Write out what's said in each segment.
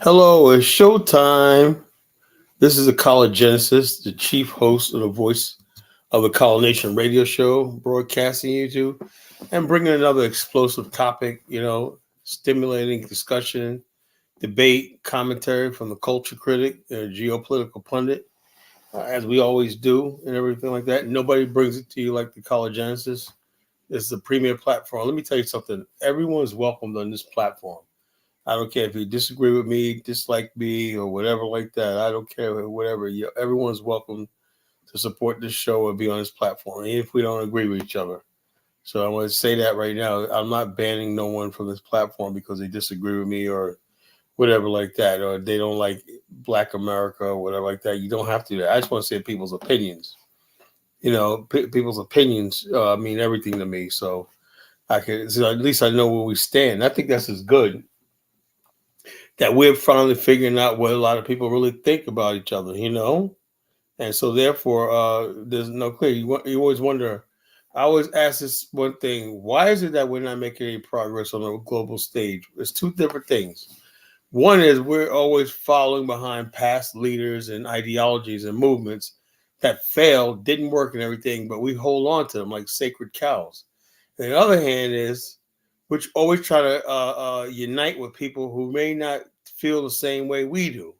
Hello, it's showtime. This is the College Genesis, the chief host of the voice of the College Nation radio show, broadcasting you to, and bringing another explosive topic, stimulating discussion, debate, commentary from the culture critic, and geopolitical pundit, as we always do, and everything like that. Nobody brings it to you like the College Genesis. It's the premier platform. Let me tell you something. Everyone is welcomed on this platform. I don't care if you disagree with me, dislike me, or whatever like that. I don't care, whatever. Everyone's welcome to support this show or be on this platform, even if we don't agree with each other. So I want to say that right now. I'm not banning no one from this platform because they disagree with me or whatever like that, or they don't like Black America or whatever like that. You don't have to do that. I just want to say people's opinions. People's opinions mean everything to me. So so at least I know where we stand. I think that's as good that we're finally figuring out what a lot of people really think about each other. And so therefore, there's no clear. You always wonder. I always ask this one thing: why is it that we're not making any progress on a global stage? It's two different things. One is we're always following behind past leaders and ideologies and movements that failed, didn't work, and everything, but we hold on to them like sacred cows. And the other hand is which always try to unite with people who may not feel the same way we do.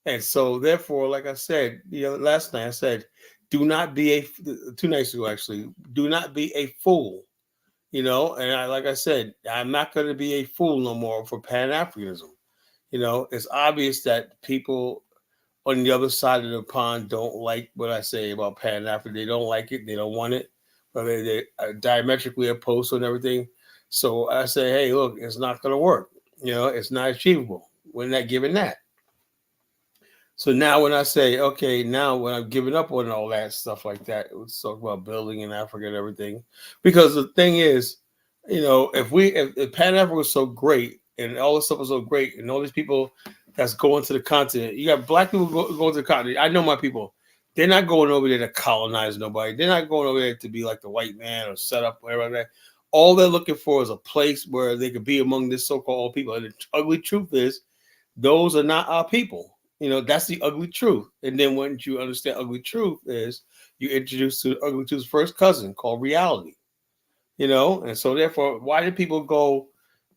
And so, therefore, like I said, last night I said, do not be 2 nights ago actually, do not be a fool. And like I said, I'm not going to be a fool no more for Pan Africanism. It's obvious that people on the other side of the pond don't like what I say about Pan Africa. They don't like it. They don't want it. But they are diametrically opposed to everything. So I say, hey, look, it's not going to work. It's not achievable. We're not giving that. So now when I say, okay, now when I'm giving up on all that stuff like that, let's talk about building in Africa and everything. Because the thing is, if Pan Africa was so great and all this stuff was so great and all these people that's going to the continent, you got Black people going to the continent. I know my people. They're not going over there to colonize nobody. They're not going over there to be like the white man or set up whatever like that. All they're looking for is a place where they could be among this so-called people. And the ugly truth is, those are not our people. That's the ugly truth. And then once you understand ugly truth is, you introduce to ugly truth's first cousin called reality. And so therefore, why did people go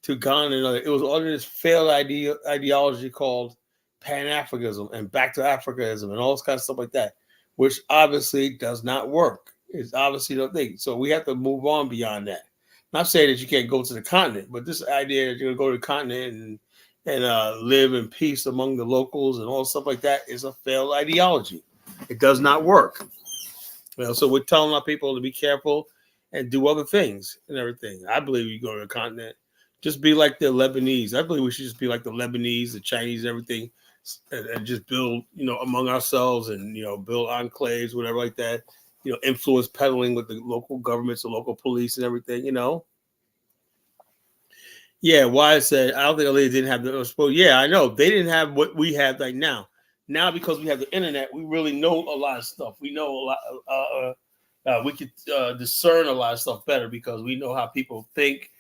to Ghana and other? It was all this failed ideology called Pan-Africanism and back to Africanism and all this kind of stuff like that, which obviously does not work. It's obviously the thing. So we have to move on beyond that. Not saying that you can't go to the continent, but this idea that you're going to go to the continent and live in peace among the locals and all stuff like that is a failed ideology. It does not work. So we're telling our people to be careful and do other things and everything. I believe you go to the continent, just be like the Lebanese. I believe we should just be like the Lebanese, the Chinese, and everything, and just build, among ourselves and, build enclaves, whatever like that, influence peddling with the local governments, the local police and everything. Yeah, why I said I don't think they didn't have the. Yeah, I know they didn't have what we have like now. Now because we have the internet, we really know a lot of stuff. We know a lot. We could discern a lot of stuff better because we know how people think,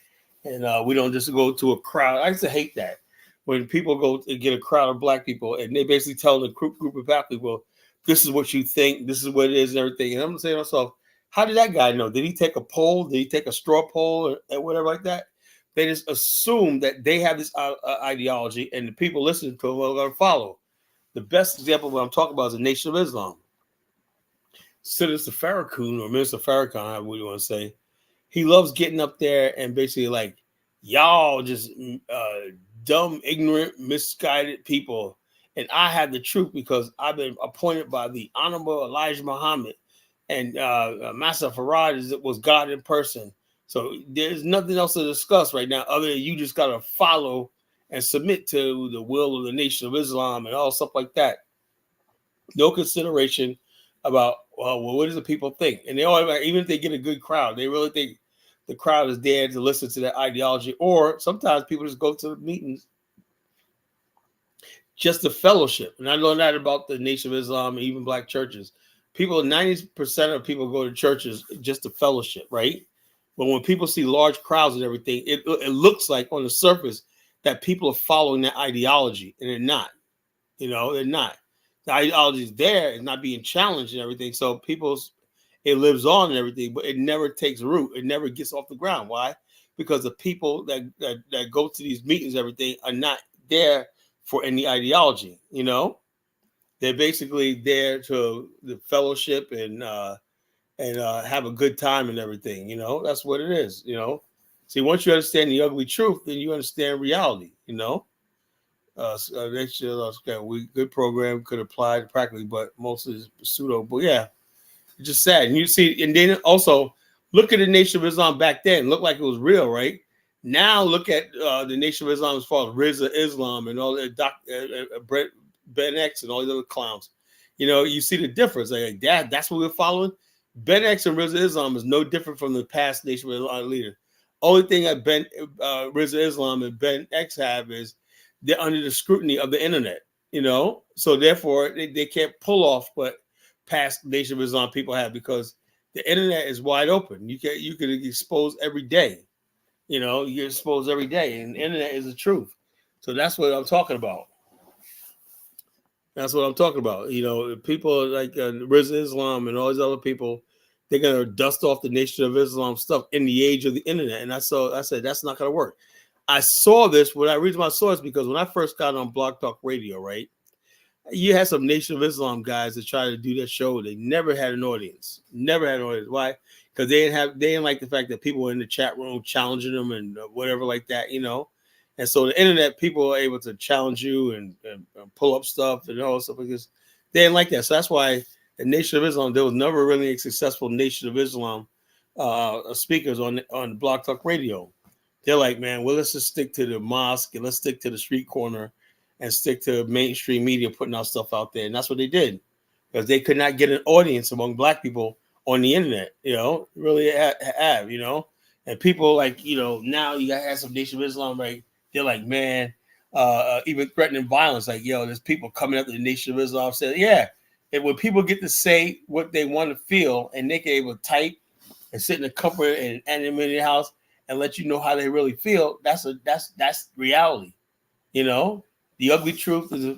and we don't just go to a crowd. I used to hate that when people go and get a crowd of Black people and they basically tell the group of Black people, "This is what you think. This is what it is," and everything. And I'm saying to myself, how did that guy know? Did he take a poll? Did he take a straw poll or whatever like that? They just assume that they have this ideology and the people listening to them are going to follow. The best example of what I'm talking about is the Nation of Islam. Senator Farrakhan or Minister Farrakhan, however you want to say, he loves getting up there and basically like, y'all just dumb, ignorant, misguided people. And I have the truth because I've been appointed by the Honorable Elijah Muhammad and Master Farad was God in person. So there's nothing else to discuss right now other than you just got to follow and submit to the will of the Nation of Islam and all stuff like that. No consideration about, well, what does the people think? And they all, even if they get a good crowd, they really think the crowd is there to listen to that ideology. Or sometimes people just go to the meetings just to fellowship. And I know that about the Nation of Islam and even Black churches. 90% of people go to churches just to fellowship, right? But when people see large crowds and everything, it looks like on the surface that people are following that ideology, and they're not. They're not. The ideology is there, it's not being challenged and everything. So it lives on and everything, but it never takes root. It never gets off the ground. Why? Because the people that go to these meetings, everything, are not there for any ideology. They're basically there to the fellowship and have a good time and everything. That's what it is. See, once you understand the ugly truth, then you understand reality. Next year, good program could apply practically, but most of it's pseudo. But yeah, it's just sad. And you see, and then also look at the Nation of Islam back then. Looked like it was real, right? Now look at the Nation of Islam as far as Rizza Islam and all that, Ben X and all these other clowns. You see the difference. Like that's what we're following. Ben X and Rizza Islam is no different from the past Nation of Islam leader. Only thing that Rizza Islam and Ben X have is they're under the scrutiny of the internet. So therefore they can't pull off what past Nation of Islam people have, because the internet is wide open. You can expose every day. You get exposed every day, and the internet is the truth. So that's what I'm talking about. That's what I'm talking about. People like Rizza Islam and all these other people, they're gonna dust off the Nation of Islam stuff in the age of the internet. And I said that's not gonna work. I saw this. When I read my source, because when I first got on Blog Talk Radio, right, you had some Nation of Islam guys that tried to do that show. They never had an audience. Never had an audience. Why? Because they didn't like the fact that people were in the chat room challenging them and whatever like that. And so the internet people are able to challenge you and pull up stuff and all stuff, because they didn't like that. So that's why the Nation of Islam, there was never really a successful Nation of Islam speakers on Blog Talk Radio. They're like, man, well, let's just stick to the mosque and let's stick to the street corner and stick to mainstream media putting out stuff out there. And that's what they did, because they could not get an audience among black people on the internet, really have, and people like, now you got to have some Nation of Islam, right? They're like, man, even threatening violence. Like, there's people coming up to the Nation of Islam saying, yeah, and when people get to say what they want to feel and they can able to type and sit in the comfort and animated house and let you know how they really feel, that's reality. The ugly truth is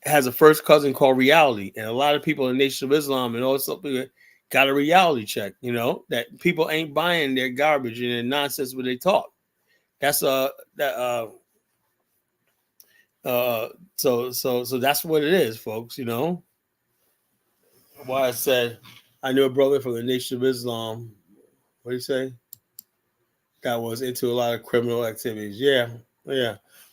has a first cousin called reality, and a lot of people in the Nation of Islam and all this stuff got a reality check. That people ain't buying their garbage and their nonsense when they talk. That's so that's what it is, folks. Why I said I knew a brother from the Nation of Islam. What do you say? That was into a lot of criminal activities. Yeah.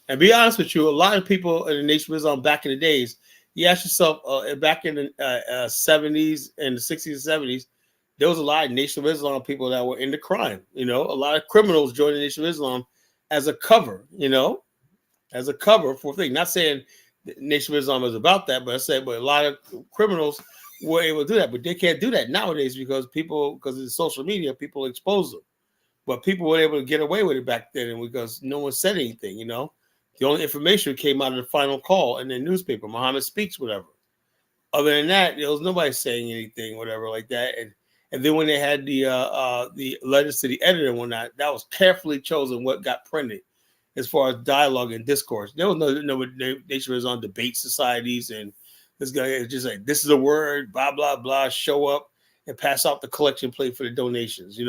And be honest with you, a lot of people in the Nation of Islam back in the days, you ask yourself, back in the 70s and the 60s and 70s, there was a lot of Nation of Islam people that were into crime. A lot of criminals joined the Nation of Islam as a cover, as a cover for things. Not saying the Nation of Islam is about that, but a lot of criminals were able to do that. But they can't do that nowadays because of the social media, people expose them. But people were able to get away with it back then, because no one said anything, The only information came out of the final call in the newspaper, Muhammad Speaks, whatever. Other than that, there was nobody saying anything, whatever like that. And then when they had the letters to the editor and whatnot, that was carefully chosen what got printed as far as dialogue and discourse. There was no Nation was on debate societies, and this guy is just like, this is a word, blah, blah, blah, show up and pass out the collection plate for the donations,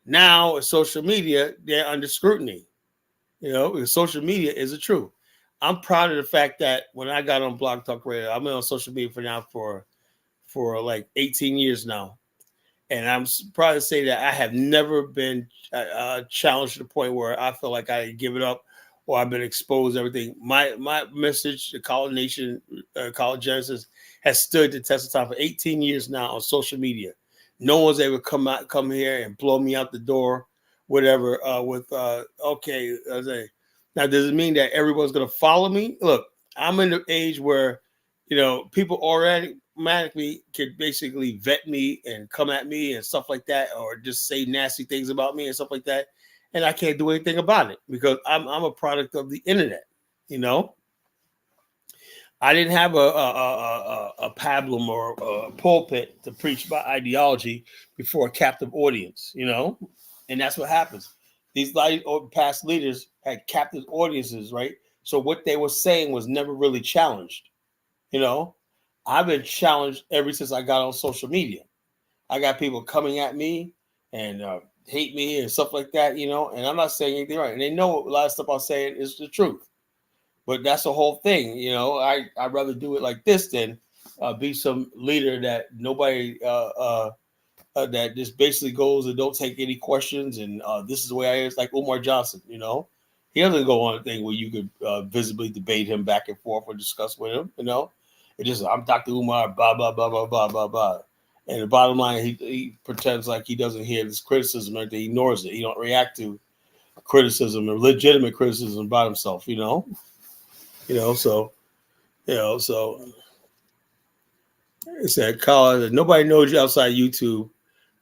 Now, with social media, they're under scrutiny. Social media is the truth. I'm proud of the fact that when I got on Blog Talk Radio, I've been on social media for like 18 years now. And I'm proud to say that I have never been challenged to the point where I feel like I give it up or I've been exposed to everything. My message, the College Nation, College Genesis, has stood the test of time for 18 years now on social media. No one's ever come here and blow me out the door, whatever. Okay. Now, does it mean that everyone's going to follow me? Look, I'm in the age where, people automatically can basically vet me and come at me and stuff like that, or just say nasty things about me and stuff like that. And I can't do anything about it because I'm a product of the internet, I didn't have a pablum or a pulpit to preach about ideology before a captive audience, and that's what happens. These past leaders had captive audiences, right? So what they were saying was never really challenged. You know, I've been challenged ever since I got on social media. I got people coming at me and hate me and stuff like that, and I'm not saying anything right. And they know a lot of stuff I'm saying is the truth. But that's the whole thing, I'd rather do it like this than be some leader that nobody that just basically goes and don't take any questions, and this is the way I is, like Umar Johnson. He doesn't go on a thing where you could visibly debate him back and forth or discuss with him. It just, I'm Dr. Umar, blah blah blah blah blah blah blah. And the bottom line, he pretends like he doesn't hear this criticism, or he ignores it. He don't react to criticism or legitimate criticism about himself. So it said, Colin, nobody knows you outside YouTube.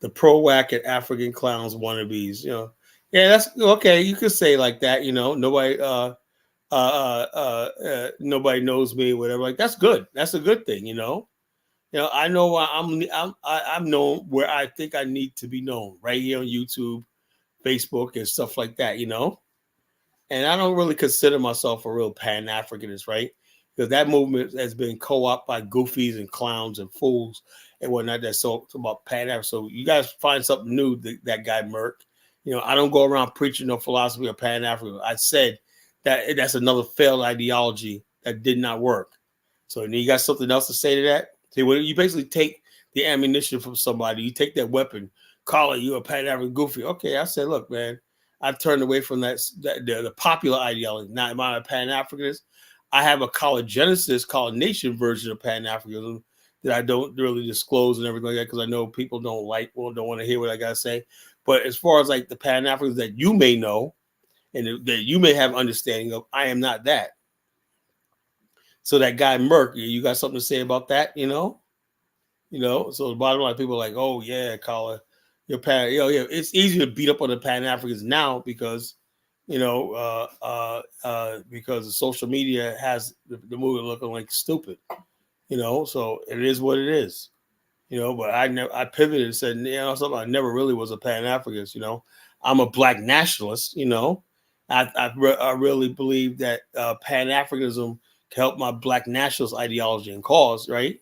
The pro whack and African clowns wannabes. Yeah, that's okay. You could say like that. Nobody nobody knows me, whatever. Like, that's good. That's a good thing. I know I'm known where I think I need to be known, right here on YouTube, Facebook, and stuff like that. And I don't really consider myself a real Pan-Africanist, right? Because that movement has been co-opted by goofies and clowns and fools and whatnot. That's so about Pan-African. So you guys find something new, that guy Merck. I don't go around preaching no philosophy of Pan-African. I said that that's another failed ideology that did not work. So you got something else to say to that? See, when you basically take the ammunition from somebody, you take that weapon, call it, you a Pan-African goofy. Okay, I said, look, man, I've turned away from the popular ideology. Now, am I a Pan-Africanist? I have a colonation version of Pan-Africanism that I don't really disclose and everything like that, because I know people don't want to hear what I got to say. But as far as like the Pan-Africans that you may know and that you may have understanding of, I am not that. So that guy Merck, you got something to say about that? So the bottom line, people are like, oh yeah, Colin, you're it's easier to beat up on the Pan-Africans now because because the social media has the movie looking like stupid, so it is what it is, but I pivoted and said, something, I never really was a Pan-Africanist, I'm a black nationalist, I really believe that Pan-Africanism can help my black nationalist ideology and cause, right?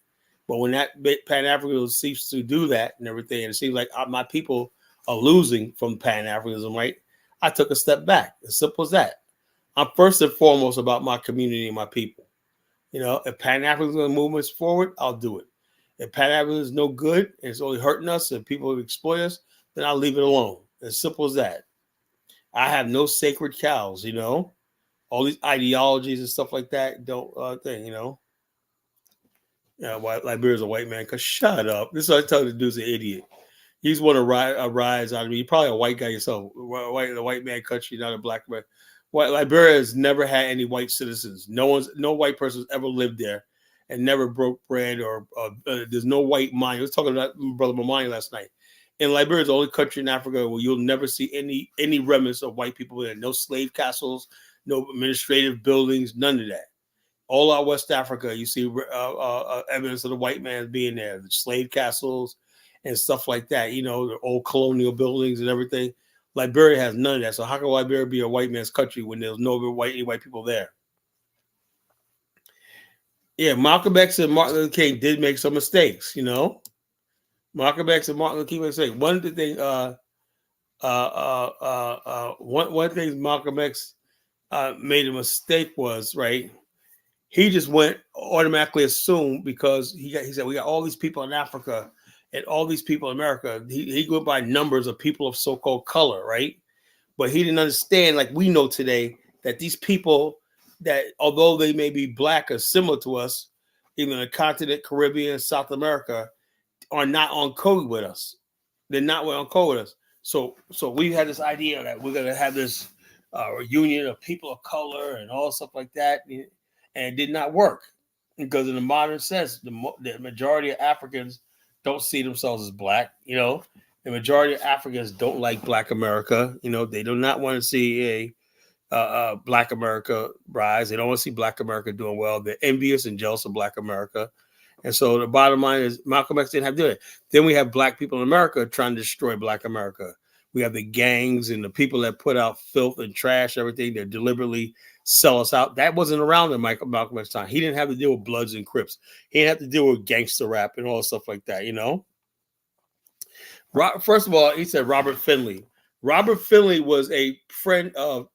But when that Pan-Africanism seems to do that and everything, and it seems like my people are losing from Pan-Africanism, right? I took a step back. As simple as that. I'm first and foremost about my community and my people. If Pan-Africanism movement's forward, I'll do it. If Pan-Africanism is no good and it's only hurting us and people exploit us, then I'll leave it alone. As simple as that. I have no sacred cows, all these ideologies and stuff like that don't thing, Liberia's a white man. Cause shut up. This is what I tell the dude's an idiot. He's want to rise out of me. You're probably a white guy yourself. The white man country, not a black man. Liberia has never had any white citizens. No white person's ever lived there, and never broke bread or there's no white mine. I was talking about Brother Mamani last night. And Liberia is the only country in Africa where you'll never see any remnants of white people there. No slave castles, no administrative buildings, none of that. All out West Africa, you see evidence of the white man being there, the slave castles and stuff like that, the old colonial buildings and everything. Liberia has none of that. So how can Liberia be a white man's country when there's no any white people there? Yeah, Malcolm X and Martin Luther King did make some mistakes, Malcolm X and Martin Luther King made mistakes. One of the things, one thing Malcolm X made a mistake was, right, he just went automatically assumed because he said we got all these people in Africa and all these people in America. He went by numbers of people of so-called color, right? But he didn't understand, like we know today, that these people that although they may be black or similar to us, even in the continent, Caribbean, South America, are not on code with us. They're not on code with us. So we had this idea that we're gonna have this reunion of people of color and all stuff like that. And it did not work because in the modern sense, the majority of Africans don't see themselves as black. The majority of Africans don't like Black America. They do not want to see a Black America rise. They don't want to see Black America doing well. They're envious and jealous of Black America. And so the bottom line is Malcolm X didn't have to do it. Then we have Black people in America trying to destroy Black America. We have the gangs and the people that put out filth and trash, everything that deliberately sell us out. That wasn't around in Malcolm X's time. He didn't have to deal with Bloods and Crips. He didn't have to deal with gangster rap and all stuff like that, you know? First of all, he said Robert Finley. Robert Finley was a friend of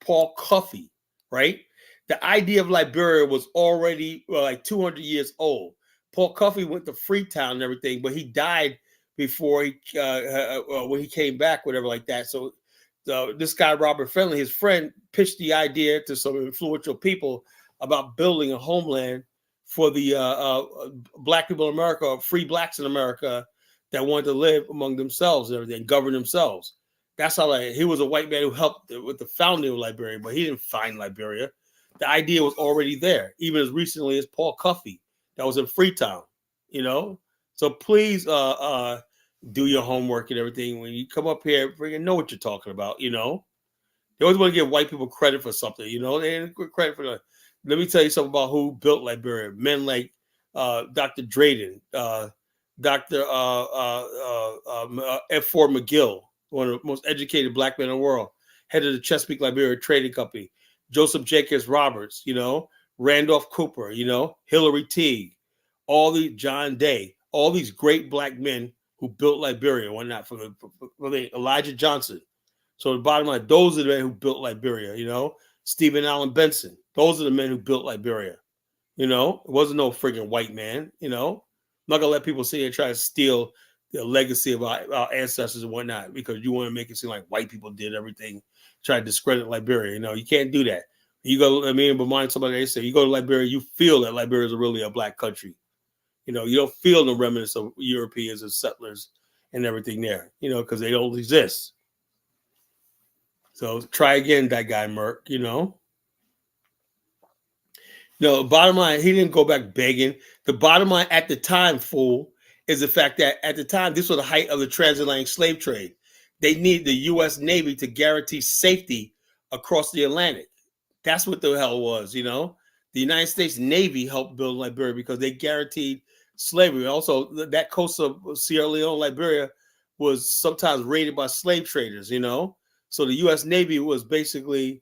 Paul Cuffey, right? The idea of Liberia was already like 200 years old. Paul Cuffey went to Freetown and everything, but he died before he when he came back, whatever like that. So this guy Robert Finley, his friend, pitched the idea to some influential people about building a homeland for the black people in America, or free blacks in America that wanted to live among themselves and everything, govern themselves. That's how he was a white man who helped with the founding of Liberia, but he didn't find Liberia. The idea was already there, even as recently as Paul Cuffey, that was in Freetown, you know? So please do your homework and everything. When you come up here, freaking know what you're talking about, you know? They always want to give white people credit for something, you know? They didn't give credit for that. Let me tell you something about who built Liberia. Men like Dr. Drayden, Dr. F. Ford McGill, one of the most educated black men in the world, head of the Chesapeake Liberia Trading Company, Joseph Jacobs Roberts, you know, Randolph Cooper, you know, Hillary Teague, all these John Day, all these great black men who built Liberia, whatnot, from the Elijah Johnson. So the bottom line, those are the men who built Liberia, you know, Stephen Allen Benson. Those are the men who built Liberia. You know, it wasn't no freaking white man, you know. I'm not gonna let people sit here and try to steal the legacy of our ancestors and whatnot because you want to make it seem like white people did everything, try to discredit Liberia. You know, you can't do that. You go, I mean, remind somebody, they say, you go to Liberia, you feel that Liberia is really a black country. You know, you don't feel the remnants of Europeans and settlers and everything there, you know, because they don't exist. So try again, that guy Merck, you know. No, bottom line, he didn't go back begging. The bottom line at the time, fool, is the fact that at the time, this was the height of the transatlantic slave trade. They needed the U.S. Navy to guarantee safety across the Atlantic. That's what the hell was, you know. The United States Navy helped build Liberia because they guaranteed slavery. Also, that coast of Sierra Leone, Liberia, was sometimes raided by slave traders, you know. So the U.S. Navy was basically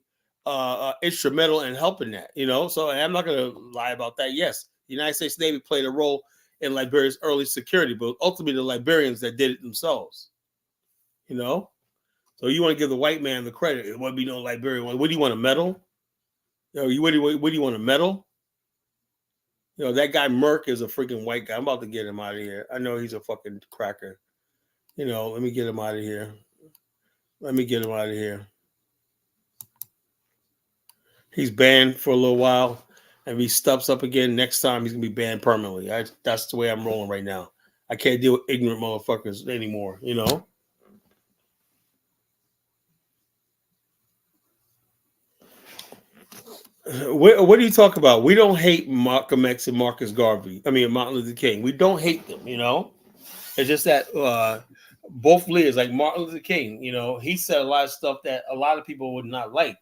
instrumental in helping that, you know. So I'm not going to lie about that. Yes, the United States Navy played a role in Liberia's early security, but ultimately the Liberians that did it themselves, you know. So you want to give the white man the credit. It wouldn't be no Liberian. What do you want, a medal? You know, what do you want, a medal? You know, that guy Merck is a freaking white guy. I'm about to get him out of here. I know he's a fucking cracker. You know, let me get him out of here. Let me get him out of here. He's banned for a little while. And if he steps up again next time, he's going to be banned permanently. That's the way I'm rolling right now. I can't deal with ignorant motherfuckers anymore, you know? What do you talk about? We don't hate Malcolm X and Martin Luther King. We don't hate them, you know? It's just that both leaders, like Martin Luther King, you know, he said a lot of stuff that a lot of people would not like.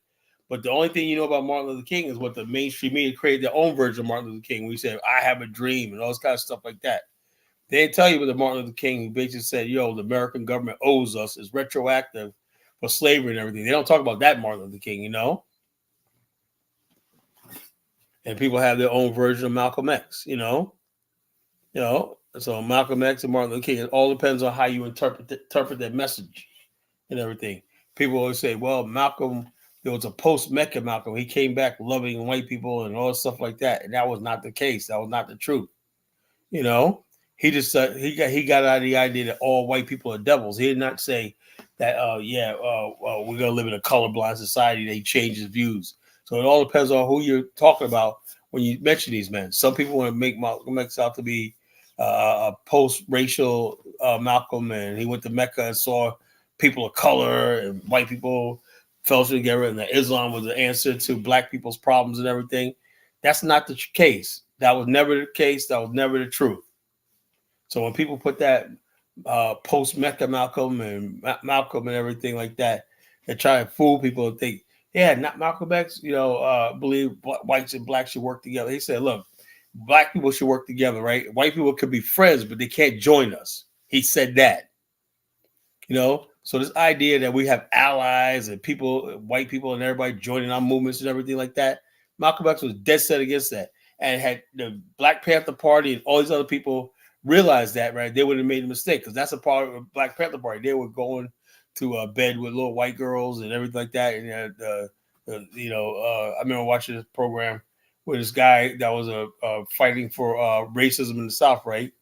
But the only thing you know about Martin Luther King is what the mainstream media created their own version of Martin Luther King. We said, I have a dream and all this kind of stuff like that. They didn't tell you what the Martin Luther King who basically said, yo, the American government owes us, is retroactive for slavery and everything. They don't talk about that Martin Luther King, you know? And people have their own version of Malcolm X, you know? You know, so Malcolm X and Martin Luther King, it all depends on how you interpret that message and everything. People always say, well, Malcolm, there was a post-Mecca Malcolm. He came back loving white people and all stuff like that. And that was not the case. That was not the truth. You know, he just he got out of the idea that all white people are devils. He did not say that, we're going to live in a colorblind society. They changed his views. So it all depends on who you're talking about when you mention these men. Some people want to make Malcolm X out to be a post-racial Malcolm, and he went to Mecca and saw people of color and white people fell together, and that Islam was the answer to black people's problems and everything. That's not the case. That was never the case. That was never the truth. So when people put that post-Mecca Malcolm and everything like that, they try to fool people and think, yeah, not Malcolm X, you know, believe whites and blacks should work together. He said, look, black people should work together, right? White people could be friends, but they can't join us. He said that. You know, So this idea that we have allies and people, white people, and everybody joining our movements and everything like that, Malcolm X was dead set against that, and had the Black Panther Party and all these other people realized that, right, they would have made a mistake, because that's a part of the Black Panther Party. They were going to bed with little white girls and everything like that, and I remember watching this program with this guy that was fighting for racism in the South, right?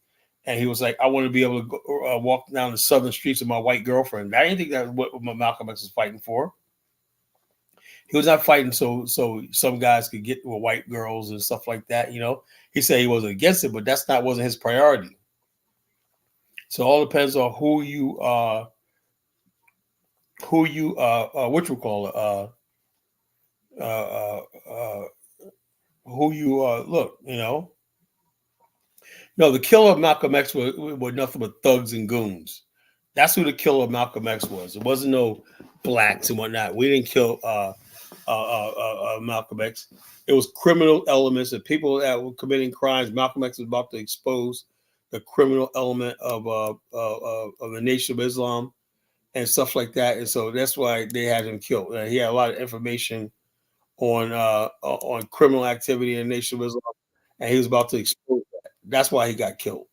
And he was like, I want to be able to go, walk down the southern streets with my white girlfriend. I didn't think that was what Malcolm X was fighting for. He was not fighting so some guys could get with white girls and stuff like that. He said he wasn't against it, but that's not wasn't his priority. So it all depends on what you call it, uh, uh, who you look. No, the killer of Malcolm X was nothing but thugs and goons. That's who the killer of Malcolm X was. It wasn't no blacks and whatnot. We didn't kill Malcolm X. It was criminal elements and people that were committing crimes. Malcolm X was about to expose the criminal element of the Nation of Islam and stuff like that. And so that's why they had him killed. He had a lot of information on criminal activity in the Nation of Islam, and he was about to expose that. That's why he got killed.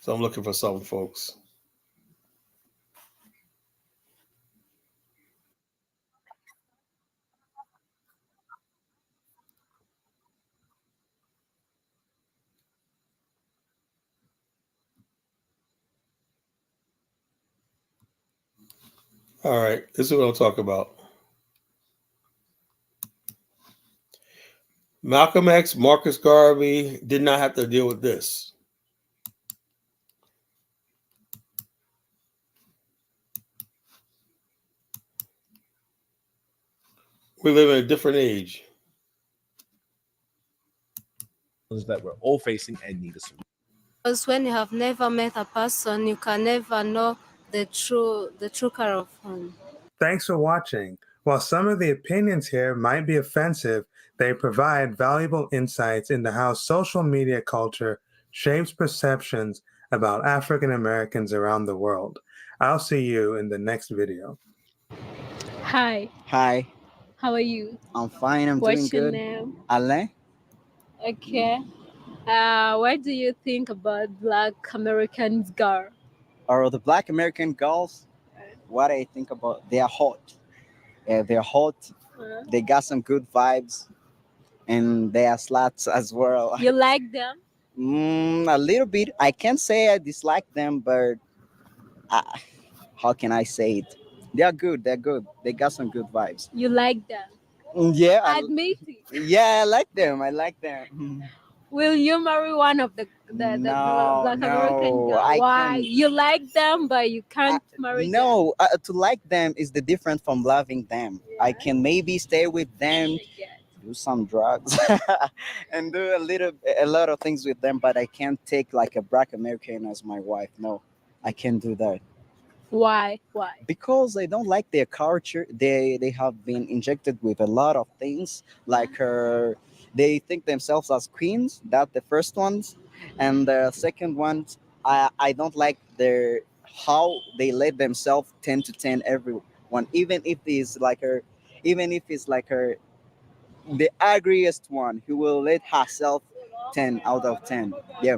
So I'm looking for something, folks. All right, this is what I'll talk about. Malcolm X, Marcus Garvey did not have to deal with this. We live in a different age. That we're all facing and need a solution. Because when you have never met a person, you can never know the true color of him. Thanks for watching. While some of the opinions here might be offensive, they provide valuable insights into how social media culture shapes perceptions about African Americans around the world. I'll see you in the next video. Hi, Hi, how are you? I'm fine. I'm doing What's your good. name? Alain? Okay. What do you think about Black Americans girl? Or the Black American girls? What I think about, they are hot. Yeah, they're hot. Uh, They got some good vibes, and they are sluts as well. you like them? A little bit. I can't say I dislike them, but uh, how can I say it? They are good. They're good. They got some good vibes. You like them? Yeah, Admit it. yeah, I like them. I like them. Will you marry one of the No, Black no, American girl? I Why? can't. You like them, but you can't marry them. No, to like them is the different from loving them. I can maybe stay with them, do some drugs, and do a lot of things with them, but I can't take like a Black American as my wife. No, I can't do that Why? Why? because I don't like their culture. They have been injected with a lot of things like they think themselves as queens. That's the first ones, and the second ones, I don't like their how they let themselves 10 to 10 everyone, even if it's like her the ugliest one who will let herself 10 out of 10. Yeah.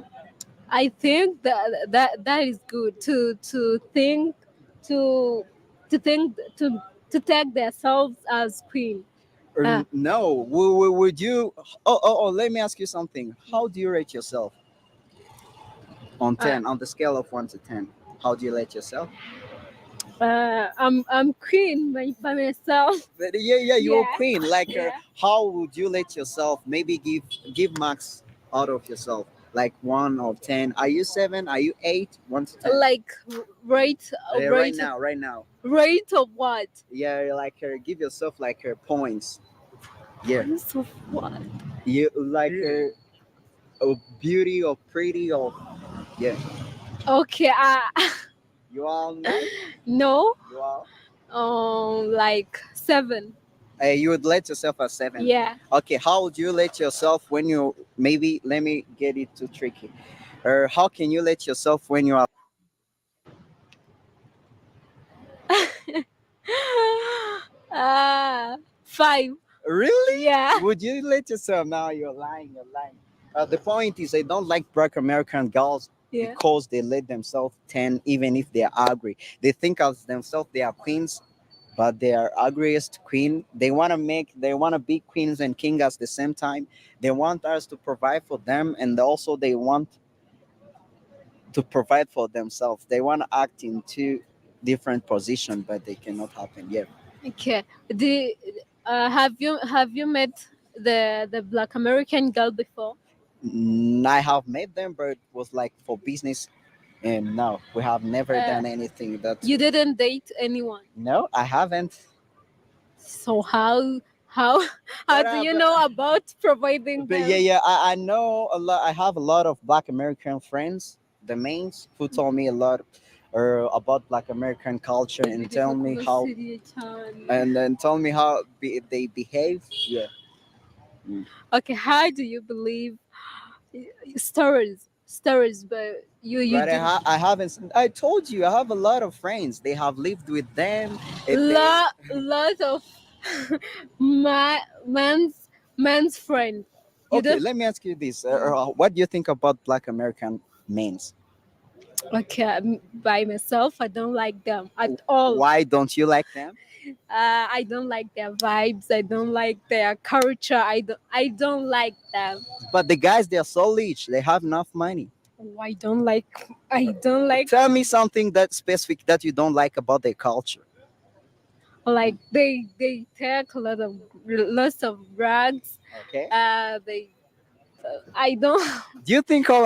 I think that is good to think to to take themselves as queen. No, would you? Let me ask you something. How do you rate yourself on 10 on the scale of 1 to 10? How do you rate yourself? I'm queen by myself. Yeah, you're Yeah. queen. Like, Yeah. how would you let yourself? Maybe give marks out of yourself, like 1 or 10. Are you 7? Are you 8? 1 to 10. Like rate Right now, right now. rate of what? Yeah, like give yourself like points. Yeah, Points of what? you like beauty or pretty or yeah. Okay. You all nice. No. You all Like 7. You would let yourself a 7. Yeah. Okay, how would you let yourself when you maybe let me get it too tricky. Or how can you let yourself when you are 5. really? Yeah. Would you let yourself? Now you're lying. You're lying. The point is, I don't like black American girls Yeah. because they let themselves 10, even if they are ugly. They think of themselves they are queens, but they are ugliest queen. They want to be queens and king at the same time. They want us to provide for them, and also they want to provide for themselves. They want to act in two different positions, but they cannot happen yet. Okay. Have you met the Black American girl before? I have met them, but it was like for business, and no, we have never done anything that. You didn't date anyone. No, I haven't. So how But, do you but- know about providing But them? yeah, I know a lot. I have a lot of Black American friends, the mains, who told me a lot about Black American culture and tell me how and then tell me how they behave. Yeah. Okay, how do you believe stories? But you But did I haven't. I told you I have a lot of friends. They have lived with them. lot of man's friend. You Okay, don't. let me ask you this: what do you think about Black American mains? Okay, by myself, I don't like them at all. Why don't you like them? I don't like their vibes. I don't like their culture. I don't like them. But the guys, they are so rich. They have enough money. Oh, I don't like Tell me something that specific that you don't like about their culture. like they take lots of drugs. Okay. They I don't. Do you think all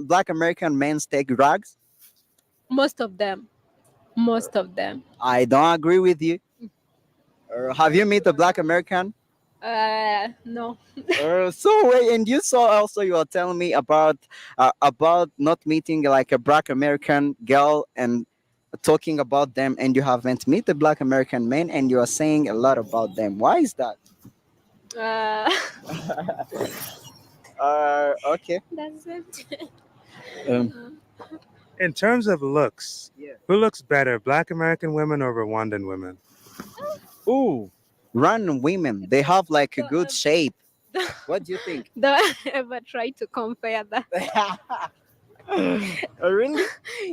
Black American men take drugs? Most of them. Most of them. I don't agree with you. Have you met a Black American? No. So wait, and you saw also you were telling me about not meeting like a Black American girl and talking about them, and you haven't met a Black American man, and you are saying a lot about them. Why is that? Uh, Okay. that's it. In terms of looks, Yeah. who looks better, Black American women or Rwandan women? Ooh, random women. They have like a good shape. What do you think? Don't ever try to compare that. Really?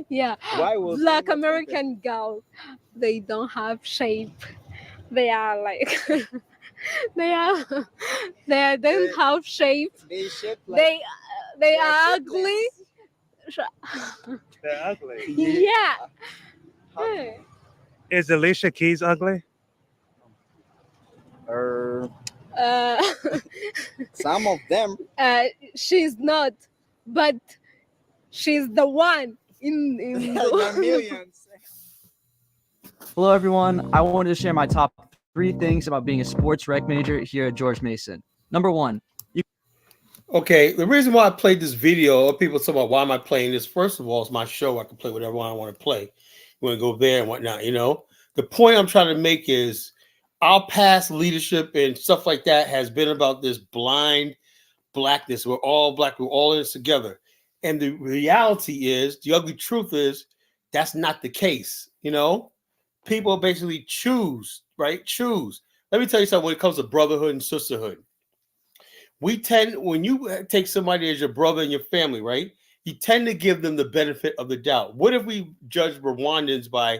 Yeah. Why was Black American girls, they don't have shape. They are like they are they don't have shape. They shape They are ugly. They're ugly. Yeah. Is Alicia Keys ugly? Uh, Some of them. she's not, but she's the one in the Millions. Hello, everyone. I wanted to share my top 3 things about being a sports rec major here at George Mason. Number 1, Okay, the reason why I played this video, people talk about why am I playing this? First of all, it's my show. I can play whatever I want to play. You want to go there and whatnot, you know? The point I'm trying to make is our past leadership and stuff like that has been about this blind blackness. We're all black. We're all in this together. And the reality is, the ugly truth is, that's not the case, you know? People basically choose, right? Choose. Let me tell you something when it comes to brotherhood and sisterhood. We tend, when you take somebody as your brother and your family, right? You tend to give them the benefit of the doubt. What if we judge Rwandans by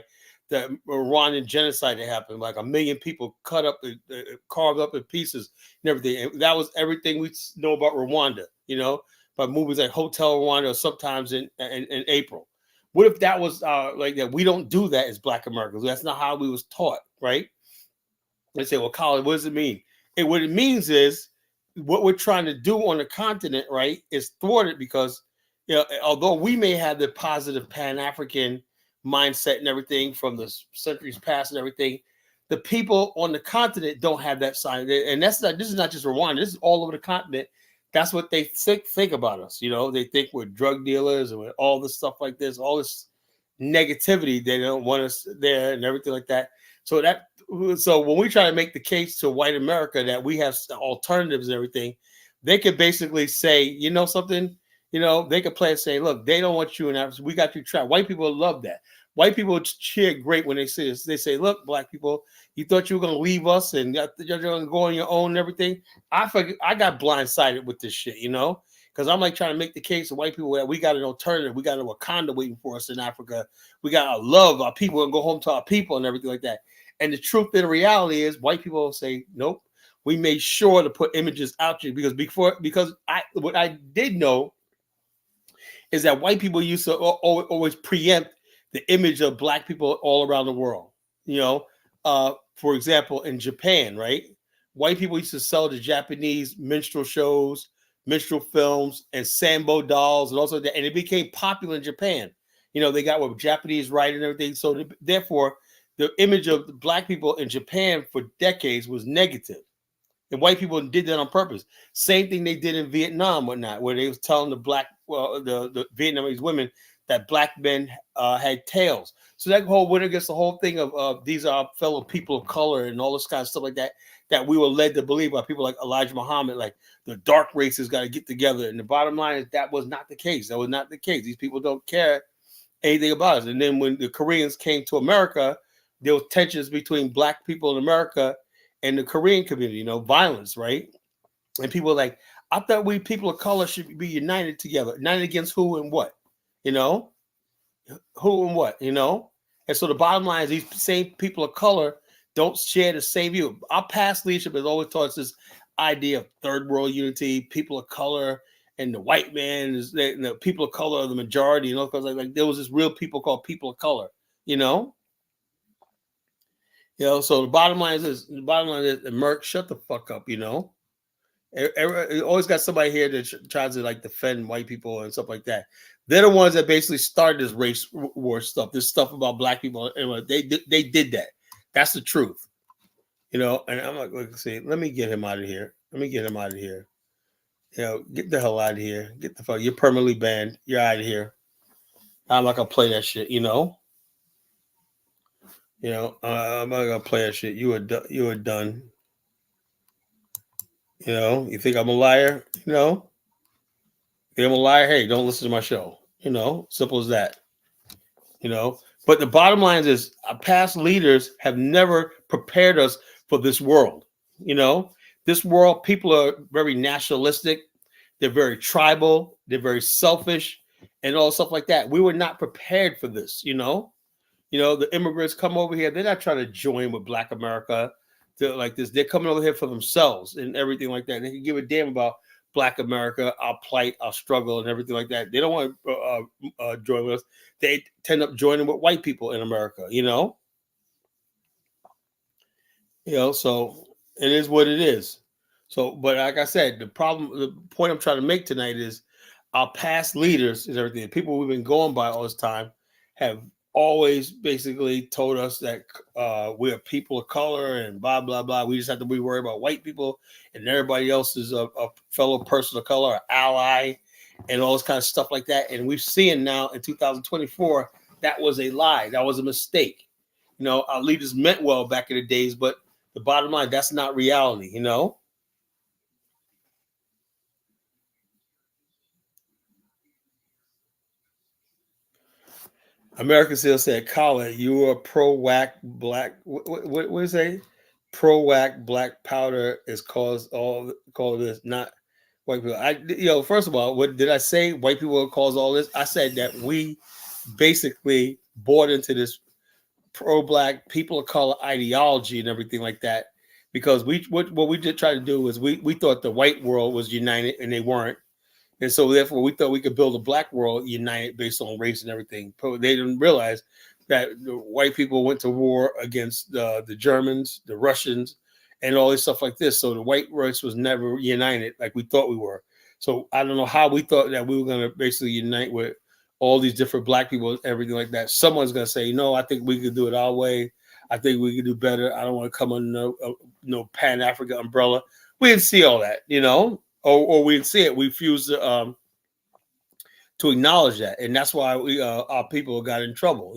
the Rwandan genocide that happened? Like 1 million people cut up, carved up in pieces and everything. And that was everything we know about Rwanda, you know, by movies like Hotel Rwanda or sometimes in April. What if that was like that? We don't do that as Black Americans. That's not how we was taught, right? They say, well, Colin, what does it mean? And what it means is what we're trying to do on the continent, right, is thwarted because, you know, although we may have the positive Pan-African mindset and everything from the centuries past and everything, the people on the continent don't have that side. And this is not just Rwanda. This is all over the continent. That's what they think about us. You know, they think we're drug dealers and all this stuff like this, all this negativity. They don't want us there and everything like that. So when we try to make the case to white America that we have alternatives and everything, they could basically say, you know something, they could play and say, look, they don't want you in Africa. We got you trapped. White people love that. White people cheer great when they say this. They say, look, black people, you thought you were going to leave us and you're going to go on your own and everything. I got blindsided with this shit, because I'm like trying to make the case to white people that we got an alternative. We got a Wakanda waiting for us in Africa. We got to love our people and go home to our people and everything like that. And the truth and the reality is white people say, nope, we made sure to put images out there because what I did know is that white people used to always preempt the image of black people all around the world. For example, in Japan, right? White people used to sell the Japanese minstrel shows, minstrel films, and sambo dolls, and also that, and it became popular in Japan. They got with Japanese writing and everything. So therefore, the image of the black people in Japan for decades was negative. And white people did that on purpose. Same thing they did in Vietnam, whatnot, where they was telling the Vietnamese women that black men had tails. So that whole went against the whole thing of these are fellow people of color and all this kind of stuff like that we were led to believe by people like Elijah Muhammad, like the dark races got to get together. And the bottom line is that was not the case. That was not the case. These people don't care anything about us. And then when the Koreans came to America, there was tensions between black people in America and the Korean community, violence, right? And people were like, I thought we people of color should be united together. United against who and what? Who and what? And so the bottom line is these same people of color don't share the same view. Our past leadership has always taught us this idea of third world unity, people of color, and the white man is the people of color are the majority, because like there was this real people called people of color, So the bottom line is this. The bottom line is, Merck, shut the fuck up, You always got somebody here that tries to like defend white people and stuff like that. They're the ones that basically started this race war stuff, this stuff about black people. And they did that. That's the truth, And I'm like, let me get him out of here. Get the hell out of here. Get the fuck. You're permanently banned. You're out of here. I'm not gonna play that shit. I'm not gonna play that shit. You are done. You think I'm a liar? If I'm a liar, hey, don't listen to my show. Simple as that. But the bottom line is our past leaders have never prepared us for this world. This world, people are very nationalistic. They're very tribal. They're very selfish and all stuff like that. We were not prepared for this, the immigrants come over here. They're not trying to join with Black America like this. They're coming over here for themselves and everything like that. They can give a damn about Black America, our plight, our struggle, and everything like that. They don't want to join with us. They tend up joining with white people in America, So it is what it is. So, but like I said, the point I'm trying to make tonight is our past leaders and everything, the people we've been going by all this time, have always basically told us that we're people of color and blah, blah, blah. We just have to be worried about white people and everybody else is a fellow person of color, ally, and all this kind of stuff like that. And we're seeing now in 2024, that was a lie. That was a mistake. Our leaders meant well back in the days, but the bottom line, that's not reality, American still said, Colin, you are pro-whack black. What is it? Pro-whack black powder is called this, not white people. First of all, what did I say? White people cause all this? I said that we basically bought into this pro-black people of color ideology and everything like that, because what we did try to do is we thought the white world was united and they weren't. And so therefore we thought we could build a black world united based on race and everything. But they didn't realize that the white people went to war against the Germans, the Russians, and all this stuff like this. So the white race was never united like we thought we were. So I don't know how we thought that we were going to basically unite with all these different black people and everything like that. Someone's going to say, no, I think we could do it our way. I think we could do better. I don't want to come under no Pan-African umbrella. We didn't see all that, or we didn't see it. We refused to to acknowledge that, and that's why our people got in trouble.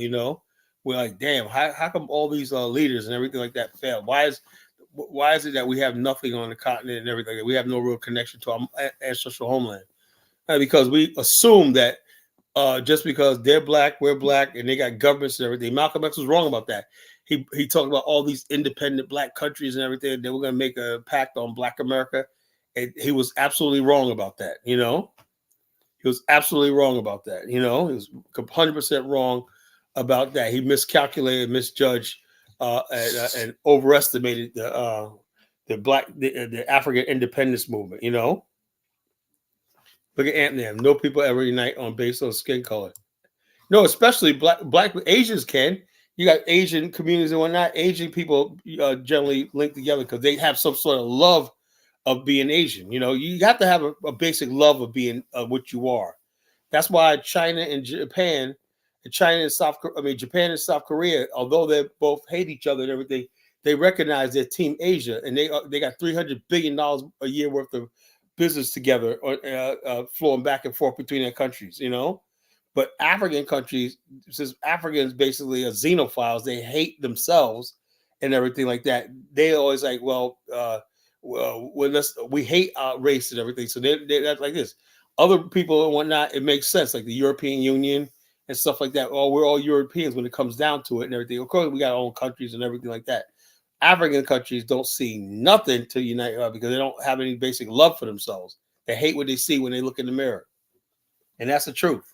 We're like, damn, how come all these leaders and everything like that failed? Why is it that we have nothing on the continent and everything? We have no real connection to our ancestral homeland, because we assume that just because they're black, we're black, and they got governments and everything. Malcolm X was wrong about that. He talked about all these independent black countries and everything. They were going to make a pact on Black America, and he was absolutely wrong about that. He was absolutely wrong about that. He was 100% wrong about that. He miscalculated, misjudged, and overestimated the African independence movement. Look at Amsterdam. No people ever unite on based on skin color. No, especially black Asians can. You got Asian communities and whatnot. Asian people generally link together because they have some sort of love of being Asian. You have to have a basic love of being what you are. That's why China and Japan, Japan and South Korea, although they both hate each other and everything, they recognize they're Team Asia, and they got $300 billion a year worth of business together, flowing back and forth between their countries. But African countries, since Africans basically are xenophiles, they hate themselves and everything like that. They always like, we hate our race and everything. So that's like this. Other people and whatnot, it makes sense, like the European Union and stuff like that. Oh, we're all Europeans when it comes down to it and everything. Of course, we got our own countries and everything like that. African countries don't see nothing to unite because they don't have any basic love for themselves. They hate what they see when they look in the mirror. And that's the truth.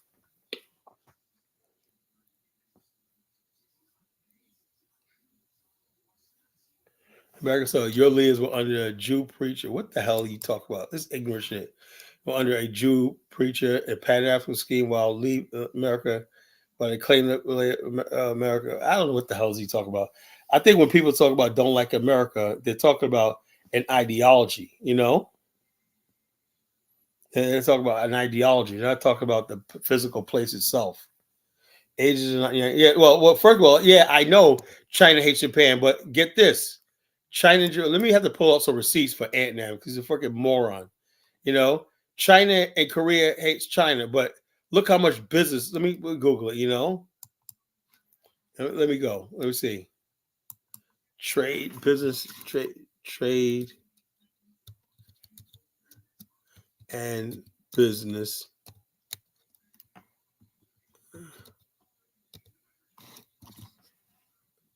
America said your leaders were under a Jew preacher. What the hell are you talking about? This ignorant shit. Were under a Jew preacher, a Pan-African scheme while leave America, while they claim that America. I don't know what the hell is he talking about. I think when people talk about don't like America, they're talking about an ideology, They're talking about an ideology. They're not talking about the physical place itself. Asians is not, yeah. Well, first of all, yeah, I know China hates Japan, but get this. China, let me have to pull out some receipts for Ant now because he's a freaking moron. China and Korea hates China, but look how much business. Let me Google it. Let me go. Let me see. Trade, business, trade, and business.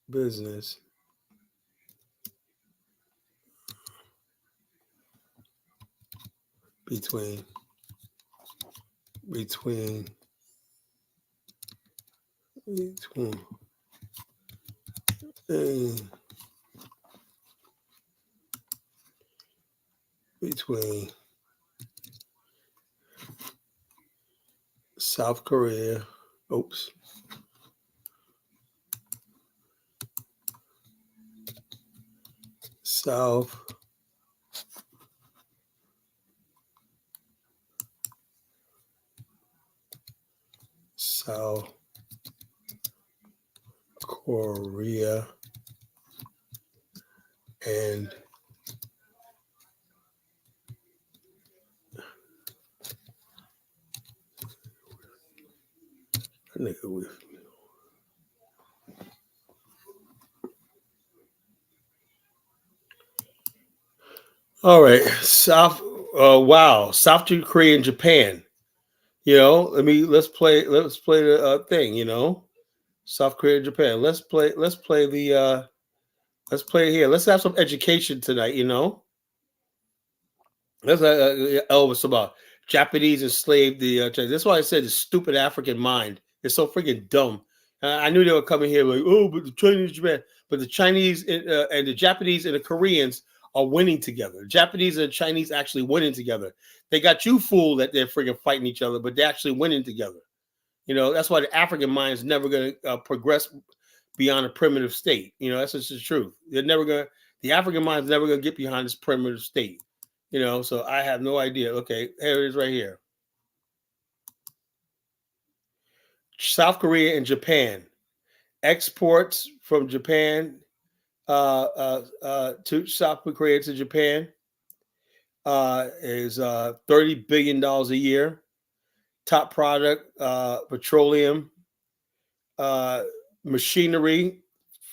Business between between South Korea. Oops. South Korea and all right, South South Korea and Japan. Let's play the thing. South Korea and Japan. Let's play the let's play here. Let's have some education tonight. Let's Elvis about Japanese enslaved the Chinese. That's why I said the stupid African mind is so freaking dumb. I knew they were coming here like, oh, but the Chinese, Japan, but the Chinese and the Japanese and the Koreans are winning together. The Japanese and the Chinese actually winning together. They got you fooled that they're freaking fighting each other, but they're actually winning together. That's why the African mind is never going to progress beyond a primitive state. That's just the truth. The African mind is never going to get behind this primitive state. So I have no idea. Okay, here it is right here. South Korea and Japan. Exports from Japan to South Korea to Japan is $30 billion a year. top product, petroleum, machinery,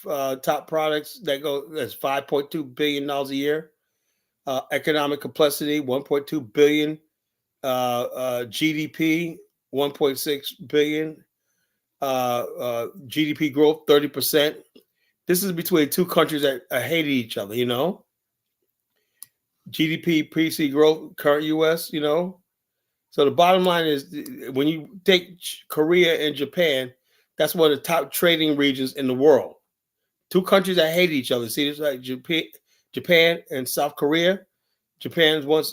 top products that's $5.2 billion a year. Economic complexity, 1.2 billion. GDP, 1.6 billion. GDP growth, 30%. This is between two countries that hated each other, you know. GDP, PC growth, current US, you know. So the bottom line is when you take Korea and Japan, that's one of the top trading regions in the world. Two countries that hate each other. See, it's like Japan and South Korea. Japan once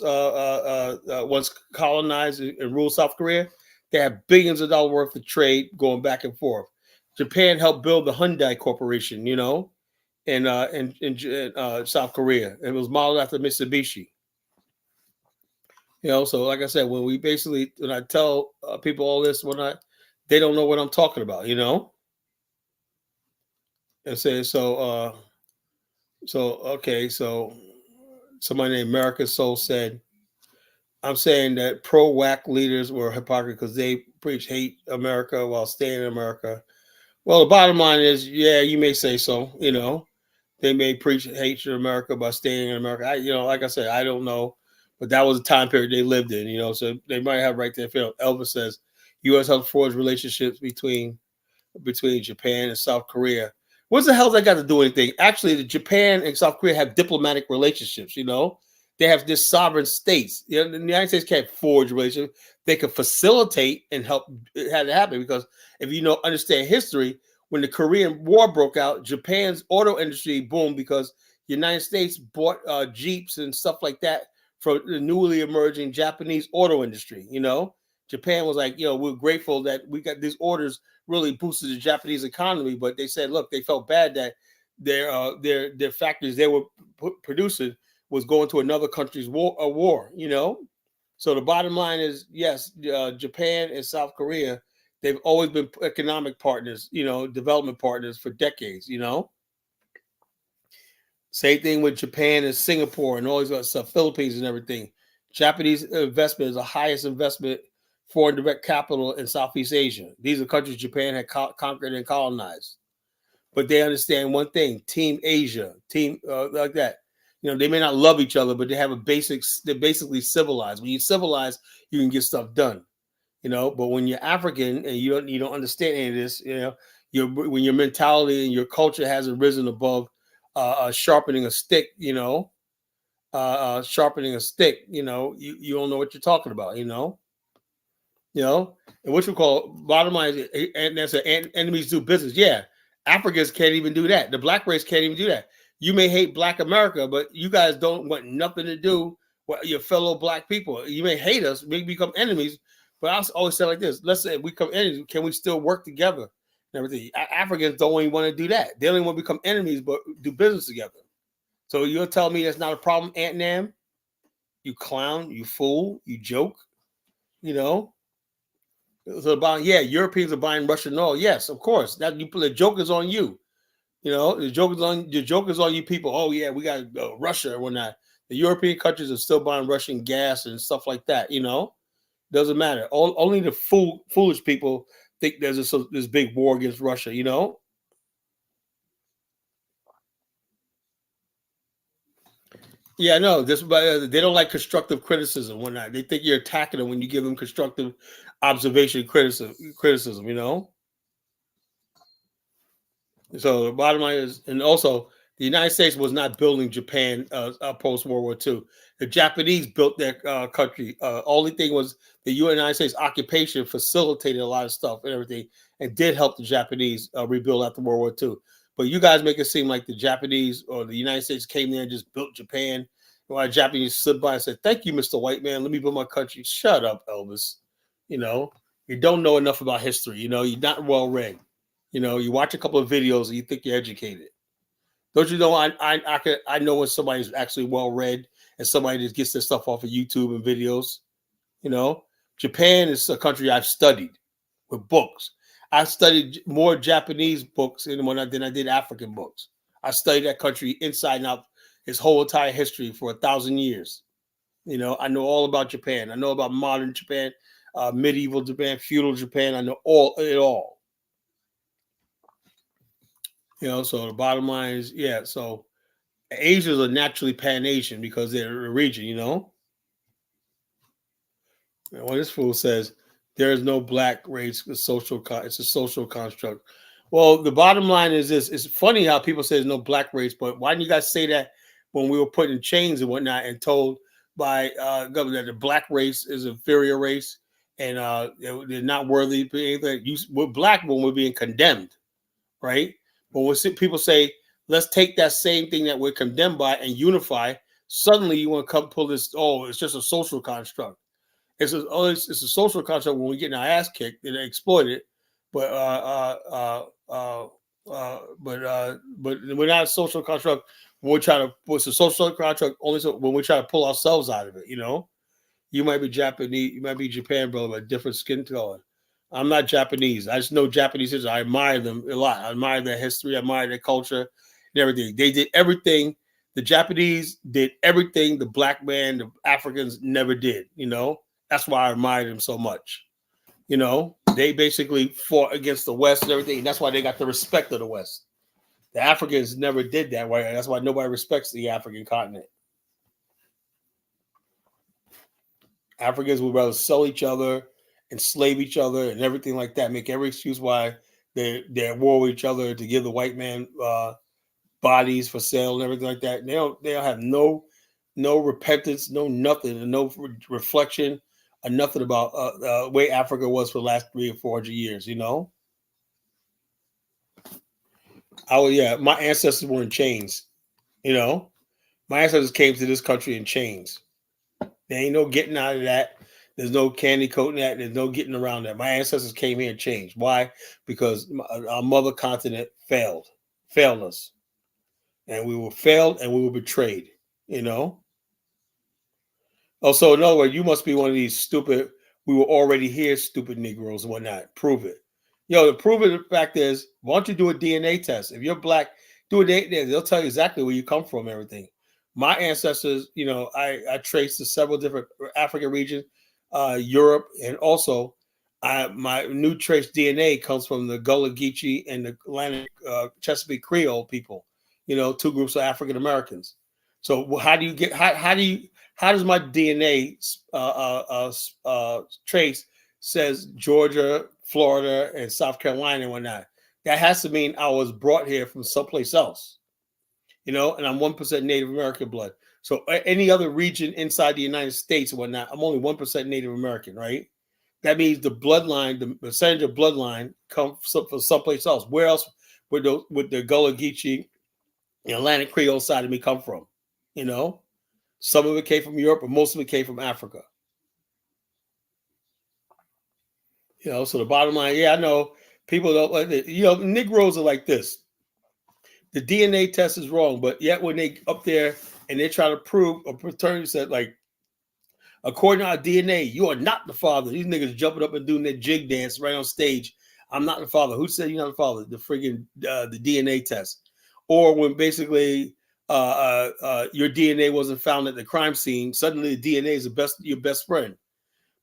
colonized and ruled South Korea. They have billions of dollars worth of trade going back and forth. Japan helped build the Hyundai Corporation, you know, in South Korea. It was modeled after Mitsubishi. You know, so like I said, when I tell people all this, they don't know what I'm talking about, you know. And say so okay, so somebody named America Soul said, I'm saying that pro-WAC leaders were hypocrite because they preach hate America while staying in America. Well, the bottom line is, yeah, you may say so. You know, they may preach hate to America by staying in America. Like I said, I don't know, but that was the time period they lived in. You know, so they might have right there. Elvis says, U.S. helps forge relationships between Japan and South Korea. What the hell that got to do anything? Actually, the Japan and South Korea have diplomatic relationships. You know, they have this sovereign states. You know, the United States can't forge relationships. They can facilitate and help have it happen, because if you understand history, when the Korean War broke out, Japan's auto industry boomed because the United States bought Jeeps and stuff like that for the newly emerging Japanese auto industry. You know, Japan was like, we're grateful that we got these orders, really boosted the Japanese economy. But they said, look, they felt bad that their factories they were producing was going to another country's war, you know. So the bottom line is, yes, Japan and South Korea, they've always been economic partners, development partners for decades, you know. Same thing with Japan and Singapore and all these other stuff, Philippines and everything. Japanese investment is the highest investment foreign direct capital in Southeast Asia. These are countries Japan had conquered and colonized. But they understand one thing: Team Asia, like that. They may not love each other, but they have they're basically civilized. When you civilize, you can get stuff done. But when you're African and you don't understand any of this, when your mentality and your culture hasn't risen above sharpening a stick, you don't know what you're talking about, and what you call bottom line is, and that's enemies do business. Yeah, Africans can't even do that. The black race can't even do that. You may hate Black America, but you guys don't want nothing to do with your fellow black people. You may hate us, we become enemies, but I always say like this: let's say we become enemies, can we still work together and everything? Africans don't even want to do that. They don't want to become enemies, but do business together. So you'll tell me that's not a problem, Aunt Nam? You clown, you fool, you joke, So Europeans are buying Russian oil. Yes, of course. That the joke is on you. The joke is on you people. Oh yeah, we got Russia or whatnot. The European countries are still buying Russian gas and stuff like that. Doesn't matter. Only the foolish people think there's this big war against Russia. Yeah, no. They don't like constructive criticism. Whatnot. They think you're attacking them when you give them constructive observation, criticism. So the bottom line is, and also the United States was not building Japan post World War II. The Japanese built their country. Only thing was the United States occupation facilitated a lot of stuff and everything, and did help the Japanese rebuild after World War II. But you guys make it seem like the Japanese or the United States came there and just built Japan. While the Japanese stood by and said, "Thank you, Mr. White Man. Let me build my country." Shut up, Elvis. You don't know enough about history. You're not well read. You watch a couple of videos and you think you're educated. Don't you know? I know when somebody's actually well read and somebody that gets their stuff off of YouTube and videos. Japan is a country I've studied with books. I studied more Japanese books than I did African books. I studied that country inside and out, its whole entire history for 1,000 years. I know all about Japan. I know about modern Japan. medieval Japan, feudal Japan. I know it all. So the bottom line is, yeah. So Asians are naturally Pan-Asian because they're a region. And when this fool says there is no black race, it's a social construct. Well, the bottom line is this: it's funny how people say there's no black race, but why didn't you guys say that when we were put in chains and whatnot and told by government that the black race is an inferior race and they're not worthy of anything? We're black when we're being condemned, right? But when people say, let's take that same thing that we're condemned by and unify, suddenly you want to come pull this, it's just a social construct. It's a social construct when we get our ass kicked and exploited, but we're not a social construct when we try to. It's a social construct only when we try to pull ourselves out of it. You might be Japanese, you might be Japan, brother, but different skin color. I'm not Japanese. I just know Japanese history. I admire them a lot. I admire their history. I admire their culture and everything. They did everything. The Japanese did everything the black man, the Africans never did. That's why I admire them so much. They basically fought against the West and everything. And that's why they got the respect of the West. The Africans never did that. That's why nobody respects the African continent. Africans would rather sell each other, enslave each other, and everything like that. Make every excuse why they're at war with each other to give the white man bodies for sale and everything like that. They don't have no repentance, no nothing, and no reflection, or nothing about the way Africa was for the last 300 or 400 years. My ancestors were in chains. My ancestors came to this country in chains. There ain't no getting out of that. There's no candy coating that. There's no getting around that. My ancestors came here and changed. Why? Because our mother continent failed us. And we were failed and we were betrayed, Also, in other words, you must be one of these stupid, we were already here, stupid Negroes and whatnot. Prove it. To prove it, the fact is, why don't you do a DNA test? If you're black, do a DNA test. They'll tell you exactly where you come from and everything. My ancestors, I traced to several different African regions, Europe, and also my new trace DNA comes from the Gullah Geechee and the Atlantic Chesapeake Creole people, two groups of African Americans. So how do you get, how does my DNA trace says Georgia, Florida, and South Carolina and whatnot? That has to mean I was brought here from someplace else. And I'm 1% Native American blood. So any other region inside the United States and whatnot, I'm only 1% Native American, right? That means the bloodline, the percentage of bloodline comes from someplace else. Where else would the Gullah Geechee and Atlantic Creole side of me come from? Some of it came from Europe, but most of it came from Africa. So the bottom line, I know people don't like it. Negroes are like this. The DNA test is wrong, but yet when they up there and they try to prove or paternity said, like, according to our DNA, you are not the father. These niggas jumping up and doing their jig dance right on stage. I'm not the father. Who said you're not the father? The friggin' the DNA test. Or when basically your DNA wasn't found at the crime scene, suddenly the DNA is your best friend.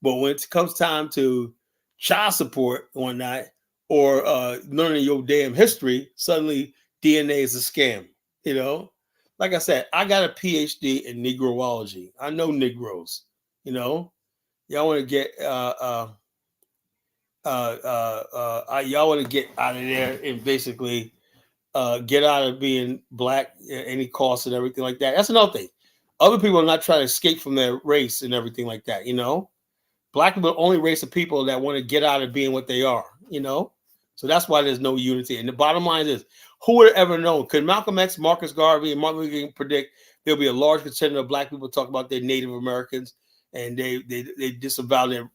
But when it comes time to child support and whatnot, or learning your damn history, suddenly DNA is a scam. Like I said, I got a PhD in Negroology. I know Negroes. Y'all want to get y'all want to get out of there and basically get out of being black at any cost and everything like that. That's another thing. Other people are not trying to escape from their race and everything like that. Black people are the only race of people that want to get out of being what they are. So that's why there's no unity. And the bottom line is, who would have ever known? Could Malcolm X, Marcus Garvey, and Martin Luther King predict there'll be a large percentage of black people talk about their Native Americans and they disavow their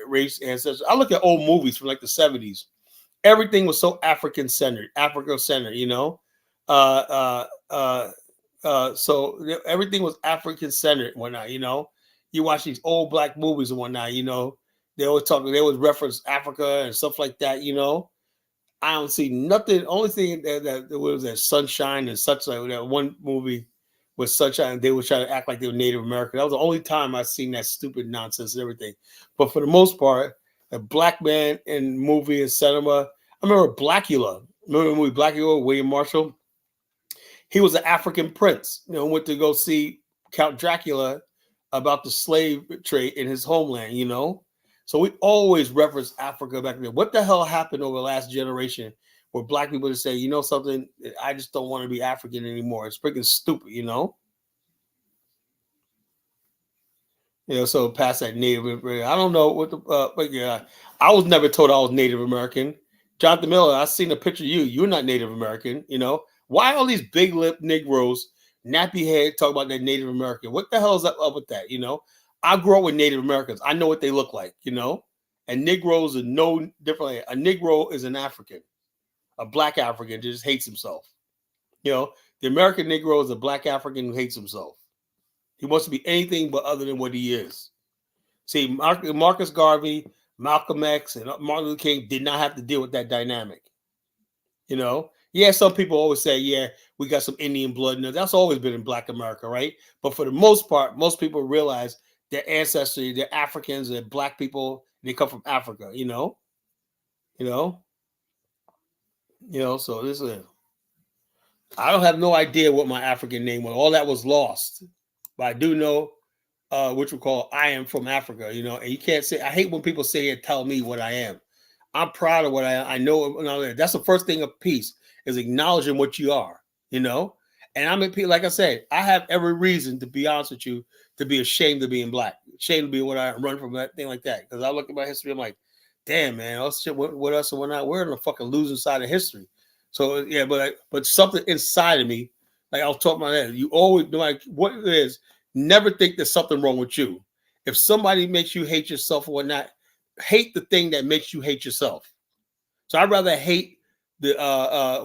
race ancestors? I look at old movies from like the 70s. Everything was so African-centered, Africa-centered, so everything was African-centered and whatnot, You watch these old black movies and whatnot, they always reference Africa and stuff like that, I don't see nothing. Only thing that was that Sunshine and such, like that one movie with sunshine. They would try to act like they were Native American. That was the only time I seen that stupid nonsense and everything. But for the most part, a black man in movie and cinema. I remember Blackula. Remember the movie Blackula, William Marshall? He was an African prince, went to go see Count Dracula about the slave trade in his homeland. So we always reference Africa back then. What the hell happened over the last generation where black people just say, something, I just don't want to be African anymore. It's freaking stupid. So past that Native American, I don't know what but yeah, I was never told I was Native American. Jonathan Miller, I seen a picture of you. You're not Native American. Why all these big lip Negroes, nappy head, talk about that Native American? What the hell is up with that? I grew up with Native Americans. I know what they look like. And Negroes are no different. A Negro is an African, a black African just hates himself. The American Negro is a black African who hates himself. He wants to be anything but other than what he is. See, Marcus Garvey, Malcolm X, and Martin Luther King did not have to deal with that dynamic. Yeah, some people always say, yeah, we got some Indian blood in us. That's always been in Black America, right? But for the most part, most people realize their ancestry, they're Africans, they're black people, they come from Africa, so this is, I don't have no idea what my African name was. All that was lost. But I do know which we call I am from Africa, and you can't say, I hate when people say and tell me what I am. I'm proud of what I know. That's the first thing of peace is acknowledging what you are, and I'm like I said, I have every reason, to be honest with you, to be ashamed of being black, ashamed of being what I run from, that thing like that. Because I look at my history, I'm like, damn, man, all shit with us and whatnot, we're on the fucking losing side of history. So yeah, but something inside of me, like I was talking about that, you always, no matter what it is, never think there's something wrong with you. If somebody makes you hate yourself or whatnot, hate the thing that makes you hate yourself. So I'd rather hate the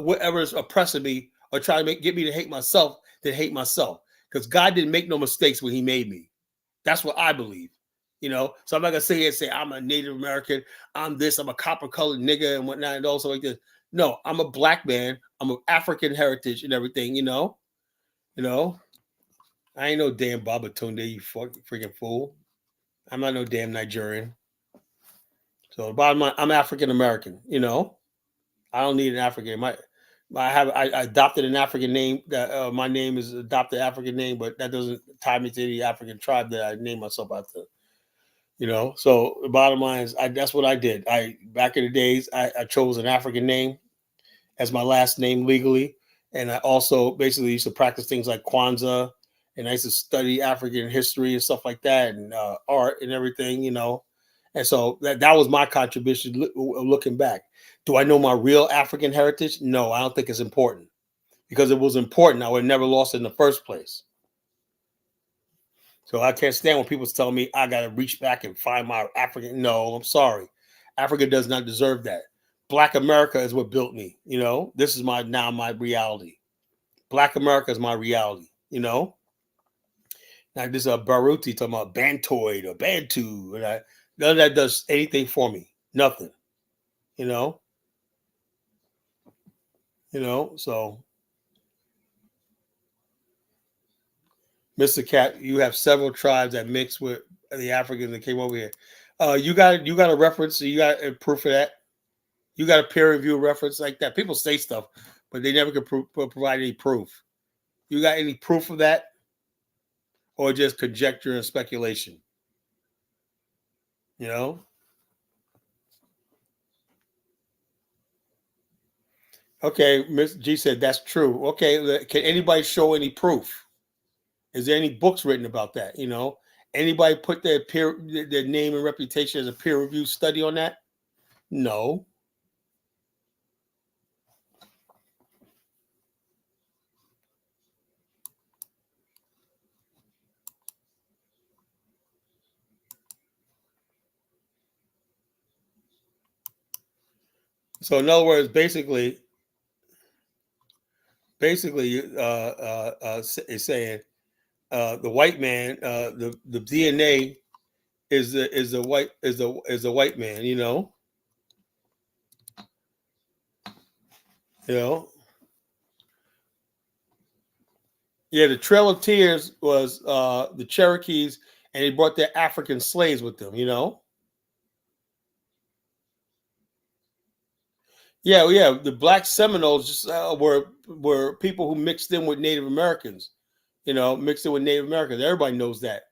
whatever is oppressing me or try to get me to hate myself than hate myself. Because God didn't make no mistakes when he made me. That's what I believe. So I'm not gonna sit here and say I'm a Native American, I'm this, I'm a copper colored nigga and whatnot and also like this. No, I'm a black man, I'm of African heritage and everything, I ain't no damn Babatunde, you freaking fool. I'm not no damn Nigerian. So the bottom line, I'm African American. I don't need an African. I adopted an African name. That my name is adopted African name, but that doesn't tie me to the African tribe that I named myself after. So the bottom line is, that's what I did. Back in the days, I chose an African name as my last name legally, and I also basically used to practice things like Kwanzaa, and I used to study African history and stuff like that, and art and everything. And so that was my contribution looking back. Do I know my real African heritage? No, I don't think it's important. Because if it was important, I would have never lost it in the first place. So I can't stand when people tell me I got to reach back and find my African. No, I'm sorry. Africa does not deserve that. Black America is what built me. This is my reality. Black America is my reality. Now this is Baruti talking about Bantoid or Bantu. And none of that does anything for me. Nothing. So Mr. Cat, you have several tribes that mix with the Africans that came over here. You got a reference, you got a proof of that. You got a peer review reference like that. People say stuff, but they never can provide any proof. You got any proof of that, or just conjecture and speculation? Okay, Miss G said that's true. Okay, can anybody show any proof? Is there any books written about that? Anybody put their name and reputation as a peer review study on that? No. So in other words, basically, it's saying the white man, the DNA is the white man. Yeah, the Trail of Tears was the Cherokees, and they brought their African slaves with them. Yeah, yeah. The Black Seminoles just, were people who mixed in with Native Americans. Mixed in with Native Americans. Everybody knows that.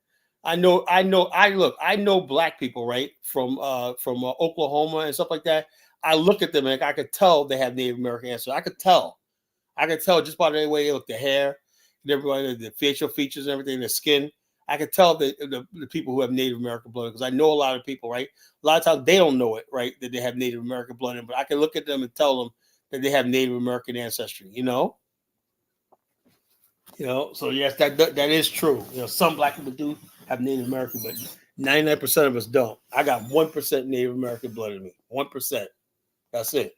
I know. I know. I look. I know Black people, right, from Oklahoma and stuff like that. I look at them and I could tell they have Native American ancestry. I could tell. I could tell just by the way they look, the hair, and everybody, the facial features and everything, the skin. I could tell the people who have Native American blood because I know a lot of people, right? A lot of times they don't know it, right, that they have Native American blood in, but I can look at them and tell them that they have Native American ancestry. So yes, that is true. Some Black people do have Native American, but 99% of us don't. I got 1% Native American blood in me. 1%. That's it.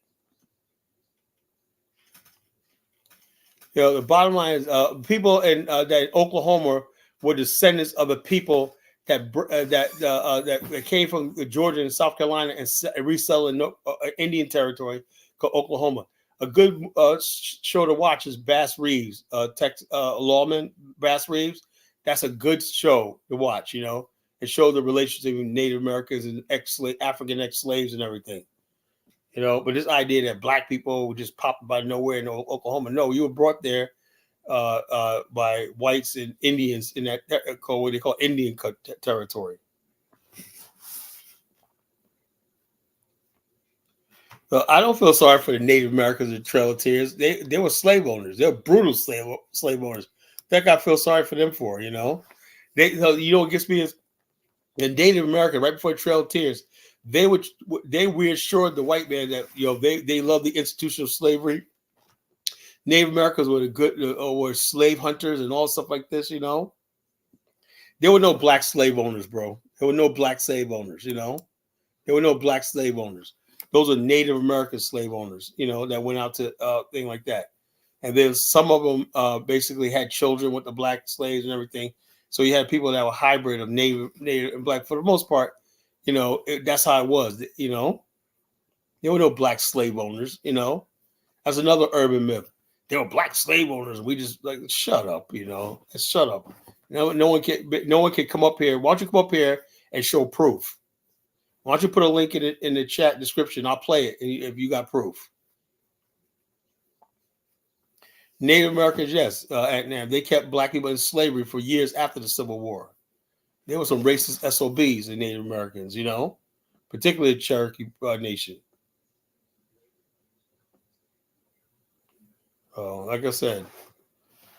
The bottom line is people in that Oklahoma were descendants of the people that came from Georgia and South Carolina and resettled in Indian territory called Oklahoma. A good show to watch is Bass Reeves, lawman Bass Reeves. That's a good show to watch. It showed the relationship with Native Americans and African ex-slaves and everything. But this idea that Black people would just pop by nowhere in Oklahoma, no, you were brought there by whites and Indians in that what they call Indian territory. So I don't feel sorry for the Native Americans and Trail of Tears. They were slave owners. They were brutal slave owners. That I feel sorry for them for. What gets me is the Native American right before Trail of Tears. They reassured the white man that they love the institution of slavery. Native Americans were were slave hunters and all stuff like this. There were no Black slave owners, bro. There were no Black slave owners. There were no Black slave owners. Those are Native American slave owners. That went out to thing like that. And then some of them basically had children with the Black slaves and everything. So you had people that were hybrid of Native and Black. For the most part, that's how it was. There were no Black slave owners. That's another urban myth. There were Black slave owners. We just shut up. Shut up. No one can come up here. Why don't you come up here and show proof? Why don't you put a link in the chat description? I'll play it if you got proof. Native Americans, yes, they kept Black people in slavery for years after the Civil War. There were some racist SOBs in Native Americans, particularly the Cherokee Nation. Like I said.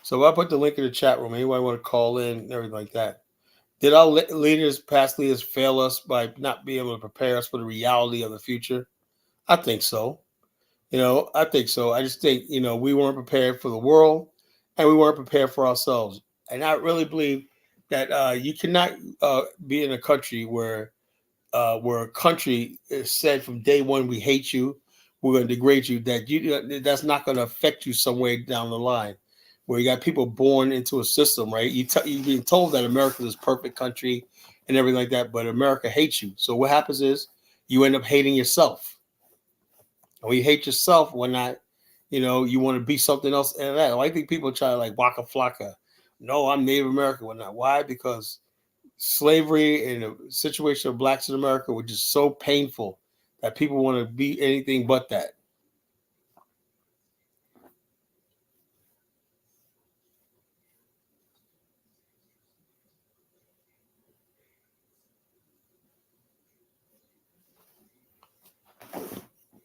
So I put the link in the chat room. Anybody want to call in and everything like that? Did our past leaders fail us by not being able to prepare us for the reality of the future? I think so. I think so. I just think, we weren't prepared for the world and we weren't prepared for ourselves. And I really believe that you cannot be in a country where a country is said from day one, we hate you, we're going to degrade you, that's not going to affect you some way down the line. Where you got people born into a system, right? You're being told that America is a perfect country and everything like that, but America hates you. So what happens is you end up hating yourself. And when you hate yourself, when not, you want to be something else. And that, I think people try to Waka Flocka. No, I'm Native American. Well, not. Why? Because slavery and the situation of Blacks in America was just so painful that people want to be anything but that.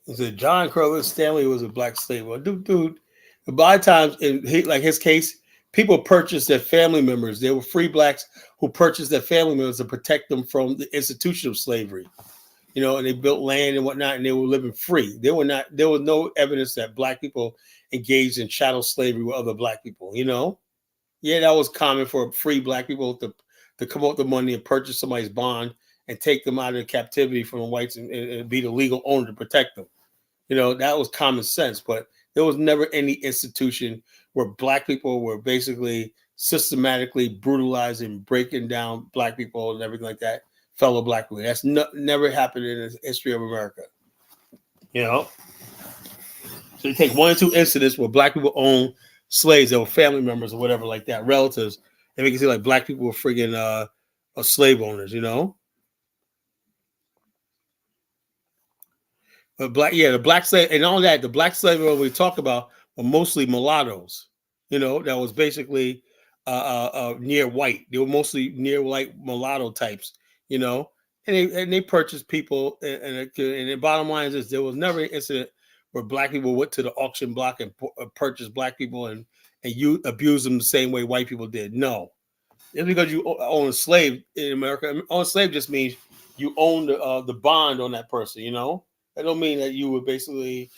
He said John Carlos Stanley was a Black slave. Well, dude. By times, in his case, people purchased their family members. There were free Blacks who purchased their family members to protect them from the institution of slavery. And they built land and whatnot, and they were living free. There was no evidence that Black people engaged in chattel slavery with other Black people. Yeah, that was common for free Black people to come up with the money and purchase somebody's bond and take them out of captivity from the whites and be the legal owner to protect them. That was common sense, but there was never any institution where Black people were basically systematically brutalizing, breaking down Black people and everything like that, fellow Black people. That's never happened in the history of America. So you take one or two incidents where Black people own slaves that were family members or whatever like that, relatives, and make it seem like black people were friggin' slave owners, you know. But the black slave and all that, the black slave we talk about were mostly mulattoes, you know, that was basically near white. They were mostly near white mulatto types, you know, and they purchased people. And the bottom line is this: there was never an incident where black people went to the auction block and purchased black people and you abused them the same way white people did. No, just because you own a slave in America, own a slave just means you own the bond on that person, you know. That don't mean that you would basically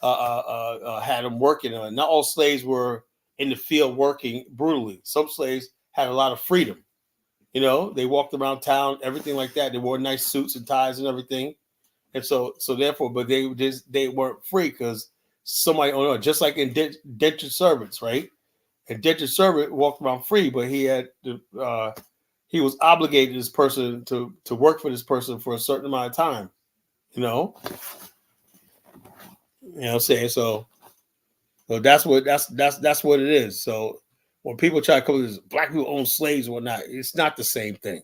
had them working on it. Not all slaves were in the field working brutally. Some slaves had a lot of freedom. You know, they walked around town, everything like that. They wore nice suits and ties and everything. And so therefore, but they weren't free because somebody owned it. Just like indentured servants, right? Indentured servant walked around free, but he was obligated this person to work for this person for a certain amount of time. You know what I'm saying? So that's what it is. So when people try to come with this black people own slaves or whatnot, it's not the same thing.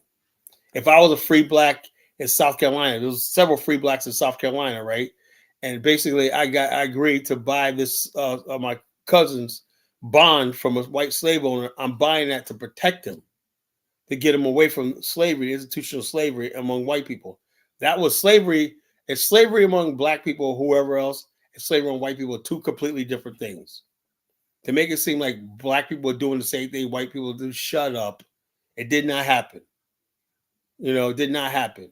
If I was a free black in South Carolina, there was several free blacks in South Carolina, right? And basically I agreed to buy this my cousin's bond from a white slave owner. I'm buying that to protect him, to get him away from slavery, institutional slavery among white people. That was slavery. And slavery among black people, whoever else, and slavery among white people are two completely different things. To make it seem like black people are doing the same thing white people do, shut up. It did not happen. You know, it did not happen.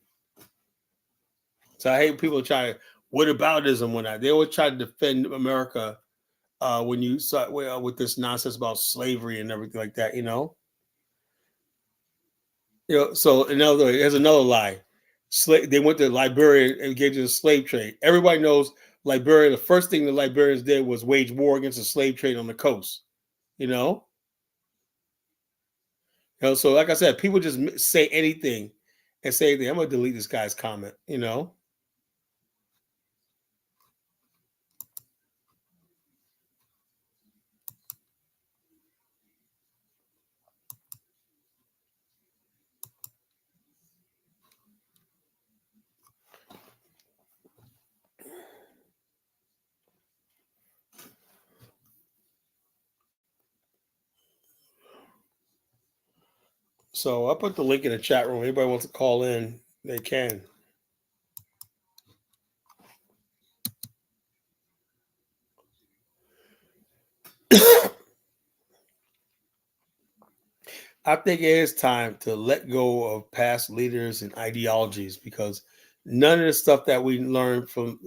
So I hate people try to, whataboutism when they always try to defend America when you start with this nonsense about slavery and everything like that, you know? You know, so there's another lie. They went to Liberia and engaged in the slave trade. Everybody knows Liberia. The first thing the Liberians did was wage war against the slave trade on the coast. You know, so like I said, people just say anything and say anything. I'm gonna delete this guy's comment. You know. So I put the link in the chat room. Anybody wants to call in, they can. I think it is time to let go of past leaders and ideologies because none of the stuff that we learned from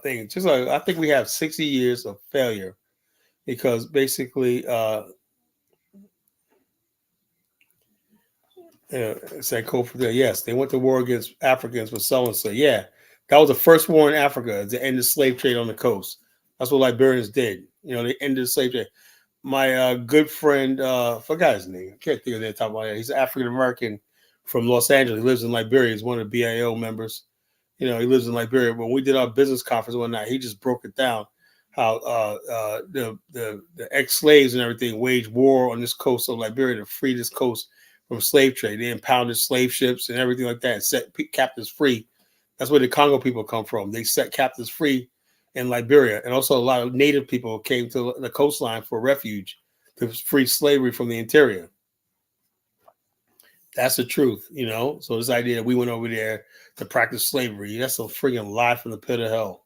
things, just like I think we have 60 years of failure because basically, say Kofi, yes, they went to war against Africans with so and so. Yeah, that was the first war in Africa to end the slave trade on the coast. That's what Liberians did. You know, they ended the slave trade. My good friend, forgot his name. I can't think of that top of my head. He's African American from Los Angeles. He lives in Liberia. He's one of the BIO members. You know, he lives in Liberia. When we did our business conference one night, he just broke it down how the ex-slaves and everything waged war on this coast of Liberia to free this coast from slave trade. They impounded slave ships and everything like that and set captives free. That's where the Congo people come from. They set captives free in Liberia. And also a lot of native people came to the coastline for refuge to free slavery from the interior. That's the truth, you know? So this idea that we went over there to practice slavery, that's a friggin' lie from the pit of hell.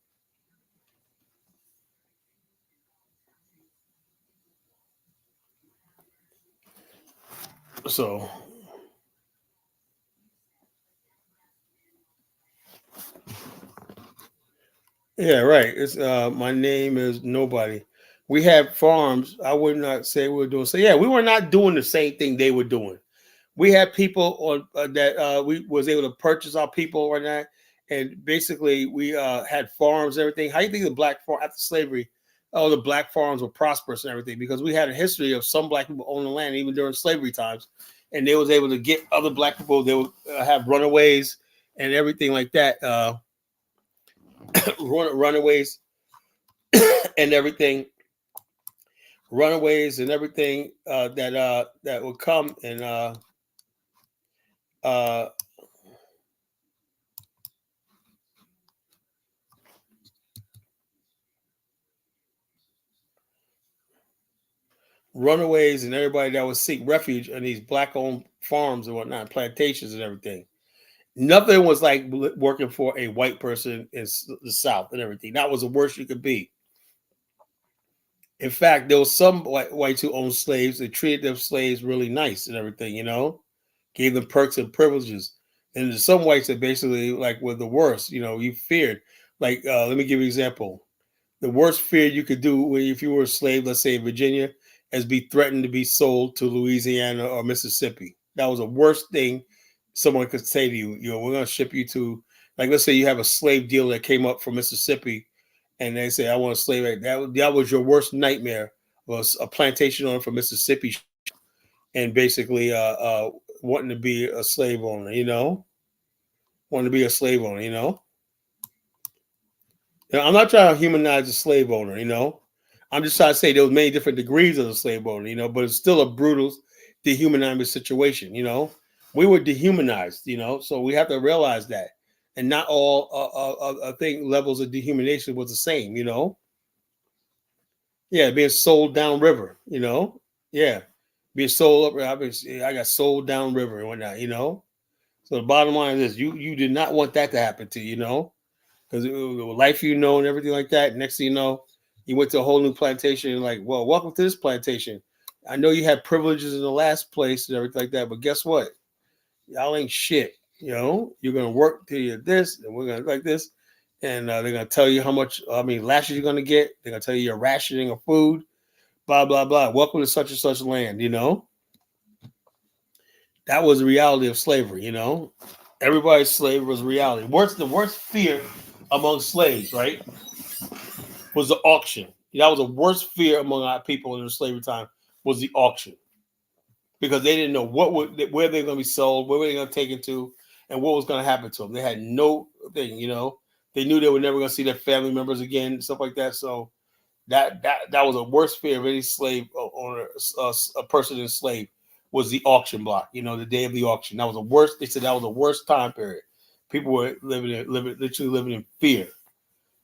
So yeah, right. It's my name is nobody. We had farms. I would not say we were doing. So yeah, we were not doing the same thing they were doing. We had people on that we was able to purchase our people or not, and basically we had farms, everything. How do you think the black farm after slavery? Oh, the black farms were prosperous and everything because we had a history of some black people owning land even during slavery times, and they was able to get other black people. They would have runaways and everything like that. Runaways and everything runaways and everything that would come and uh, runaways and everybody that would seek refuge in these black-owned farms and whatnot, plantations and everything. Nothing was like working for a white person in the South and everything. That was the worst you could be. In fact, there was some whites who owned slaves. They treated their slaves really nice and everything, gave them perks and privileges. And there's some whites that basically like were the worst. You feared. Like, let me give you an example. The worst fear you could do if you were a slave, let's say in Virginia, is be threatened to be sold to Louisiana or Mississippi. That was the worst thing someone could say to you. We're going to ship you to, like, let's say you have a slave deal that came up from Mississippi, and they say, I want a slave. Right? That was your worst nightmare, was a plantation owner from Mississippi and basically wanting to be a slave owner, wanting to be a slave owner. I'm not trying to humanize a slave owner, I'm just trying to say there was many different degrees of the slave owner, but it's still a brutal, dehumanizing situation, We were dehumanized, so we have to realize that. And not all levels of dehumanization was the same, Yeah, being sold downriver, Yeah, being sold up. I got sold downriver and whatnot, So the bottom line is this: you did not want that to happen to you, because life and everything like that. Next thing you know, you went to a whole new plantation and like, well, welcome to this plantation. I know you had privileges in the last place and everything like that, but guess what? Y'all ain't shit. You're gonna work till you're this, and we're gonna like this, and they're gonna tell you how much lashes you're gonna get. They're gonna tell you your rationing of food, blah blah blah. Welcome to such and such land. That was the reality of slavery. Everybody's slave was reality. The worst fear among slaves, right, was the auction. That was the worst fear among our people in the slavery time, was the auction, because they didn't know where they were going to be sold, where were they going to take it to, and what was going to happen to them. They had no thing, They knew they were never going to see their family members again, stuff like that. So that was the worst fear of any slave owner, a person enslaved, was the auction block. The day of the auction. That was the worst. They said that was the worst time period. People were literally living in fear,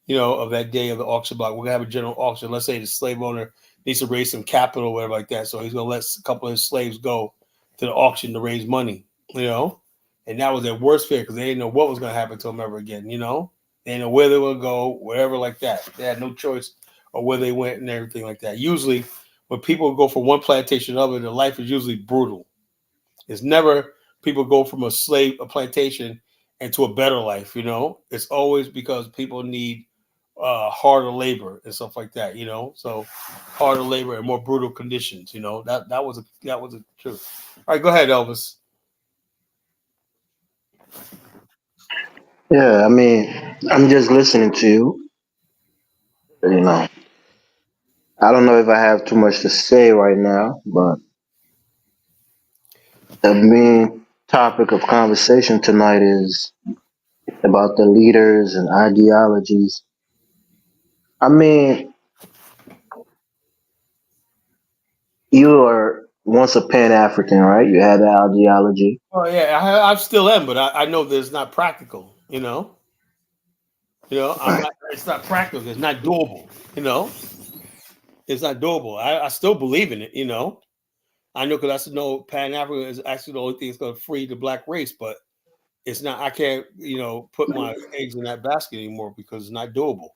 of that day of the auction block. We're gonna have a general auction. Let's say the slave owner needs to raise some capital or whatever like that. So he's gonna let a couple of his slaves go to the auction to raise money, And that was their worst fear, because they didn't know what was gonna happen to them ever again, They didn't know where they would go, wherever like that. They had no choice of where they went and everything like that. Usually when people go from one plantation to another, their life is usually brutal. It's never people go from a plantation into a better life, It's always because people need harder labor and stuff like that, So harder labor and more brutal conditions, That was the truth. All right, go ahead, Elvis. Yeah, I mean, I'm just listening to you. You know, I don't know if I have too much to say right now, but the main topic of conversation tonight is about the leaders and ideologies. I mean, you are once a Pan African, right? You had that ideology. Oh yeah, I still am, but I know that it's not practical, I'm Right. not. It's not practical. It's not doable. It's not doable. I still believe in it. I know, because I know Pan Africa is actually the only thing that's going to free the black race, but it's not. I can't, put my eggs in that basket anymore, because it's not doable.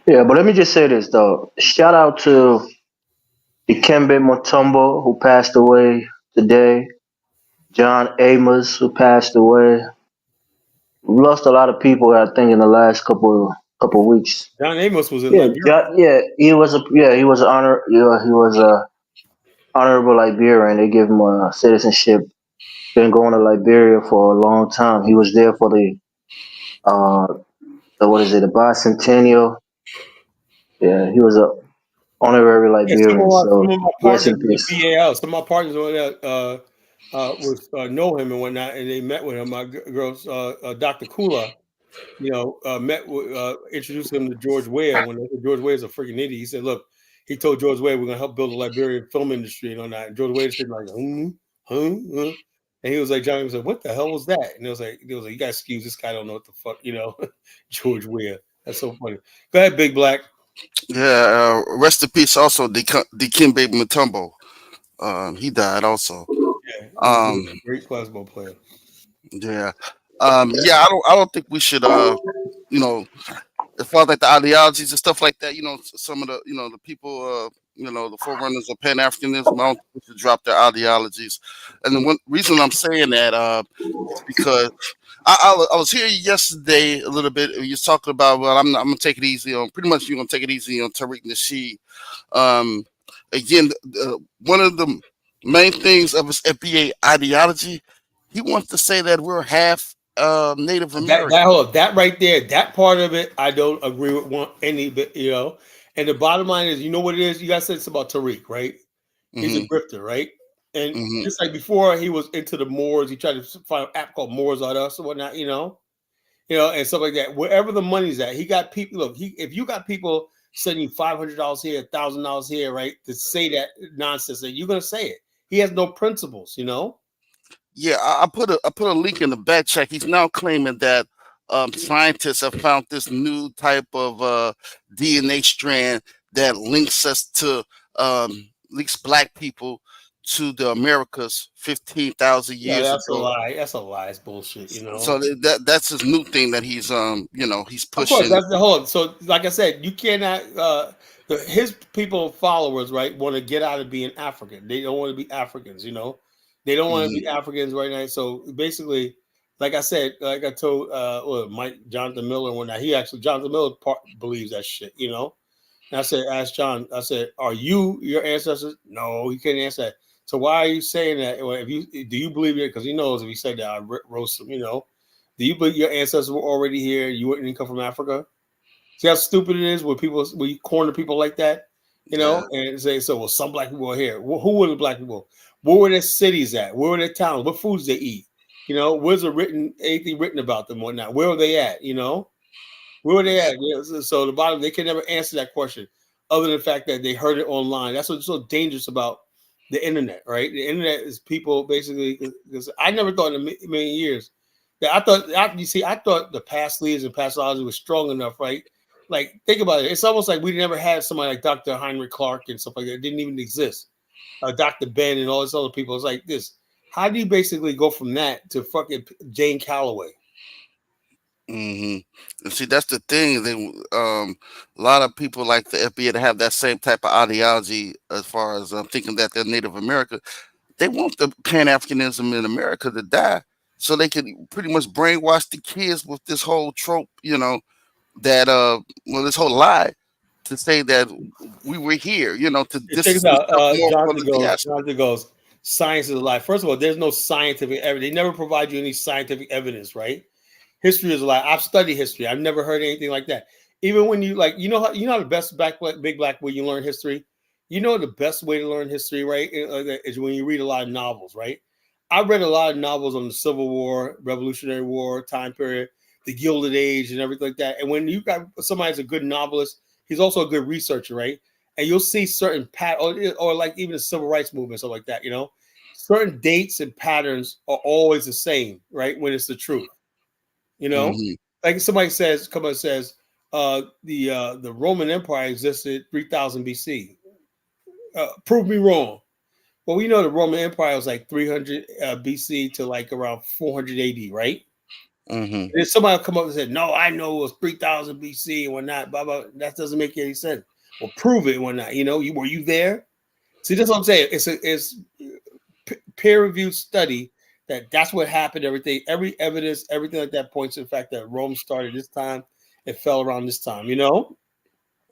Yeah, but let me just say this though. Shout out to Ikembe Mutombo, who passed away today. John Amos, who passed away. We lost a lot of people, I think, in the last couple weeks. John Amos was in Yeah, Liberia. Yeah, he was an honor, he was a honorable Liberian. They gave him a citizenship. Been going to Liberia for a long time. He was there for uh, what is it, the bicentennial. Yeah, he was a honorary Yeah, Liberian. some So of my rest partners in in the peace. BAL, some of my partners over there was know him and whatnot, and they met with him. My girls, Dr. Kula, introduced him to George Weah. When George Weah is a freaking idiot, he said, "Look, he told George Wade, we're gonna help build the Liberian film industry and all that. And George Wade said like, and he was like, Johnny was like, what the hell was that? And it was like, you guys excuse this guy don't know what the fuck, George Wade. That's so funny. Go ahead, Big Black. Yeah, rest in peace. Also, Dikembe Mutombo. He died also. Yeah, Um, great plasma player. yeah, yeah. I don't think we should. As far as like the ideologies and stuff like that, some of the, the people, the forerunners of Pan Africanism, I don't think we should drop their ideologies. And the one reason I'm saying that is because I was here yesterday a little bit. You was talking about, well, I'm gonna take it easy on. Pretty much, you're gonna take it easy on Tariq Nasheed. Um, Again, one of the main things of his FBA ideology, he wants to say that we're half Native American. That right there, that part of it, I don't agree with any bit, And the bottom line is, you know what it is? You guys said it's about Tariq, right? He's a grifter, right? And just like before, he was into the Moors. He tried to find an app called Moors on Us or whatnot, and stuff like that. Wherever the money's at, he got people. Look, if you got people sending $500 here, $1,000 here, right, to say that nonsense, then you're gonna say it. He has no principles, Yeah, I put a link in the back check. He's now claiming that scientists have found this new type of DNA strand that links black people to the Americas 15,000 Yeah, years that's a ago. lie. That's a lie. It's bullshit. So that's his new thing that he's he's Of course, pushing. that's the whole. So, like I said, you cannot. His people, followers, right, want to get out of being African. They don't want to be Africans. They don't want to be Africans right now. So basically, like I said, like I told Mike Jonathan Miller when Jonathan Miller believes that shit. And I said, ask John. I said, are you your ancestors? No, he couldn't answer that. So why are you saying that? Well, do you believe it? Because he knows if he said that, I roast him. Do you believe your ancestors were already here? You wouldn't come from Africa? See how stupid it is when you corner people like that, and say, so, well, some black people are here. Well, who were the black people? Where were their cities at? Where were their towns? What foods they eat? Where's anything written about them or not? Where are they at? Where were they at? So the bottom, they can never answer that question other than the fact that they heard it online. That's what's so dangerous about the internet, right? The internet is people basically, because I never thought in a million years that I thought the past leaders and pastology was strong enough, right? Like, think about it. It's almost like we never had somebody like Dr. Heinrich Clark and stuff like that. It didn't even exist. Dr. Ben and all these other people. It's like this. How do you basically go from that to fucking Jane Calloway? And see, that's the thing. A lot of people like the FBA to have that same type of ideology as far as thinking that they're Native American. They want the Pan Africanism in America to die, so they can pretty much brainwash the kids with this whole trope, this whole lie to say that we were here, Check this out. more for the diaspora. Jonathan goes, science is a lie. First of all, there's no scientific evidence. They never provide you any scientific evidence, right? History is a lie. I've studied history. I've never heard anything like that. Even when you how the best big black way you learn history. The best way to learn history, right, is when you read a lot of novels, right? I read a lot of novels on the Civil War, Revolutionary War time period, the Gilded Age, and everything like that. And when you got somebody who's a good novelist, he's also a good researcher, right? And you'll see certain or like even the civil rights movement, stuff like that. Certain dates and patterns are always the same, right? When it's the truth. Like somebody says, the Roman Empire existed 3000 BC. Prove me wrong. Well, we know the Roman Empire was like 300 BC to like around 400 AD, right? And then somebody will come up and say, no, I know it was 3000 BC and whatnot. Blah, blah. That doesn't make any sense. Well, prove it and whatnot. Were you there? See, that's what I'm saying. It's peer-reviewed study that's what happened. Every evidence, everything like that points to the fact that Rome started this time, it fell around this time.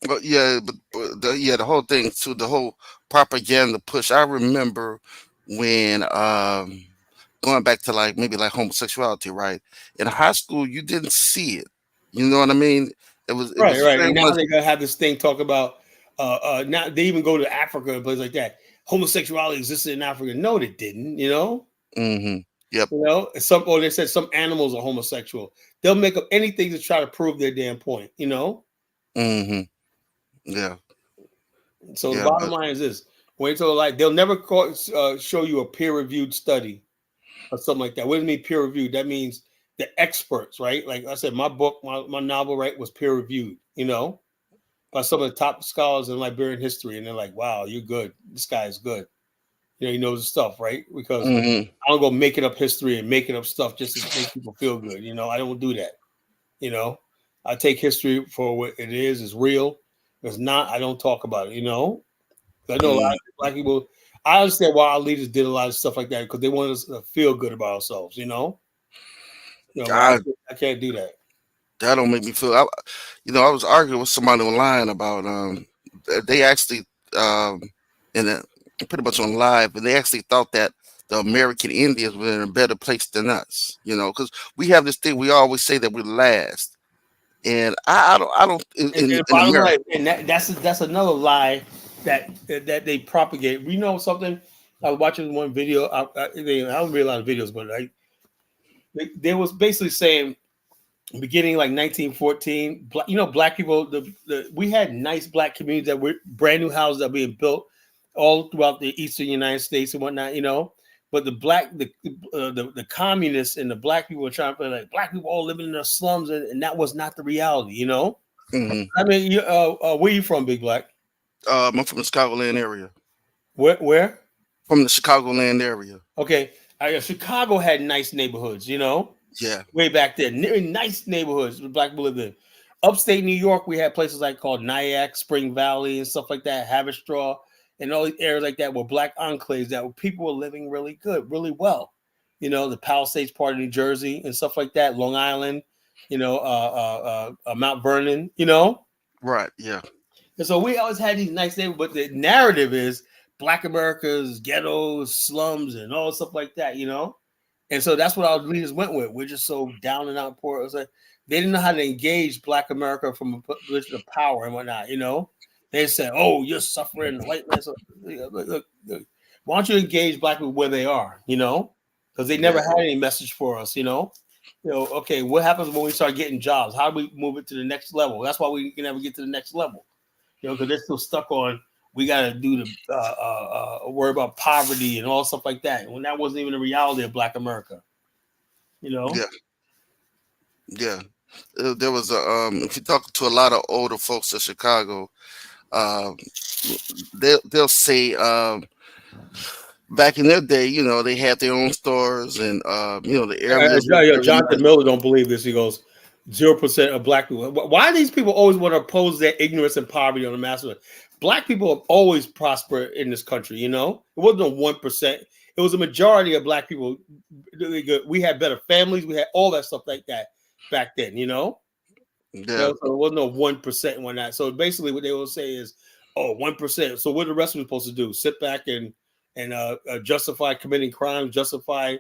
But yeah, the whole thing to the whole propaganda push. I remember when going back to like maybe like homosexuality, right? In high school, you didn't see it. You know what I mean? It was Right. very And now much. they're gonna have this thing talk about now they even go to Africa and places like that. Homosexuality existed in Africa. No, it didn't, Yep. Or they said some animals are homosexual. They'll make up anything to try to prove their damn point, Yeah. So the Yeah, bottom but line is this: wait till like they'll never show you a peer-reviewed study or something like that. What does it mean peer-reviewed? That means the experts, right? Like I said, my book, my novel, right, was peer-reviewed. By some of the top scholars in Liberian history, and they're like, "Wow, you're good. This guy is good. He knows his stuff, right?" Because mhm. I don't go making up history and making up stuff just to make people feel good. I don't do that. You know, I take history for what it is. It's real. If it's not, I don't talk about it. I know a lot Mm. of black people. I understand why our leaders did a lot of stuff like that because they wanted us to feel good about ourselves. But I I can't do that. that don't make me feel. I was arguing with somebody online about they actually um in a, pretty much on live, and they actually thought that the American Indians were in a better place than us. Because we have this thing we always say that we're last, and I don't And the in bottom America. line, and that's another lie that they propagate. We know something. I was watching one video. I don't read a lot of videos, but they was basically saying beginning like 1914, black people. We had nice black communities that were brand new houses that were being built all throughout the eastern United States and whatnot. But the communists and the black people were trying to play like black people all living in the slums, and that was not the reality. Hmm. I mean, where you from, Big Black? I'm from the Chicagoland area. Where? From the Chicagoland area. Okay, Chicago had nice neighborhoods. Yeah. Way back then, nice neighborhoods with black people lived in. Upstate New York, we had places like called Nyack, Spring Valley, and stuff like that, Haverstraw, and all these areas like that were black enclaves that were, people were living really good, really well. The Palisades part of New Jersey and stuff like that, Long Island, Mount Vernon, Right. Yeah. And so we always had these nice neighborhoods, but the narrative is Black America's ghettos, slums, and all stuff like that. And so that's what our leaders went with. We're just so down and out poor. It was like they didn't know how to engage Black America from a position of power and whatnot. They said, "Oh, you're suffering, the white man." So, look, why don't you engage Black people where they are? Because they never Yeah. had any message for us. Okay, what happens when we start getting jobs? How do we move it to the next level? That's why we can never get to the next level. Because they're still stuck on we got to do the worry about poverty and all stuff like that. When that wasn't even the reality of Black America. Yeah. Yeah. There was a if you talk to a lot of older folks in Chicago, um, they'll say back in their day, they had their own stores, and the areas were very Jonathan nice. Miller don't believe this. He goes 0% of Black people. Why do these people always want to oppose their ignorance and poverty on the mass? Black people have always prospered in this country. It wasn't a 1%. It was a majority of Black people. We had better families. We had all that stuff like that back then. Yeah. So it wasn't a 1% when that. So basically, what they will say is, "Oh, 1%." So what are the rest of us supposed to do? Sit back and justify committing crimes, justify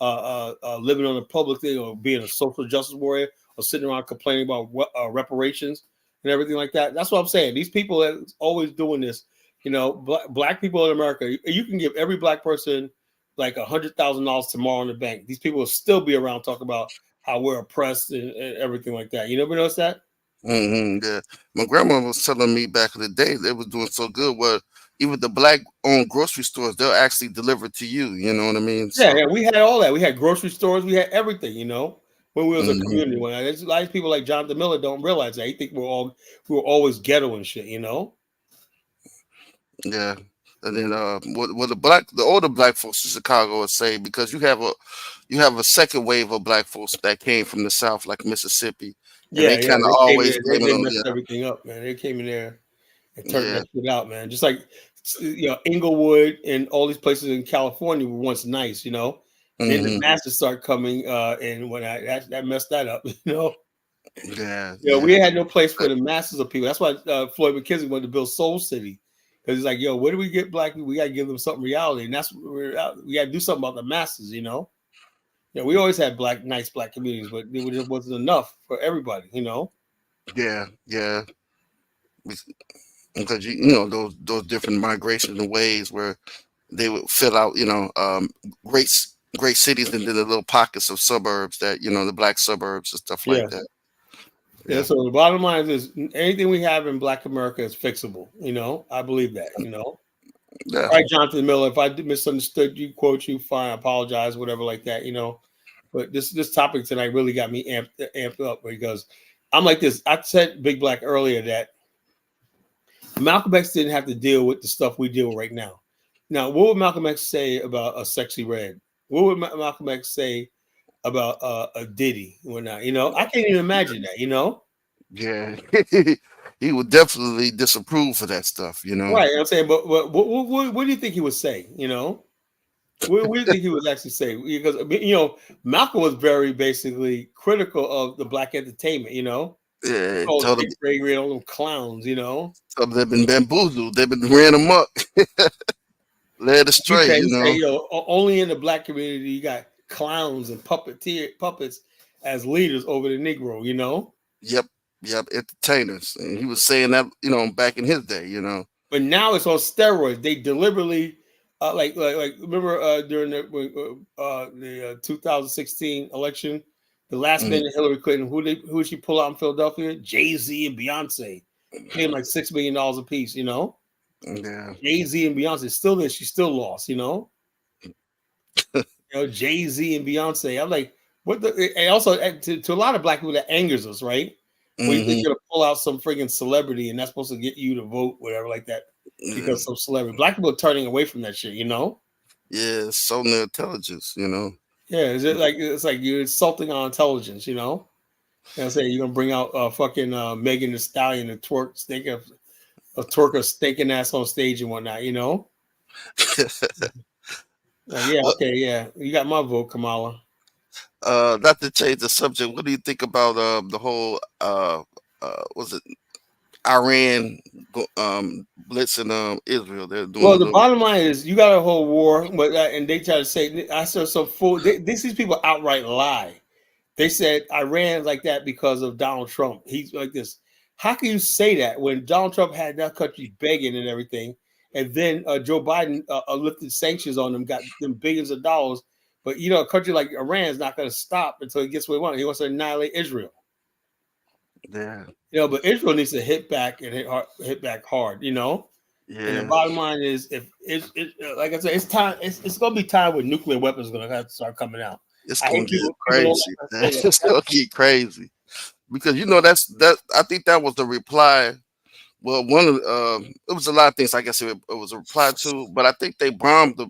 living on a public thing, or being a social justice warrior, or sitting around complaining about reparations and everything like that. That's what I'm saying. These people are always doing this. Black people in America. You can give every Black person like $100,000 tomorrow in the bank. These people will still be around talking about how we're oppressed and everything like that. You never notice that? Yeah. My grandma was telling me back in the day they was doing so good where even the Black-owned grocery stores, they'll actually deliver to you. You know what I mean? Yeah, So. yeah, we had all that. We had grocery stores. We had everything. When we was a Mhm. community. When there's a lot of people like Jonathan Miller don't realize that. He think we were always ghetto and shit. Yeah. And then what the older Black folks in Chicago would say, because you have a second wave of Black folks that came from the South, like Mississippi, and they Yeah, yeah. kind of They came always in. blame it They on. messed Yeah. everything up, man. They came in there and turned Yeah. that shit out, man. Just like Inglewood and all these places in California were once nice. Then the Hmm. masses start coming, and when that messed that up. Yeah. Yeah, we Yeah. had no place for the masses of people. That's why Floyd McKenzie wanted to build Soul City, because he's like, "Yo, where do we get Black people? We got to give them something reality, and that's what we got to do something about the masses." Yeah, we always had nice Black communities, but it just wasn't enough for everybody. Yeah. Yeah. Because those different migrations and ways where they would fill out, great cities into the little pockets of suburbs that the Black suburbs and stuff like Yeah, that. Yeah. So the bottom line is anything we have in Black America is fixable. You know, I believe that. You know. Yeah. All right, Jonathan Miller. If I misunderstood you, quote you, fine. I apologize, whatever, like that. You know. But this topic tonight really got me amped up because I'm like this. I said Big Black earlier that Malcolm X didn't have to deal with the stuff we deal with right now. Now, what would Malcolm X say about a sexy red? What would Malcolm X say about a Diddy and whatnot? You know, I can't even imagine that. You know, Yeah. He would definitely disapprove of that stuff, you know. right? You know what I'm saying, but what do you think he would say? You know, what do you think he would actually say? Because you know, Malcolm was very basically critical of the black entertainment. You know, Yeah, oh, told him, Dick Gregory, all them clowns. You know. they've been bamboozled. They've been ran amok, led You astray, say, you know. you know, only in the black community you got clowns and puppets as leaders over the Negro, you know. Yep, yep, entertainers. And he was saying that, you know, back in his day, you know. But now it's on steroids. They deliberately, like remember during the 2016 election, the last Mm, minute Hillary Clinton, who did she pull out in Philadelphia? Jay-Z and Beyonce, paying like $6 million a piece, you know. yeah. Jay-Z and Beyonce still there. She still lost, you know. You know, Jay-Z and Beyonce. I'm like, what the and also to a lot of black people that angers us, right? When you think Hmm. you're gonna pull out some friggin' celebrity and that's supposed to get you to vote, whatever, like that, Yeah, because some celebrity. Black people are turning away from that shit, you know? yeah, it's so the intelligence, you know. Yeah, it's like you're insulting our intelligence, you know? You know what I'm saying? You're gonna bring out fucking Megan Thee Stallion and twerk a stinking ass on stage and whatnot, you know? Like, yeah, Well, okay, yeah. You got my vote, Kamala. not to change the subject, what do you think about the whole was it Iran blitzing Israel? They're doing a Well, the little. bottom line is you got a whole war, but and they try to say I saw some fool. These people outright lie. They said Iran like that because of Donald Trump. He's like this. How can you say that when Donald Trump had that country begging and everything, and then Joe Biden lifted sanctions on them, got them billions of dollars. But you know, a country like Iran is not going to stop until he gets what he wants. He wants to annihilate Israel. Yeah, You know, but Israel needs to hit back and hit back hard. You know. And the yeah. bottom line is, if like I said, it's time. It's going to be time when nuclear weapons are going to have to start coming out. It's I gonna hate get people don't crazy. like to say It's that. gonna get crazy because you know that I think that was the reply. Well, one of it was a lot of things. I guess it was a reply to, but I think they bombed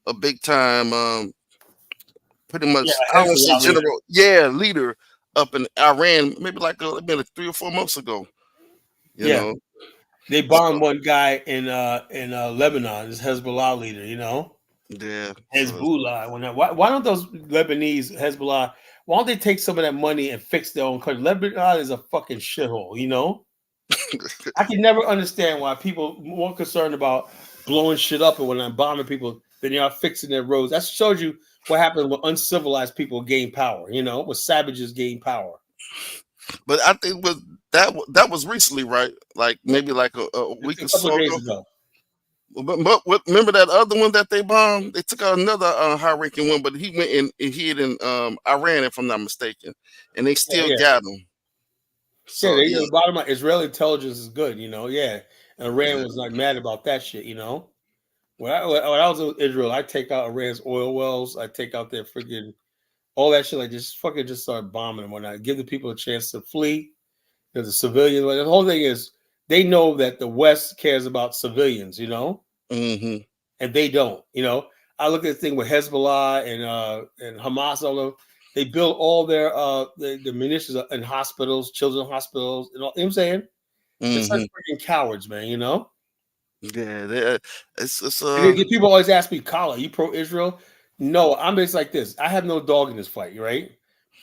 a big time, pretty Yeah, much. I don't want to say Hezbollah leader. general, yeah, leader up in Iran, maybe maybe 3 or 4 months ago. You Yeah, know, they so bombed one guy in Lebanon. This Hezbollah leader, you know, yeah, so Hezbollah. Why don't those Lebanese Hezbollah? Why don't they take some of that money and fix their own country? Lebanon is a fucking shithole, you know. I can never understand why people more concerned about blowing shit up and when I'm bombing people than they are fixing their roads. That shows you what happens when uncivilized people gain power. You know, when savages gain power. but I think that was recently, right? Like maybe like a It's week a or couple so of days ago. ago. Remember that other one that they bombed? They took out another high-ranking one, but he went and hid in Iran, if I'm not mistaken, and they Yeah, still yeah, got him. yeah. So yeah, The bottom line, Israeli intelligence is good. You know, yeah. And Iran was like mad about that shit. You know, when I was in Israel, I take out Iran's oil wells. I take out their freaking all that shit. Like just fucking just start bombing and whatnot. Give the people a chance to flee. Because the civilians, like, the whole thing is they know that the West cares about civilians, you know, hmm and they don't. You know, I look at the thing with Hezbollah and Hamas, all of they build all their the munitions in hospitals, children's hospitals, and all. You know what I'm saying? They're such hmm freaking cowards, man. You know. yeah, it's And people always ask me, "Kala, you pro-Israel?" No, I'm just like this. I have no dog in this fight, right?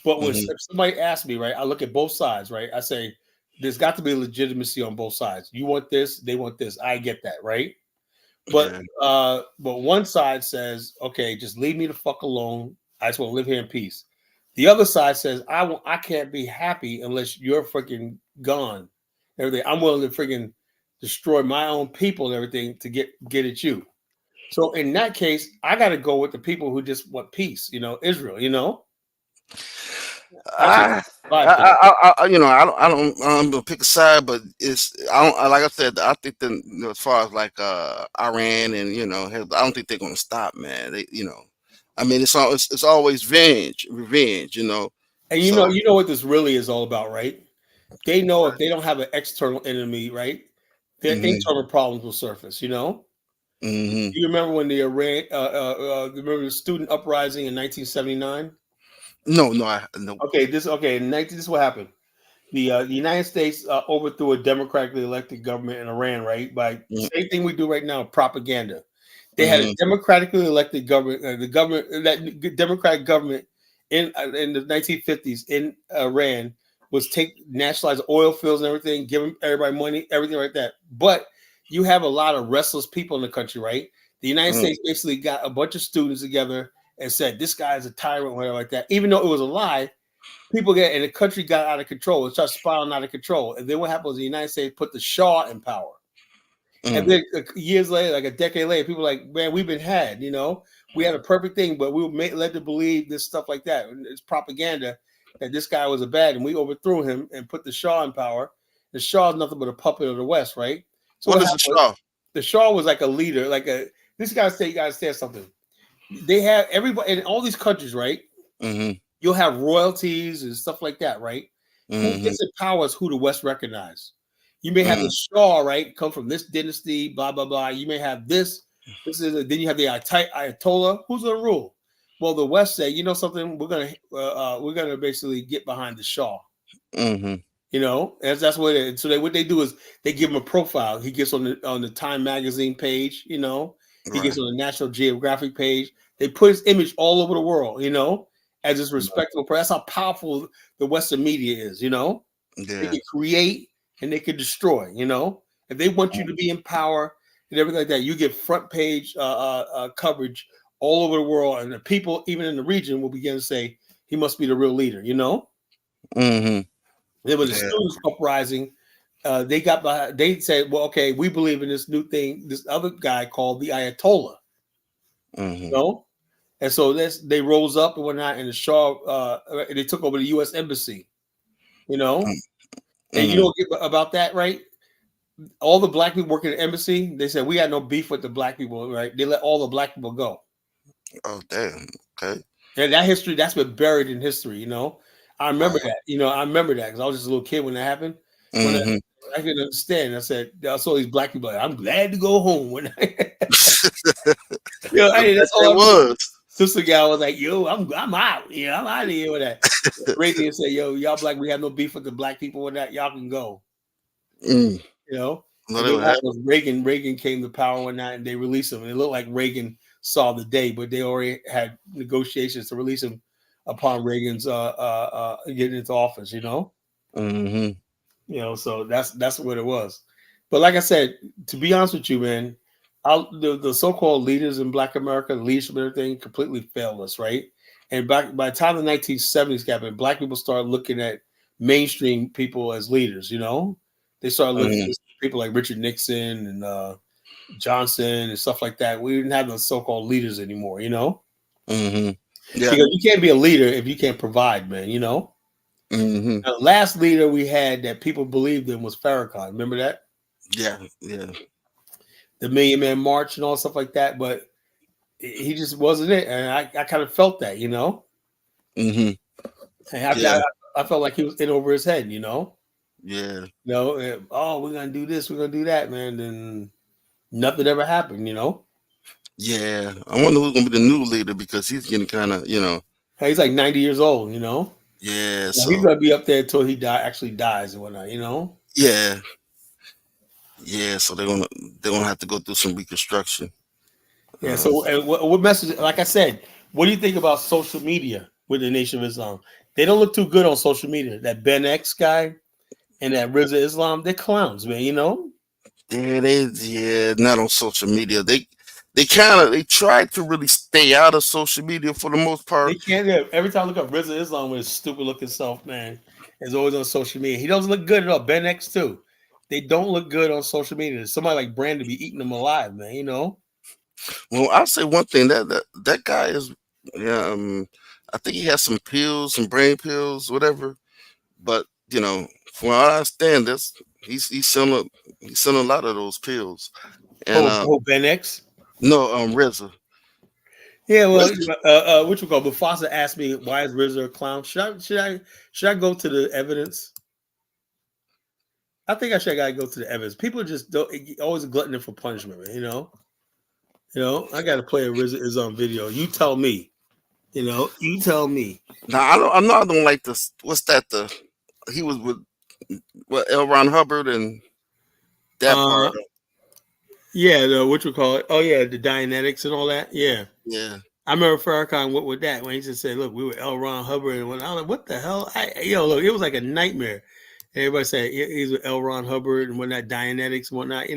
But when mhm, if somebody asks me, right, I look at both sides, right? I say, "There's got to be legitimacy on both sides. You want this, they want this. I get that, right?" yeah, But one side says, "Okay, just leave me the fuck alone. I just want to live here in peace." The other side says, I can't be happy unless you're freaking gone." Everything. I'm willing to freaking destroy my own people and everything to get at you. So in that case, I got to go with the people who just want peace. You know, Israel. You know. That's what I, I think. you know, I'm gonna pick a side, but I don't, like I said, I think that, you know, as far as like Iran and, you know, I don't think they're gonna stop, man. They, you know, I mean, it's always revenge, you know. And So, you know what this really is all about, right? They know if they don't have an external enemy, right, their hmm internal problems will surface. You know, hmm you remember when the Iran, remember the student uprising in 1979? no, no, no. Okay. This is what happened. The United States overthrew a democratically elected government in Iran, right? By same thing we do right now, propaganda. They had a Mm-hmm. democratically elected government. The government, that democratic government in the 1950s in Iran was take nationalize oil fields and everything, give everybody money, everything like that. But you have a lot of restless people in the country, right? The United States basically got a bunch of students together and said this guy is a tyrant, whatever like that. Even though it was a lie, people get and the country got out of control. It started spiraling out of control. And then what happened was the United States put the Shah in power. And then years later, like a decade later, people were like, man, we've been had, you know, we had a perfect thing, but we were led to believe this stuff like that. And it's propaganda that this guy was a bad, and we overthrew him and put the Shah in power. The Shah is nothing but a puppet of the West, right? So What what is the happened? Shaw? The Shah was like a leader, this guy say, you gotta say something. They have everybody in all these countries, right? Mm-hmm. You'll have royalties and stuff like that, right? Who Mm-hmm. gets in power is who the West recognize. You may have Mm-hmm. the Shah, right? Come from this dynasty, blah blah blah. You may have this. Then you have the Ayatollah. Who's gonna rule? Well, the West say, you know something, we're gonna basically get behind the Shah. Mm-hmm. You know, as that's what it is. So what they do is they give him a profile. He gets on the Time magazine page. You know, he gets Right. on the National Geographic page. They put his image all over the world. You know, as this respectable person. That's how powerful the Western media is. You know, they Yeah. can create and they can destroy. You know, if they want you to be in power and everything like that, you get front page coverage all over the world, and the people, even in the region, will begin to say he must be the real leader. You know. Mm-hmm. There was a Yeah. students uprising. They got behind, they said, well, okay, we believe in this new thing, this other guy called the Ayatollah. You Mm-hmm. know? And so they rose up and whatnot, and the Shah they took over the US embassy, you know. And you Mm-hmm. know about that, right? All the black people working at the embassy, they said we had no beef with the black people, right? They let all the black people go. Oh, damn. Okay. And that history, that's been buried in history, you know. I remember Wow. that, I remember that because I was just a little kid when that happened. When Mm-hmm. I couldn't understand. I said, I saw these black people. Like, I'm glad to go home. When I bet that's all they I remember. was. Sister gal was like, yo, I'm out. Yeah, I'm out of here with that. Reagan said, yo, y'all black, we have no beef with the black people with that. Y'all can go. Mm. You know. No, And they then would what have. happened was Reagan came to power one night and they released him. And it looked like Reagan saw the day, but they already had negotiations to release him upon Reagan's getting into office, you know. Mm-hmm. So that's what it was. But like I said, to be honest with you, man, the so-called leaders in Black America, the leadership and everything, completely failed us, right? And by the time the 1970s happened, Black people started looking at mainstream people as leaders. You know, they started looking Mm-hmm. at people like Richard Nixon and Johnson and stuff like that. We didn't have the so-called leaders anymore. You know, Mm-hmm. Yeah. because you can't be a leader if you can't provide, man. You know. Mm-hmm. The last leader we had that people believed in was Farrakhan. Remember that? Yeah. Yeah. The Million Man March and all stuff like that. But he just wasn't it. And I kind of felt that, you know? Mm-hmm. And Yeah. I felt like he was in over his head, you know? Yeah. Oh, we're going to do this, we're going to do that, man. Then nothing ever happened, you know? Yeah. I wonder who's gonna be the new leader because he's getting kind of, Hey, he's like 90 years old, you know? Yeah. He's So going to be up there until he actually dies and whatnot, you know? yeah. Yeah. So they're gonna have to go through some reconstruction. Yeah. So, what message? Like I said, what do you think about social media with the Nation of Islam? They don't look too good on social media. That Ben X guy and that Rizza Islam, they're clowns, man. You know, Not on social media. They try to really stay out of social media for the most they part. can't. Yeah, every time I look up Rizza Islam with his stupid looking self, man, is always on social media. He doesn't look good at all. Ben X too. They don't look good on social media. Somebody like Brandon be eating them alive, man. You know. Well, I'll say one thing that guy is, yeah. I think he has some pills, some brain pills, whatever. But from what I understand, he's selling a lot of those pills. And Ben X. no, RZA. Yeah, well, what you call? Mufasa asked me why is RZA a clown. Should I go to the evidence? I think I gotta go to the evidence. People just don't always glutton for punishment, man. I gotta play a RZA is on video. You tell me. You tell me. Now I don't like this. What's that? He was with L. Ron Hubbard and that part. Yeah, what you call it? Oh yeah, the Dianetics and all that. Yeah. Yeah. I remember Farrakhan went with that when he just said, "Look, we were L. Ron Hubbard," and I was like, "What the hell?" Look, it was like a nightmare. Everybody said he's with L. Ron Hubbard and whatnot, Dianetics and whatnot.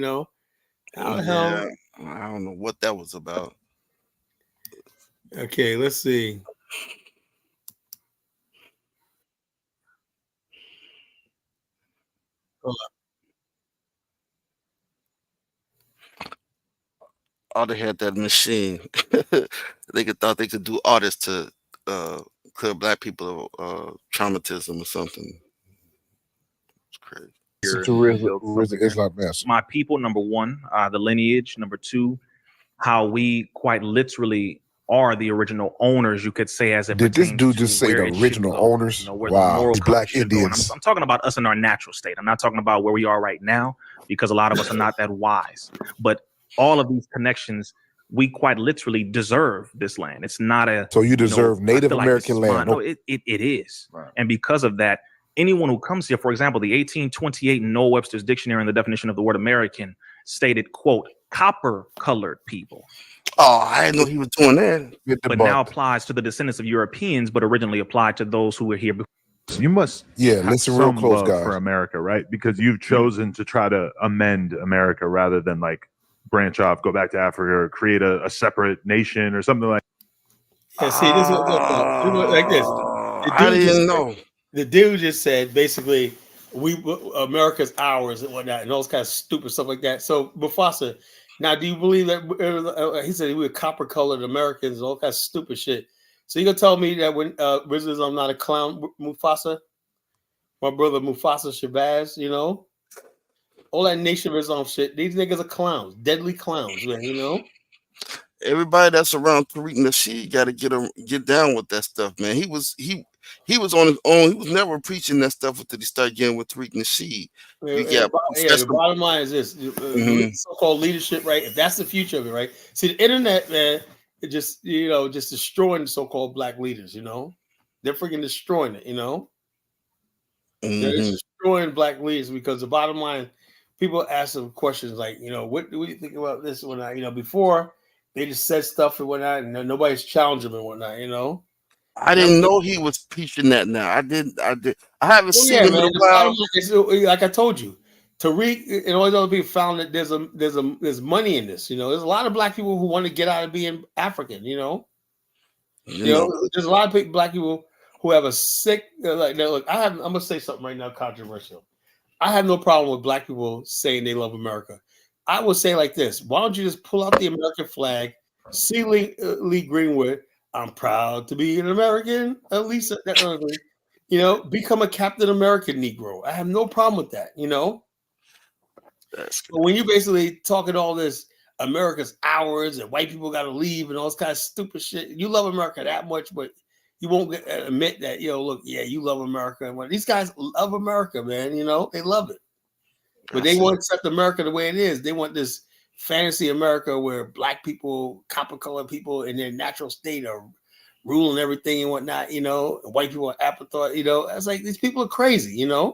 How the hell? I don't know what that was about. Okay, let's see. Oh, they had that machine. They thought they could do artists to clear black people traumatism or something. It's crazy. My people, number one, the lineage. Number two, how we quite literally are the original owners, you could say, as it Did this pertains dude to just say where the it should original go, owners? where the Wow, moral these compass black should go. And Indians. I'm talking about us in our natural state. I'm not talking about where we are right now, because a lot of us are not that wise. But all of these connections, we quite literally deserve this land. It's not a So you deserve I Native feel like this American is mine. land. No, it is. Right. And because of that, anyone who comes here, for example, the 1828 Noah Webster's dictionary and the definition of the word American stated, quote, copper-colored people. Oh, I didn't know he was doing that. But now applies to the descendants of Europeans, but originally applied to those who were here before. You must have listen real some close, love guys. for America, right? Because you've chosen to try to amend America rather than like branch off, go back to Africa, or create a separate nation or something like. Yeah, see, this is like this. I didn't know. The dude just said basically, America's ours and whatnot, and all this kind of stupid stuff like that. So Mufasa, now do you believe that he said we were copper-colored Americans and all kind of stupid shit? So you gonna tell me that when RZA, I'm not a clown, Mufasa, my brother Mufasa Shabazz, all that Nation of Islam shit. These niggas are clowns, deadly clowns, man. Everybody that's around Tariq Nasheed got to get down with that stuff, man. He was on his own. He was never preaching that stuff until he started getting with Tariq Nasheed. The bottom line is this: so-called leadership, right? If that's the future of it, right? See, the internet, man, it just just destroying the so-called black leaders. They're freaking destroying it. They're destroying black leaders because the bottom line, people ask them questions like, what do you think about this and whatnot? Before they just said stuff and whatnot, and nobody's challenging them and whatnot. I didn't know he was preaching that. Now I haven't seen him in a while. Like I told you, Tariq and all these other people found that there's money in this. There's a lot of black people who want to get out of being African. There's a lot of black people who have a sick look. I'm gonna say something right now controversial. I have no problem with black people saying they love America. I would say like this: why don't you just pull out the American flag, see Lee Greenwood? I'm proud to be an American. At least become a Captain American Negro. I have no problem with that. But when you basically talking all this America's ours and white people got to leave and all this kind of stupid shit, you love America that much, but you won't admit that. Look, yeah, you love America, and when these guys love America, man, they love it, but they won't accept America the way it is. They want this fantasy America where black people, copper-colored people in their natural state are ruling everything and whatnot, white people are afterthought, it's like these people are crazy, The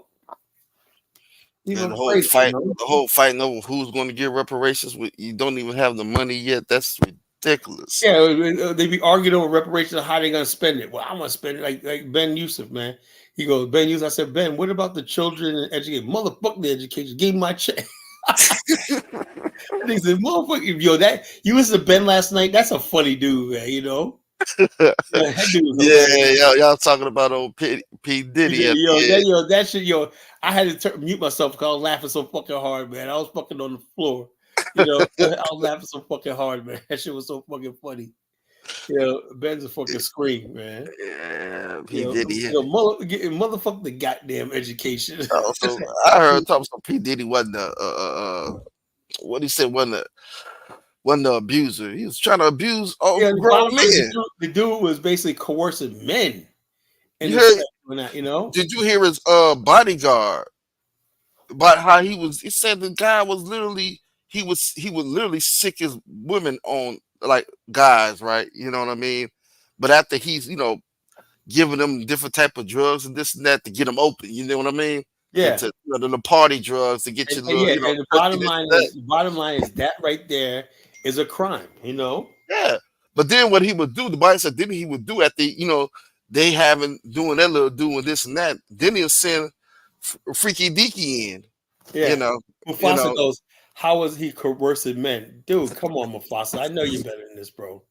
whole fighting over who's going to give reparations, you don't even have the money yet. That's ridiculous. Yeah, they be arguing over reparations, how they going to spend it. Well, I'm going to spend it like Ben Yusuf, man. He goes, Ben Yusuf, I said, Ben, what about the children and education? Motherfucker, the education, give me my check. He said, motherfucker, that you listen to Ben last night. That's a funny dude, man. Y'all talking about old P. Diddy. That shit, I had to mute myself because I was laughing so fucking hard, man. I was fucking on the floor. I was laughing so fucking hard, man. That shit was so fucking funny. Ben's a fucking scream, man. Yeah, P Diddy. Motherfucker the goddamn education. So I heard talking about P Diddy wasn't what he said wasn't the abuser. He was trying to abuse Yeah, the grown bottom line, men. the dude was basically coercing men in You this heard? doing that, you know? Did you hear his bodyguard about how he was? He said the guy was literally he would literally sick his women on like guys, right? You know what I mean? But after he's giving them different type of drugs and this and that to get them open, you know what I mean? Yeah. The party drugs to get you little, And the touchy bottom line is that right there is a crime, you know? Yeah. But then what he would do, the Bible said, then he would do at the, they having doing that little doing this and that. Then he'll send Freaky Deaky in. Yeah. You Mufasa know. goes, how was he coercing men? Dude, come on, Mufasa. I know you're better than this, bro.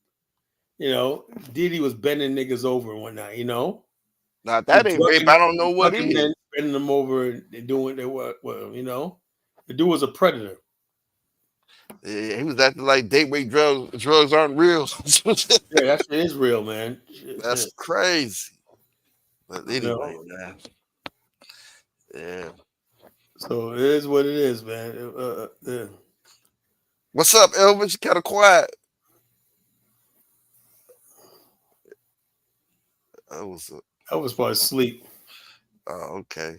Diddy was bending niggas over and whatnot, you know? Now that ain't rape. I don't know what it is. Men, bending them over and doing their work, you know? The dude was a predator. Yeah, he was acting like date rape drugs aren't real. Yeah, that shit is real, man. That's crazy. But anyway, man. Yeah. So it is what it is, man. Yeah. What's up, Elvis? You kind of quiet. I was probably asleep. Oh, okay.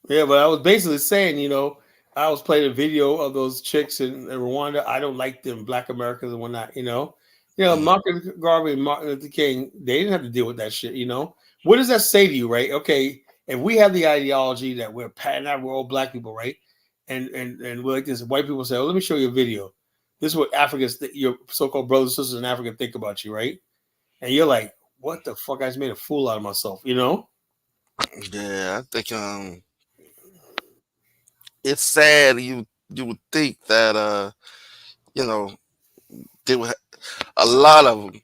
Yeah, but I was basically saying, I was playing a video of those chicks in Rwanda. I don't like them, Black Americans and whatnot, Marcus Garvey and Martin Luther King, they didn't have to deal with that shit, What does that say to you, right? Okay, if we have the ideology that we're patting out, we're all black people, right? And we're like this, white people say, oh, let me show you a video. This is what Africans, your so-called brothers and sisters in Africa think about you, right? And you're like, what the fuck? I just made a fool out of myself, Yeah, I think it's sad you would think that they would a lot of them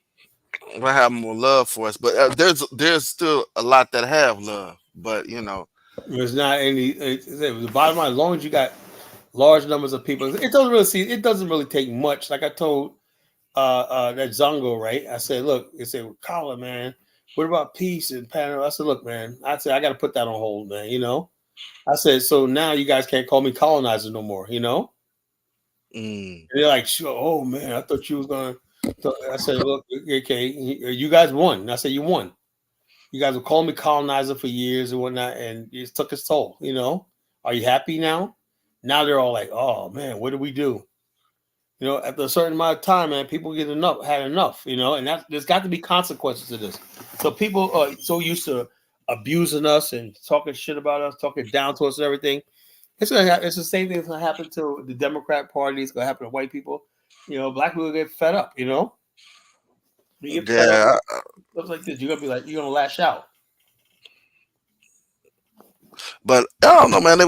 will have more love for us, but there's still a lot that have love, but there's not any. The bottom line, as long as you got large numbers of people, it doesn't really take much. Like I told that Zongo, right? I said, look, they said, Colin, man, what about peace and panel? I said, look, man, I got to put that on hold, man. I said, so now you guys can't call me colonizer no more, And they're like, sure, oh man, I thought you was gonna. I said, look, okay, you guys won. And I said, you won. You guys were calling me colonizer for years and whatnot, and it took its toll. Are you happy now? Now they're all like, oh man, what do we do? After a certain amount of time, man, people had enough, and there's got to be consequences to this. So people are so used to abusing us and talking shit about us, talking down to us and everything. It's the same thing that's gonna happen to the Democrat Party. It's gonna happen to white people. Black people get fed up. You get fed up. Stuff like this, you're gonna lash out. But I don't know, man.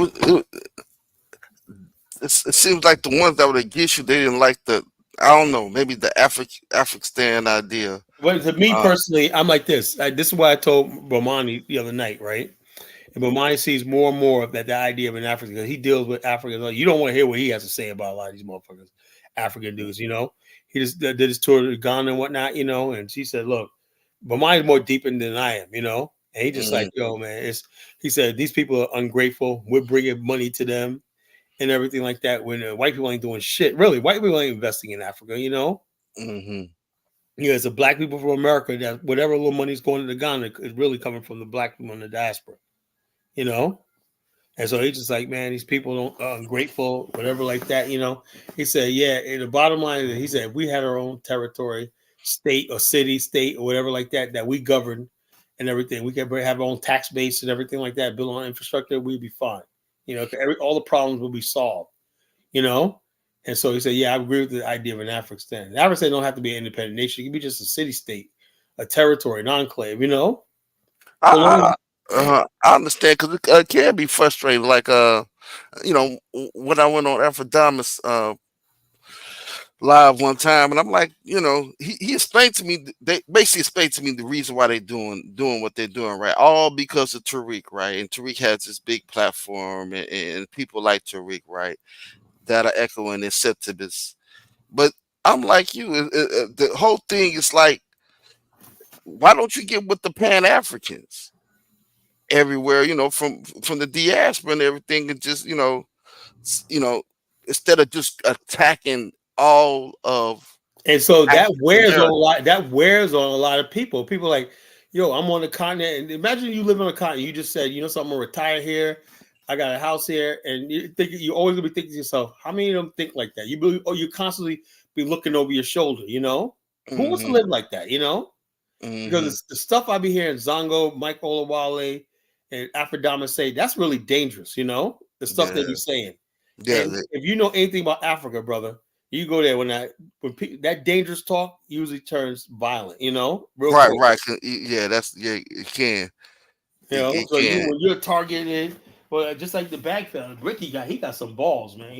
It seems like the ones that would against you, they didn't like I don't know, maybe the Afghanistan idea. Well, to me personally, I'm like this. This is what I told Bomani the other night, right? And Bomani sees more and more of that the idea of an African, because he deals with Africans. You don't want to hear what he has to say about a lot of these motherfuckers, African dudes. He just did his tour to Ghana and whatnot, and she said, "Look, Bomani's more deep in than I am, And he just like, yo, man, he said these people are ungrateful. We're bringing money to them and everything like that. When white people ain't doing shit, really, white people ain't investing in Africa, it's the black people from America that whatever little money is going to Ghana is really coming from the black people in the diaspora, And so he's just like, man, these people don't ungrateful, whatever like that, He said, yeah. And the bottom line is, he said, if we had our own territory, state or city, state or whatever like that we govern and everything, we could have our own tax base and everything like that, build on infrastructure, we'd be fine. All the problems will be solved. And so he said, yeah, I agree with the idea of an Afghanistan. Afghanistan don't have to be an independent nation. It can be just a city state, a territory, an enclave, I understand, because it can be frustrating. Like, when I went on Aphrodite's live one time, and I'm like, he explained to me, they basically explained to me the reason why they're doing what they're doing, right? All because of Tariq, right? And Tariq has this big platform, and people like Tariq, right? That are echoing their sentiments. But I'm like you, the whole thing is like, why don't you get with the Pan Africans everywhere? From the diaspora and everything, and just instead of just attacking all of And so that African wears on a America. lot. That wears on a lot of people. People like, yo, I'm on the continent. And imagine you live on a continent. You just said, you know, something. I'm gonna retire here. I got a house here, and you always gonna be thinking to yourself, how many of them think like that? You constantly be looking over your shoulder. You know, who wants to Hmm. live like that? You know, because Hmm. it's the stuff I be hearing Zongo, Mike Olawale, and Afrodama say, that's really dangerous. You know, the stuff they be Yeah, saying. yeah, And if you know anything about Africa, brother, you go there when that dangerous talk usually turns violent, you know, real right, quick. right. Yeah, it can, You know, it so can. when you're targeted, well, just like the bag fella, he got some balls, man.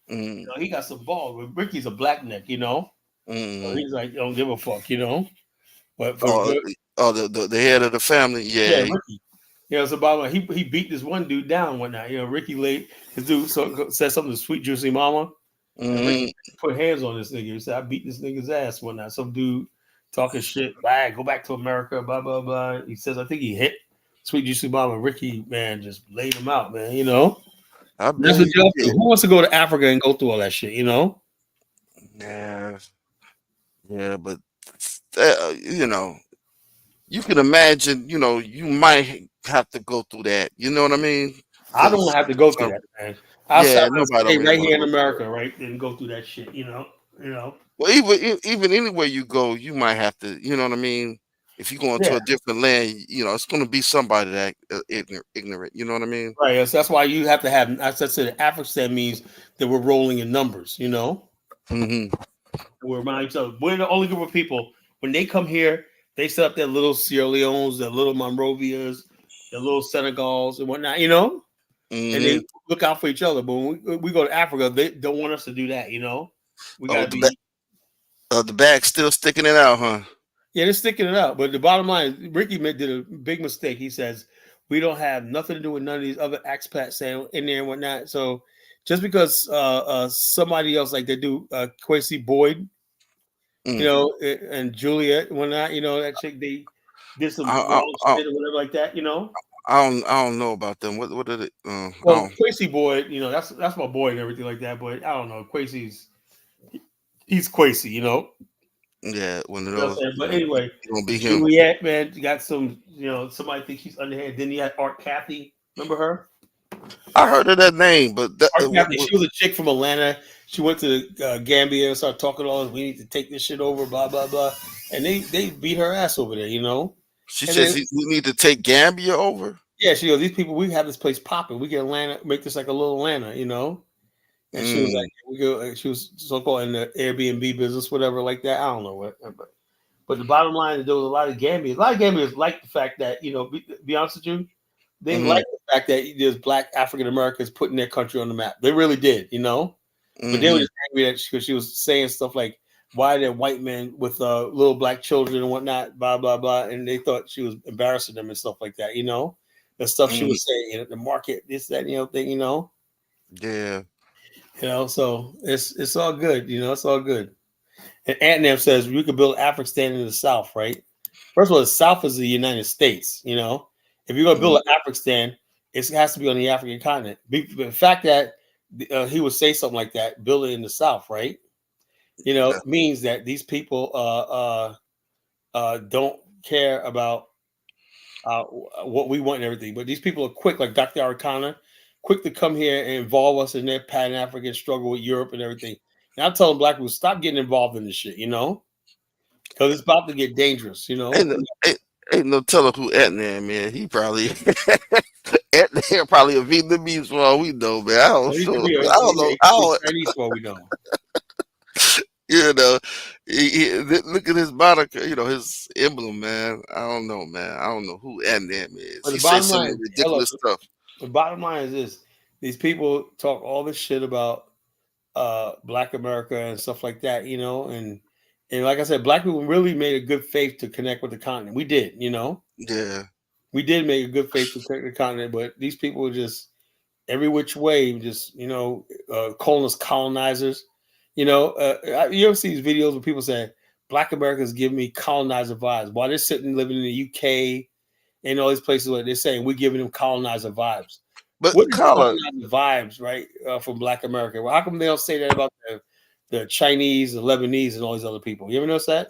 Mm, He got some balls. But Ricky's a black neck, you know, so mm. he's like, don't give a fuck, you know. But for Oh, the head of the family. yeah, Yeah. Ricky. It's about he beat this one dude down one night. You know, Ricky laid his dude said something to Sweet Juicy Mama. And Hmm. Ricky put hands on this nigga. He said, I beat this nigga's ass one night. Some dude talking shit. Blah, go back to America, blah, blah, blah. He says, I think he hit Sweet Juicy Mama. Ricky, man, just laid him out, man, you know? I That's what believe y'all he do. did. Who wants to go to Africa and go through all that shit, you know? Yeah, yeah, but you know, you can imagine. You might have to go through that. You know what I mean? I don't Because have to go through that, man. I'll yeah, nobody don't stay really right want here to in go through that. America, right? And go through that shit, you know? You know? Well, even anywhere you go, you might have to. You know what I mean? If you go into Yeah. a different land, it's going to be somebody that ignorant. You know what I mean? Right. So that's why you have to have, as I said, African means that we're rolling in numbers, you know? Hmm. We remind each other. We're the only group of people when they come here, they set up their little Sierra Leones, their little Monrovias, their little Senegals and whatnot, you know, and Hmm. they look out for each other. But when we go to Africa, they don't want us to do that, you know. We Oh, gotta be the bag's still sticking it out, huh? yeah, they're sticking it out. But the bottom line is Ricky did a big mistake. He says we don't have nothing to do with none of these other expats saying in there and whatnot. So just because somebody else like they do Quincy Boyd, you Mm. know, and Juliet, when not, you know, that chick, they did some I, wrong I, I, shit or whatever like that, you know. I don't know about them. What did it? I Well, don't. Quincy Boyd, you know, that's my boy and everything like that, but I don't know. He's Quincy, you know. Yeah, one of You know what I'm those. saying? But anyway, It gonna be him. Juliet, man, got some, you know, somebody thinks she's underhand. Then you had Art Kathy. Remember her? I heard of that name, but Art Kathy, she was a chick from Atlanta. She went to Gambia and started talking to all this. We need to take this shit over, blah, blah, blah. And they beat her ass over there, you know. she And says then we need to take Gambia over. yeah, she goes, these people, we have this place popping. We can Atlanta, make this like a little Atlanta, you know? And she was like, Mm, we go, she was so called in the Airbnb business, whatever, like that. I don't know what. But the bottom line is there was a lot of Gambians. A lot of Gambians like the fact that, you know, be honest with you, they mm-hmm, like the fact that there's black African Americans putting their country on the map. They really did, you know? But they were mm-hmm, just angry that she was saying stuff like, why are there white men with little black children and whatnot, blah, blah, blah. And they thought she was embarrassing them and stuff like that, you know? The stuff she mm, was saying, you know, the market, this, that, you know, thing, you know? yeah. You know, so it's all good, you know, it's all good. And Antnam says we could build Afghanistan in the South, right? First of all, the South is the United States, you know? If you're going to Mm, build an Afghanistan, it has to be on the African continent. The fact that he would say something like that, build it in the South, right? You know, yeah. means that these people don't care about what we want and everything. But these people are quick, like Dr. Arcana, quick to come here and involve us in their Pan African struggle with Europe and everything. And I'm telling black people, stop getting involved in this shit, you know? Because it's about to get dangerous, you know? Ain't, no- ain't, ain't no telling who Etnan, man. He probably Etnan probably a Vietnamese for all we know, man. I don't He could sure. be I don't know. he I could be don't. Chinese for all we know. You know, look at his moniker. His emblem, man. I don't know, man. I don't know who Etnan is. But the He says bottom some line is, hello, ridiculous stuff. the bottom line is this: these people talk all this shit about Black America and stuff like that, you know, and like I said, Black people really made a good faith to connect with the continent. We did, you know, Yeah. we did make a good faith to connect with the continent, but these people were just every which way, just you know, calling us colonizers. You know, you ever see these videos where people say Black Americans give me colonizer vibes. While they're sitting living in the UK and all these places where they're saying we're giving them colonizer vibes. But What is Carla, colonizer vibes, right, from Black America? Well, how come they don't say that about the Chinese, the Lebanese, and all these other people? You ever notice that?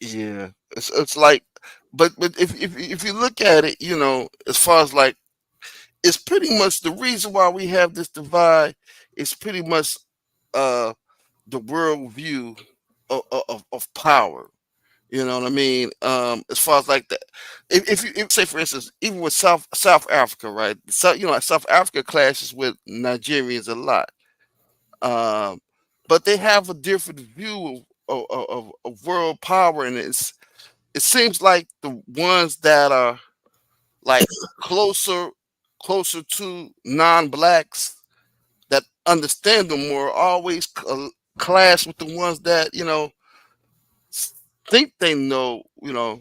yeah, it's like, but if you look at it, you know, as far as like, it's pretty much the reason why we have this divide is pretty much uh the world view of power. You know what I mean? As far as like that, if you say for instance, even with South Africa, right? So you know, South Africa clashes with Nigerians a lot, um, but they have a different view of world power, and it seems like the ones that are like closer closer to non-blacks that understand them more always clash with the ones that you know think they know, you know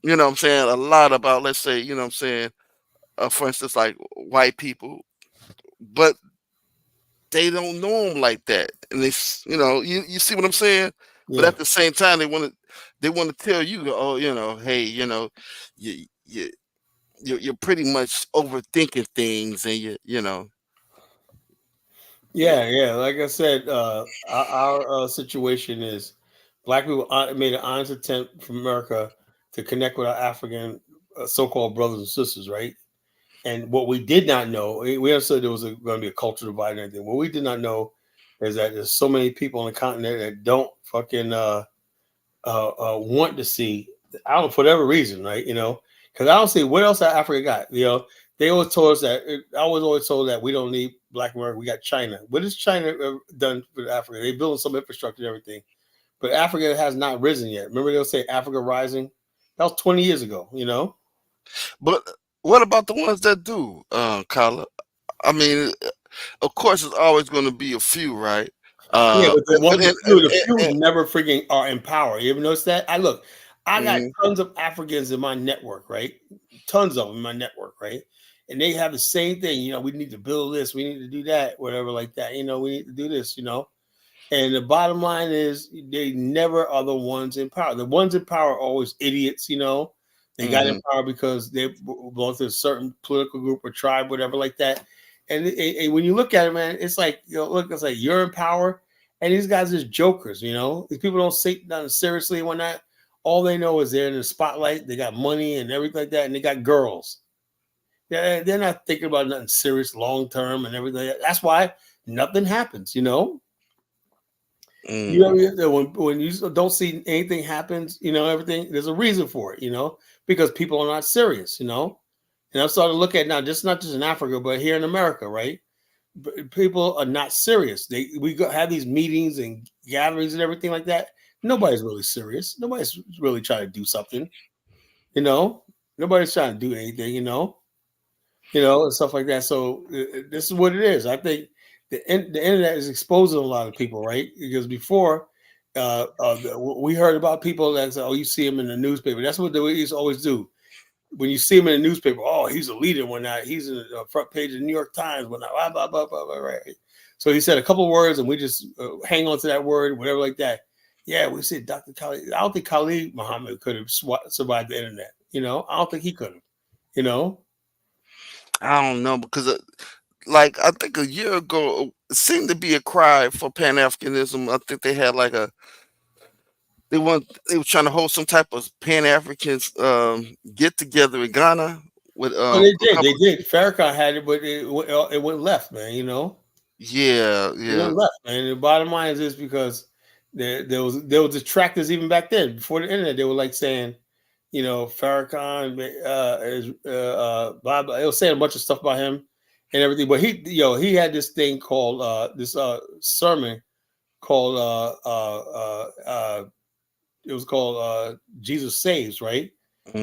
what I'm saying, a lot about, let's say, you know what I'm saying, for instance, like white people, but they don't know them like that. And you know, you see what I'm saying? But Yeah. at the same time, they want to tell you, oh, you know, hey, you know, you, you, you're pretty much overthinking things and you know, yeah. Yeah. Like I said, our situation is Black people made an honest attempt from America to connect with our African so-called brothers and sisters, right? And what we did not know, we understood there was going to be a cultural divide and everything. What we did not know is that there's so many people on the continent that don't fucking want to see, I don't, for whatever reason, right? You know, because I don't see what else that Africa got. You know, they always told us that. I was always told that we don't need Black America. We got China. What has China done for Africa? They building some infrastructure and everything, but Africa has not risen yet. Remember they'll say Africa rising. That was 20 years ago. You know. But what about the ones that do, Kyla? I mean, of course, it's always going to be a few, right? Yeah, but the But one, the few never freaking are in power. You ever notice that? I got mhm. tons of Africans in my network, right? Tons of them in my network, right? And they have the same thing. You know, we need to build this, we need to do that, whatever, like that. You know, we need to do this. You know, and the bottom line is they never are the ones in power. The ones in power are always idiots, you know. They got in Mhm. power because they belong to a certain political group or tribe, whatever, like that. And when you look at it, man, it's like, you know, look, it's like you're in power, and these guys are just jokers, you know. These people don't take nothing seriously and whatnot. All they know is they're in the spotlight, they got money and everything like that, and they got girls. They're not thinking about nothing serious long term and everything. That's why nothing happens, you know. You Mhm. know, when you don't see anything happens, you know, everything, there's a reason for it, you know, because people are not serious, you know. And I'm starting to look at now, just not just in Africa, but here in America, right? People are not serious. Have these meetings and gatherings and everything like that. Nobody's really serious. Nobody's really trying to do something, you know. Nobody's trying to do anything, you know, and stuff like that. So this is what it is. I think the internet is exposing a lot of people, right? Because before, we heard about people that say, "Oh, you see them in the newspaper." That's what they used to always do. When you see him in the newspaper, oh, he's a leader when he's in the front page of the New York Times when blah, blah, blah, blah, blah, right. So he said a couple of words, and we just hang on to that word, whatever, like that. Yeah, we said Dr. Khalid. I don't think Khalid Muhammad could have survived the internet. You know, I don't think he could have. You know. I don't know because, like, I think a year ago, it seemed to be a cry for Pan Africanism. I think they had like they were trying to hold some type of Pan Africans get together in Ghana with Oh, they a did. They couple. did. Farrakhan had it, but it went left, man. You know. Yeah, It yeah. went left, man. The bottom line is this because there was detractors even back then before the internet. They were like saying, you know, Farrakhan is blah blah. They were saying a bunch of stuff about him and everything. But he had this thing called this sermon called it was called Jesus Saves, right?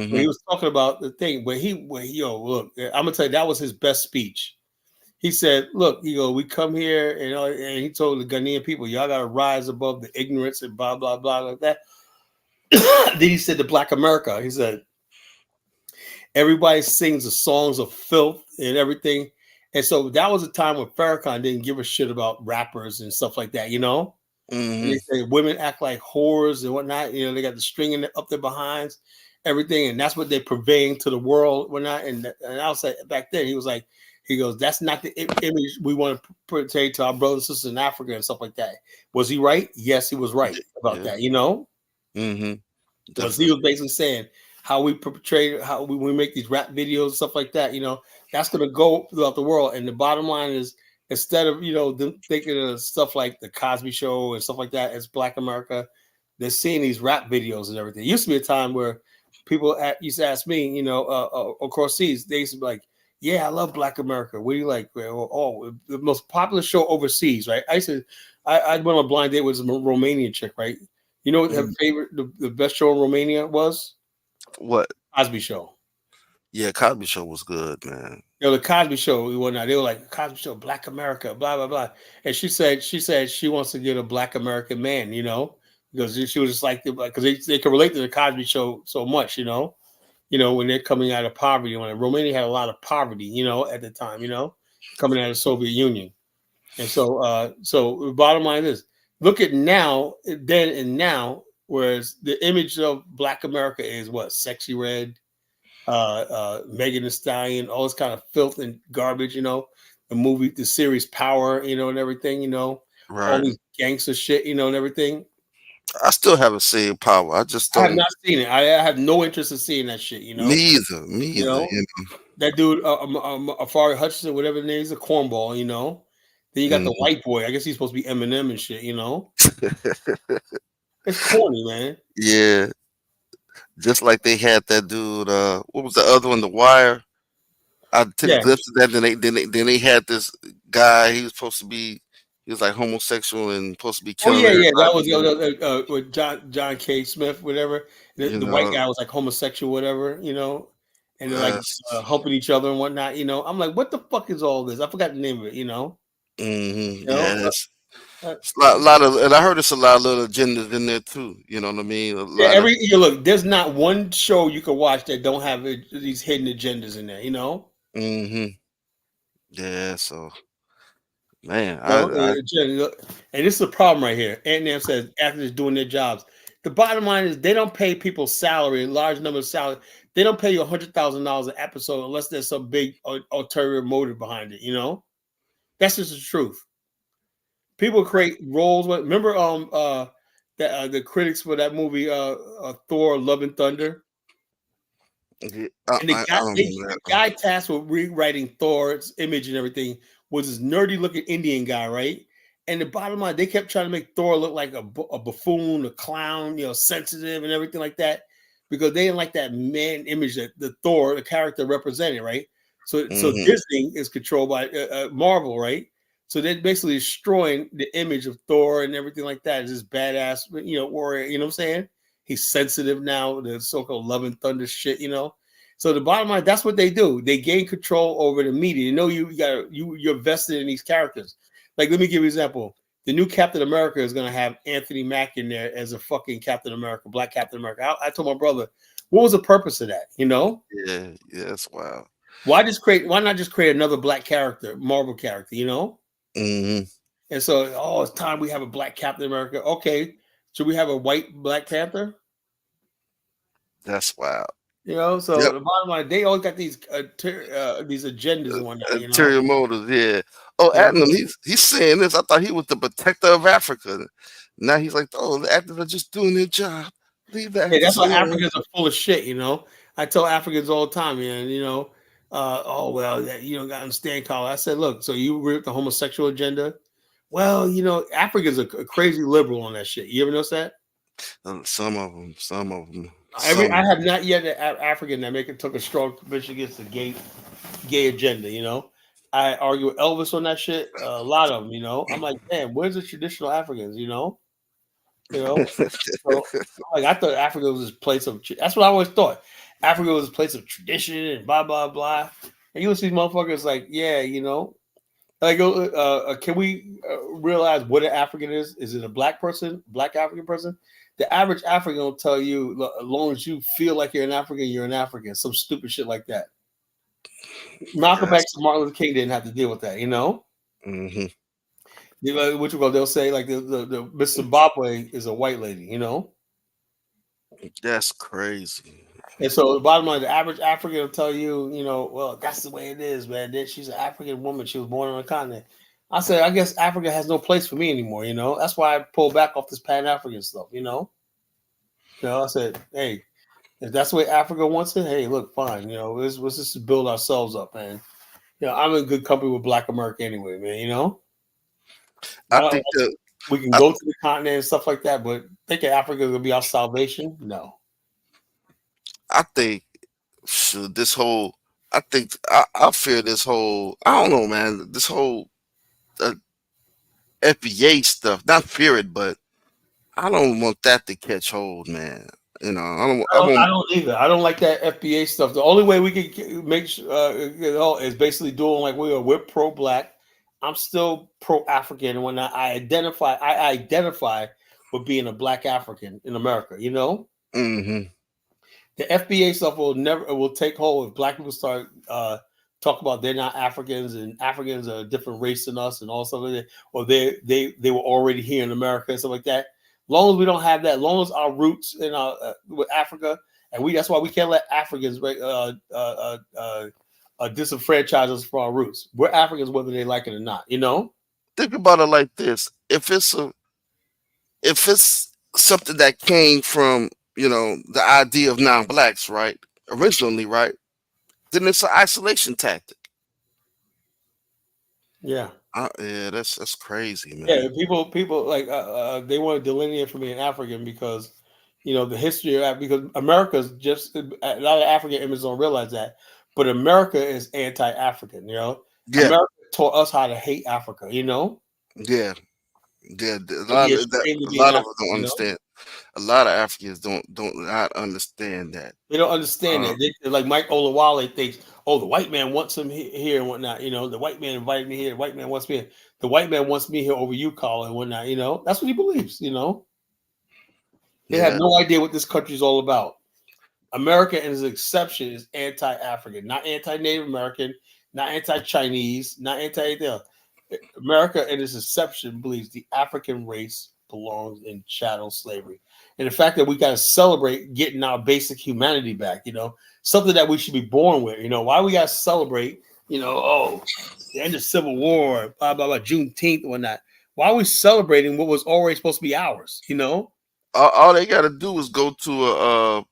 When he Hmm. was talking about the thing, look, I'm gonna tell you that was his best speech. He said, "Look, we come here, and he told the Ghanaian people, y'all got to rise above the ignorance and blah blah blah like that." Then he said to Black America, he said, "Everybody sings the songs of filth and everything." And so that was a time when Farrakhan didn't give a shit about rappers and stuff like that, you know. And they say women act like whores and whatnot. You know, they got the string up their behinds, everything, and that's what they're purveying to the world, whatnot. And I was like, back then, he goes, that's not the image we want to portray to our brothers and sisters in Africa and stuff like that. Was he right? Yes, he was right about that. You know, because he was basically saying how we portray, how we make these rap videos and stuff like that. You know, that's going to go throughout the world. And the bottom line is, instead of, you know, them thinking of stuff like the Cosby Show and stuff like that as Black America, they're seeing these rap videos and everything. It used to be a time where people used to ask me, you know, across seas, they used to be like, yeah, I love Black America. What do you like? Oh, the most popular show overseas, right? I went on a blind date with a Romanian chick, right? You know what her favorite, the best show in Romania was? What? Cosby Show. Yeah, Cosby Show was good, man. You know, the Cosby Show, they were like, Cosby Show, Black America, blah, blah, blah. And she said she wants to get a Black American man, you know, because she was just like, because they can relate to the Cosby Show so much, you know, when they're coming out of poverty. When Romania had a lot of poverty, you know, at the time, you know, coming out of the Soviet Union. And so, the bottom line is, look at now, then and now, whereas the image of Black America is what? Sexy Red, Megan Thee Stallion, all this kind of filth and garbage, you know, the series Power, you know, and everything, you know, all these gangster shit, you know, and everything. I still haven't seen Power. I just don't. I have not seen it. I have no interest in seeing that shit, you know. Me either. You know? That dude, Afari Hutchinson, whatever the name is, a cornball, you know. Then you got the white boy. I guess he's supposed to be Eminem and shit, you know. It's corny, man. Yeah. Just like they had that dude, what was the other one? The Wire. I took a glimpse of that. Then they had this guy. He was like homosexual and supposed to be killing. That was with John K. Smith, whatever. The white guy was like homosexual, whatever, you know, and they're like humping each other and whatnot, you know. I'm like, what the fuck is all this? I forgot the name of it, you know. You know? It's a lot of, and I heard it's a lot of little agendas in there too. You know what I mean? Look, there's not one show you can watch that don't have these hidden agendas in there. You know? Yeah. So, man, and this is the problem right here. Ant says actors doing their jobs. The bottom line is they don't pay people salary, a large number of salary. They don't pay you $100,000 an episode unless there's some big ulterior motive behind it. You know? That's just the truth. People create roles. Remember, the critics for that movie, Thor: Love and Thunder. And the guy tasked with rewriting Thor's image and everything was this nerdy-looking Indian guy, right? And the bottom line, they kept trying to make Thor look like a buffoon, a clown, you know, sensitive and everything like that, because they didn't like that man image that the Thor, the character, represented, right? So Disney is controlled by Marvel, right? So they're basically destroying the image of Thor and everything like that. Is this badass, you know, warrior, you know what I'm saying? He's sensitive now, the so-called Love and Thunder shit, you know. So the bottom line, that's what they do. They gain control over the media. You know, you're vested in these characters. Like, let me give you an example. The new Captain America is going to have Anthony Mack in there as a fucking Captain America, Black Captain America. I told my brother, what was the purpose of that? You know? Yeah, that's wild. Why not just create another Black character, Marvel character? You know? And so, it's time we have a Black Captain America. Okay, should we have a white Black Panther? That's wild. You know, so the bottom line, they always got these agendas and whatnot. Ulterior motives, yeah. Oh, Adam, he's saying this. I thought he was the protector of Africa. Now he's like, the actors are just doing their job. Leave that. Hey, that's why Africans are full of shit. You know, I tell Africans all the time, man. You know. You don't got to understand, Carl. I said, look, so you agree with the homosexual agenda? Well, you know, Africans are crazy liberal on that shit. You ever notice that? Some of them. I have not yet an African that took a strong position against the gay agenda. You know, I argue with Elvis on that shit. A lot of them. You know, I'm like, damn, where's the traditional Africans? You know. So, I thought Africa was this place of. That's what I always thought. Africa was a place of tradition and blah blah blah. And you will see motherfuckers like, yeah, you know, like, can we realize what an African is? Is it a Black African person? The average African will tell you, as long as you feel like you're an African, you're an African. Some stupid shit like that. Malcolm X and Martin Luther King didn't have to deal with that, you know. Which they'll say like the Miss Zimbabwe is a white lady, you know. That's crazy. And so the bottom line, the average African will tell you, you know, well, that's the way it is, man. She's an African woman. She was born on the continent. I said, I guess Africa has no place for me anymore, you know. That's why I pulled back off this Pan-African stuff, you know. I said, hey, if that's the way Africa wants it, hey, look, fine. You know, let's just build ourselves up, man. You know, I'm in good company with Black America anyway, man, you know. I think that We can go to the continent and stuff like that, but thinking Africa is gonna be our salvation, no. I think this whole. I fear this whole. I don't know, man. This whole FBA stuff. Not fear it, but I don't want that to catch hold, man. You know, I don't either. I don't like that FBA stuff. The only way we can make is basically doing like we're pro-black. I'm still pro-African and whatnot. I identify with being a black African in America. You know, Mm-hmm. the FBA stuff will take hold if black people start talk about they're not Africans and Africans are a different race than us and all stuff like that, or they were already here in America and stuff like that. Long as we don't have that, long as our roots in with Africa, and that's why we can't let Africans disenfranchise us for our roots. We're Africans whether they like it or not. You know. Think about it like this: if it's something that came from the idea of non-blacks, right? Originally, right? Then it's an isolation tactic. Yeah. Yeah, that's crazy, man. Yeah, people like they want to delineate from being African because the history of because America's just a lot of African immigrants don't realize that, but America is anti-African. Yeah. America taught us how to hate Africa. Yeah. A Be lot of African, us don't understand. A lot of Africans don't not understand that. They don't understand that. They, like Mike Olawale thinks, oh, the white man wants him here and whatnot. The white man invited me here. The white man wants me here. The white man wants me here over you, Colin, and whatnot. That's what he believes. They have no idea what this country is all about. America, as an exception, is anti-African, not anti-Native American, not anti-Chinese, not anti-anything. America, in its exception, believes the African race belongs in chattel slavery. And the fact that we got to celebrate getting our basic humanity back, something that we should be born with. Why we got to celebrate, the end of Civil War, blah, blah, blah, Juneteenth and whatnot. Why are we celebrating what was already supposed to be ours, All they got to do is go to a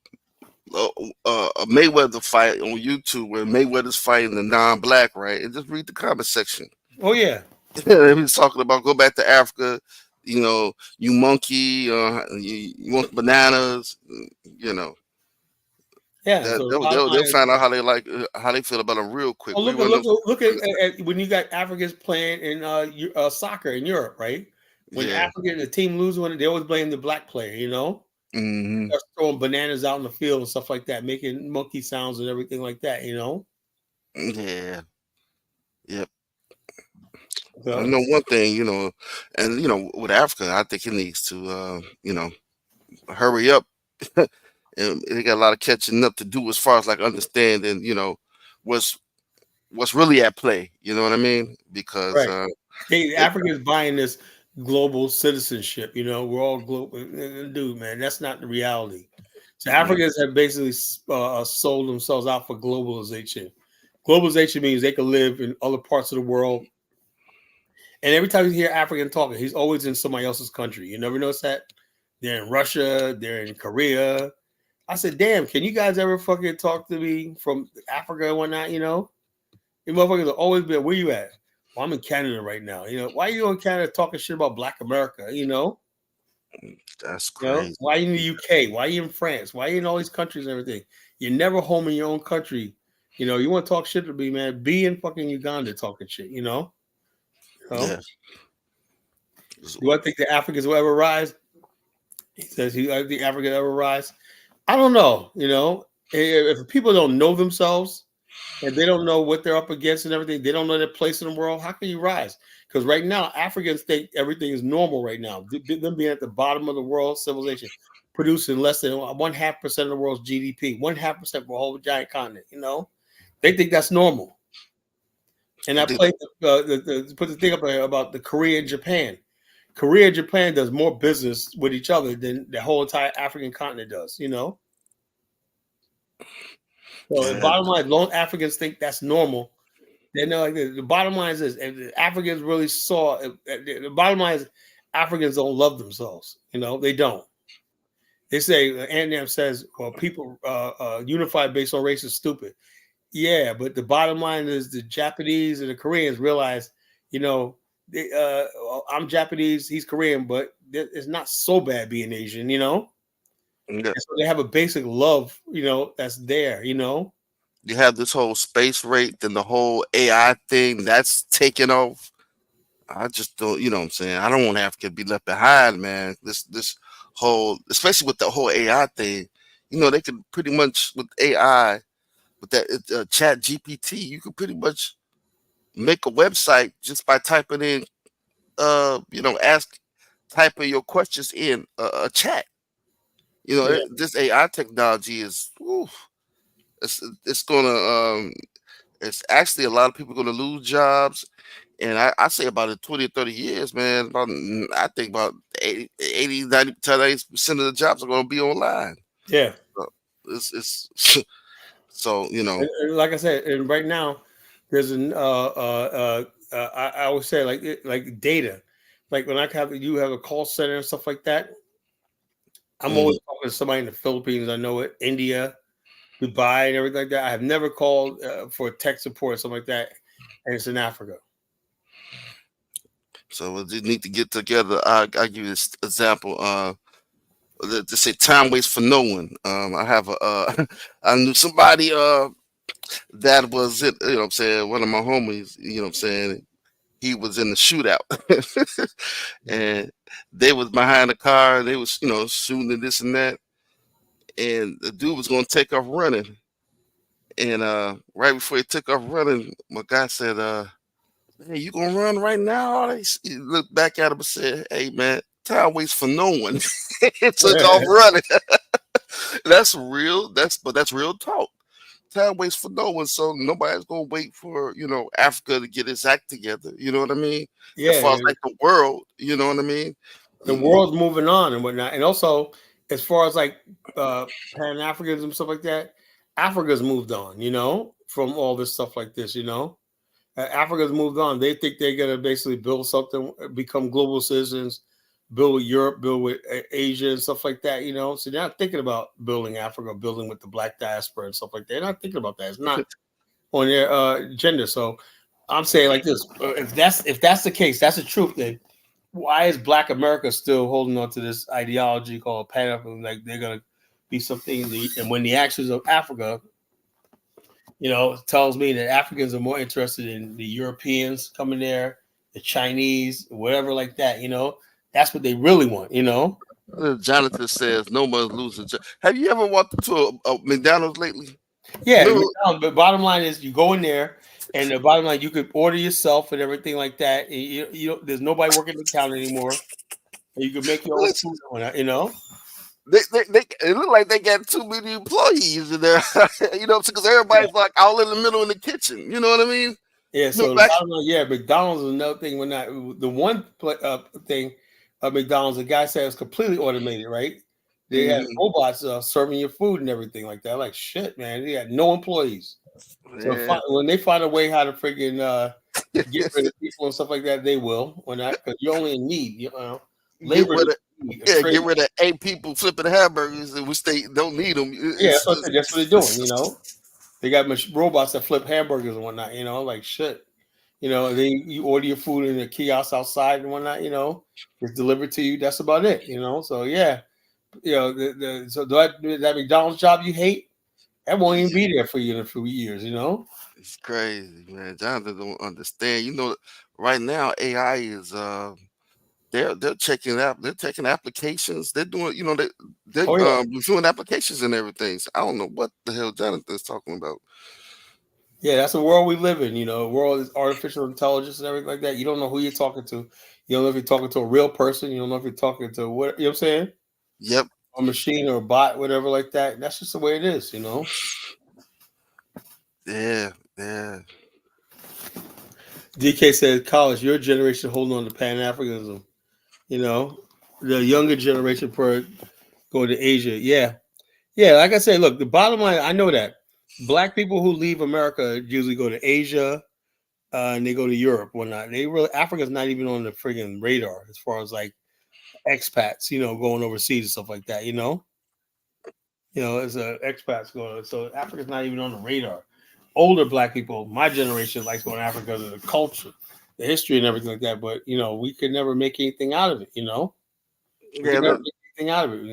Mayweather fight on YouTube where Mayweather's fighting the non-black, right? And just read the comment section. Oh, yeah. He's talking about go back to Africa, you monkey, you want bananas, Yeah, they'll find out how they feel about them real quick. Oh, look at when you got Africans playing in soccer in Europe, right? When the team loses one, they always blame the black player, Mm-hmm. They're throwing bananas out in the field and stuff like that, making monkey sounds and everything like that, Yeah. Yep. So, I know one thing, and with Africa, I think it needs to, hurry up. And they got a lot of catching up to do as far as like understanding, what's really at play. You know what I mean? Because Africans buying this global citizenship. We're all global. Dude, man, that's not the reality. So Africans have basically sold themselves out for globalization. Globalization means they can live in other parts of the world. And every time you hear African talking, he's always in somebody else's country. You never notice that? They're in Russia, they're in Korea. I said, damn, can you guys ever fucking talk to me from Africa and whatnot, You motherfuckers have always been, where you at? Well, I'm in Canada right now. Why are you in Canada talking shit about Black America? That's crazy. Why are you in the UK? Why are you in France? Why are you in all these countries and everything? You're never home in your own country. You want to talk shit to me, man? Be in fucking Uganda talking shit, Yeah. Do I think the Africans will ever rise? He says, I think Africa ever rise? I don't know. If people don't know themselves and they don't know what they're up against and everything, they don't know their place in the world, how can you rise? Because right now, Africans think everything is normal right now. Them being at the bottom of the world civilization, producing less than 0.5% of the world's GDP, 0.5% for a whole giant continent, They think that's normal. And I played put the thing up there about the Korea and Japan. Korea and Japan does more business with each other than the whole entire African continent does. You know. So the bottom line, long Africans think that's normal. They know like the bottom line is this: if the Africans really saw, the bottom line is Africans don't love themselves. You know, they don't. They say Antnam says, "Well, people unified based on race is stupid." Yeah, but the bottom line is the Japanese and the Koreans realize, you know, they, I'm Japanese, he's Korean, but it's not so bad being Asian. You know, Yeah. and so they have a basic love. You know, that's there. You know. You have this whole space rate, then the whole AI thing that's taking off. I just don't, you know what I'm saying? I don't want Africa to be left behind, man. This whole, especially with the whole AI thing, you know, they could pretty much with AI, with that chat GPT, you could pretty much make a website just by typing in, you know, typing your questions in a chat. You know, Yeah. this AI technology is, whew, it's gonna, it's actually a lot of people going to lose jobs. And I say about in 20 or 30 years, man, I think about 90% of the jobs are going to be online. Yeah. So it's so, you know. And like I said, and right now, there's an I always say like data, like when you have a call center and stuff like that. I'm always talking to somebody in the Philippines. I know it, India, Dubai, and everything like that. I have never called for tech support or something like that, and it's in Africa. So we just need to get together. I'll give you this example. To say time waits for no one. I have I knew somebody that was it. You know what I'm saying? One of my homies. You know what I'm saying? He was in the shootout, and they was behind the car. They was, you know, shooting and this and that, and the dude was gonna take off running. And right before he took off running, my guy said, "Hey, you gonna run right now?" He looked back at him and said, "Hey, man, time waits for no one." He took off running. That's real. That's real talk. Time waits for no one, so nobody's gonna wait for, you know, Africa to get its act together. You know what I mean? As far Yeah, as like the world, you know what I mean? the world's moving on and whatnot, and also as far as like Pan Africans and stuff like that, Africa's moved on. You know, from all this stuff like this. You know. Africa's moved on. They think they're going to basically build something, become global citizens, build with Europe, build with Asia and stuff like that, you know? So they're not thinking about building Africa, building with the black diaspora and stuff like that. They're not thinking about that. It's not on their agenda. So I'm saying like this, if that's the case, that's the truth, then why is Black America still holding on to this ideology called Pan-African? Like they're going to be something, and when the actions of Africa, you know, tells me that Africans are more interested in the Europeans coming there, the Chinese, whatever like that, you know. That's what they really want, you know. Jonathan says no one's losing. Have you ever walked into a McDonald's lately? Yeah, Remember, but bottom line is you go in there and the bottom line you could order yourself and everything like that. There's nobody working the counter anymore. And you can make your own food, you know. they it look like they got too many employees in there. You know, because everybody's like all in the middle in the kitchen. You know what I mean? Yeah, You so know, the bottom line, yeah, McDonald's is another thing. When not the one thing of McDonald's, the guy said it was completely automated, right? They had robots serving your food and everything like that. Like shit, man, they had no employees. So yeah. when they find a way how to freaking get rid of people and stuff like that, they will. When not, because you're only in need, you know. Get Labor, rid of, yeah, trade. get rid of 8 people flipping hamburgers, and which they don't need them. Yeah, that's what they're doing. You know, they got robots that flip hamburgers and whatnot. You know, like shit. You know, you order your food in the kiosk outside and whatnot. You know, it's delivered to you. That's about it. You know, so yeah, you know, so that McDonald's job you hate, that won't even be there for you in a few years. You know, It's crazy, man. Jonathan don't understand. You know, right now AI is they're checking out. They're taking applications. They're doing. You know, they're oh yeah, reviewing applications and everything. So I don't know what the hell Jonathan's talking about. yeah. That's the world we live in. You know, the world is artificial intelligence and everything like that. You don't know who you're talking to. You don't know if you're talking to a real person. You don't know if you're talking to what you know what I'm saying. Yep. A machine or a bot, whatever like that. That's just the way it is, you know. Yeah. Yeah. DK said, "College, your generation holding on to Pan Africanism. You know, the younger generation for going to Asia. Yeah, yeah. Like I said, look, the bottom line, I know that black people who leave America usually go to Asia, and they go to Europe, whatnot. They really Africa's not even on the friggin' radar as far as like expats, going overseas and stuff like that. As expats going, so Africa's not even on the radar. Older black people, my generation, likes going to Africa because of the culture, the history, and everything like that. But we could never make anything out of it. We Yeah, could never make anything out of it.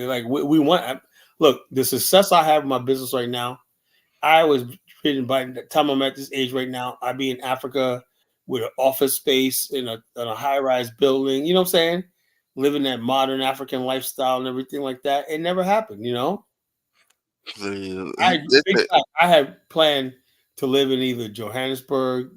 Like we want. Look, the success I have in my business right now, I was treated by the time I'm at this age right now, I'd be in Africa with an office space in a high rise building. You know what I'm saying? Living that modern African lifestyle and everything like that. It never happened. I had planned to live in either Johannesburg,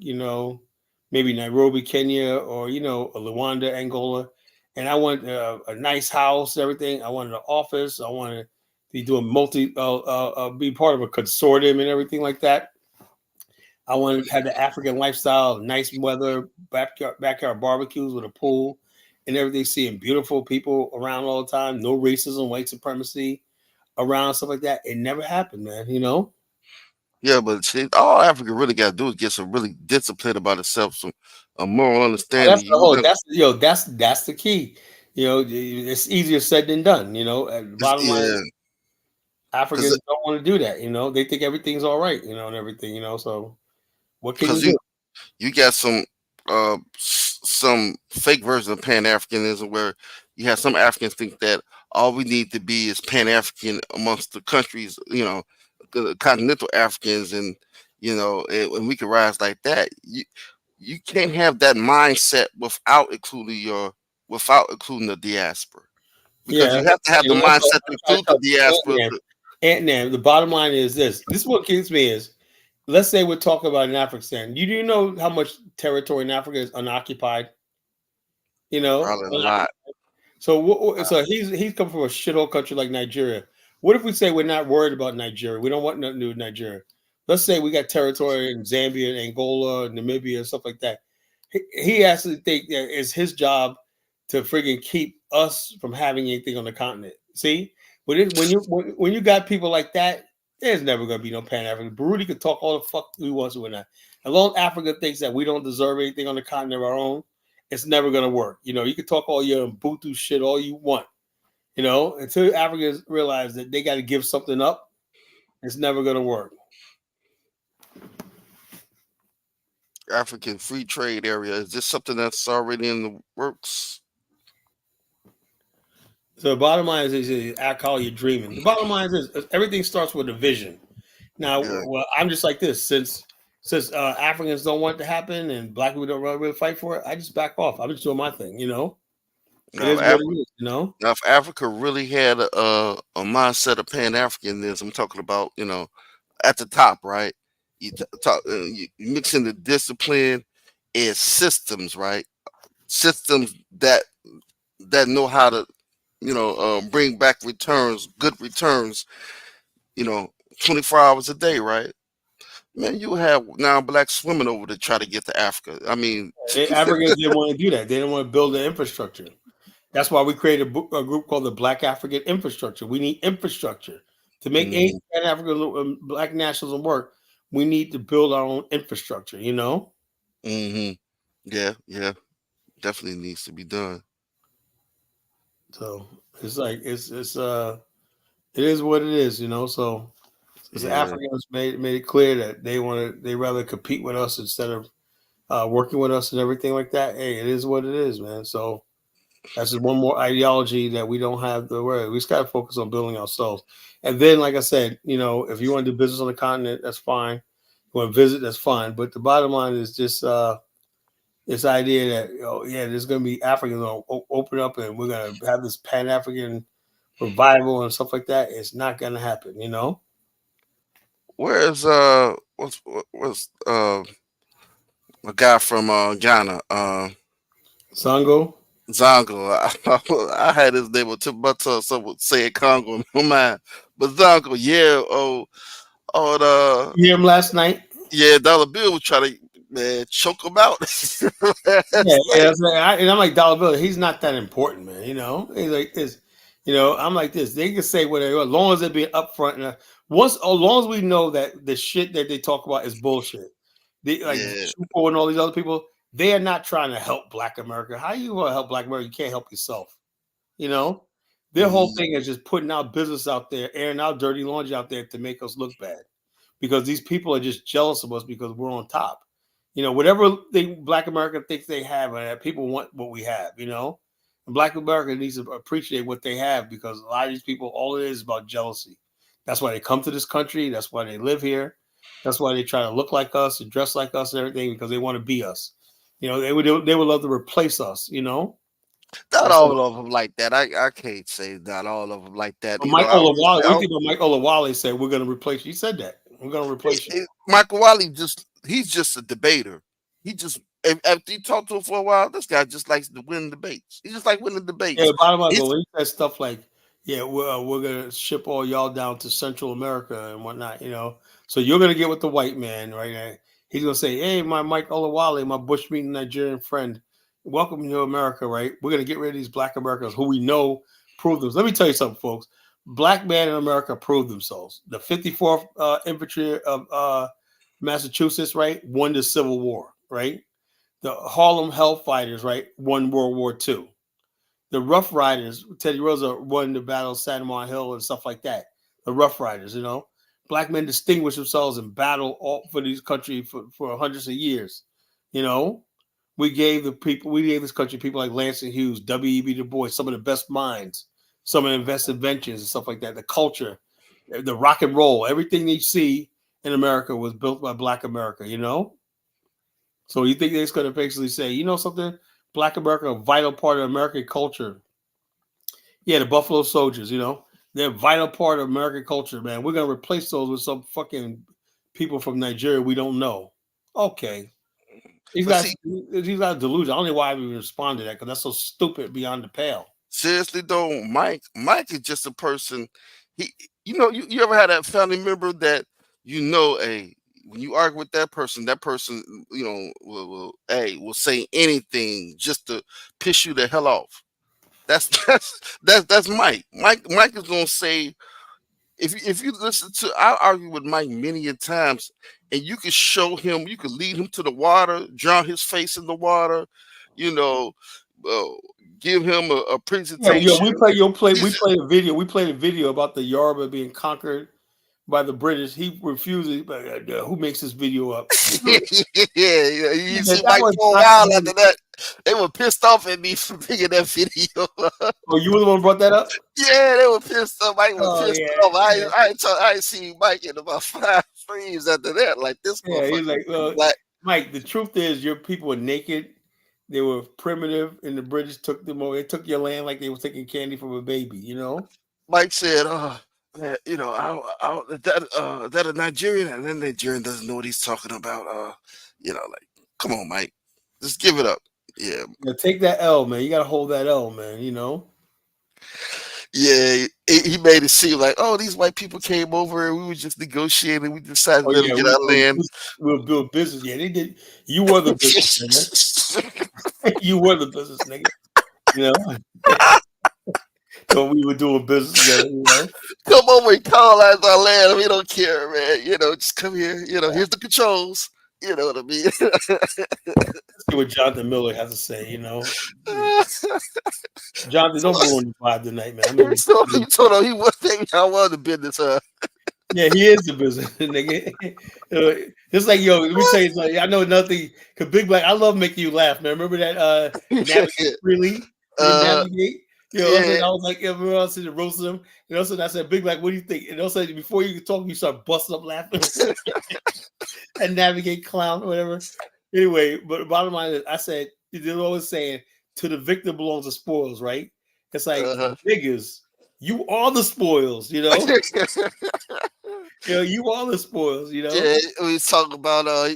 maybe Nairobi, Kenya, or Luanda, Angola, and I want a nice house, everything. I wanted an office. I wanted to be doing be part of a consortium and everything like that. I wanted to have the African lifestyle, nice weather, backyard barbecues with a pool, and everything. Seeing beautiful people around all the time, no racism, white supremacy around, stuff like that. It never happened, man. yeah, but see, all Africa really got to do is get some really discipline about itself, some a moral That's understanding. the whole. That's the key. It's easier said than done. And the bottom line Yeah, is because Africans don't want to do that. They think everything's all right. And everything. So what can you because do? you got some fake version of Pan Africanism where you have some Africans think that all we need to be is Pan African amongst the countries, the continental Africans, and and we can rise like that. You can't have that mindset without including the diaspora, because Yeah, you have to have the and that's what mindset to I'm trying to include the tell diaspora. Ant-Man. Ant-Man, the bottom line is this. This is what gets me is, let's say we're talking about in African. Do you know how much territory in Africa is unoccupied? Probably a lot. So he's come from a shithole country like Nigeria. What if we say we're not worried about Nigeria? We don't want nothing to do with Nigeria. Let's say we got territory in Zambia, Angola, Namibia, and stuff like that. He actually think that it's his job to friggin' keep us from having anything on the continent. See, when you got people like that, there's never gonna be no Pan African. Baruti could talk all the fuck he wants to that. As long as Africa thinks that we don't deserve anything on the continent of our own, it's never gonna work. You can talk all your Ubuntu shit all you want. Until Africans realize that they got to give something up, it's never gonna work. African free trade area, is this something that's already in the works? So the bottom line is I call you dreaming. The bottom line is everything starts with a vision. Now, Yeah. well, I'm just like this. Since Africans don't want it to happen and black people don't really fight for it, I just back off. I'm just doing my thing. It Now, is what it is. now, if Africa really had a mindset of Pan Africanism, I'm talking about, at the top, right? You mix in the discipline and systems, right? Systems that know how to, bring back returns, good returns, 24 hours a day, right? Man, you have now black swimming over to try to get to Africa. I mean, Africans didn't want to do that. They didn't want to build the infrastructure. That's why we created a group called the Black African Infrastructure. We need infrastructure to make any Pan African black nationalism work. We need to build our own infrastructure. yeah, yeah, definitely needs to be done. So it's like it is what it is. So the Yeah. Africans made it clear that they rather compete with us instead of working with us and everything like that. Hey, it is what it is, man. So that's just one more ideology that we don't have to worry. We just got to focus on building ourselves. And then, like I said, if you want to do business on the continent, that's fine. You want to visit, that's fine. But the bottom line is just this idea that, there's going to be Africans going to open up and we're going to have this Pan African revival and stuff like that. It's not going to happen. Where's what's a guy from Ghana, Sango. Zongo. I had his name on tip of my tongue. Some would say it Congo in my mind, but Zongo, yeah. You hear him last night? Yeah, Dollar Bill was trying to man, choke him out. And I'm like Dollar Bill. He's not that important, man. You know, he's like this. You know, I'm like this. They can say whatever, as long as they be upfront. And as long as we know that the shit that they talk about is bullshit. They like Yeah. Chupo and all these other people. They are not trying to help Black America. How you want to help Black America? You can't help yourself. You know, their whole thing is just putting our business out there, airing our dirty laundry out there to make us look bad. Because these people are just jealous of us because we're on top. You know, whatever Black America thinks they have, people want what we have. You know, and Black America needs to appreciate what they have because a lot of these people, all it is about jealousy. That's why they come to this country. That's why they live here. That's why they try to look like us and dress like us and everything because they want to be us. You know, they would love to replace us. You know, Not all of them like that. I can't say not all of them like that. Mike Olawale, what do you think about Mike Olawale said we're going to replace you? He said that. We're going to replace you. Michael Wiley he's just a debater. He just after you talk to him for a while, this guy just likes to win debates. He just like winning debates. Yeah, bottom line, when he says stuff like, "Yeah, we're gonna ship all y'all down to Central America and whatnot," you know, so you're gonna get with the white man, right? Now. He's gonna say, "Hey, my Mike Olawale, my bush-meeting Nigerian friend, welcome to America, right? We're gonna get rid of these Black Americans who we know prove themselves." Let me tell you something, folks. Black men in America proved themselves. The 54th Infantry of Massachusetts, right, won the Civil War, right? The Harlem Hellfighters, right, won World War II. The Rough Riders, Teddy Roosevelt won the Battle of Sangamon Hill and stuff like that. The Rough Riders, you know, Black men distinguished themselves in battle all for this country for hundreds of years. You know, we gave this country people like Langston Hughes, W.E.B. Du Bois, some of the best minds, some of the best inventions and stuff like that. The culture, the rock and roll, everything you see in America was built by Black America, you know? So you think they're going to basically say, you know something? Black America, a vital part of American culture. Yeah, the Buffalo Soldiers, you know, they're a vital part of American culture, man. We're going to replace those with some fucking people from Nigeria we don't know. Okay. He's got a delusion. I don't know why I even responded to that because that's so stupid beyond the pale. Seriously though, Mike is just a person. You ever had that family member that hey, when you argue with that person, will say anything just to piss you the hell off. That's Mike. Mike is gonna say if you listen to I argue with Mike many a times, and you can show him, you can lead him to the water, drown his face in the water, you know, give him a presentation. Yeah, we played a video. We played a video about the Yoruba being conquered by the British. He refuses. Who makes this video up? You see Mike for a while after that. They were pissed off at me for making that video. Oh, you were the one who brought that up? Yeah, they were pissed off. Mike was pissed off. I ain't seen Mike in about 5 streams after that. Like this. Yeah, he's like, Mike, the truth is your people were naked. They were primitive, and the British took them over. They took your land like they were taking candy from a baby, you know? Mike said, that a Nigerian, and then Nigerian doesn't know what he's talking about. Like, come on, Mike, just give it up. Yeah, take that L, man. You got to hold that L, man. You know. Yeah, he made it seem like, oh, these white people came over and we were just negotiating. We decided to let them get our land. We'll build business. Yeah, they did. You were the business, nigga. You were the business, nigga. You know. So we were doing business together, you know. Come over and colonize our land. We don't care, man. Just come here. Here's the controls. You know what I mean? See what Jonathan Miller has to say, you know. Jonathan, don't ruin the vibe tonight, man. You told him he was taking y'all the business, Yeah, he is the business, nigga. It's like, yo, let me tell you something. I know nothing. Cause Big Black, I love making you laugh, man. Remember that navigate freely? Navigate? I was like, everyone else in the roast him. And also I said, Big Black, what do you think? And also before you could talk, you start busting up laughing. And navigate clown or whatever. Anyway, but the bottom line is I said, they're always saying to the victor belongs the spoils, right? It's like niggas, you are the spoils, you know. You are the spoils, you know. Yeah, we was talking about that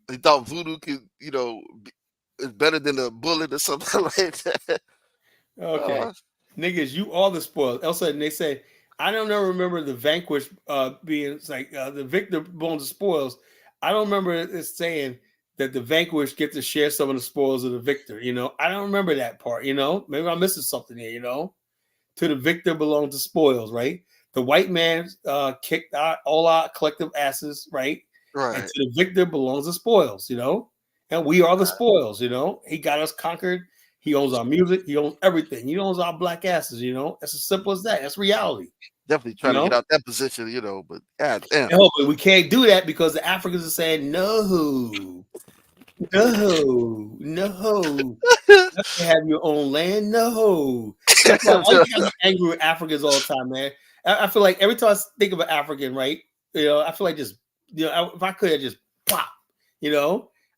he thought voodoo could, is better than a bullet or something like that. Okay. Niggas, you are the spoils. Also, they say, I don't ever remember the vanquished being like the victor belongs to spoils. I don't remember it saying that the vanquished get to share some of the spoils of the victor. I don't remember that part. Maybe I'm missing something here. To the victor belongs the spoils, right? The white man kicked all our collective asses, right? And Right. to the victor belongs the spoils, and we are the spoils, He got us conquered. He owns our music. He owns everything. He owns our black asses, It's as simple as that. That's reality. Definitely trying to get out that position, but god damn. And hopefully we can't do that because the Africans are saying no, no, no. You have your own land. No, that's why I get angry with Africans all the time, man. I feel like every time I think of an African, right? I feel like just if I could, I just pop.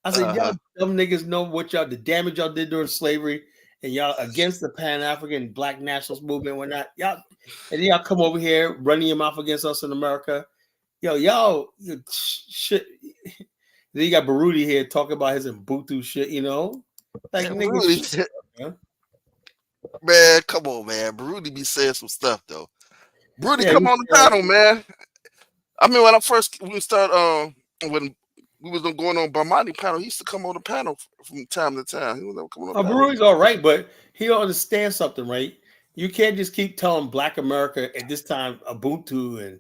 I said, y'all dumb niggas know what the damage y'all did during slavery, and y'all against the Pan African Black nationalist movement, whatnot. Y'all, and then y'all come over here running your mouth against us in America. Y'all shit. Then you got Baruti here talking about his Ubuntu shit. Like niggas. Shit, man, come on, man. Baruti be saying some stuff though. Baruti, come on the panel, man. I mean, when we started when we was going on Barmani panel, he used to come on the panel from time to time. He was never coming on. Baruti's all right, but he don't understand something, right? You can't just keep telling Black America at this time Ubuntu and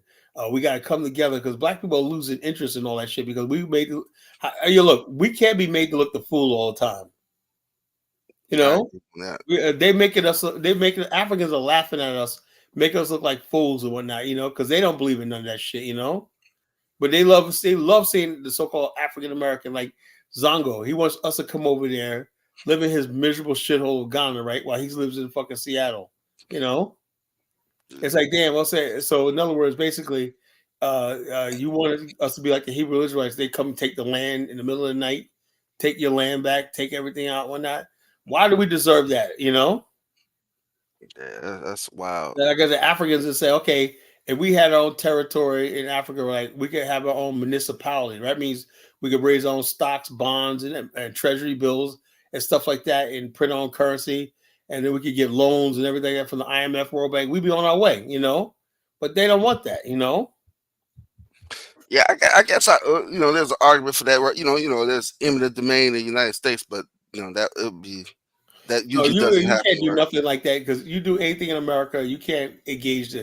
we got to come together because Black people are losing interest in all that shit because we made we can't be made to look the fool all the time. They making Africans are laughing at us, make us look like fools and whatnot, because they don't believe in none of that shit, But they love seeing the so-called African American like Zongo. He wants us to come over there, live in his miserable shithole of Ghana, right? While he lives in fucking Seattle, It's like, damn, I'll say. So in other words, basically, you wanted us to be like the Hebrew Israelites. They come take the land in the middle of the night, take your land back, take everything out, whatnot. Why do we deserve that? Yeah, that's wild. I guess the Africans would say, okay, if we had our own territory in Africa, right, we could have our own municipality. Right? That means we could raise our own stocks, bonds, and treasury bills and stuff like that, and print our own currency, and then we could get loans and everything from the IMF, World Bank. We'd be on our way, But they don't want that, Yeah, I guess there's an argument for that, right? There's eminent domain in the United States, but that it would be that usually doesn't happen. You can't do nothing like that because you do anything in America, you can't engage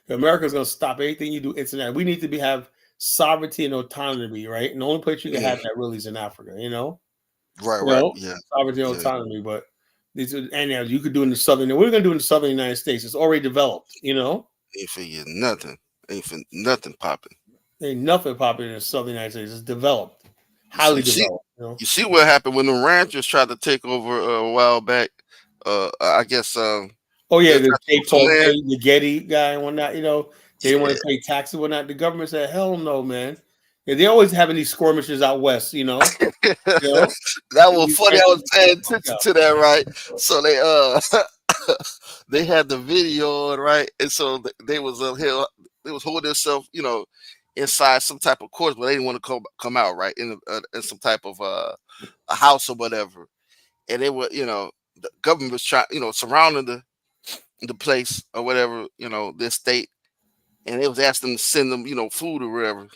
America's going to stop anything you do internationally. We need to have sovereignty and autonomy, right? And the only place you can have that really is in Africa, Right, yeah. Sovereignty and autonomy, but you could do in the southern. We're going to do in the southern United States. It's already developed, Ain't for nothing. Ain't for nothing popping. Ain't nothing popping in the southern United States. It's developed, highly developed. You see what happened when the ranchers tried to take over a while back? I guess. Oh yeah, the Getty guy and whatnot. They didn't want to pay taxes and whatnot. The government said, "Hell no, man." Yeah, they always having these skirmishes out west. That was funny. I was paying attention to that, right? So they had the video, right? And so they was holding themselves, inside some type of course, but they didn't want to come out, right, in some type of a house or whatever. And they were, the government was trying, surrounding the place or whatever, this state, and they was asking them to send them, food or whatever.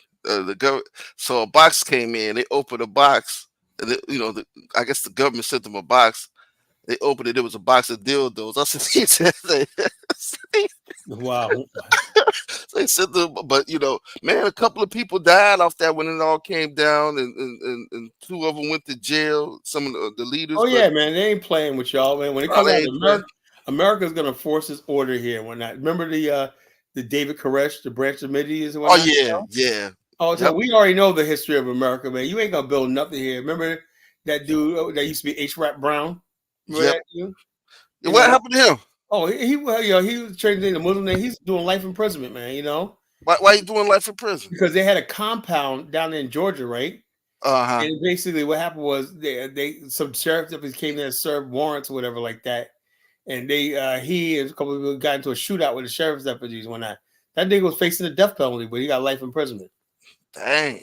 So a box came in. They opened a box. And I guess the government sent them a box. They opened it. It was a box of dildos. I said, wow. They said, but man, a couple of people died off that when it all came down, and two of them went to jail. Some of the leaders. Oh yeah, man, they ain't playing with y'all, man. When it comes out to America, America's gonna force its order here and whatnot. Remember the David Koresh, the Branch Davidians and whatnot? Oh yeah. Oh, so we already know the history of America, man. You ain't gonna build nothing here. Remember that dude that used to be H. Rap Brown? Remember that dude? What happened to him? Oh, he was changed into Muslim name. He's doing life imprisonment, man. Why are you doing life in prison? Because they had a compound down in Georgia, right? And basically, what happened was some sheriff deputies came there and served warrants or whatever like that, and he and a couple of people got into a shootout with the sheriff's deputies one night. That nigga was facing the death penalty, but he got life imprisonment. Dang.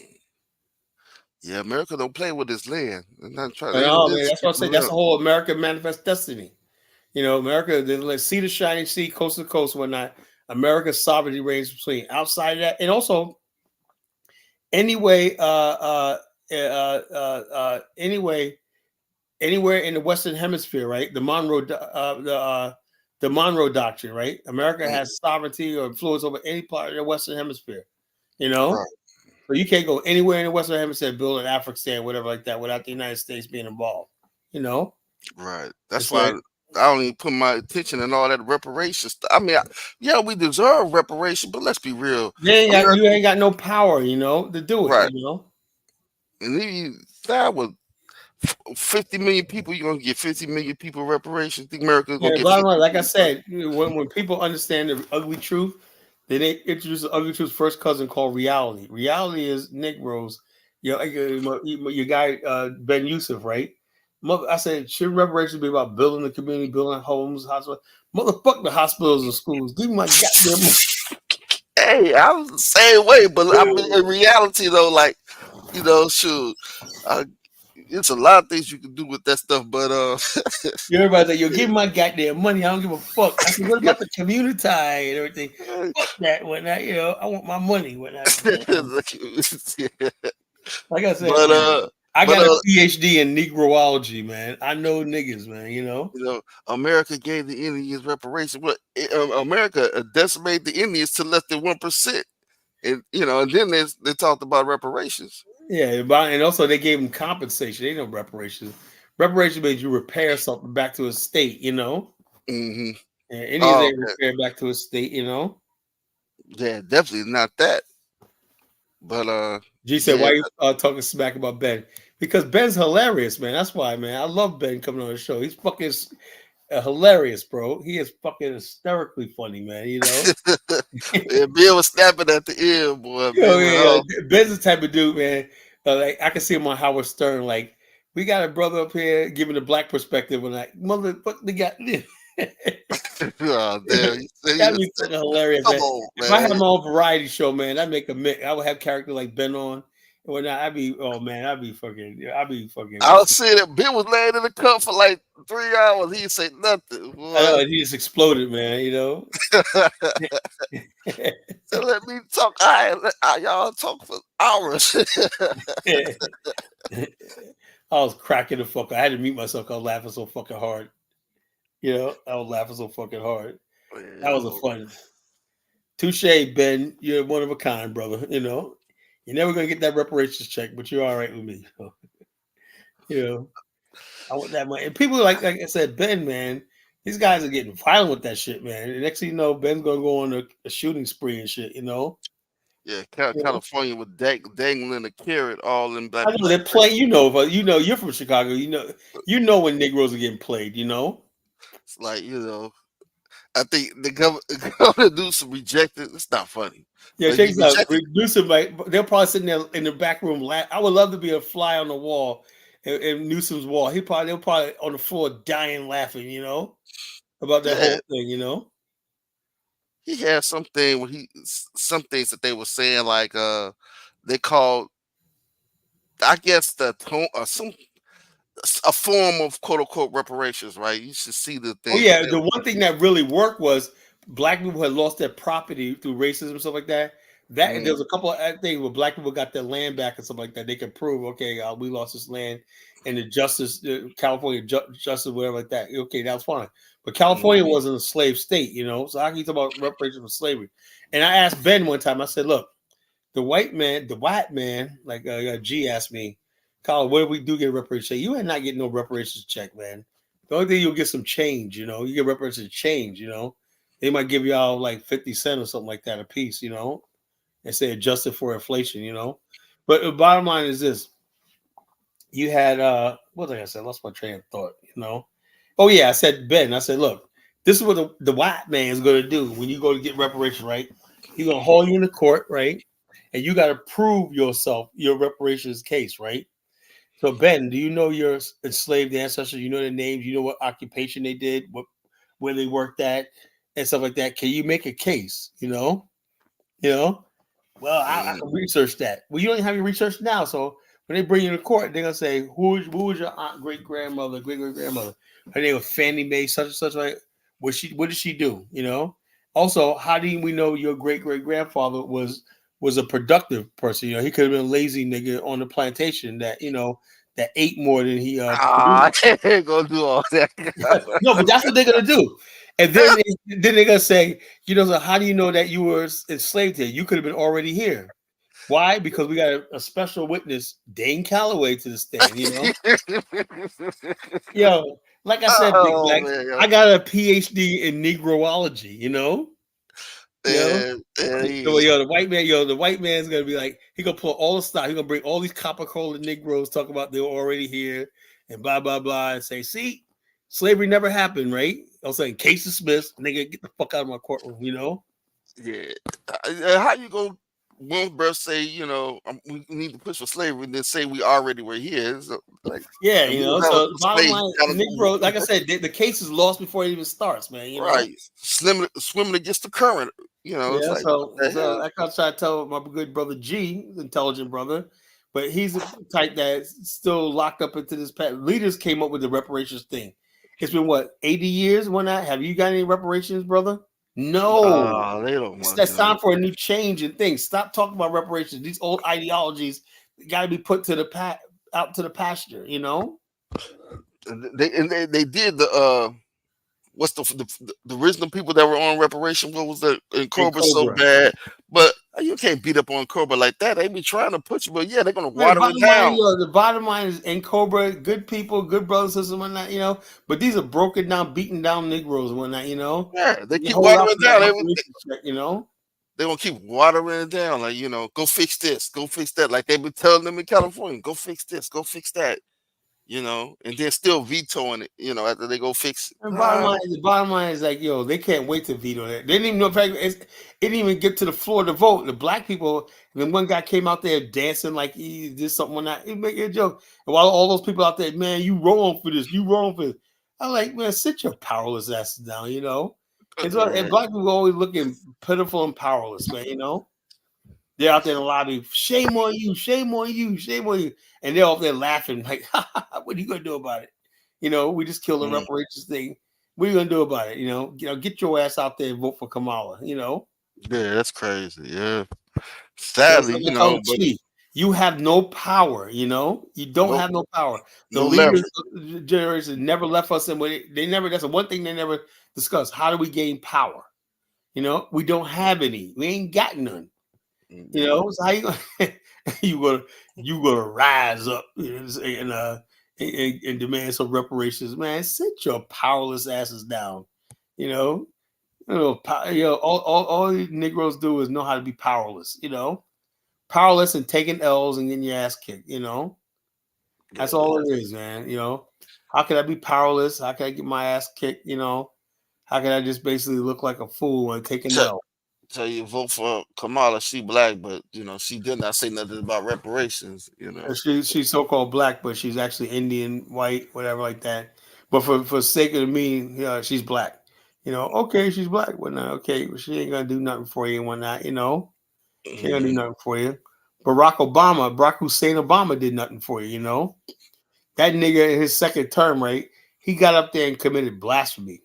Yeah, America don't play with this land. Man, that's what I say. That's the whole American manifest destiny. America, let's see the shining sea, coast to coast, whatnot. America's sovereignty reigns between. Outside of that, and also anyway, anyway, anywhere in the Western Hemisphere, right? The Monroe Doctrine, right? America has sovereignty or influence over any part of the Western Hemisphere. You know, Right. so you can't go anywhere in the Western Hemisphere, build an Afghanistan, whatever like that, without the United States being involved. You know, Right. That's it's why like I don't even put my attention in all that reparations stuff. I mean, yeah, we deserve reparation, but let's be real. you America, ain't got no power, you know, to do it. right. You know, And then you that with 50 million people, you're gonna get 50 million people reparations. Think America's gonna yeah. get Bottom 50 line, like I million? said, when people understand the ugly truth, then they introduce the ugly truth's first cousin called reality. Reality is Negroes. You know, your guy Ben Yusuf, right? I said, should reparations be about building the community, building homes, hospitals? Motherfuck the hospitals and schools. Give me my goddamn money. Hey, I was the same way, but I mean, in reality though, like, shoot, uh, it's a lot of things you can do with that stuff, but Everybody's like, yo, give me my goddamn money. I don't give a fuck. I said, what about the community and everything? Fuck that when I want my money when I like I said, but man, I but got a PhD in Negroology, man. I know niggas, man, you know. America gave the Indians reparations, but America decimated the Indians to less than 1%, and then they talked about reparations. Yeah, and also they gave them compensation. They know reparations. Reparations means you repair something back to a state, you know. Mm-hmm. And Indians Oh, ain't repair back to a state, you know. yeah, definitely not that. But G said, yeah, why you talking smack about Ben? Because Ben's hilarious, man. That's why, man. I love Ben coming on the show. He's fucking hilarious, bro. He is fucking hysterically funny, man. You know. yeah, Bill was snapping at the end, boy. Yo, Bill went yeah, off. yeah. Ben's the type of dude, man. Like I can see him on Howard Stern. Like we got a brother up here giving the black perspective, and like motherfucker, they got this. Oh, damn, you said That'd be fucking hilarious, come man. on, If I had man. my own variety show, man, I'd make a mix. I would have character like Ben on. And whatnot. I'd be, oh man, I'd be fucking. I was saying that Bill was laying in the cup for like 3 hours. He didn't say nothing. I know, Boy. he just exploded, man. You know. So let me talk. Y'all talk for hours. I was cracking the fuck. I had to mute myself. I was laughing so fucking hard. You know, I was laughing so fucking hard. That was a fun. Touche, Ben. You're one of a kind, brother. You know, you're never gonna get that reparations check, but you're all right with me. So, you know, I want that money. And people like I said, Ben, man, these guys are getting violent with that shit, man. And next thing you know, Ben's gonna go on a shooting spree and shit. You know. Yeah, California with dangling a carrot all in black I know people's they play. You know, but you're from Chicago. You know when Negroes are getting played. You know. It's like, I think the governor Newsom rejected. It's not funny. Yeah, But check he this out. rejected. Newsom, like, they're probably sitting there in the back room. I would love to be a fly on the wall in Newsom's wall. They're probably on the floor dying laughing. You know, about that Yeah, whole thing. You know. he had something when some things that they were saying like they called, I guess, the tone a form of quote unquote reparations, right? You should see the Oh things that yeah, they the one thing that really worked was black people had lost their property through racism and stuff like that. That there was a couple of things where black people got their land back and stuff like that. They could prove, okay, we lost this land, and the California justice, whatever like that. Okay, that was fine. But California wasn't a slave state, you know. So I can talk about reparations for slavery. And I asked Ben one time. I said, look, the white man, like G asked me, Colin, what if we do get a reparations check? You ain't not getting no reparations check, man. The only thing you'll get some change, you know. You get reparations change, you know. They might give y'all like 50 cents or something like that a piece, you know, and say adjusted for inflation, you know. But the bottom line is this. You had what did I say? I lost my train of thought, you know. Oh yeah, I said Ben. I said, look, this is what the white man is gonna do when you go to get reparations, right? He's gonna haul you in the court, right? And you got to prove yourself, your reparations case, right? So Ben, do you know your enslaved ancestors? You know their names. You know what occupation they did, where they worked at, and stuff like that. Can you make a case? You know. Well, I can research that. Well, you don't have your research now, so when they bring you to court, they're gonna say who was your aunt, great grandmother, great great grandmother? Her name was Fannie Mae, such and such. Like, what did she do? You know. Also, how do we know your great great grandfather was was a productive person. You know, he could have been a lazy nigga on the plantation that that ate more than he I produced. can't go do all that. No, but that's what they're gonna do. And then they're gonna say, so how do you know that you were enslaved here? You could have been already here. Why? Because we got a special witness, Dane Calloway, to the stand. Yo, like I said, Big Oh Black, man, I got a PhD in Negroology. Yo, so, the white man's gonna be like, he gonna pull all the stuff. He gonna bring all these copper colored Negroes, talk about they were already here, and blah blah blah, and say, see, slavery never happened, right? I was saying, case dismissed, nigga, get the fuck out of my courtroom. yeah. How you go? One breath say, we need to push for slavery, and then say we already were here. So, like, Yeah, and we was So never bottom slaves. line, Gotta Negro, like I said, the case is lost before it even starts, man. right, swimming against the current. It's Yeah, like so what the hell? I gotta try to tell my good brother G, intelligent brother, but he's the type that's still locked up into this past. Leaders came up with the reparations thing. It's been what 80 years. When I have you got any reparations, brother? No, They don't want that's time to. for a new change and things. Stop talking about reparations. These old ideologies got to be put to the out to the pasture. They did the what's the original people that were on reparation? What was the in And Cobra so Cobra. bad? But you can't beat up on Cobra like that. They be trying to put you, but yeah, they're gonna Man, water it down. the bottom line is in Cobra, good people, good brothers, sisters, and whatnot, but these are broken down, beaten down Negroes and whatnot, Yeah, they They keep hold watering out it for that down. reparations check. They gonna keep watering it down. Like, go fix this, go fix that. Like they been telling them in California, go fix this, go fix that. And then still vetoing it, after they go fix it. And the bottom line is like, they can't wait to veto that. They didn't even know. In fact, it didn't even get to the floor to vote. The black people, and then one guy came out there dancing like he did something on that. He make a joke. And while all those people out there, man, you wrong for this, you wrong for this. I'm like, man, sit your powerless asses down. And black people always looking pitiful and powerless, man. They're out there in the lobby. Shame on you, shame on you, shame on you. And they're out there laughing, like, what are you gonna do about it? We just killed the reparations thing. What are you gonna do about it? Get your ass out there and vote for Kamala. Yeah, that's crazy. Yeah. Yes, Sadly, like I told but Chief, you have no power, you don't nope, have no power. The no leaders leverage. of the generation never left us in they never that's the one thing they never discussed. How do we gain power? We don't have any, we ain't got none. So how you gonna you gonna rise up and demand some reparations, man? Sit your powerless asses down. All these Negroes do is know how to be powerless. Powerless and taking L's and getting your ass kicked. That's all it is, man. How can I be powerless? How can I get my ass kicked? How can I just basically look like a fool and take an L? So you vote for Kamala, she black, but she did not say nothing about reparations. She's so-called black, but she's actually Indian, white, whatever like that. But for sake of the meaning, she's black. Okay, she's black, whatnot. Okay, well, she ain't gonna do nothing for you and whatnot. She ain't gonna do nothing for you. Barack Hussein Obama did nothing for you. That nigga in his second term, right? He got up there and committed blasphemy.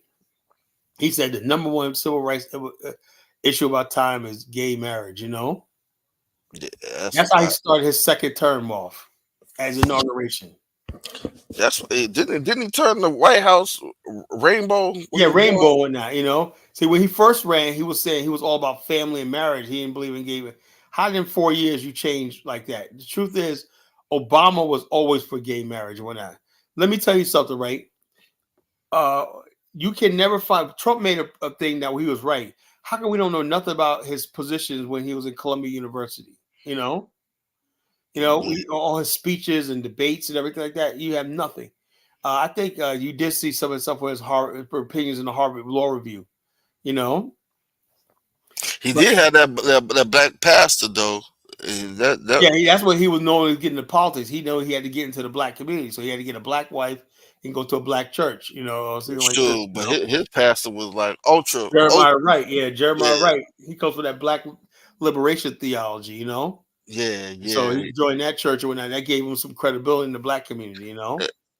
He said the number one civil rights issue of our time is gay marriage. Yeah, That's how he started his second term off as inauguration. That's didn't he turn the White House rainbow? Yeah, rainbow and that. See, when he first ran, he was saying he was all about family and marriage. He didn't believe in gay. How in 4 years you changed like that? The truth is, Obama was always for gay marriage and whatnot. Let me tell you something, right? You can never find. Trump made a thing that he was right. How come we don't know nothing about his positions when he was in Columbia University? All his speeches and debates and everything like that. You have nothing. I think you did see some of the stuff with his opinions in the Harvard Law Review. He did have that black pastor though. That's what he was known as getting into politics. He knew he had to get into the black community, so he had to get a black wife and go to a black church. But his pastor was like ultra Jeremiah Wright. Yeah, Jeremiah Wright. He comes from that black liberation theology. Yeah. So he joined that church and that gave him some credibility in the black community.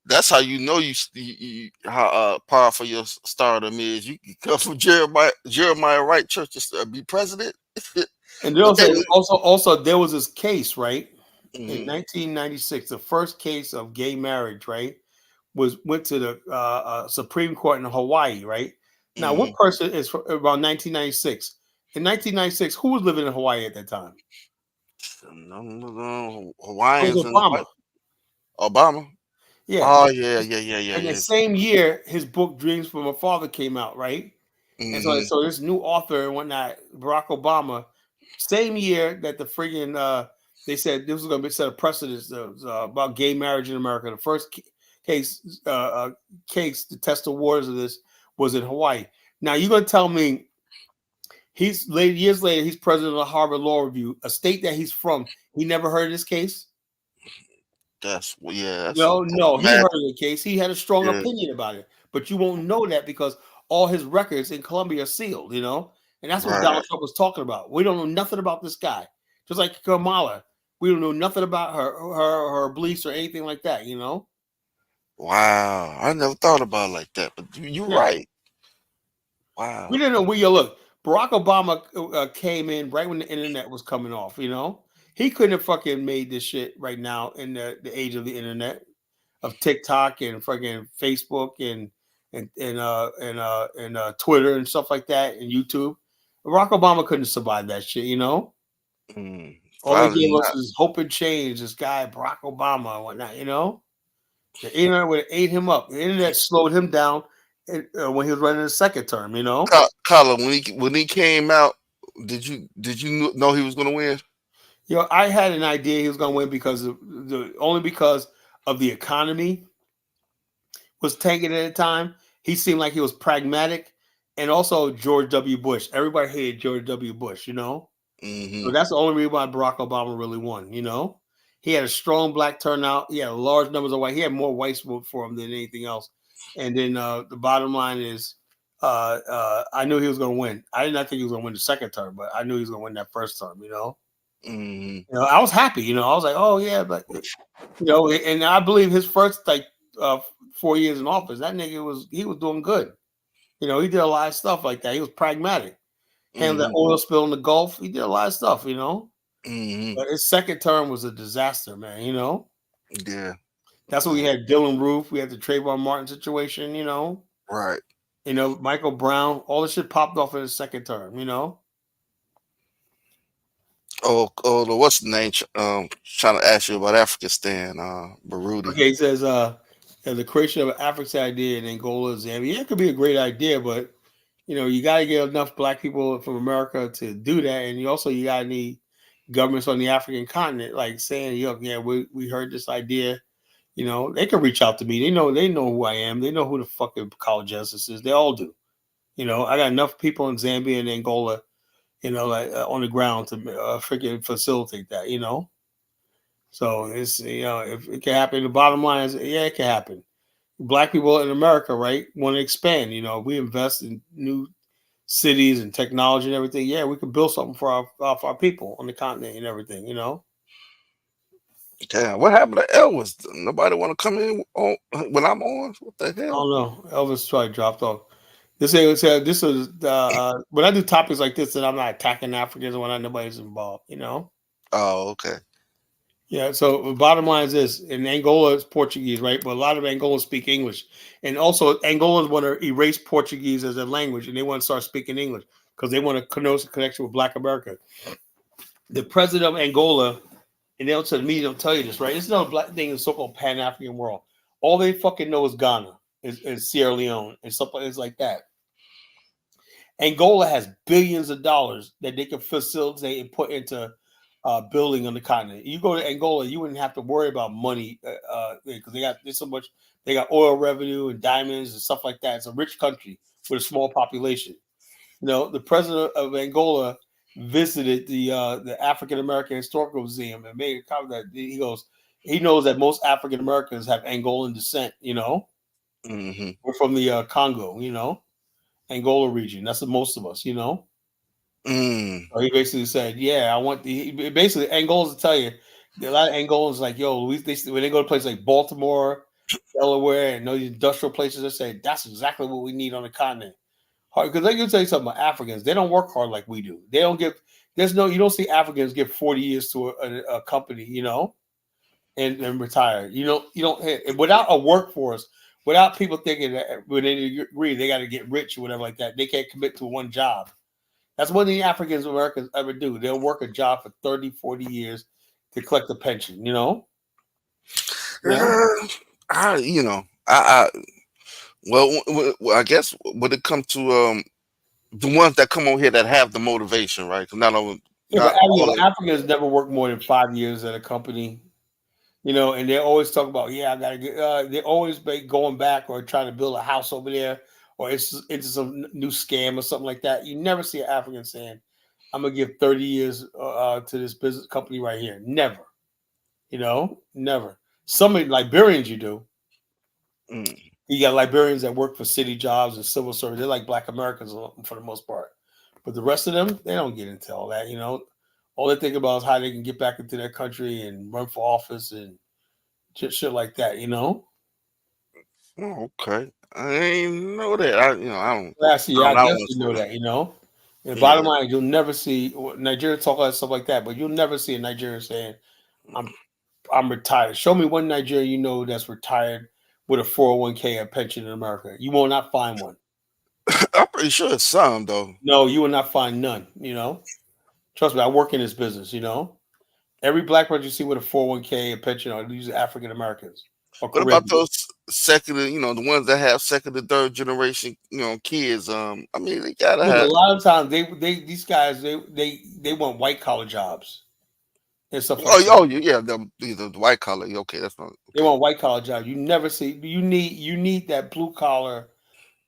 That's how you know you how powerful your stardom is. You can come from Jeremiah Wright Church to be president. And But they, also there was this case, right? In mhm, 1996, the first case of gay marriage, right, went to the Supreme Court in Hawaii, right? Now, what mhm. person is from around 1996? In 1996, who was living in Hawaii at that time? No, It was Hawaiians and Obama. white Obama. Yeah. Oh yeah, yeah, yeah, yeah, And the yeah. same year, his book "Dreams from a Father" came out, right? And so, Hmm. so this new author and whatnot, Barack Obama, same year that the friggin' they said this was going to be set a precedent about gay marriage in America. The first case case to test the waters of this was in Hawaii. Now you're going to tell me years later he's president of the Harvard Law Review, a state that he's from. He never heard of this case. That's No, no, he mad. heard of the case. He had a strong Yeah, opinion about it, but you won't know that because all his records in Colombia are sealed, and that's what right. Donald Trump was talking about. We don't know nothing about this guy, just like Kamala. We don't know nothing about her beliefs or anything like that. Wow, I never thought about it like that. But you're Yeah, right. we Wow. didn't know. Look. Barack Obama came in right when the internet was coming off. He couldn't have fucking made this shit right now in the age of the internet, of TikTok and fucking Facebook and Twitter and stuff like that and YouTube. Barack Obama couldn't survive that shit. All they Probably gave us not. was hope and change. This guy Barack Obama and whatnot. The internet would have ate him up. The internet slowed him down when he was running his second term. Colin, when he came out, did you know he was going to win? I had an idea he was going to win only because of the economy was tanking at the time. He seemed like he was pragmatic, and also George W. Bush. Everybody hated George W. Bush. Hmm. So that's the only reason why Barack Obama really won. He had a strong black turnout. He had large numbers of white. He had more whites vote for him than anything else. And then the bottom line is, I knew he was going to win. I did not think he was going to win the second term, but I knew he was going to win that first term. Hmm. I was happy. I was like, oh yeah, but and I believe his first 4 years in office, that nigga was doing good. He did a lot of stuff like that. He was pragmatic. Handled that Hmm. oil spill in the Gulf. He did a lot of stuff. Hmm. But his second term was a disaster, man. Yeah. That's when we Yeah. had Dylan Roof. We had the Trayvon Martin situation. Right. Michael Brown. All this shit popped off in his second term. What's the name? Trying to ask you about Afghanistan, Baruti. Okay, he says the creation of an African idea in Angola, Zambia. Yeah, it could be a great idea, but you got to get enough black people from America to do that, and you got to need governments on the African continent, like saying, yeah, we heard this idea. They can reach out to me. They know who I am. They know who the fucking college justice is. They all do. I got enough people in Zambia and Angola, like on the ground to freaking facilitate that. So it's if it can happen. The bottom line is, yeah, it can happen. Black people in America, right, want to expand. If we invest in new cities and technology and everything, yeah, we could build something for our people on the continent and everything. Damn, what happened to Elvis? Nobody want to come in on when I'm on? What the I hell? don't know. Elvis probably dropped off. This is when I do topics like this, that I'm not attacking Africans when nobody's involved. Oh, okay. Yeah. So the bottom line is this: in Angola, it's Portuguese, right? But a lot of Angolans speak English, and also Angolans want to erase Portuguese as a language, and they want to start speaking English because they want to connote a connection with Black America. The president of Angola, and they'll tell the media, don't tell you this, right? It's not a black thing in the so-called Pan-African world. All they fucking know is Ghana, is Sierra Leone, and stuff like that. Angola has billions of dollars that they can facilitate and put into building on the continent. You go to Angola, you wouldn't have to worry about money because there's so much. They got oil revenue and diamonds and stuff like that. It's a rich country with a small population. The president of Angola visited the African American Historical Museum and made a comment that he knows that most African Americans have Angolan descent. Hmm. We're from the Congo. Angola region. That's the most of us. Mm. So he basically said, "Yeah, I want basically Angolans to tell you, a lot of Angolans like, yo, when they go to places like Baltimore, Delaware, and those industrial places, they say that's exactly what we need on the continent. Because they can tell you something about Africans, they don't work hard like we do. They don't give you don't see Africans give 40 years to a company, and retire. You don't without a workforce, without people thinking that when they agree they got to get rich or whatever like that, they can't commit to one job. That's what the Africans Americans ever do. They'll work a job for 30, 40 years to collect a pension, Yeah. I guess when it comes to the ones that come on here that have the motivation, right? 'Cause Yeah, not but all of Africans never work more than 5 years at a company, and they always talk about, I gotta get. They always be going back or trying to build a house over there, or it's into some new scam or something like that. You never see an African saying, "I'm gonna give 30 years to this business company right here." Never, never. Some Liberians you do. Mm. You got Liberians that work for city jobs and civil service. They're like Black Americans for the most part. But the rest of them, they don't get into all that. All they think about is how they can get back into their country and run for office and just shit like that. Oh, okay. I ain't know that. I don't. Actually, I I guess don't you say know that. that. And the bottom Yeah. line, you'll never see Nigeria talk about stuff like that, but you'll never see a Nigerian saying, I'm retired. Show me one Nigerian that's retired with a 401k or pension in America. You will not find one. I'm pretty sure it's some though. No, you will not find none. Trust me, I work in this business. Every black person you see with a 401k, a pension, are these African Americans or What about Caribbean. those the ones that have second and third generation, kids? I mean, they gotta Yeah, but a have. lot of times these guys they want white collar jobs and stuff like Oh, that. yeah, the white collar. Okay, that's not They okay. want white collar jobs. You never see. You need that blue collar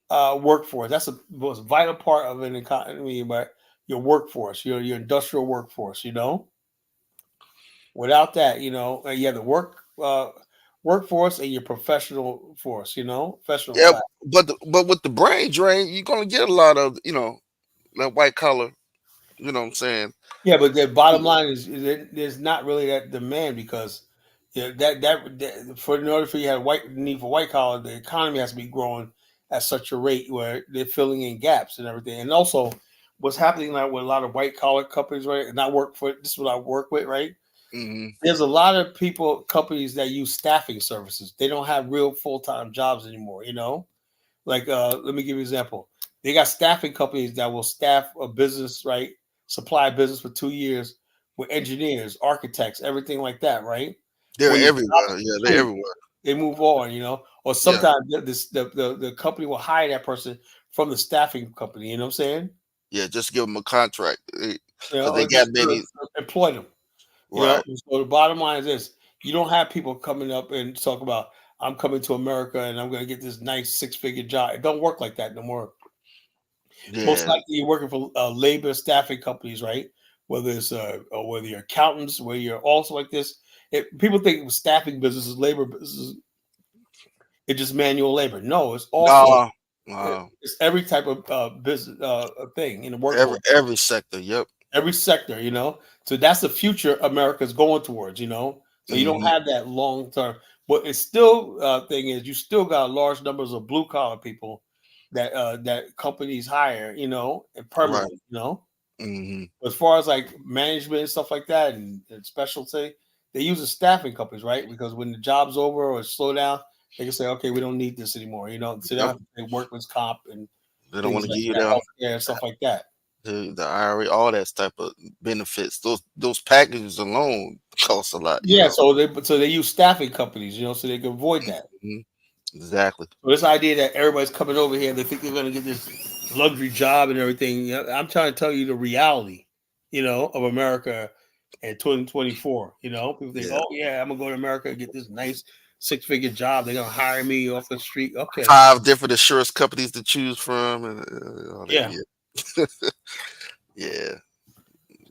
workforce. That's the most vital part of an economy, but your workforce, your industrial workforce. Without that, you have the workforce and your professional force. Professional Yeah, class. but with the brain drain, you're gonna get a lot of that white collar. You know what I'm saying? Yeah, but the bottom line is there's not really that demand because that for in order for you to have need for white collar, the economy has to be growing at such a rate where they're filling in gaps and everything. And also, what's happening now with a lot of white collar companies, right? And I work for this is what I work with, right? Hmm. There's a lot of companies that use staffing services. They don't have real full time jobs anymore. Like, let me give you an example. They got staffing companies that will staff a business, right? Supply a business for 2 years with engineers, architects, everything like that, right? They're When the jobs everywhere. Yeah, they're complete, everywhere. they move on, Or Yeah, sometimes the company will hire that person from the staffing company. You know what I'm saying? yeah. Just give them a contract because they Or got just many. employ them. Right. So the bottom line is this: you don't have people coming up and talk about I'm coming to America and I'm going to get this nice 6-figure job. It don't work like that no more. Most Yeah. likely, you're working for labor staffing companies, right? Whether it's or whether you're accountants, where you're also like this. People think staffing businesses, labor businesses, it's just manual labor. No, it's also No. No. it's every type of business thing in the Every workforce. every sector. Yep. Every sector, So that's the future America's going towards, So you don't Hmm. have that long term. But it's still thing is you still got large numbers of blue collar people that companies hire, and Right. permanently. Hmm. As far as like management and stuff like that and specialty, they use the staffing companies, right? Because when the job's over or slow down, they can say, okay, we don't need this anymore, So they don't Yep. have to pay workman's comp and They don't want things to like give you that, them healthcare and stuff like that. the IRA, all that type of benefits. Those packages alone cost a lot. Yeah, so they use staffing companies, so they can avoid that. Mhm. Exactly. So this idea that everybody's coming over here, they think they're going to get this luxury job and everything. I'm trying to tell you the reality, of America in 2024. People think, Yeah. oh yeah, I'm gonna go to America and get this nice 6-figure job. They're gonna hire me off the street. Okay, 5 different insurance companies to choose from and all that. yeah. Yeah. Yeah.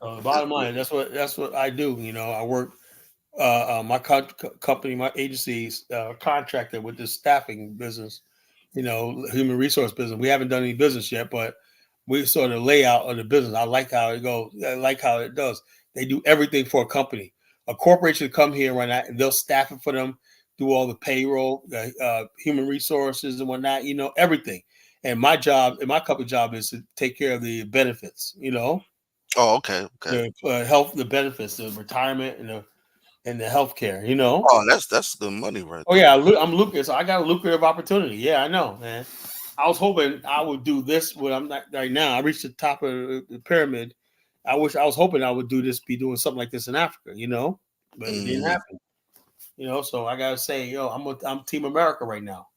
So the bottom line, that's what I do. I work. My company, my agency's contracted with this staffing business, human resource business. We haven't done any business yet, but we saw the layout of the business. I like how it goes. I like how it does. They do everything for a company. A corporation come here right now, and they'll staff it for them, do all the payroll, human resources and whatnot. Everything. And my job, and my company job is to take care of the benefits. Oh, okay, okay. The health, the benefits, the retirement, and the health care. You know. Oh, that's the money right Oh there. yeah, I'm lucrative. So I got a lucrative opportunity. Yeah, I know, man. I was hoping I would do this. What I'm not right now. I reached the top of the pyramid. I was hoping I would be doing something like this in Africa. You know, but it didn't Mhm. happen. You know, so I gotta say, I'm Team America right now.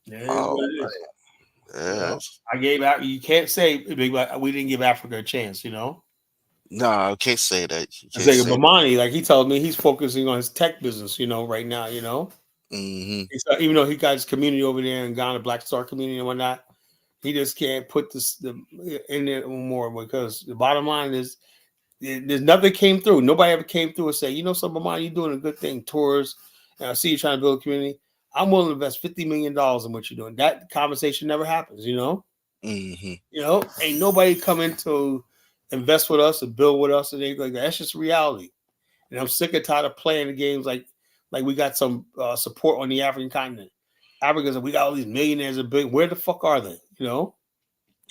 It is Oh, what it is. You know, yes. I gave out. You can't say we didn't give Africa a chance. You know, No, I can't say that. You I can't say say. Bomani, like he tells me, he's focusing on his tech business. You know, right now. You know, Hmm. even though he got his community over there in Ghana, Black Star community and whatnot, he just can't put in there more because the bottom line is there's nothing came through. Nobody ever came through and said, something, Bomani, you're doing a good thing. Tours, and I see you trying to build a community. I'm willing to invest $50 million in what you're doing. That conversation never happens. Hmm. Ain't nobody coming to invest with us and build with us and anything like that. That's just reality. And I'm sick and tired of playing the games like we got some support on the African continent. Africans, we got all these millionaires and big. Where the fuck are they?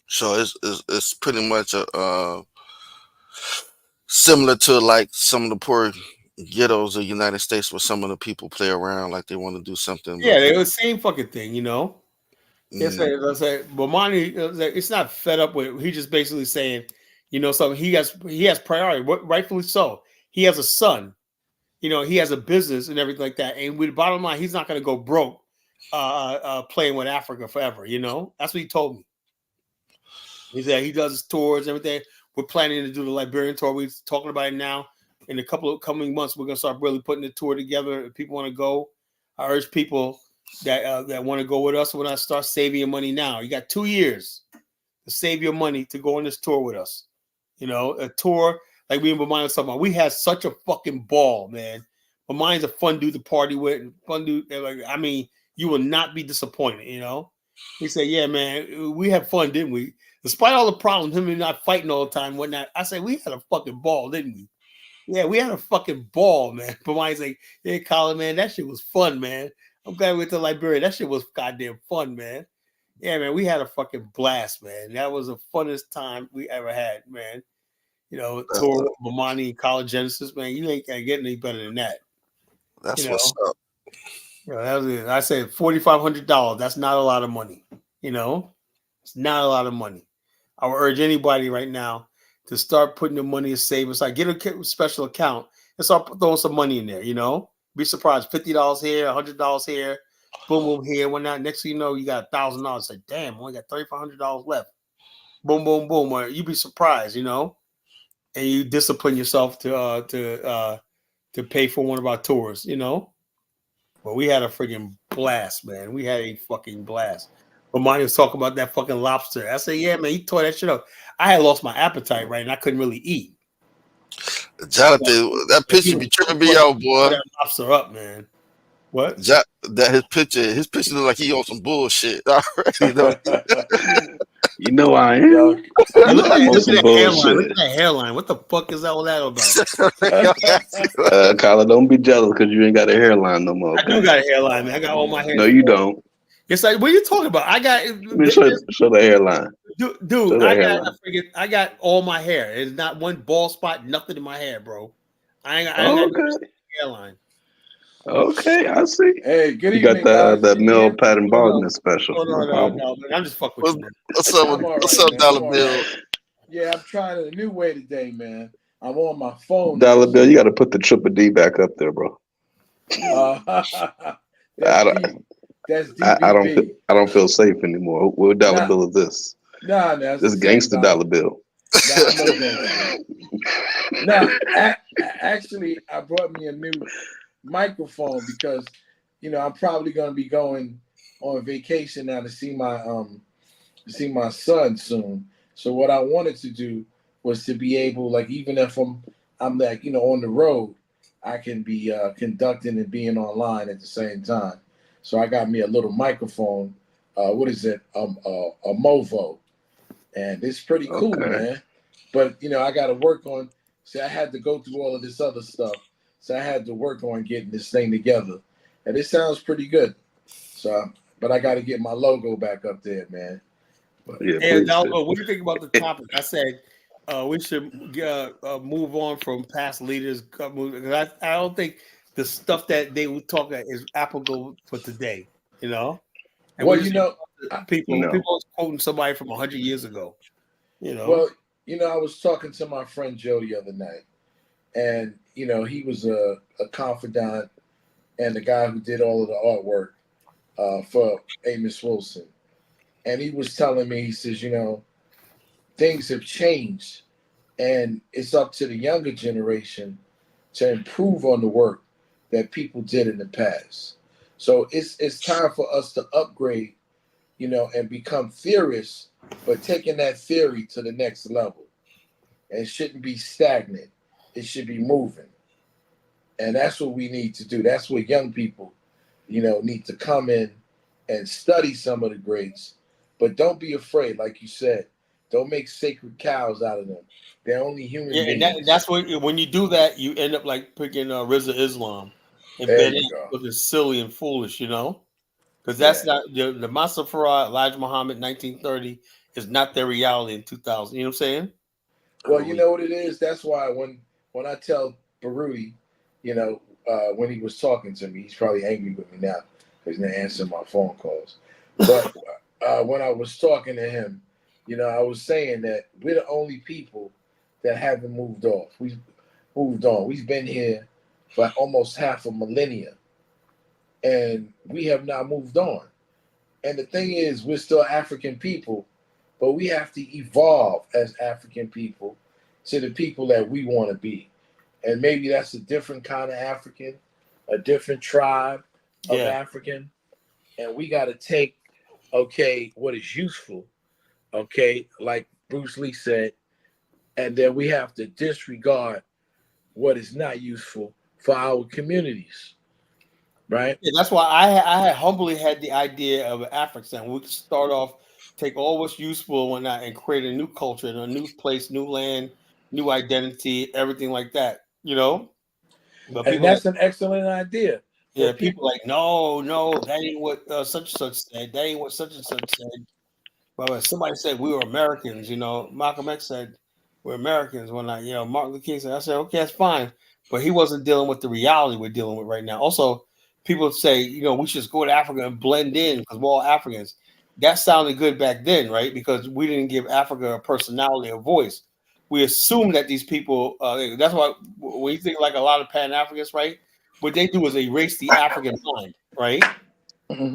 So it's pretty much similar to like some of the poor ghettos of the United States, where some of the people play around like they want to do something, Yeah, but they the same fucking thing. Yes, I say, but Monty, it's not fed up with. He just basically saying, something. He has priority, rightfully so. He has a son. He has a business and everything like that. And with the bottom line, he's not going to go broke playing with Africa forever. That's what he told me. He said he does his tours, everything. We're planning to do the Liberian tour. We're talking about it now. In a couple of coming months, we're gonna start really putting the tour together. If people want to go, I urge people that want to go with us. We're gonna start saving your money now. You got 2 years to save your money to go on this tour with us. A tour like we and Bamani was talking about. We had such a fucking ball, man. Bamani's a fun dude to party with, and fun dude. You will not be disappointed. He said, "Yeah, man, we had fun, didn't we? Despite all the problems, him and not fighting all the time, and whatnot." I said, "We had a fucking ball, didn't we?" Yeah, we had a fucking ball, man. Bamani's like, "Yeah, Colin, man, that shit was fun, man. I'm glad we went to Liberia. That shit was goddamn fun, man. Yeah, man, we had a fucking blast, man. That was the funnest time we ever had, man. Tour with Bomani, College Genesis, man. You ain't gonna get any better than that. that's what's up. That was it. I said $4,500. That's not a lot of money. It's not a lot of money. I would urge anybody right now to start putting the money in savings. Like get a special account and start throwing some money in there. Be surprised. $50 here, $100 here, boom, boom here, whatnot. Next thing you know, you got $1,000. Say, damn, I only got $3,500 left. Boom, boom, boom. Or you'd be surprised, and you discipline yourself to pay for one of our tours, But we had a freaking blast, man. We had a fucking blast. But Monty was talking about that fucking lobster. I said, yeah, man, he tore that shit up. I had lost my appetite, right? And I couldn't really eat. Jonathan, that picture be tripping me out, boy. That lobster up, man. What? That his picture look like he on some bullshit. Already, You know I am. Look at On some that hairline. bullshit. Look at that hairline. What the fuck is all that about? Kyla, don't be jealous because you ain't got a hairline no more. I do got a hairline, man. I got all my hair. No, you don't. It's like, what are you talking about? I got. Show the hairline. Dude, I got all my hair. There's not one bald spot, nothing in my hair, bro. I ain't got no hairline. Okay, I see. Hey, good you evening, got the male guys. pattern baldness special. No, I'm just fucking with you, man. What's up, Dollar Bill? Yeah, I'm trying a new way today, man. I'm on my phone. Dollar Bill, you got to put the triple D back up there, bro. That's DBB. I don't feel safe anymore. What dollar bill is this? Nah, this gangster dollar bill. No, actually, I brought me a new microphone because I'm probably going to be going on vacation now to see my son soon. So what I wanted to do was to be able, like, even if I'm like on the road, I can be conducting and being online at the same time. So I got me a little microphone. What is it? A Movo, and it's pretty cool, man. But I got to work on. See, I had to go through all of this other stuff, so I had to work on getting this thing together, and it sounds pretty good. So, but I got to get my logo back up there, man. Hey, Adolfo, what do you think about the topic? I said we should move on from past leaders. 'Cause I don't think the stuff that they were talking is applicable for today. You know, and Well, we just people No. people quoting somebody from 100 years ago. You know, well, I was talking to my friend Joe the other night, and he was a confidant and the guy who did all of the artwork for Amos Wilson, and he was telling me, he says, things have changed, and it's up to the younger generation to improve on the work that people did in the past. So it's time for us to upgrade, and become theorists, but taking that theory to the next level. And it shouldn't be stagnant. It should be moving. And that's what we need to do. That's what young people, need to come in and study some of the greats. But don't be afraid, like you said. Don't make sacred cows out of them. They're only human yeah, and beings. that's what when you do that, you end up like picking Rizza Islam and There Ben you go. looking silly and foolish. Because Yeah. that's not the Masa Farah, Elijah Muhammad, 1930 is not their reality in 2000. You know what I'm saying? Well, you know what it is. That's why when I tell Baruti, when he was talking to me, he's probably angry with me now because he's not answering my phone calls. But when I was talking to him, I was saying that we're the only people that haven't moved off. We've moved on. We've been here for almost half a millennia, and we have not moved on. And the thing is, we're still African people, but we have to evolve as African people to the people that we want to be. And maybe that's a different kind of African, a different tribe of Yeah. African. And we got to take, what is useful, like Bruce Lee said, and then we have to disregard what is not useful for our communities, right? Yeah, that's why I had humbly had the idea of an African. We could start off, take all what's useful and whatnot, and create a new culture, a new place, new land, new identity, everything like that. But And people like, that's an excellent idea for yeah, people people. like, no, that ain't what such and such said. That ain't what such and such said. But when somebody said we were Americans, Malcolm X said we're Americans. When Martin Luther King said, I said, okay, that's fine. But he wasn't dealing with the reality we're dealing with right now. Also, people say, we should just go to Africa and blend in because we're all Africans. That sounded good back then, right? Because we didn't give Africa a personality, a voice. We assume that these people, that's why when you think like a lot of Pan Africans, right? What they do is erase the African mind, right?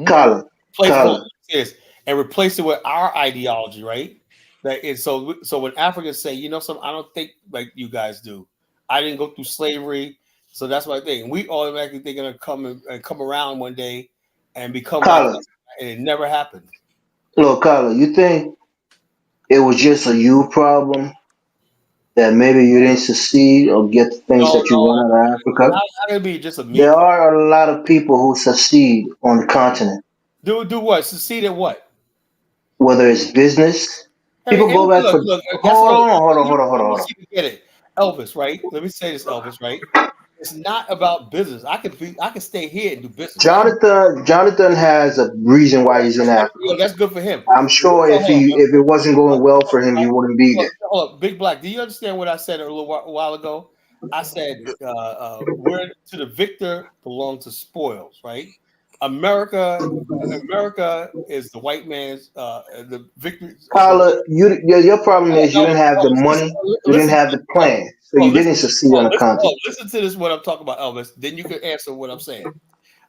Colin, Place hold Colin. on, this and replace it with our ideology, right? That is so when Africans say, I don't think like you guys do. I didn't go through slavery, so that's what I think. We automatically think they're gonna come around one day and become like Colin, us, and it never happened. look, Colin, you think it was just a you problem that maybe you didn't succeed or get the things No, that you no, want out of Africa? how can it be just a me There problem? are a lot of people who succeed on the continent, Do what? Succeed at what? whether it's business. Hey, People go back for. look, that's Hold all. on, hold on, You hold on, hold on, want hold to on. see me get it, Elvis, right? Let me say this, Elvis, right? It's not about business. I can stay here and do business. I don't. Jonathan has a reason why he's in Africa. That's good for him. I'm sure Hold on, if it wasn't going well for him, he wouldn't be there. hold on, Big Black. Do you understand what I said a little while ago? I said, "Where to the victor belongs to spoils." Right? America is the white man's. The victor. Carla, your problem is you didn't have the money, you didn't Listen to have this. the plan, so you didn't succeed on the continent. Listen to this. What I'm talking about, Elvis. Then you can answer what I'm saying.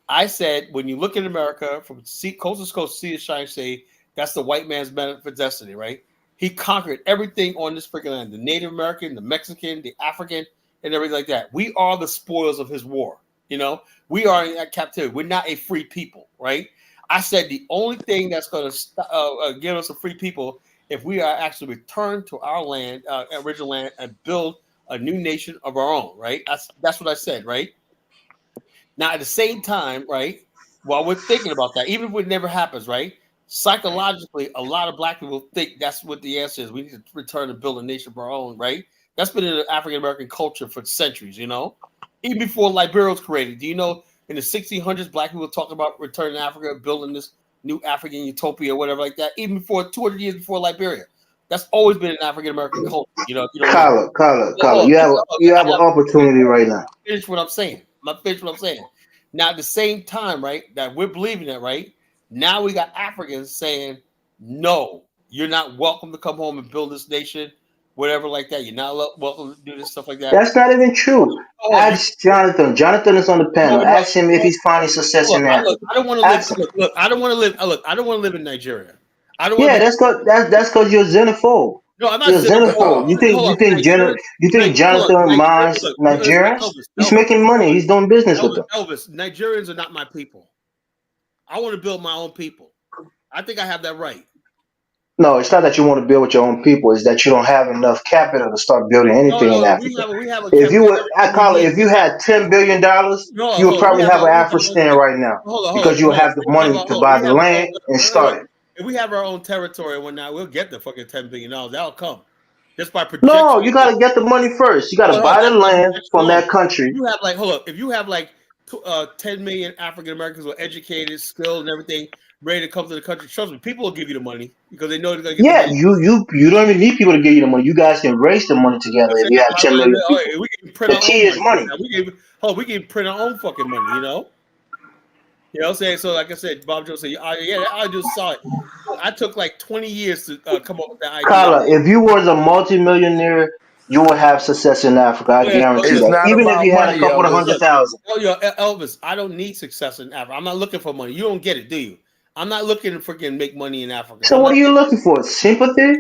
I said, when you look at America from coast to coast, sea to shining sea, that's the white man's benefit destiny, right? He conquered everything on this freaking land: the Native American, the Mexican, the African, and everything like that. We are the spoils of his war. We are in that captivity. We're not a free people, right? I said the only thing that's going to give us a free people if we are actually returned to our land, original land, and build a new nation of our own, right? That's what I said, right? Now, at the same time, right, while we're thinking about that, even if it never happens, right, psychologically, a lot of black people think that's what the answer is. We need to return and build a nation of our own, right? That's been in the African American culture for centuries, even before Liberia was created. Do you know in the 1600s, black people talked about returning to Africa, building this new African utopia, whatever like that, even before 200 years before Liberia. That's always been an African American culture. You know, if you don't know. Carla, you have an opportunity right now. Finish what I'm saying. Finish what I'm saying. Now, at the same time, right, that we're believing that, right? Now we got Africans saying, no, you're not welcome to come home and build this nation, whatever like that. You're not welcome to do this stuff like that. That's not even true. Ask Jonathan. Jonathan is on the panel. Ask him if he's finding success in Africa. I don't want to live. Look, I don't want to live. Look, I don't want to live in Nigeria. I don't. Yeah, that's because you're xenophobe. No, I'm not You're xenophobe. You think Jonathan minds Nigerians? He's making money. He's doing business with them. Elvis, Nigerians are not my people. I want to build my own people. I think I have that right. No, it's not that you want to build with your own people. It's that you don't have enough capital to start building anything in Africa. If you had $10 billion, you would probably have an Afghanistan right now because you would have the money to buy the land and start it. If we have our own territory and whatnot, we'll get the fucking $10 billion. That'll come. Just by projection. No, you got to get the money first. You got to buy the land from that country. You have like, hold up. If you have like 10 million African Americans who are educated, skilled, and everything, ready to come to the country, trust me, people will give you the money because they know they're gonna get the money. You don't even need people to give you the money. You guys can raise the money together if you have 10 million people. We can print the key is money. We can print our own fucking money, you know? You know what I'm saying? So, like I said, Bob Jones said, yeah, I just saw it. I took like 20 years to come up with that idea. Carla, if you was a multimillionaire, you would have success in Africa. I guarantee that. Even if you had a couple of 100,000. Elvis, I don't need success in Africa. I'm not looking for money. You don't get it, do you? I'm not looking to freaking make money in Africa. So what are you looking for? Sympathy?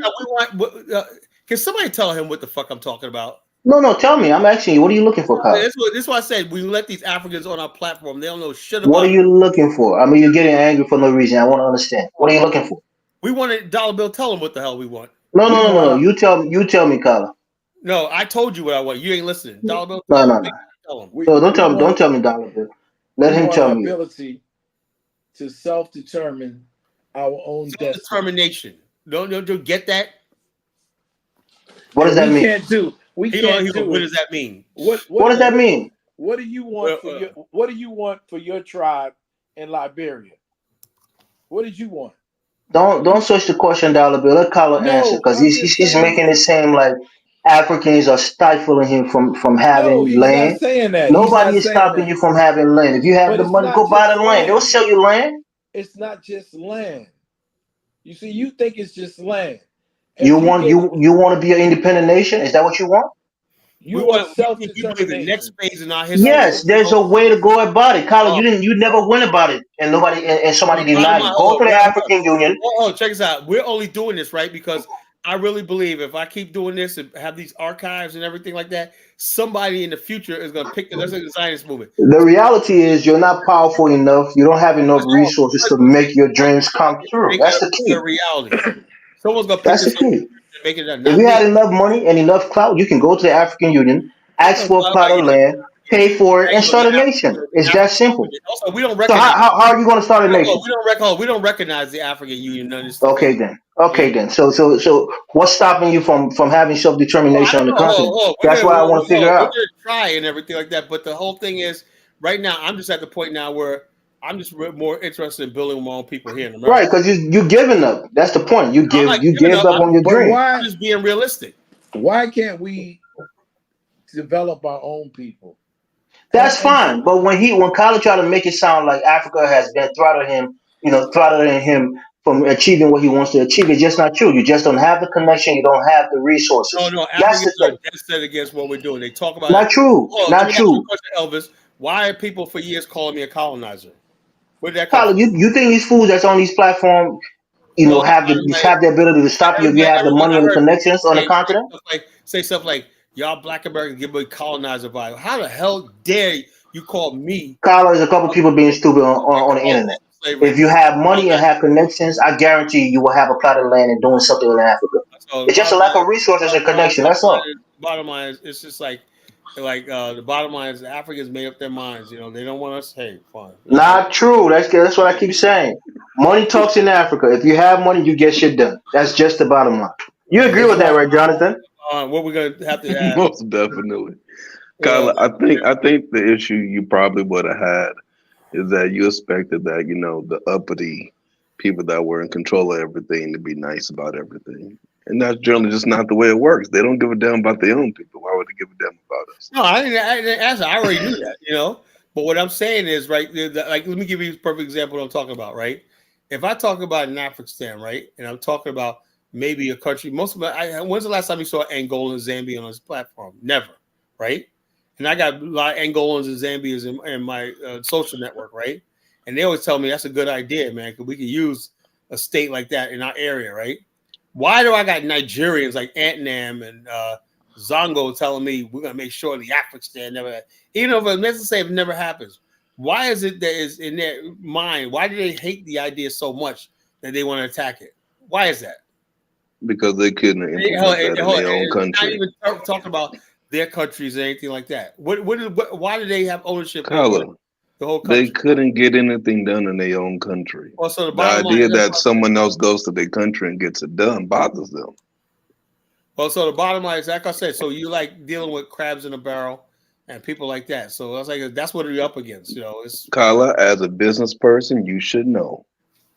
Can somebody tell him what the fuck I'm talking about? No, tell me. I'm asking you. What are you looking for, Kyle? This is why I said we let these Africans on our platform. They don't know shit about. What are you looking for? I mean, you're getting angry for no reason. I want to understand. What are you looking for? We want a dollar bill. Tell them what the hell we want. No. You tell me, Kyle. No, I told you what I want. You ain't listening. Dollar bill. No. Don't tell me dollar bill. Let him tell me. Ability to self-determine our own destiny. Self-determination. Don't you get that? What does that mean? Can't do. We can't do. What does that mean? What does that mean? What do you want for your? What do you want for your tribe in Liberia? What did you want? Don't switch the question, dollar bill. Let Carla answer because he's making it seem like Africans are stifling him from having land. Not saying that. Nobody is stopping you from having land. If you have the money, go buy the land. They'll sell you land. It's not just land. You see, you think it's just land. You want to be an independent nation? Is that what you want? You want self-determination. The next phase in our history. Yes, there's a way to go about it, Carla. You never went about it, and somebody denied you. Go to the African Union. Check this out. We're only doing this right because I really believe if I keep doing this and have these archives and everything like that, somebody in the future is going to pick the Zionist movement. The reality is you're not powerful enough. You don't have enough resources to make your dreams come true. That's the key. Reality. Someone's going to pick That's the key. Make it if you had enough money and enough clout, you can go to the African Union, ask for a plot of land, pay for it, and start a nation. It's that simple. Also, we don't recognize. So how are you going to start a nation? We don't recognize the African Union. Okay then. So what's stopping you from having self-determination on the continent? That's what I want to figure out. We're going to try and everything like that, but the whole thing is, right now, I'm just at the point now where I'm just more interested in building my own people here in America. Right, because you're giving up. That's the point. You gave up on your dream. I'm just being realistic. Why can't we develop our own people? That's fine. But when Kyler tried to make it sound like Africa has been throttling him from achieving what he wants to achieve, it's just not true. You just don't have the connection. You don't have the resources. No, Africans are dead against what we're doing. They talk about not true. Not true. Elvis, why are people for years calling me a colonizer? Tyler, you think these fools that's on these platforms, have the ability to stop you if you have the money and the connections on the continent? Say stuff like, y'all black Americans give me colonizer vibe. How the hell dare you call me? Tyler, there's a couple people being stupid on the internet. If you have money and have connections, I guarantee you will have a plot of land and doing something in Africa. It's just a lack of resources and connection. That's all. Bottom line is, it's just like the bottom line is the Africans made up their minds. They don't want us. Hey, fine. Not true. That's what I keep saying. Money talks in Africa. If you have money, you get shit done. That's just the bottom line. You agree with that, right, Jonathan? What we're gonna have to add? Most definitely, Kyla. I think the issue you probably would have had is that you expected that the uppity people that were in control of everything to be nice about everything, And that's generally just not the way it works. They don't give a damn about their own people. Why would they give a damn about us? No, I didn't answer. I already knew that, you know. But what I'm saying is, right, like, let me give you a perfect example of what I'm talking about, right? If I talk about an Afghanistan, right, and I'm talking about maybe a country, most of when's the last time you saw Angola and Zambia on this platform? Never, right? And I got a lot of Angolans and Zambians in my social network, right? And they always tell me that's a good idea, man, because we can use a state like that in our area, right? Why do I got Nigerians like Antnam and Zongo telling me we're gonna make sure the Afghanistan never, even if let's say it never happens? Why is it that is in their mind? Why do they hate the idea so much that they want to attack it? Why is that? Because they couldn't implement that in their own Not country. even talk about their countries or anything like that. Why do they have ownership Color. over the whole They country? couldn't get anything done in their own country. Well, so the The bottom line, idea that someone else goes to their country and gets it done bothers them. well, so the bottom line is, like I said, so you like dealing with crabs in a barrel and people like that. So I was like, that's what you're up against. You know, it's Kyla, as a business person, you should know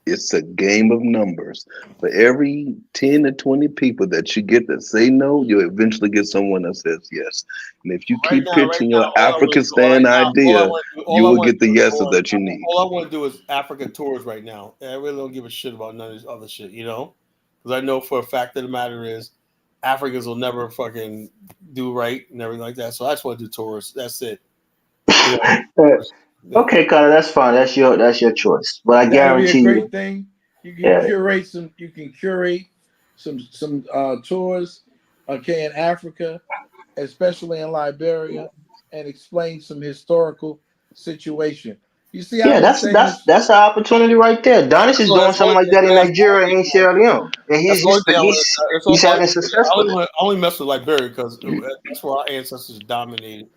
it's a game of numbers. For every 10 to 20 people that you get that say no, you'll eventually get someone that says yes. And if you keep pitching your African stand idea, you will get the yeses that you need. all I want to do is Africa tours right now. And I really don't give a shit about none of this other shit, you know? Because I know for a fact of the matter is Africans will never fucking do right and everything like that. So I just want to do tours. That's it. You know? Okay, Connor, that's fine. That's your choice. But I That'll be a guarantee great you, thing. You can yeah, curate some. You can curate some tours, okay, in Africa, especially in Liberia, and explain some historical situation. You see, yeah, I've been that's saying that's this. that's an opportunity right there. Donis is So doing that's the something only like thing. that in That's the only Nigeria thing. and Sierra Leone, and That's the only thing I want. he's having success with it. I only mess with Liberia because that's where our ancestors dominated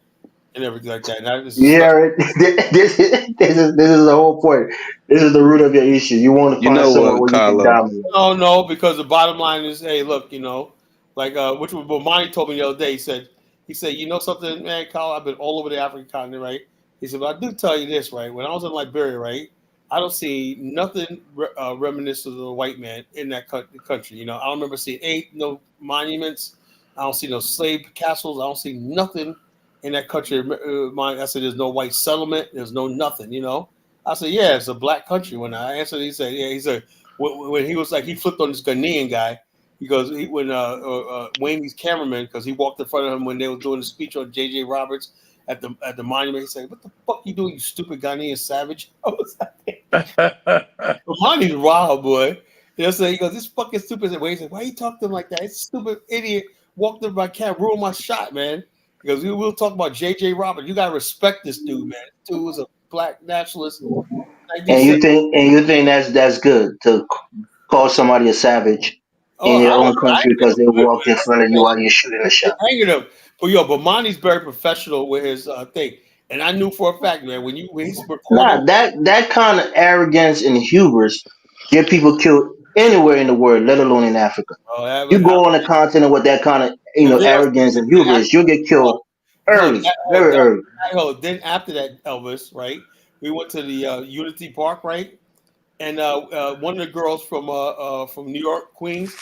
and everything like that. And that is You such. hear it? This is the whole point. This is the root of your issue. You want to You find know somewhere what, where you can Kyla? dominate. No, because the bottom line is, hey, look, you know, like which was what Monty told me the other day. He said, you know something, man, Kyle, I've been all over the African continent, right? He said, but I do tell you this, right? When I was in Liberia, right, I don't see nothing reminiscent of the white man in that country. You know, I don't remember seeing no monuments. I don't see no slave castles. I don't see nothing in that country. I said, there's no white settlement. There's no nothing. You know, I said, yeah, it's a black country. When I answered, he said, yeah. He said when he was like he flipped on this Ghanaian guy because when Wayne's cameraman because he walked in front of him when they were doing the speech on J.J. Roberts at the monument. He said, "What the fuck you doing, you stupid Ghanaian savage?" I was like, Monty's wild, boy. You know, so he goes, "This fucking stupid." Wayne said, "Why you talk to him like that? It's a stupid idiot walked in my cab, ruined my shot, man." Because we'll talk about J.J. Roberts. You gotta respect this dude, man. This dude was a black nationalist. And 1970. you think that's good to call somebody a savage Oh, in I your own don't. I country because they walked in front of you while you're shooting a shot. hanging him. But Monty's very professional with his thing, and I knew for a fact, man, when he's recording, Nah, that kind of arrogance and hubris get people killed anywhere in the world, let alone in Africa. You go on a continent with that kind of and then arrogance and hubris, you'll get killed no, early, very early. then after that, Elvis, right? We went to the Unity Park, right? And one of the girls from New York, Queens,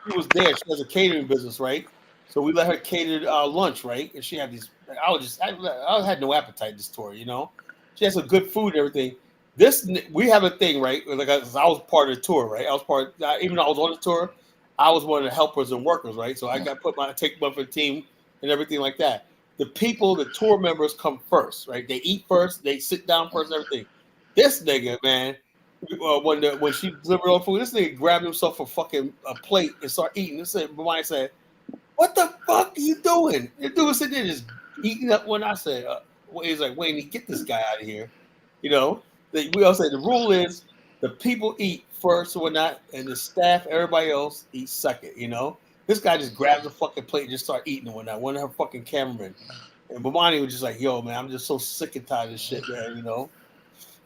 she was there. She has a catering business, right? So we let her cater lunch, right? And she had these. I had no appetite this tour, you know. She had some good food and everything. We have a thing, right? Like I was part of the tour, right? I was even though I was on the tour, I was one of the helpers and workers, right? So I got take one for the team and everything like that. The people, the tour members come first, right? They eat first, they sit down first, and everything. This nigga, man, when she delivered all food, this nigga grabbed himself a plate and started eating. This nigga said, "What the fuck are you doing?" The dude was sitting there just eating up. When I said, he's like, "Wayne, get this guy out of here." You know, we all say the rule is the people eat first or whatnot, and the staff, everybody else eats second. You know, this guy just grabs a fucking plate and just start eating and whatnot. One of her fucking cameramen, and Bomani was just like, "Yo, man, I'm just so sick and tired of this shit, man." You know.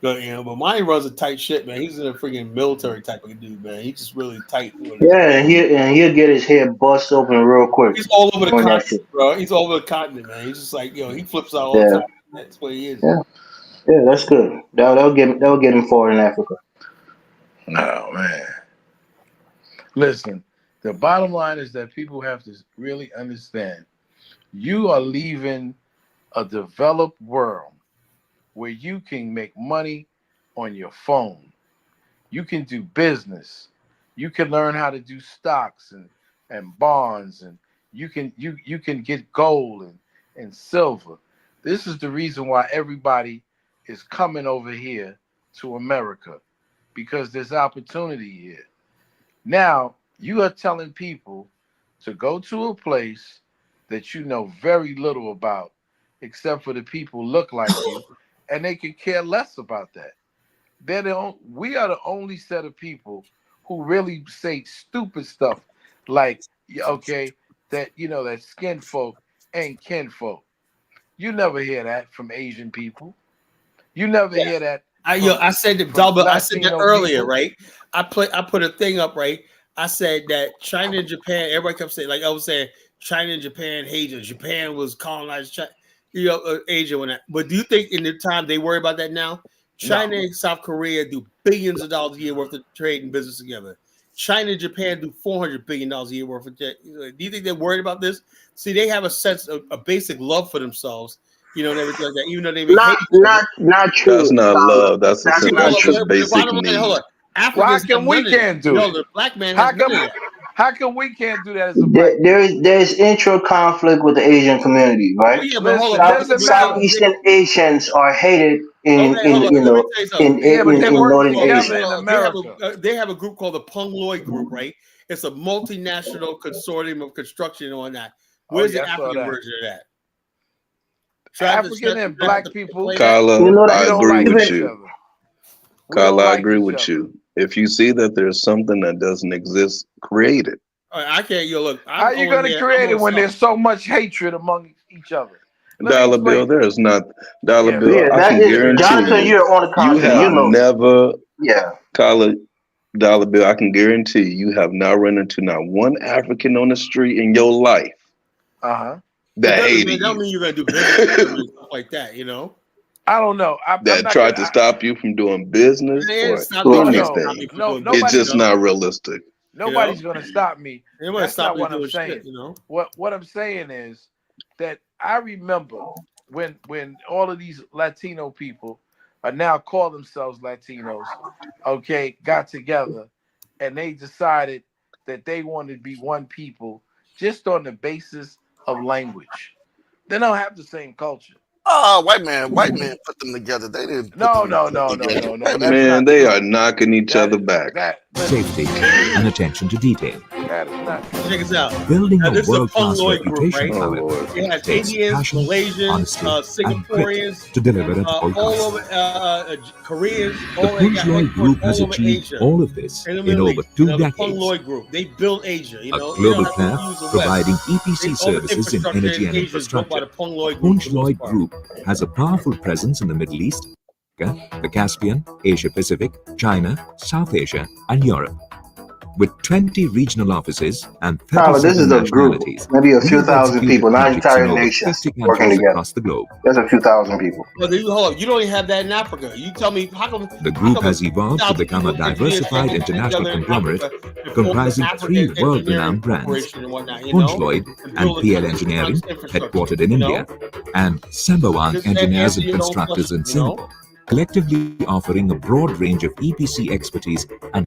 But Monty runs a tight shit, man. He's in a freaking military type of dude, man. He's just really tight with it. Yeah, and he'll get his head bust open real quick He's all over the doing that continent, shit. bro. He's all over the continent, man. He's just like, he flips out all the Yeah, time. That's what he is. yeah, yeah. That's good. That'll get him forward in Africa. Oh man, listen. The bottom line is that people have to really understand you are leaving a developed world where you can make money on your phone. You can do business. You can learn how to do stocks and bonds, and you can get gold and silver. This is the reason why everybody is coming over here to America, because there's opportunity here. Now, you are telling people to go to a place that you know very little about, except for the people look like you, and they could care less about that. We are the only set of people who really say stupid stuff like, okay, that that skin folk ain't kinfolk. You never hear that from Asian people. You never hear that I said that from I said that Latino earlier, people. right? I put a thing up, right? I said that China and Japan, everybody kept saying, like I was saying, China and Japan hated. Japan was colonized China, Asia when that. But do you think in the time they worry about that now? China and South Korea do billions of dollars a year worth of trade and business together. China and Japan do $400 billion a year worth of trade. Do you think they're worried about this? See, they have a sense of a basic love for themselves, and everything like that, even though they may hate each other. Not true. That's not love. That's just The basic bottom line, need. hold on. Why Africans have can we none of that. can't do No, it? the black man How has none come? of that. How come we can't do that as a black? There's intra conflict with the Asian community, right? Oh yeah, but hold Listen, on. doesn't matter. Southeastern Asians are hated in Okay, hold on. Let me tell you something. Yeah, but they work Northern together Asia. in America. They have a group called the Pung Loi Group, right? It's a multinational consortium of construction and all that. Where's the I saw African that. version of that? African and black people, Carla, You know I that don't agree like with each you. other. We Carla, don't I like agree each with other. you. If you see that there's something that doesn't exist, create it. I can't. Look. How are you going to create it when there's so much hatred among each other? Let me Dollar explain. Bill, there is not Dollar Yeah, Bill. Yeah, I that can is guarantee Jonathan. you, You're on the you continent. have You know. never, Yeah. Carla, Dollar Bill. I can guarantee you have not run into not one African on the street in your life that hated That you. mean you're gonna do business with them and stuff like that, I don't know. I'm That not tried gonna, to stop you from doing business They or stop me from anything. No, It's nobody's just not realistic. Nobody's going to stop me. They want to That's stop not me what I'm doing saying. shit, What I'm saying is that I remember when all of these Latino people are now call themselves Latinos, okay, got together and they decided that they wanted to be one people just on the basis of language. They don't have the same culture. Oh, white man put them together. They didn't put No. together. That's Man, not they true. are knocking each other back. Safety and attention to detail. That is not true. Check this out. Building Now, a this is a world-class Pung Loi group, reputation, right? however, It has takes Indians, passion, Malaysians, honesty, and Singaporeans, grit to deliver at all all costs. over Koreans. The All they got Punjloy headquarters Group has all over achieved Asia all of this and the in Middle over East. 2 The Pung decades. Loi group, they build Asia. A They don't global have player to use the West. providing EPC All the services in infrastructure energy in and Asia is built by infrastructure. the Pung Loi The group for the Punjloy most part. Group has a powerful presence in the Middle East, the Caspian, Asia Pacific, China, South Asia, and Europe. With 20 regional offices and Tyler, this 37 is a group, nationalities, maybe a we few have thousand executed people, not projects in entire over nations 50 working countries together. across the globe. There's a few thousand people. Well, hold up. You don't even have that in Africa. You tell me how come The group has evolved to become a diversified international conglomerate comprising 3 world-renowned brands, Punjloyd and PL Engineering, headquartered in India, and Sambawan Engineers and Constructors in Singapore, collectively offering a broad range of EPC expertise and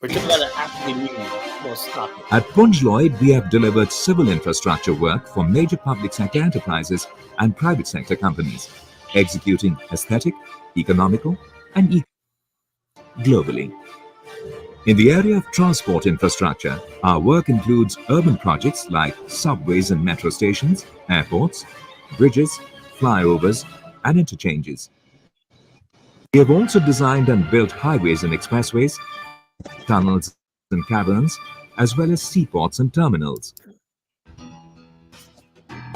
But you got an African union. Well, stop it. At Punjloyd, we have delivered civil infrastructure work for major public sector enterprises and private sector companies, executing aesthetic, economical, and globally. In the area of transport infrastructure, our work includes urban projects like subways and metro stations, airports, bridges, flyovers, and interchanges. We have also designed and built highways and expressways, tunnels and caverns, as well as seaports and terminals.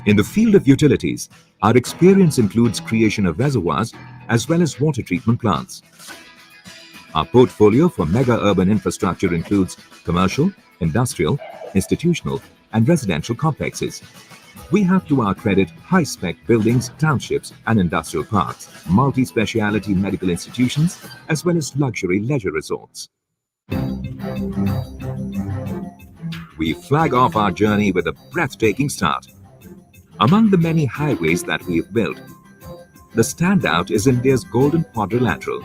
In the field of utilities, our experience includes creation of reservoirs as well as water treatment plants. Our portfolio for mega-urban infrastructure includes commercial, industrial, institutional, and residential complexes. We have to our credit high-spec buildings, townships, and industrial parks, multi-speciality medical institutions, as well as luxury leisure resorts. we flag off our journey with a breathtaking start. Among the many highways that we've built, the standout is India's Golden Quadrilateral,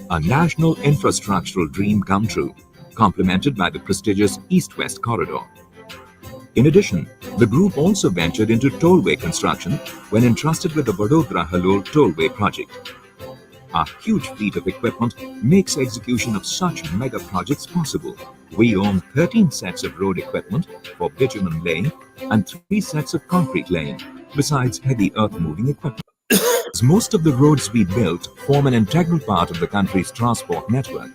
a national infrastructural dream come true, complemented by the prestigious East-West Corridor. In addition, the group also ventured into tollway construction when entrusted with the Vadodara-Halol tollway project. Our huge fleet of equipment makes execution of such mega projects possible. We own 13 sets of road equipment for bitumen laying and 3 sets of concrete laying, besides heavy earth-moving equipment. As most of the roads we built form an integral part of the country's transport network,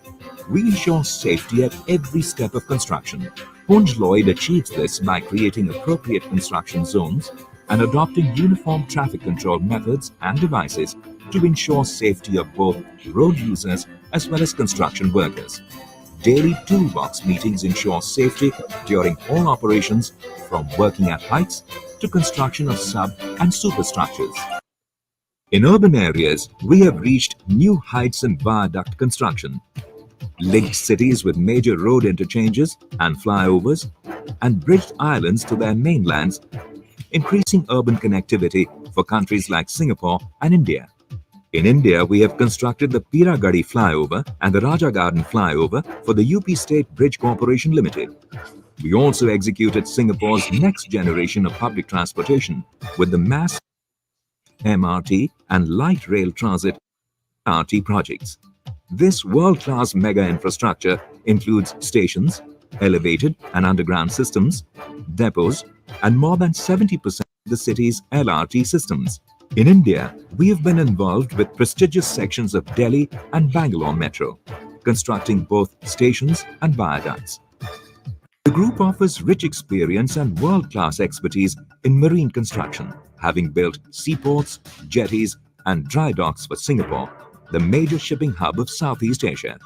we ensure safety at every step of construction. Punj Lloyd achieves this by creating appropriate construction zones and adopting uniform traffic control methods and devices to ensure safety of both road users as well as construction workers. Daily toolbox meetings ensure safety during all operations, from working at heights to construction of sub- and superstructures. In urban areas, we have reached new heights in viaduct construction, linked cities with major road interchanges and flyovers, and bridged islands to their mainlands, increasing urban connectivity for countries like Singapore and India. In India, we have constructed the Piragadi flyover and the Raja Garden flyover for the UP State Bridge Corporation Limited. We also executed Singapore's next generation of public transportation with the mass MRT and light rail transit RT projects. This world-class mega infrastructure includes stations, elevated and underground systems, depots, and more than 70% of the city's LRT systems. In India, we have been involved with prestigious sections of Delhi and Bangalore Metro, constructing both stations and viaducts. The group offers rich experience and world-class expertise in marine construction, having built seaports, jetties, and dry docks for Singapore, the major shipping hub of Southeast Asia.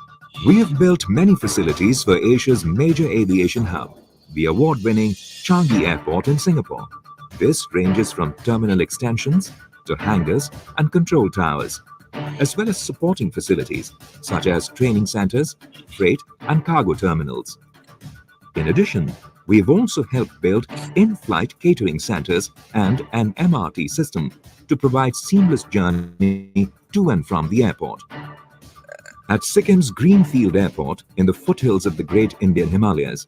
We have built many facilities for Asia's major aviation hub, the award-winning Changi Airport in Singapore. This ranges from terminal extensions to hangars and control towers, as well as supporting facilities such as training centers, freight and cargo terminals. In addition, we have also helped build in-flight catering centers and an MRT system to provide seamless journey to and from the airport. At Sikkim's Greenfield Airport in the foothills of the Great Indian Himalayas,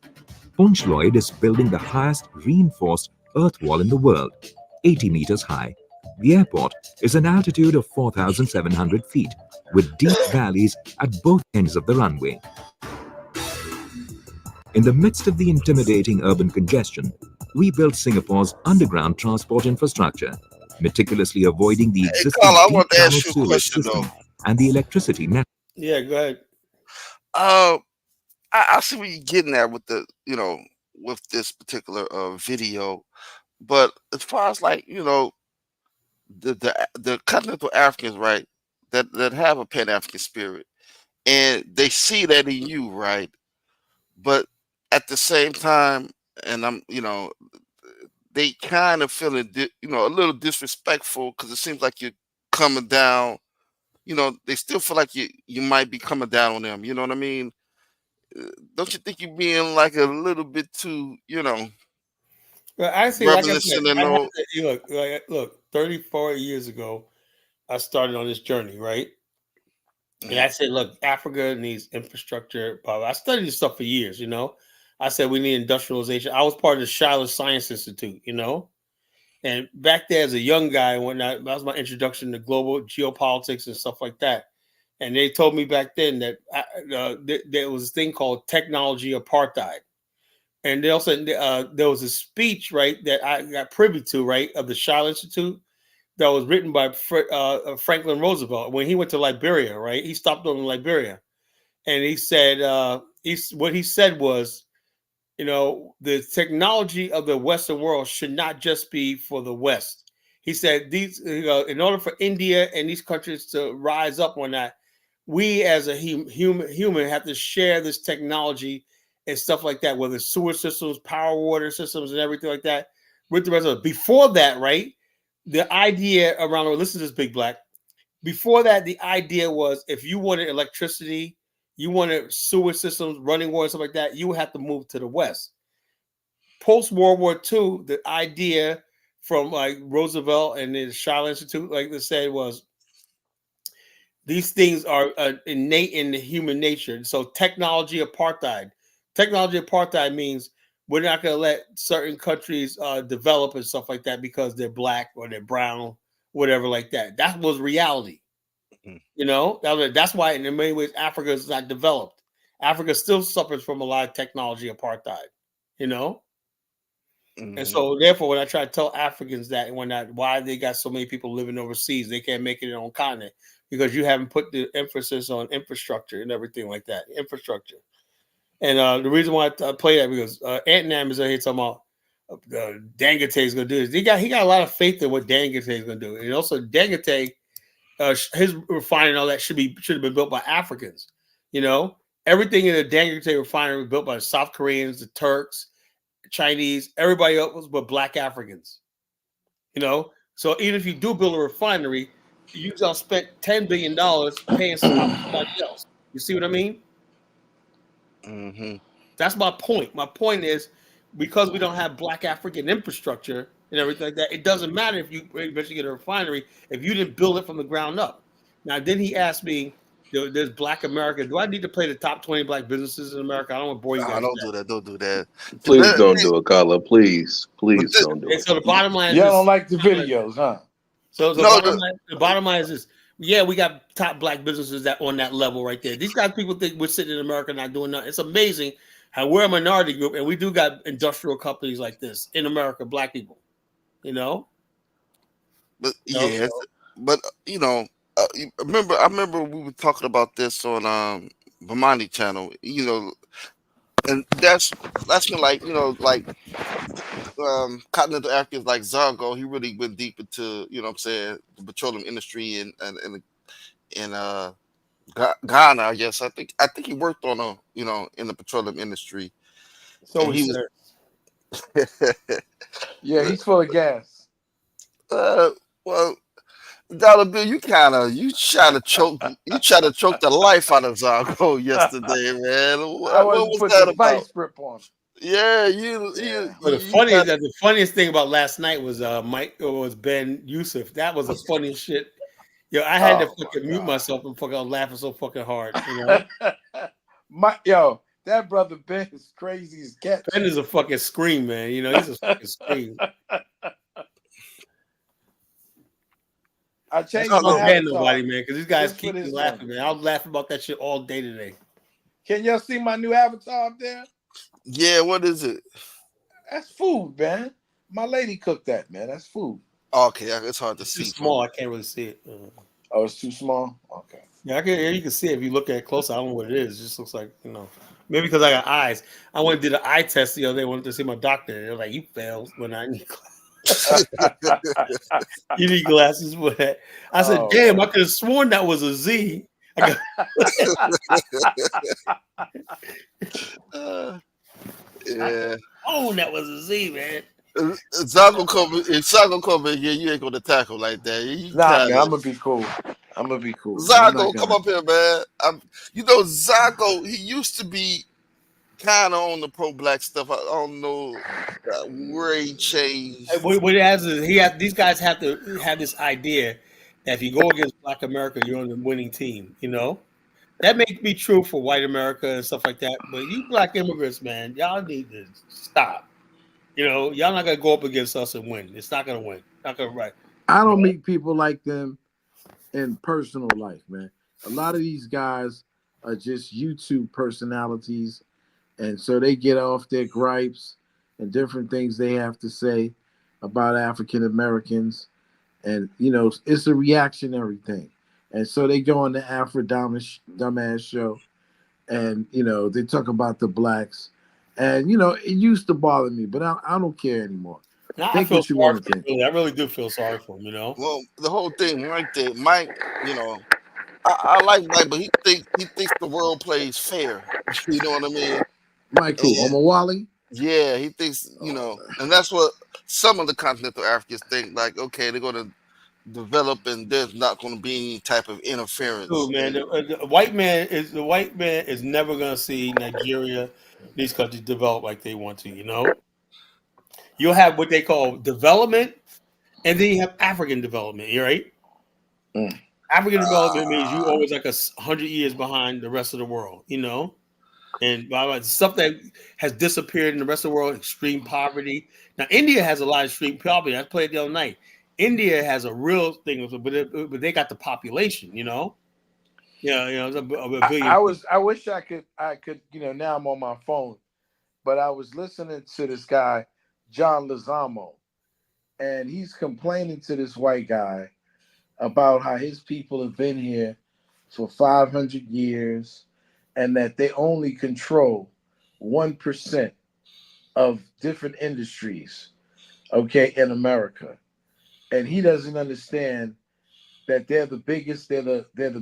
Punj Lloyd is building the highest reinforced earth wall in the world, 80 meters high. The airport is an altitude of 4,700 feet, with deep valleys at both ends of the runway. In the midst of the intimidating urban congestion, we built Singapore's underground transport infrastructure, meticulously avoiding the Hey, existing Carl, I deep want to tunnel ask you a sewage question system though. and the electricity network. Yeah, go ahead. I see what you're getting at with the, with this particular video, but as far as like, the continental Africans, right, that have a Pan African spirit, and they see that in you, right, but at the same time, and they kind of feeling, a little disrespectful because it seems like you're coming down. They still feel like you might be coming down on them. You know what I mean? Don't you think you're being like a little bit too, Well, actually, like I said, reminiscent and I have no? to, look, 34 years ago, I started on this journey, right? And I said, look, Africa needs infrastructure. Blah, blah. I studied this stuff for years, I said we need industrialization. I was part of the Shiloh Science Institute, And back there as a young guy, that was my introduction to global geopolitics and stuff like that. And they told me back then that there was a thing called technology apartheid. And they also there was a speech, right, that I got privy to, right, of the Shiloh Institute that was written by Franklin Roosevelt when he went to Liberia, right? He stopped over in Liberia, and he said what he said was, the technology of the Western world should not just be for the West. He said in order for India and these countries to rise up on that, we as a human have to share this technology and stuff like that, whether it's sewer systems, power water systems, and everything like that, with the rest of it. Before that, right, the idea around, listen to this, Big Black. Before that, the idea was if you wanted electricity, you wanted sewer systems, running water, stuff like that, you would have to move to the West. Post World War II, the idea from like Roosevelt and the Shaw Institute, like they said, was these things are innate in the human nature. So technology apartheid means we're not going to let certain countries develop and stuff like that because they're black or they're brown, whatever like that. That was reality. You know, that's why in many ways Africa is not developed. Africa still suffers from a lot of technology apartheid. You know. And so, therefore, when I try to tell Africans that why they got so many people living overseas, they can't make it their own continent because you haven't put the emphasis on infrastructure and everything like that. Infrastructure. And the reason why I play that because Ant Nam is out here talking about Dangote is going to do this. He got a lot of faith in what Dangote is going to do, and also Dangote, his refinery and all that should have been built by Africans. You know, everything in the Dangote refinery was built by the South Koreans, the Turks, Chinese, everybody else was but black Africans. You know, so even if you do build a refinery, you just spent $10 billion paying somebody else. You see what I mean? That's my point. My point is because we don't have black African infrastructure and everything like that, it doesn't matter if you eventually get a refinery if you didn't build it from the ground up. Now, then he asked me, there's Black America. Do I need to play the top 20 black businesses in America? I don't want to bore you guys. Don't do that. Don't do that. Please don't do it, Carla. Please don't do it. So the bottom line is y'all don't like the videos, huh? So the bottom line is this. Yeah, we got top black businesses that on that level right there. These guys, people think we're sitting in America not doing nothing. It's amazing how we're a minority group and we do got industrial companies like this in America, black people. You know? But yeah, but you know, I remember we were talking about this on Bomani channel, you know, and that's when like, you know, like continental Africans like Zargo, he really went deep into, you know what I'm saying, the petroleum industry and Ghana, I guess. I think he worked on in the petroleum industry. So he was yeah, he's full of gas. Well, Dollar Bill, you try to choke the life out of Zargo yesterday, man. What was that about? Vice grip on. Yeah, But the funniest thing about last night was Ben Yusuf. That was the funniest shit. Yo, I had to fucking mute myself and fucking laughing so fucking hard. You know? That brother Ben is crazy as cat. Ben is a fucking scream, man. You know, he's a fucking scream. I changed don't my avatar. nobody, man, because these guys keep me laughing, man. I'll laugh about that shit all day today. Can y'all see my new avatar up there? Yeah, what is it? That's food, man. My lady cooked that, man. That's food. Okay, it's hard to see. It's small. I can't really see it. Oh, it's too small? Okay. Yeah, you can see it if you look at it close. I don't know what it is. It just looks like, you know, maybe because I got eyes. I went to do the eye test the other day. I wanted to see my doctor. They're like, you failed when I need glasses. You need glasses for that. I said, damn, I could have sworn that was a Z. I got yeah. Oh, that was a Z, man. Zago come in here, you ain't gonna tackle like that. Nah, man, I'm gonna be cool. Zago, come up here, man. You know, Zago, he used to be kind of on the pro-black stuff. I don't know where he changed. What it has is these guys have to have this idea that if you go against Black America, you're on the winning team. You know, that may be true for white America and stuff like that. But you black immigrants, man, y'all need to stop. You know, y'all not gonna go up against us and win. It's not gonna win. Not gonna right. I don't meet people like them in personal life, man. A lot of these guys are just YouTube personalities, and so they get off their gripes and different things they have to say about African Americans, and you know it's a reactionary thing, and so they go on the Afro dumbass show, and you know they talk about the blacks. And you know, it used to bother me, but I don't care anymore. I feel sorry for him. I really do feel sorry for him, you know. Well, the whole thing right there, Mike, you know, I like Mike, but he thinks the world plays fair. You know what I mean? Mike who? Omawali? Yeah, he thinks, you know, and that's what some of the continental Africans think, like, okay, they're gonna develop, and there's not going to be any type of interference. Dude, man, the white man is never gonna see Nigeria, these countries develop like they want to. You know, you'll have what they call development, and then you have African development. You right? Mm. African development means you always like 100 years behind the rest of the world. You know, and stuff that has disappeared in the rest of the world, extreme poverty. Now, India has a lot of extreme poverty. I played the other night. India has a real thing, but they got the population. You know. Yeah, it's a billion. I wish I could, now I'm on my phone, but I was listening to this guy, John Lozamo, and he's complaining to this white guy about how his people have been here for 500 years and that they only control 1% of different industries, okay, in America. And he doesn't understand that they're the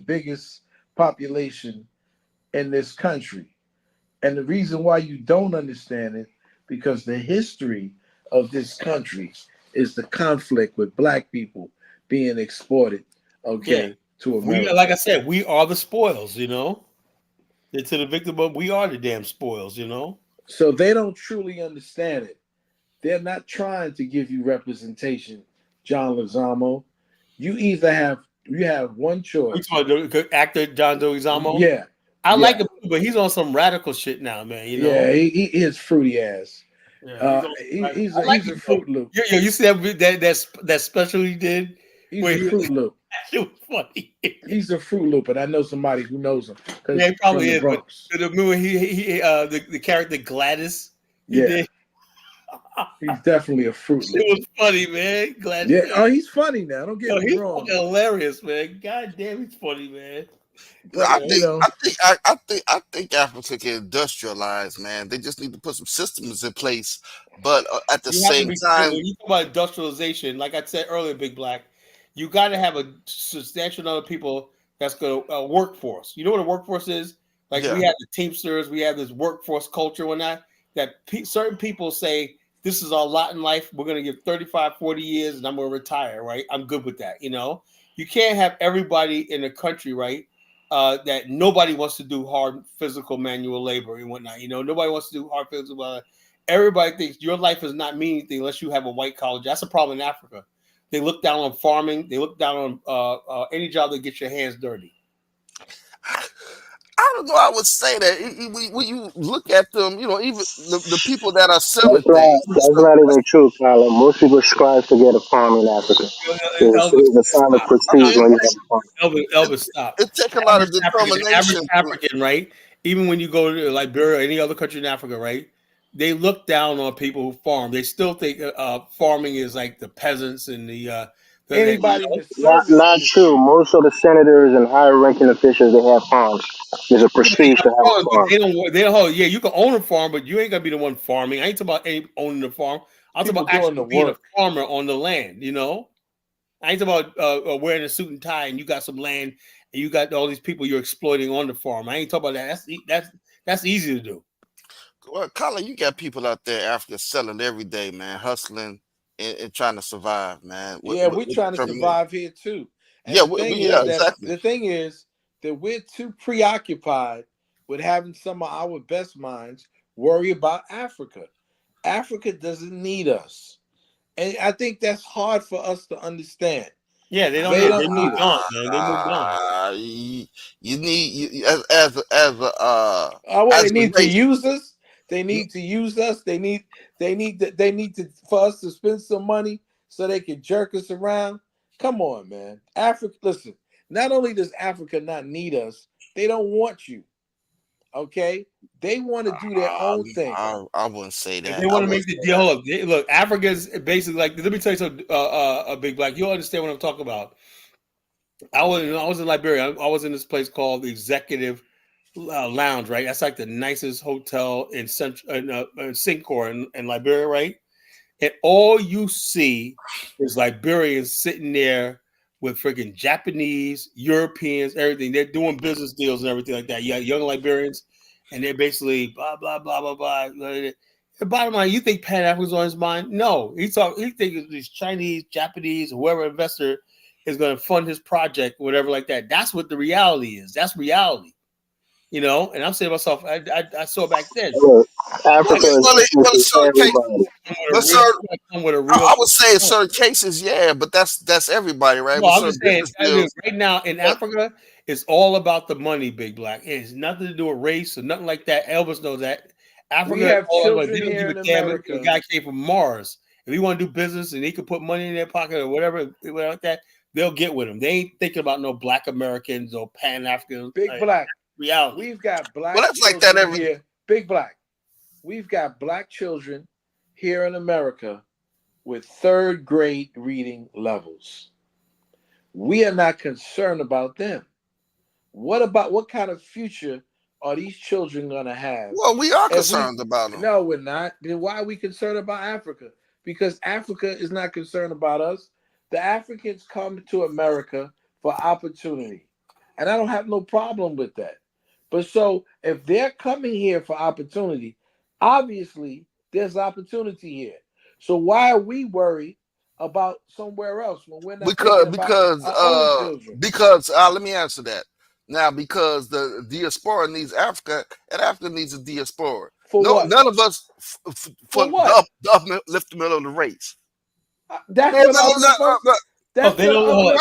biggest population in this country. And the reason why you don't understand it, because the history of this country is the conflict with black people being exported, okay, to America. Like I said, we are the spoils, you know. To the victim, but we are the damn spoils, you know. So they don't truly understand it. They're not trying to give you representation, John Lozamo. You have one choice. You talking about the actor John Leguizamo? Yeah, I like him, but he's on some radical shit now, man. You know? Yeah, he is fruity ass. Yeah, he's a Fruit Loop. Yo, you see that special he did? He's a Fruit Loop. It was funny. He's a Fruit Loop, and I know somebody who knows him. Yeah, he probably is. But Bronx. remember the character Gladys? Yeah. Did? He's definitely a Fruit Loop. It was funny, man. Gladys. Yeah. Oh, he's funny now. Don't get me wrong. He's hilarious, man. God damn, he's funny, man. But, I think Africa can industrialize, man. They just need to put some systems in place. But at the same time, when you talk about industrialization, like I said earlier, Big Black, you got to have a substantial number of people that's going to workforce. You know what a workforce is? Like we have the Teamsters, we have this workforce culture and that certain people say, this is our lot in life. We're going to give 35, 40 years and I'm going to retire, right? I'm good with that, you know? You can't have everybody in the country, right? That nobody wants to do hard physical manual labor and whatnot. You know, nobody wants to do hard physical. Everybody thinks your life does not mean anything unless you have a white collar. That's a problem in Africa. They look down on farming. They look down on any job that gets your hands dirty. I don't know. I would say that when you look at them, you know, even the people that are selling things. That's not even true, Kyla. Most people strive to get a farm in Africa. It's a sign of prestige when you have a farm. Elvis, stop. It takes a lot of determination. Average African, right? Even when you go to Liberia or any other country in Africa, right? They look down on people who farm. They still think farming is like the peasants and anybody. Not true. Most of the senators and higher ranking officials, they have farms. There's a prestige to have a farm. They don't. Yeah, you can own a farm, but you ain't gonna be the one farming. I ain't talking about owning the farm. I'm talking about actually being a farmer on the land. You know, I ain't talking about wearing a suit and tie and you got some land and you got all these people you're exploiting on the farm. I ain't talking about that. That's easy to do. Well, Colin, you got people out there in Africa selling every day, man, hustling and trying to survive, man. We're trying to survive here too. And exactly. The thing is that we're too preoccupied with having some of our best minds worry about Africa. Africa doesn't need us. And I think that's hard for us to understand. Yeah, they don't need us. They moved on. You need as they need to use us. They need to use us. They need to for us to spend some money so they can jerk us around. Come on, man. Africa, listen, not only does Africa not need us, they don't want you. Okay? They want to do their own thing. I wouldn't say that. They want to make the deal. Look, Africa's basically like, let me tell you something, Big Black. You'll understand what I'm talking about. I was in Liberia. I was in this place called the Executive Lounge, right? That's like the nicest hotel in Sincor in Liberia, right? And all you see is Liberians sitting there with freaking Japanese, Europeans, everything. They're doing business deals and everything like that. You got young Liberians, and they're basically blah blah blah blah blah. The bottom line, you think Pan African's on his mind? No, he thinks these Chinese, Japanese, whoever investor is going to fund his project, whatever like that. That's what the reality is. That's reality. You know, and I'm saying to myself, I saw back then. Look, Africa is Well, equal in to certain cases, everybody. but certain, Come with a real I would say in certain cases, yeah, but that's everybody, right? No, With I'm certain just saying, business deals. right now in Africa, it's all about the money, Big Black. It has nothing to do with race or nothing like that. Elvis knows that. We Africa is have all about. They children don't give here a in damn if the America. guy came from Mars. If he want to do business and he can put money in their pocket or whatever like that, they'll get with him. They ain't thinking about no Black Americans or Pan Africans. Big Black. Reality. We've got black Well, that's children like that every. here. Big Black. We've got black children here in America with third grade reading levels. We are not concerned about them. What kind of future are these children going to have? Well, we are concerned about them. No, we're not. Then why are we concerned about Africa? Because Africa is not concerned about us. The Africans come to America for opportunity. And I don't have no problem with that. But so if they're coming here for opportunity, obviously there's opportunity here. So why are we worried about somewhere else when we're not thinking about our own children? Because let me answer that now. Because the diaspora needs Africa, and Africa needs a diaspora. For what? None of us for what? The upliftment of the race. That's what uplift. That's they don't.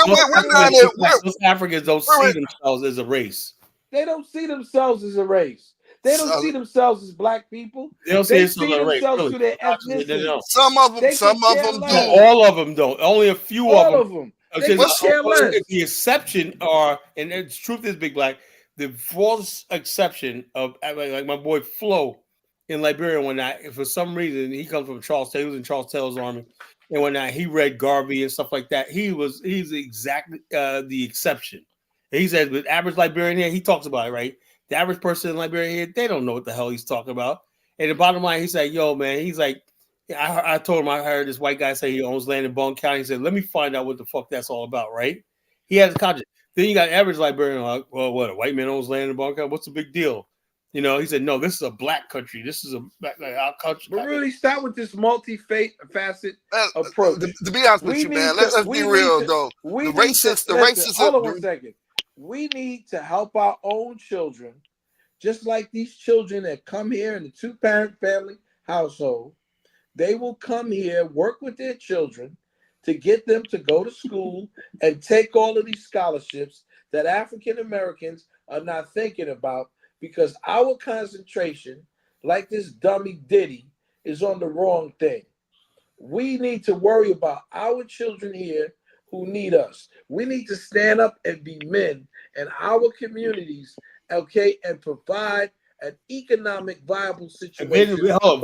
Those Africans don't see themselves as a race. They don't see themselves as a race. They don't see themselves as black people. They don't see themselves through their ethnicity. Some of them do. No, all of them don't. Only a few of them. They could care less. The exception are, and the truth is, Big Black, the false exception of like my boy Flo in Liberia when for some reason he comes from Charles Taylor, he was in Charles Taylor's army, and when he read Garvey and stuff like that, he's exactly the exception. And he says, with average Liberian here, he talks about it, right? The average person in Liberia here, they don't know what the hell he's talking about. And the bottom line, he's like, yo, man, he's like, I told him I heard this white guy say he owns land in Bone County. He said, let me find out what the fuck that's all about, right? He has a conscience. Then you got average Liberian, like, well, what, a white man owns land in Bone County? What's the big deal? You know, he said, no, this is a black country. This is our country. But really, start with this multi-facet approach. To be honest with you, man, let's be real, though. The racists. Hold on 1 second. We need to help our own children, just like these children that come here in the two-parent family household. They will come here, work with their children to get them to go to school and take all of these scholarships that African Americans are not thinking about because our concentration, like this dummy Diddy, is on the wrong thing. We need to worry about our children here who need us. We need to stand up and be men in our communities, okay, and provide an economic viable situation. I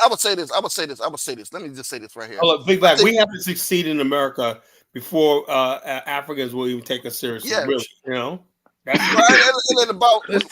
would say this. Let me just say this right here. Big Black, we have to succeed in America before Africans will even take us seriously. Yeah. Really, you know. That's right.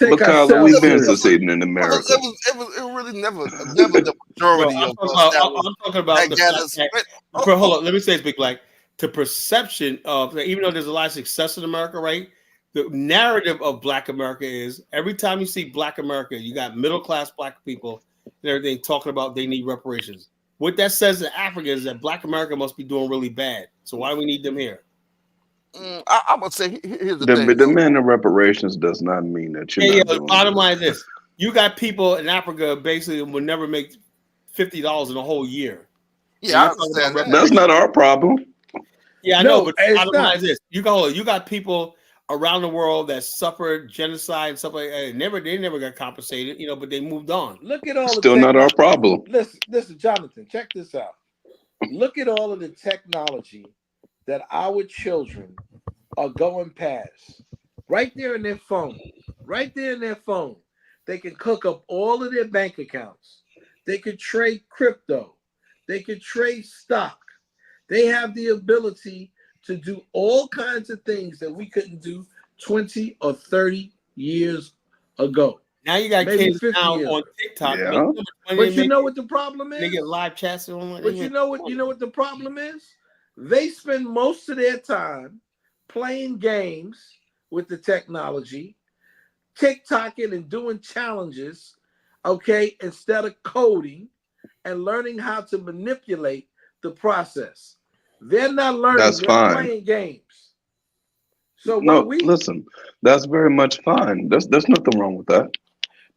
Because we've been succeeding in America. It really never the majority of us. I'm talking about the fact that, hold on, let me say this, Big Black. The perception of, even though there's a lot of success in America, right? The narrative of Black America is every time you see Black America, you got middle class Black people and everything talking about they need reparations. What that says to Africa is that Black America must be doing really bad. So why do we need them here? I would say here's the thing. The demand of reparations does not mean that you're not the doing bottom good. line is this: you got people in Africa basically will never make $50 in a whole year. Yeah, I understand that. That's not our problem. Yeah, I know, but the bottom line is this: you got people around the world that suffered genocide and stuff like that. They never got compensated, you know, but they moved on. Look at all Still not our problem. Listen, Jonathan, check this out. Look at all of the technology that our children are going past. Right there in their phone. Right there in their phone. They can cook up all of their bank accounts. They could trade crypto. They could trade stock. They have the ability to do all kinds of things that we couldn't do 20 or 30 years ago. Now you got Maybe kids 50 now years on ago. TikTok. Yeah. But you know what the problem is? They get live chats on. But you know what the problem is? They spend most of their time playing games with the technology, TikToking and doing challenges, okay, instead of coding and learning how to manipulate the process. They're not learning. That's They're fine. playing games. So No, what we listen, that's very much fine. There's nothing wrong with that.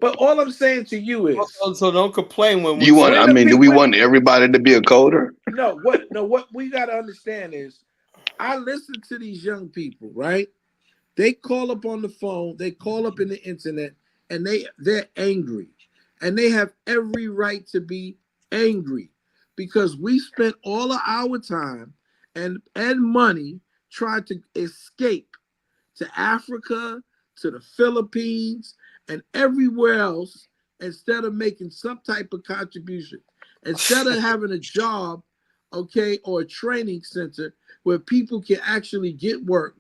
But all I'm saying to you is, So don't complain when You we want? say I mean, do we want everybody to be a coder? no, what we got to understand is, I listen to these young people, right? They call up on the phone, they call up in the internet, and they're angry, and they have every right to be angry because we spent all of our time and money trying to escape to Africa, to the Philippines, and everywhere else instead of making some type of contribution, instead of having a job, okay, or a training center where people can actually get work.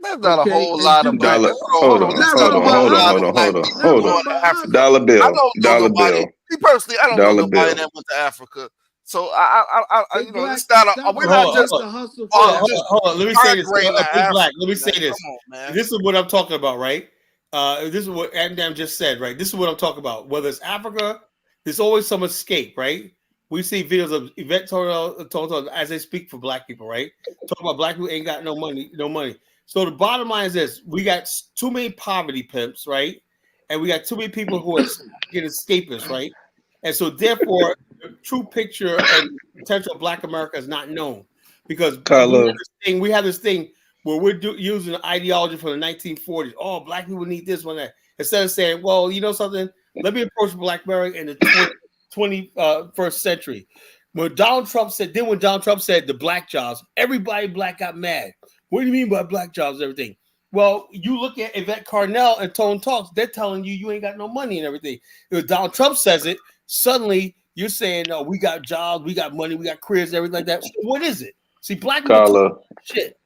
That's not a whole and lot do of black. Dollar. Hold on. That's Hold not a on. whole Hold on. lot Hold of on. black Hold on. people Hold going to on. Africa. Dollar I bill. don't know Dollar nobody. bill. Me personally, I don't know Dollar nobody bill. that went to Africa. So I Big you know, Black, it's not a. stop We're trying not to just get the hustle Hold for on, us. hold on. Let me say this. migrating to Big Black. Africa, Let me say man. this. Come on, man. This is what I'm talking about, right? This is what Adnan just said, right? This is what I'm talking about. Whether it's Africa, there's always some escape, right? We see videos of Yvette Toto as they speak for black people, right? Talk about black people ain't got no money, no money. So the bottom line is this: we got too many poverty pimps, right? And we got too many people who are getting escapists, right? And so therefore, the true picture and potential of Black America is not known because Kylo. we have this thing where we're using an ideology from the 1940s. Oh, black people need this one, that. Instead of saying, well, you know something, let me approach Black America in the 21st century. When Donald Trump said the black jobs, everybody black got mad. What do you mean by black jobs and everything? Well, you look at Yvette Carnell and Tone Talks, they're telling you ain't got no money and everything. If Donald Trump says it, suddenly you're saying, no, we got jobs, we got money, we got careers, everything like that. So what is it? See, black people Kylo. shit.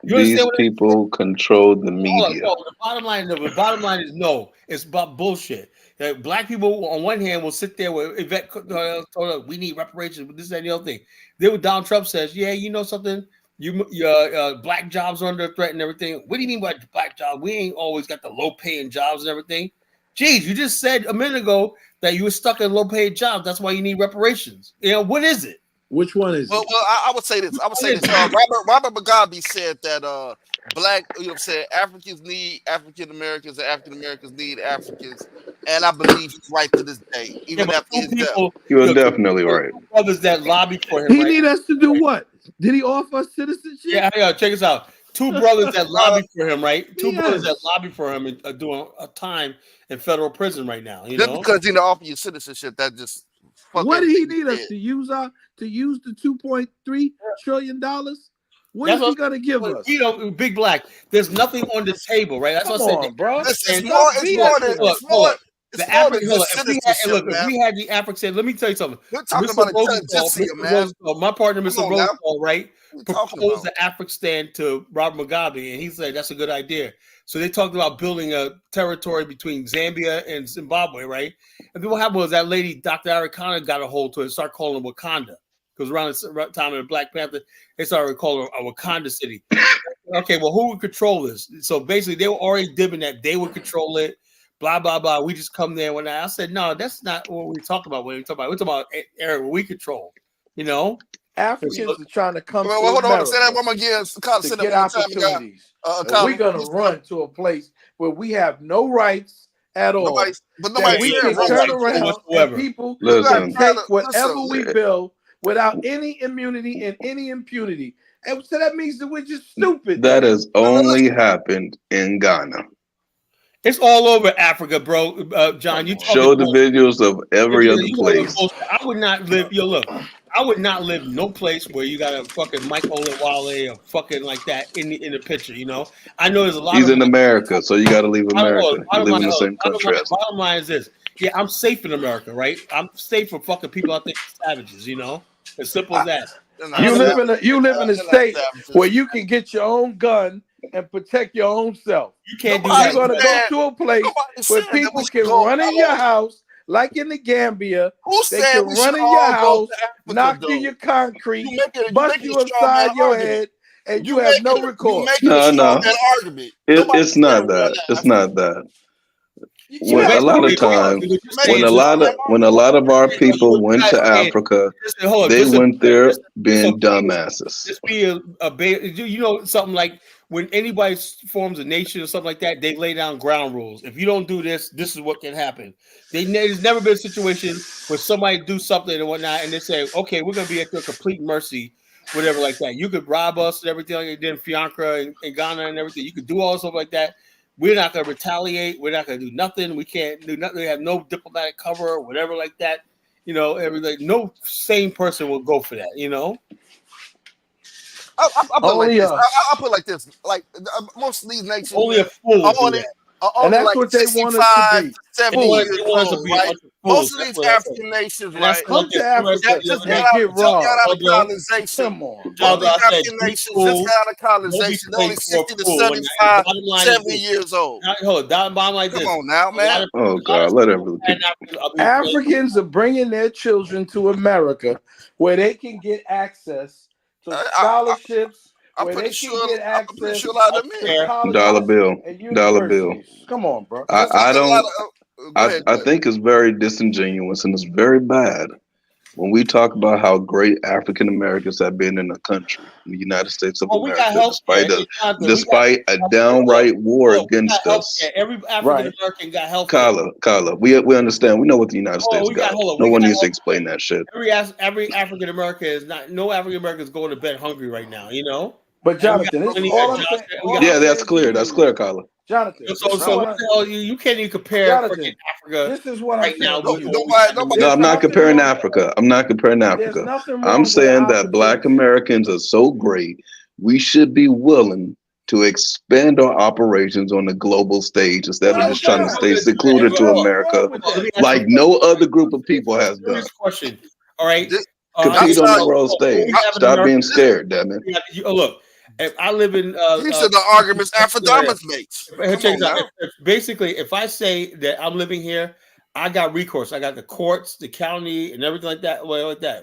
You These understand what people control the Hold media. on. The bottom line is no. It's about bullshit. Black people on one hand will sit there with Yvette told us we need reparations, but this and the other thing. Then when Donald Trump says, yeah, you know something, your black jobs are under threat and everything. What do you mean by black jobs? We ain't always got the low paying jobs and everything. Geez, you just said a minute ago that you were stuck in low paid jobs. That's why you need reparations. You know, what is it? Which one is Well, it? I would say this. Robert Mugabe said that black, you know what I'm saying, Africans need African Americans and African Americans need Africans. And I believe he's right to this day, even after his death. You're definitely right. Brothers that lobbied for him, He right? need us to do what? Did he offer us citizenship? Yeah, check us out. Two brothers that lobbied for him, right? Two Yes. brothers that lobbied for him and are doing a time in federal prison right now. You Just know, because he didn't offer you citizenship, that just What did he need us to use the $2.3 trillion? What is he gonna give us? You know, Big Black. There's nothing on the table, right? That's Come what I said. on, bro. It's Stop more BSing than us. If we had the African, let me tell you something. We're talking about intelligentsia, man. My partner, Come Mr. on now. Rosenthal, right, What are you talking proposed about? the African to Robert Mugabe, and he said that's a good idea. So they talked about building a territory between Zambia and Zimbabwe, right? And then what happened was that lady, Dr. Arikana, got a hold to it and started calling it Wakanda. Because around the time of the Black Panther, they started calling it a Wakanda city. Okay, well, who would control this? So basically, they were already dipping that they would control it. Blah blah blah. We just come there when I said no, that's not what we talk about. When we talk about, we're talking about area where we control. You know, Africans are trying to come Well, to hold on. America Say that one more again. to Say that get one more time, opportunities. guy. We're gonna run to a place where we have no rights at all. That we can turn around and people can take whatever we build without any immunity and any impunity. And so that means that we're just stupid. That has only happened in Ghana. It's all over Africa, bro. John, you show the videos of every other place. I would not live. Look, I would not live no place where you got a fucking Mike Olawale or fucking like that in the picture. You know, I know there's a lot. He's in America, so you got to leave America. You live in the same country. Bottom line is this: yeah, I'm safe in America, right? I'm safe from fucking people out there, savages. You know, as simple as that. You live in a state where you can get your own gun and protect your own self. You can't do that. that. You're gonna go to a place where people can run in your house, like in the Gambia. They can run in your house, knock through your concrete, bust you upside your head, and you have no recourse. No, it's not that. It's not that. when Yeah, a lot of times when a lot of our people went to Africa, they went there being dumbasses. Just be you know, something like when anybody forms a nation or something like that, they lay down ground rules. If you don't do this, this is what can happen. There's never been a situation where somebody do something and whatnot, and they say, "Okay, we're gonna be at your complete mercy," whatever like that. You could rob us and everything like you did in Fiancra and Ghana and everything. You could do all stuff like that. We're not gonna retaliate. We're not gonna do nothing. We can't do nothing. We have no diplomatic cover or whatever like that. You know, everything. No sane person will go for that. You know. I'll put it like this. I'll put it like this. Like most of these nations, Only a fool are will do only, that. are And only that's like what they want us 65 to be. to 70 Fools. years old, right? Most of these African nations, right? Come to Africa just and got get robbed. out of colonization. Come on, Most of bro. these African nations just got out of colonization. They're only 60 to 75, 70 years old. Hold on, bottom like Come this. on now, man. Oh God, let everyone. Africans are bringing their children to America where they can get access to scholarships, where they can get access to Dollar colleges bill, and dollar bill. universities. Come on, bro. I don't. Go ahead. I think it's very disingenuous and it's very bad when we talk about how great African Americans have been in the country, in the United States of We got America, healthcare. despite a downright war against us. Every African American got health. Kyla, we understand. We know what the United States got. No one needs to explain that shit. Every African American is not. No African American is going to bed hungry right now. You know. But Jonathan, this is all I'm saying. Yeah, that's clear. That's clear, Kyla. Jonathan, so what the hell? You can't even compare freaking Africa. This is what right I'm now. saying. No, I'm not comparing Africa. I'm not comparing Africa. I'm saying that Black Americans are so great, we should be willing to expand our operations on the global stage instead of just trying to stay secluded to America like no other group of people has done. Question. All right. Compete on the world stage. Stop being scared, damn it. Look, if I live in these are the arguments Afrodamas makes. Basically, if I say that I'm living here, I got recourse. I got the courts, the county, and everything like that.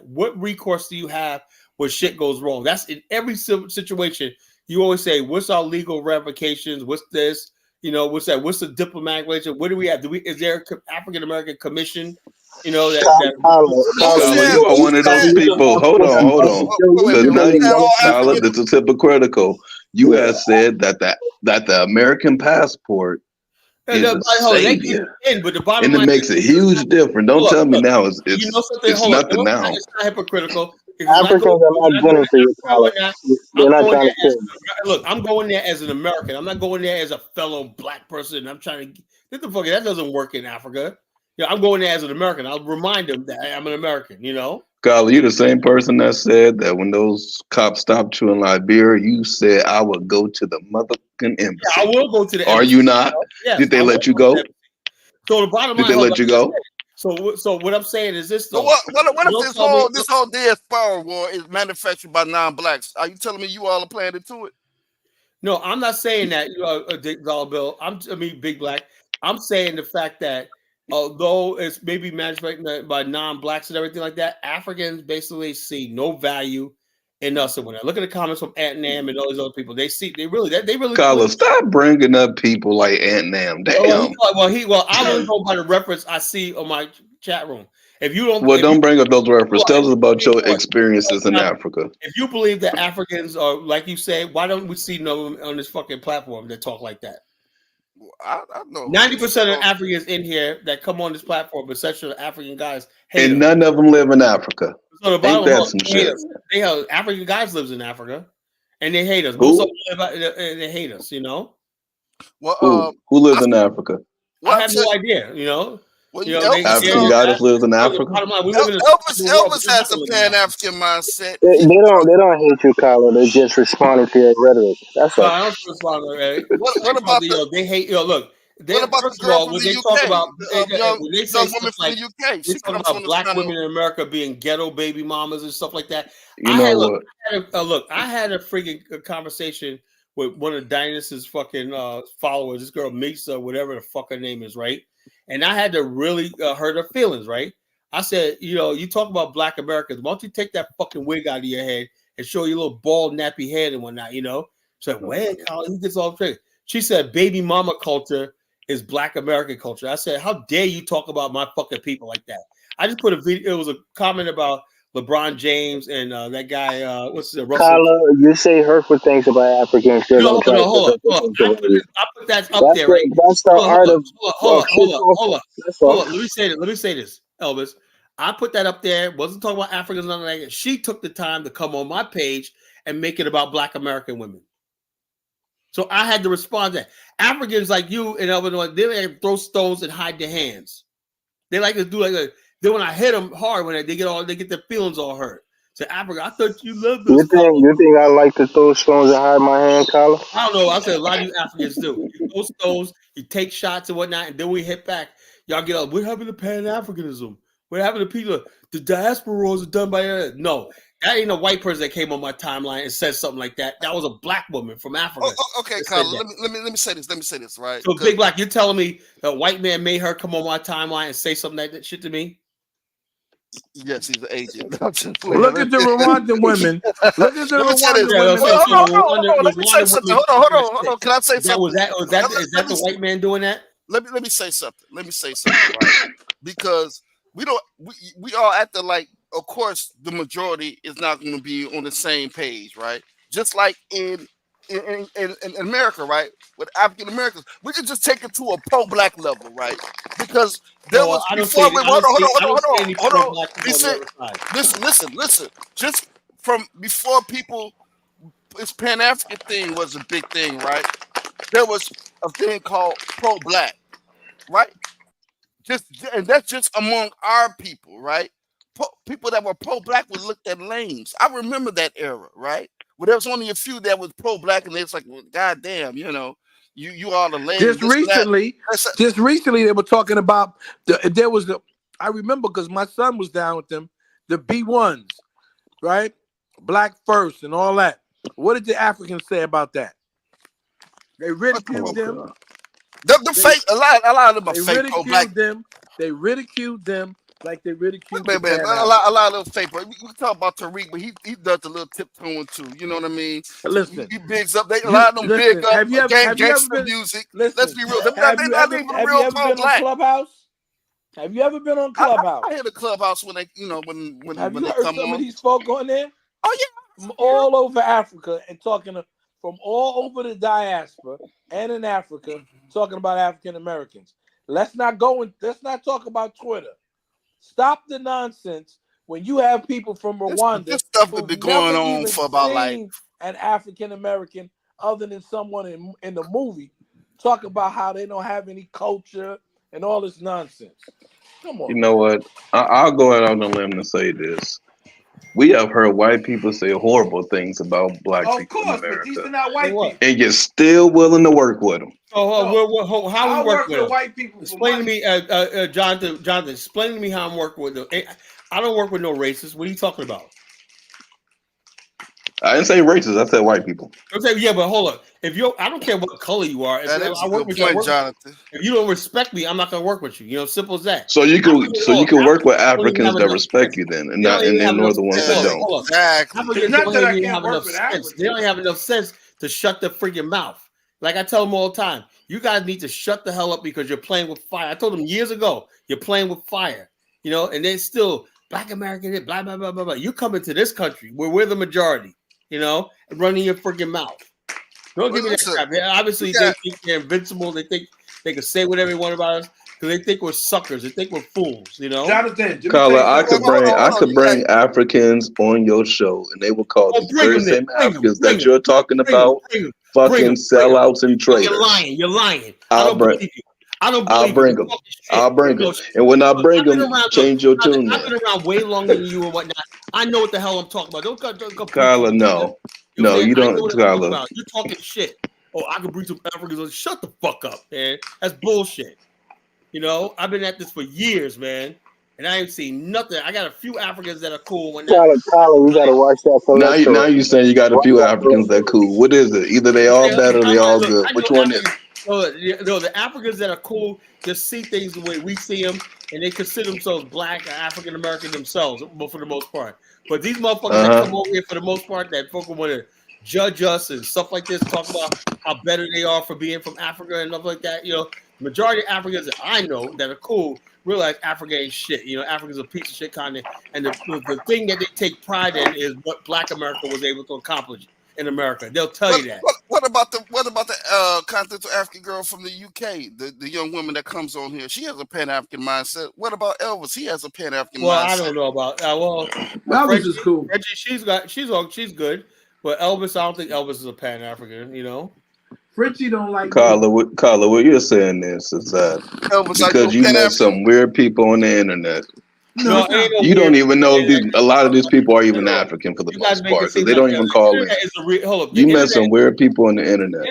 What recourse do you have when shit goes wrong? That's in every situation. You always say, "What's our legal ramifications? What's this? You know, what's that? What's the diplomatic relationship? What do we have? Is there an African American commission? You know that you are one of those people. Hold on. Because now Tyler, this is hypocritical. You have said that the American passport is a savior, but the bottom and it line makes a huge difference. Don't tell me now it's nothing now. It's not hypocritical. Africans are not gunning for your collar. They're not trying to kill you. Look, I'm going there as an American. I'm not going there as a fellow Black person. I'm trying to get the fuck. That doesn't work in Africa. I'm going there as an American. I'll remind them that I'm an American. You know. Kyle, you the same person that said that when those cops stopped you in Liberia, you said I would go to the motherfucking embassy. Yeah, I will go to the embassy. Are you not? Yes, Did they let you go? So the bottom line, did they let you go? So what I'm saying is this though. So what if this whole diaspora war is manufactured by non-blacks? Are you telling me you all are playing into it? No, I'm not saying that. Dollar Bill. Big Black. I'm saying the fact that although it's maybe manufactured by non-blacks and everything like that, Africans basically see no value in us. And when I look at the comments from Ant Nam and all these other people, they really. Carlos, stop bringing up people like Ant Nam. Damn. I only go by the reference I see on my chat room. If you don't, don't bring up those references. Tell us about your experiences in Africa. If you believe that Africans are like you say, why don't we see no one on this fucking platform that talk like that? I know 90% of Africans in here that come on this platform, but such African guys hate and none of them live in Africa. So the Ain't that some shit? They have African guys lives in Africa, and they hate us. Most of them they hate us. You know. Well, who lives in Africa? I have no idea. You know. African guys lives in Africa. Elvis has a Pan-African mindset. They don't hate you, Kyler. They just responding to your rhetoric. That's all. I don't respond to rhetoric. What about they hate? Look. What about the girl from the UK? Young woman from the UK. They talk about Black women in America being ghetto baby mamas and stuff like that. You know what? I had a freaking conversation with one of Dynas's fucking followers. This girl Misa, whatever the fuck her name is, right? And I had to really hurt her feelings, right? I said, you talk about Black Americans. Why don't you take that fucking wig out of your head and show your little bald, nappy head and whatnot, She said, well, Colin, he gets all triggered. She said, baby mama culture is Black American culture. I said, how dare you talk about my fucking people like that? I just put a video. It was a comment about LeBron James and that guy. What's the Russell? Kyla, you say hurtful things about Africans. Still don't try to say Hold hurtful on. things about you. I put that up there, right? That's the art of shit talking. That's all. Hold on. Let me say this, Elvis. I put that up there. Wasn't talking about Africans, nothing like that. She took the time to come on my page and make it about Black American women. So I had to respond to that. Africans like you in Illinois, they like to throw stones and hide their hands. They like to do then when I hit them hard, when they get their feelings all hurt. So Africa, I thought you loved this. You think I like to throw stones and hide my hand, Kyla? I don't know. I said a lot of you Africans do. You throw stones, you take shots and whatnot, and then we hit back. Y'all get up. What happened to Pan-Africanism? What happened to people? The diaspora was done by no. That ain't a white person that came on my timeline and said something like that. That was a black woman from Africa. Okay, Kyle, let me say this, right? So Big Black, you're telling me a white man made her come on my timeline and say something like that shit to me? Yes, he's an agent. Look at the Rwandan women. Look at the Rwandan women. Hold on. Let me say something. Hold on. Can I say something? Is that the white man doing that? Let me say something. Right? Because we all acting like, of course, the majority is not going to be on the same page, right? Just like in America, right? With African Americans, we can just take it to a pro-black level, right? Because there was before. Hold on. Listen. Just from before people, this Pan-African thing was a big thing, right? There was a thing called pro-black, right? And that's just among our people, right? People that were pro-black were looked at lames. I remember that era, right? Well, there was only a few that was pro-black, and it's like, well, goddamn, you are the lame. Just recently, they were talking about I remember because my son was down with them, the B1s, right? Black first and all that. What did the Africans say about that? They ridiculed them. A lot of them are fake pro-black. They ridiculed them like they ridiculed man, a lot of them fake. Bro. We talk about Tariq, but he does a little tiptoeing too. You know what I mean? Listen, he bigs up. A lot of them big up gangster music. Let's be real. They're not even real pro-black. Clubhouse? Have you ever been on Clubhouse? I hear the Clubhouse when they, when have when you they heard come some on. of these folk on there? Oh yeah, from all over Africa and talking from all over the diaspora and in Africa, talking about African Americans. Let's not talk about Twitter. Stop the nonsense when you have people from Rwanda. This stuff has been going on for about an African American other than someone in the movie talk about how they don't have any culture and all this nonsense. Come on. You know what? I'll go out on a limb and say this. We have heard white people say horrible things about black people in America. But these are not white people. And you're still willing to work with them. How we work with them? White people. Explain to me, Jonathan, explain to me how I'm working with them. I don't work with no racists. What are you talking about? I didn't say racist. I said white people. I'm saying, yeah, but hold on. I don't care what color you are. I work with you. Jonathan. If you don't respect me, I'm not going to work with you. Simple as that. So you can work with Africans that respect you then, and not and ignore the ones that don't. Exactly. It's not that I can't work with Africans. They don't have enough sense to shut their freaking mouth. Like I tell them all the time, you guys need to shut the hell up because you're playing with fire. I told them years ago, you're playing with fire. And they still Black American, blah blah blah blah blah. You come into this country where we're the majority. Running your freaking mouth. Don't give me that crap. Obviously, they think they're invincible. They think they can say whatever they want about us because they think we're suckers. They think we're fools. Jonathan, Carla, I could bring Africans on your show, and they will call the very same Africans that you're talking about fucking sellouts and traitors. You're lying. I'll bring them. I'll bring them. And when I bring them, change your tune. I've been around way longer than you and whatnot. I know what the hell I'm talking about. Don't go Carla, no, you don't, Carla. You're talking shit. Oh, I can bring some Africans. Shut the fuck up, man. That's bullshit. I've been at this for years, man, and I ain't seen nothing. I got a few Africans that are cool. Carla, you gotta watch that. Now you saying you got a few Africans that are cool. What is it? Either they all bad or they all good. Which one is it? The Africans that are cool just see things the way we see them, and they consider themselves Black or African American themselves, for the most part. But these motherfuckers that come over here for the most part, that folk want to judge us and stuff like this, talk about how better they are for being from Africa and stuff like that. Majority of Africans that I know that are cool realize Africa ain't shit. You know, Africa's a piece of shit continent, and the thing that they take pride in is what Black America was able to accomplish in America. They'll tell you that. What about the continental African girl from the UK, the young woman that comes on here? She has a Pan African mindset. What about Elvis? He has a Pan African Well, mindset. I don't know about Elvis is cool. She's good, but Elvis, I don't think Elvis is a Pan African. You know. Frenchie don't like Carla, what you're saying is that Elvis, because you met some weird people on the internet, No, ain't no you don't weird even know if a lot of these people are even African for the You guys most make part, it seem because they like don't even call in. internet is a real. Hold up, the You met internet. some weird people on the internet,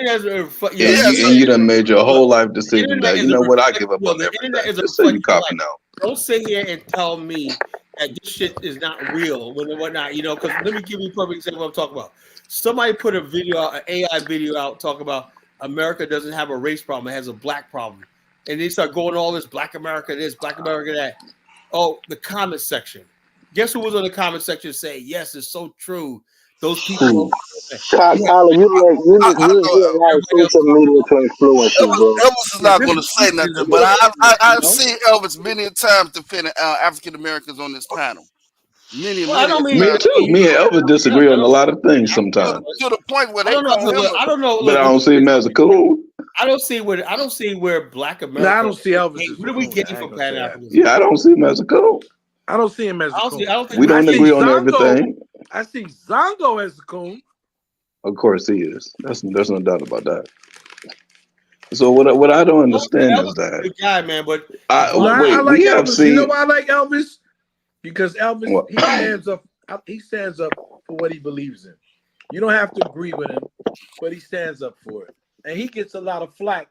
Yeah, and you done made your whole life the decision internet that, is you a know what, I reflection. give up Yo, on the internet everything. is a Just say you reflection of copping life. out. Don't sit here and tell me that this shit is not real when and whatnot. You know, because let me give you a perfect example of what I'm talking about. Somebody put a video out, an AI video out, talking about America doesn't have a race problem; it has a black problem, and they start going all this Black America this, Black America that. Oh, the comment section. Guess who was on the comment section saying, yes, it's so true. Those people. Kyler, you allow social media to influence you, bro. Elvis is not going to say nothing, but I've seen Elvis many times defending African Americans on this panel. Many times. Me too. Me and Elvis disagree on a lot of things sometimes, To the point where I they don't know. call him. I don't know. but I don't see him as a coon. I don't see where Black America. No, I don't see Elvis Hey, as what a are we coon. getting I ain't from gonna say Pan that. Africanism? Yeah, I don't see him as a coon. I don't see him as a coon. I don't think We don't agree on Zongo, everything. I see Zongo as a coon. Of course he is. There's no doubt about that. So what I don't understand is Elvis is a that good guy, man. But I like we have Elvis. You know seen. why I like Elvis? Because Elvis What? he stands up. He stands up for what he believes in. You don't have to agree with him, but he stands up for it, and he gets a lot of flack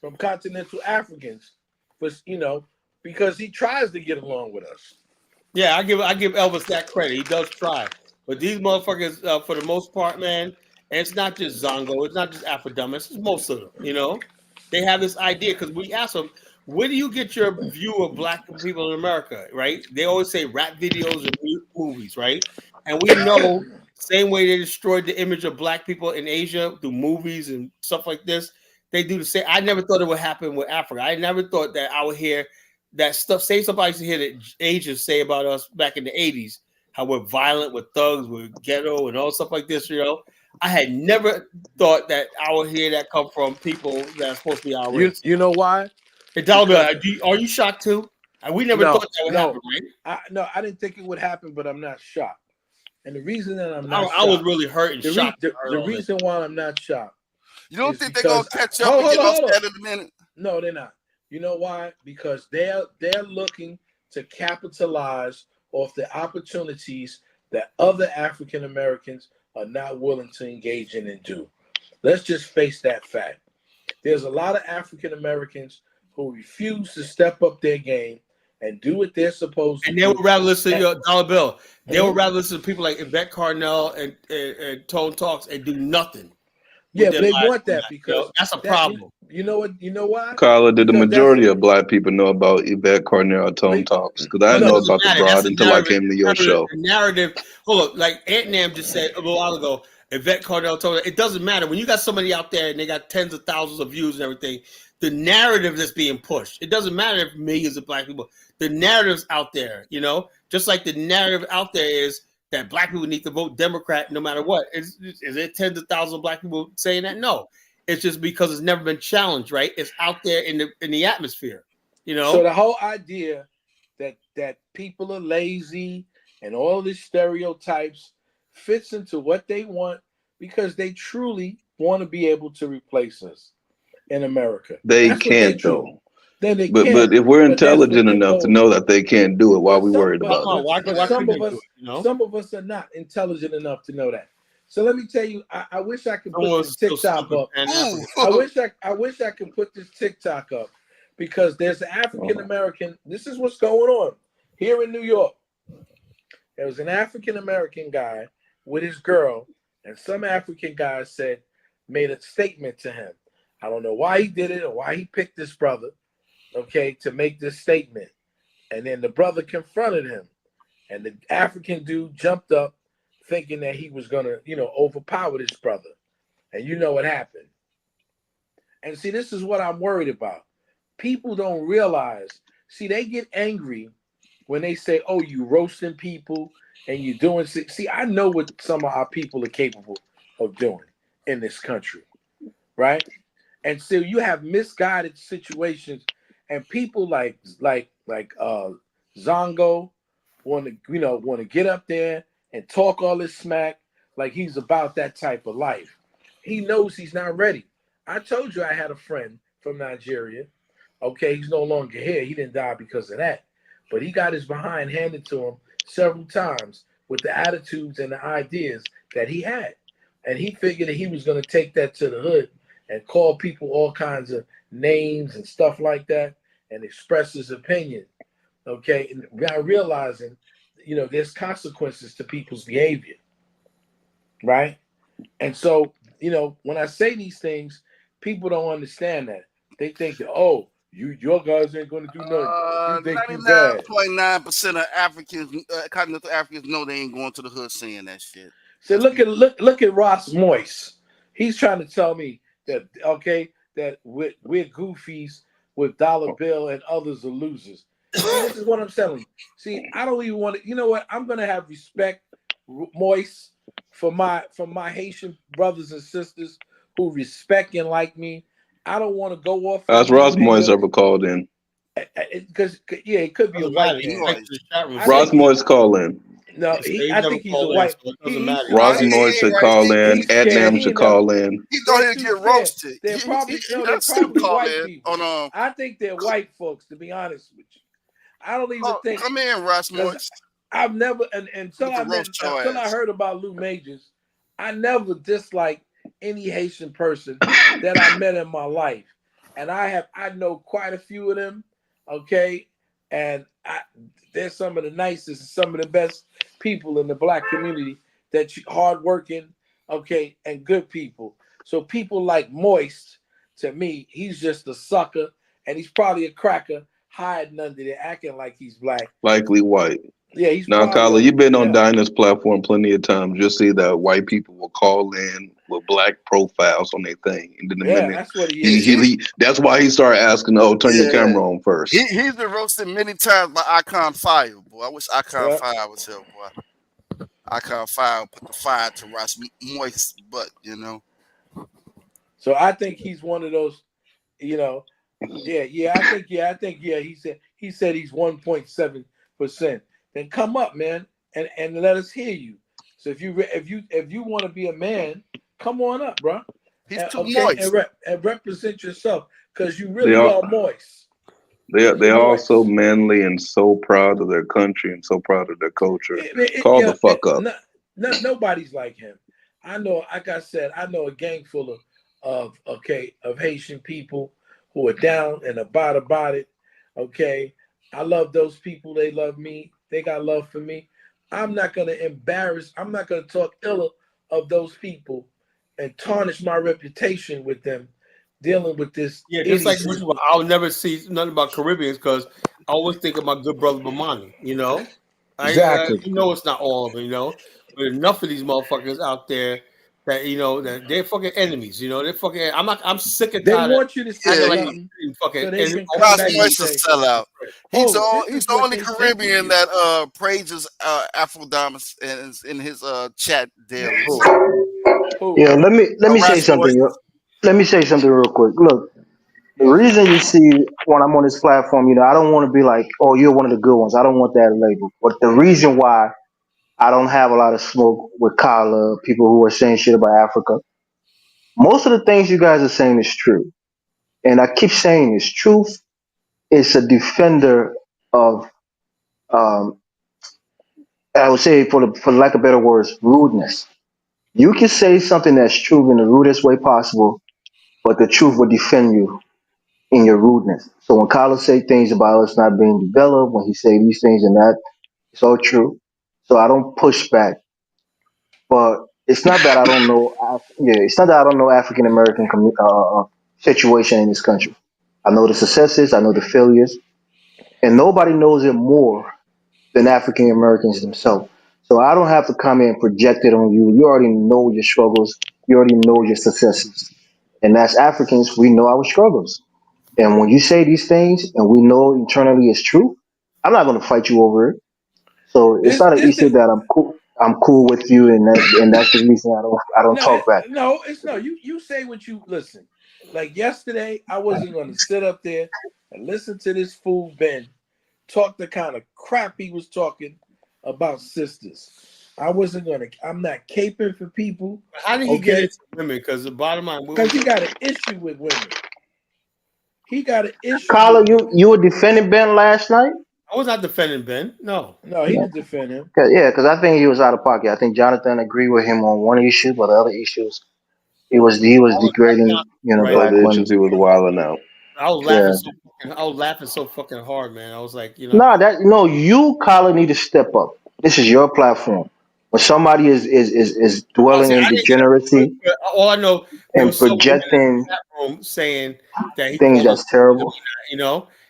from continental Africans, but because he tries to get along with us. yeah, I give Elvis that credit. He does try. But these motherfuckers, for the most part, man, and it's not just Zongo, it's not just Afrodumas, it's most of them. You know, they have this idea because we ask them, where do you get your view of Black people in America? Right? They always say rap videos and movies, right? And we know same way they destroyed the image of Black people in Asia through movies and stuff like this. They do the same. I never thought it would happen with Africa. I never thought that I would hear that stuff. Say somebody used to hear that Asians say about us back in the 80s, how we're violent, with thugs, with ghetto, and all stuff like this. You know, I had never thought that I would hear that come from people that are supposed to be our race. You know why? Hey, are you shocked too? We never thought that would happen, right? I didn't think it would happen, but I'm not shocked. And the reason that I'm not I was really hurt and shocked. The reason why I'm not shocked. You don't think they're gonna catch up and get us that in a minute? No, they're not. You know why? Because they're looking to capitalize off the opportunities that other African Americans are not willing to engage in and do. Let's just face that fact. There's a lot of African Americans who refuse to step up their game and do what they're supposed to do. And they would rather listen to Dollar Bill. They would rather listen to people like Yvette Carnell and Tone Talks and do nothing. Yeah, but they want that because that's a problem. You know what? You know why? Carla, did the Because majority of Black people know about Yvette Carnell Tone Talks? Because I didn't know about the broad until I came to your show. The narrative. Hold up, like Aunt Nam just said a little while ago. Yvette Carnell told her it doesn't matter when you got somebody out there and they got tens of thousands of views and everything. The narrative that's being pushed. It doesn't matter if millions of Black people. The narrative's out there. You know, just like the narrative out there is that Black people need to vote Democrat no matter what. Is it tens of thousands of Black people saying that? No. It's just because it's never been challenged, right? It's out there in the atmosphere, you know. So the whole idea that people are lazy and all these stereotypes fits into what they want because they truly want to be able to replace us in America. They can't though. Then they but can. But if we're intelligent enough to know that they can't do it, why are we worried about it? Some of us are not intelligent enough to know that. So let me tell you, I wish I could put this TikTok up. I wish I could put this TikTok up because there's an African American. This is what's going on here in New York. There was an African American guy with his girl, and some African guy made a statement to him. I don't know why he did it or why he picked this brother, okay, to make this statement. And then the brother confronted him, and the African dude jumped up, thinking that he was gonna, overpower this brother. And you know what happened. And see, this is what I'm worried about. people don't realize. See, they get angry when they say, "Oh, you roasting people and you doing." See, I know what some of our people are capable of doing in this country, right? And so you have misguided situations, and people like Zongo want to get up there and talk all this smack like he's about that type of life. He knows he's not ready. I told you I had a friend from Nigeria. Okay, he's no longer here. He didn't die because of that, but he got his behind handed to him several times with the attitudes and the ideas that he had, and he figured that he was going to take that to the hood and call people all kinds of names and stuff like that and express his opinion. Okay, and without realizing, there's consequences to people's behavior, right? And so, when I say these things, people don't understand that. They think that, oh, your guys ain't going to do nothing. You think you bad. 99.9% of Africans, continental Africans, know they ain't going to the hood saying that shit. So look at Ross Moyce. He's trying to tell me that that we're goofies with Dollar Bill and others are losers. See, this is what I'm telling you. See, I don't even want to. You know what? I'm gonna have respect, Moyce, for my Haitian brothers and sisters who respect and like me. I don't want to go off. Has Ross Moyes ever called in? Because it could be a white man. Ross Moyes call in. No, I think he's a white. Ross Moyes should call in. Adnam should call in. He's going to get roasted. They're probably white people. I think they're white folks, to be honest with you. I don't even think. Come in, Ross Moyes. I've never until I heard about Lou Majors, I never disliked any Haitian person that I met in my life, and I know quite a few of them. Okay, and they're some of the nicest and some of the best people in the black community. That hardworking, okay, and good people. So people like Moist, to me, he's just a sucker, and he's probably a cracker hiding under there, acting like he's black. Likely white. Yeah, he's now, Kyla, you've been on Dinah's platform plenty of times. You'll see that white people will call in with black profiles on their thing, and then the minute that's what he is. He that's why he started asking, "Oh, turn your camera on first." He's been roasted many times by Icon Fire, boy. I wish Icon Fire was here, boy. Icon Fire put the fire to Ross Moist's butt, So I think he's one of those, I think he said he's 1.7%. Then come up, man, and let us hear you. So if you want to be a man, come on up, bro. He's too moist. And represent yourself, because you really are moist. They're also manly and so proud of their country and so proud of their culture. Call the fuck up. Nobody's like him. I know, like I said, I know a gang full of Haitian people who are down and about it. Okay, I love those people. They love me. They got love for me. I'm not going to embarrass. I'm not going to talk ill of those people and tarnish my reputation with them dealing with this. Yeah, just like I'll never see nothing about Caribbeans because I always think of my good brother Bomani. Exactly. It's not all of them. But enough of these motherfuckers out there that that they're fucking enemies. They're fucking. I'm sick and tired. They want you to say fucking. Ross Moyes a sellout. He's the only Caribbean that praises Afro-Damas in his chat daily. Yeah, let me say something. Let me say something real quick. Look, the reason you see when I'm on this platform, I don't want to be like, oh, you're one of the good ones. I don't want that label. But the reason why I don't have a lot of smoke with Kala, people who are saying shit about Africa, most of the things you guys are saying is true. And I keep saying it's truth. It's a defender of, I would say, for lack of better words, rudeness. You can say something that's true in the rudest way possible, but the truth will defend you in your rudeness. So when Carlos say things about us not being developed, when he say these things and that, it's all true. So I don't push back. But it's not that I don't know. It's not that I don't know African American situation in this country. I know the successes, I know the failures, and nobody knows it more than African Americans themselves. So I don't have to come in and project it on you. You already know your struggles. You already know your successes. And as Africans, we know our struggles. And when you say these things, and we know internally it's true, I'm not going to fight you over it. So it's not an This issue the that I'm cool. I'm cool with you, and that's the reason I don't no, talk back. no, it's no. You say what you listen. Like yesterday, I wasn't going to sit up there and listen to this fool Ben talk the kind of crap he was talking about sisters. I wasn't gonna. I'm not caping for people. How did he get Okay, into women? Because the bottom line, because he got an issue with women. He got an issue Carla, with women. you were defending Ben last night. I was not defending Ben. No. No, he didn't defend him. Yeah, because I think he was out of pocket. I think Jonathan agreed with him on one issue, but the other issues he was I was laughing, degrading, right? black Other women. issues he was wilding out. Yeah. I was laughing so fucking hard, man. I was like, Nah, that no, you, Colin, need to step up. This is your platform. When somebody is oh, dwelling see, in I didn't hear the degeneracy all I know there and was some women in projecting the chat room saying that he things called us, that's terrible.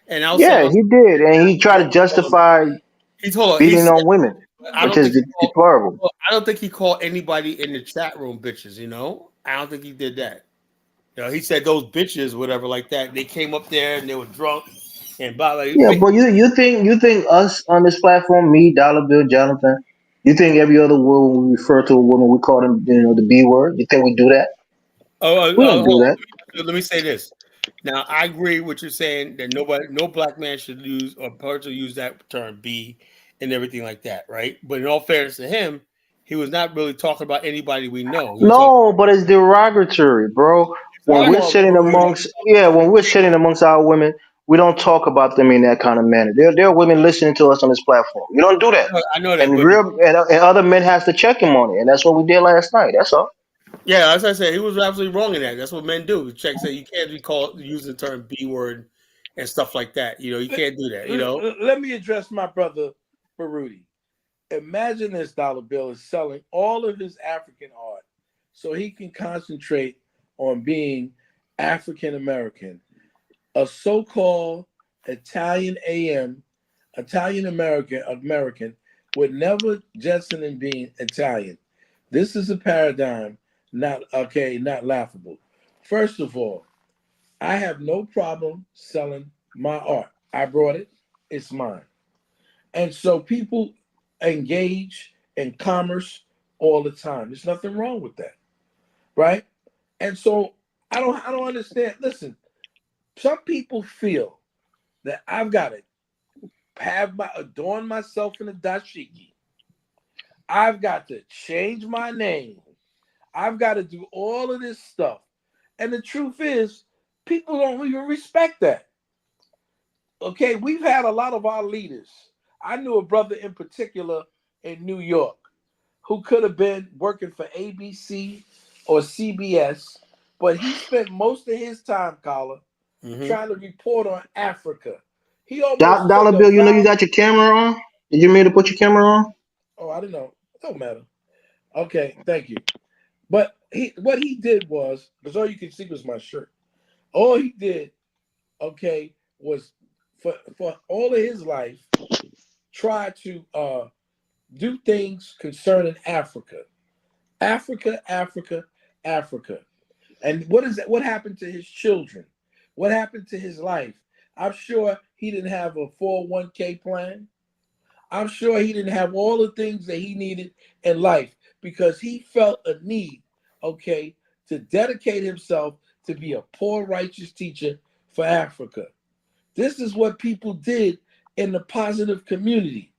and I was saying, Yeah, he did, and he tried to justify he told her, he beating said, on women, I which don't is think he called, deplorable. well, I don't think he called anybody in the chat room bitches, I don't think he did that. He said those bitches, whatever, like that. They came up there and they were drunk and blah blah. Yeah, but you think us on this platform, me, Dollar Bill, Jonathan, you think every other word when we refer to a woman, we call them, the B word? You think we do that? We don't do Hold that. on. Let me say this. Now, I agree with what you're saying that no black man should use or person use that term "b" and everything like that, right? But in all fairness to him, he was not really talking about anybody we know. He was talking. No, but it's derogatory, bro. When Come we're on, sitting Baruti. amongst, yeah, when we're sitting amongst our women, we don't talk about them in that kind of manner. There are women listening to us on this platform. You don't do that, I know that, and but and other men has to check him on it, and that's what we did last night. That's all. yeah, as I said, he was absolutely wrong in that. That's what men do. Check say you can't be called using the term "b" word and stuff like that. You can't do that. Let me address my brother Baruti. Imagine this dollar bill is selling all of his African art so he can concentrate on being African American. A so-called Italian AM, Italian American would never jettison in being Italian. This is a paradigm not laughable. First of all, I have no problem selling my art. I brought it, it's mine. And so people engage in commerce all the time. There's nothing wrong with that, right? And so I don't understand. Listen, some people feel that I've got to adorn myself in a dashiki. I've got to change my name. I've got to do all of this stuff. And the truth is, people don't even respect that. Okay, we've had a lot of our leaders. I knew a brother in particular in New York who could have been working for ABC or CBS, but he spent most of his time, Collar, trying to report on Africa. He almost took Dollar a Bill, you vow. got your camera on? Did you mean to put your camera on? Oh, I didn't know. It don't matter. Okay, thank you. But what he did was, because all you can see was my shirt. All he did, okay, was for all of his life, try to do things concerning Africa. Africa, Africa, Africa. And what is that? What happened to his children? What happened to his life? I'm sure he didn't have a 401k plan. I'm sure he didn't have all the things that he needed in life because he felt a need, okay, to dedicate himself to be a poor righteous teacher for Africa. This is what people did in the positive community.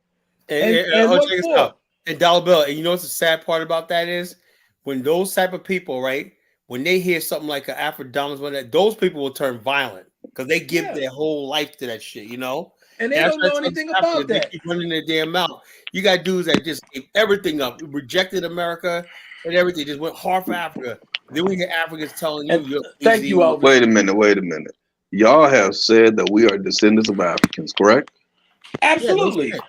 And Oh, what check this for? out. And Dollar Bill, and you know what's the sad part about that is when those type of people, right, when they hear something like an Afro-Dominant, those people will turn violent because they give their whole life to that shit, And they And that's don't why I know tell anything these Africans, about they that. keep running their damn mouth. You got dudes that just gave everything up, rejected America and everything, just went hard for Africa. Then we get Africans telling you And you're thank you, easy. Elvis. Wait a minute. Y'all have said that we are descendants of Africans, correct? Yeah, no Absolutely. shit.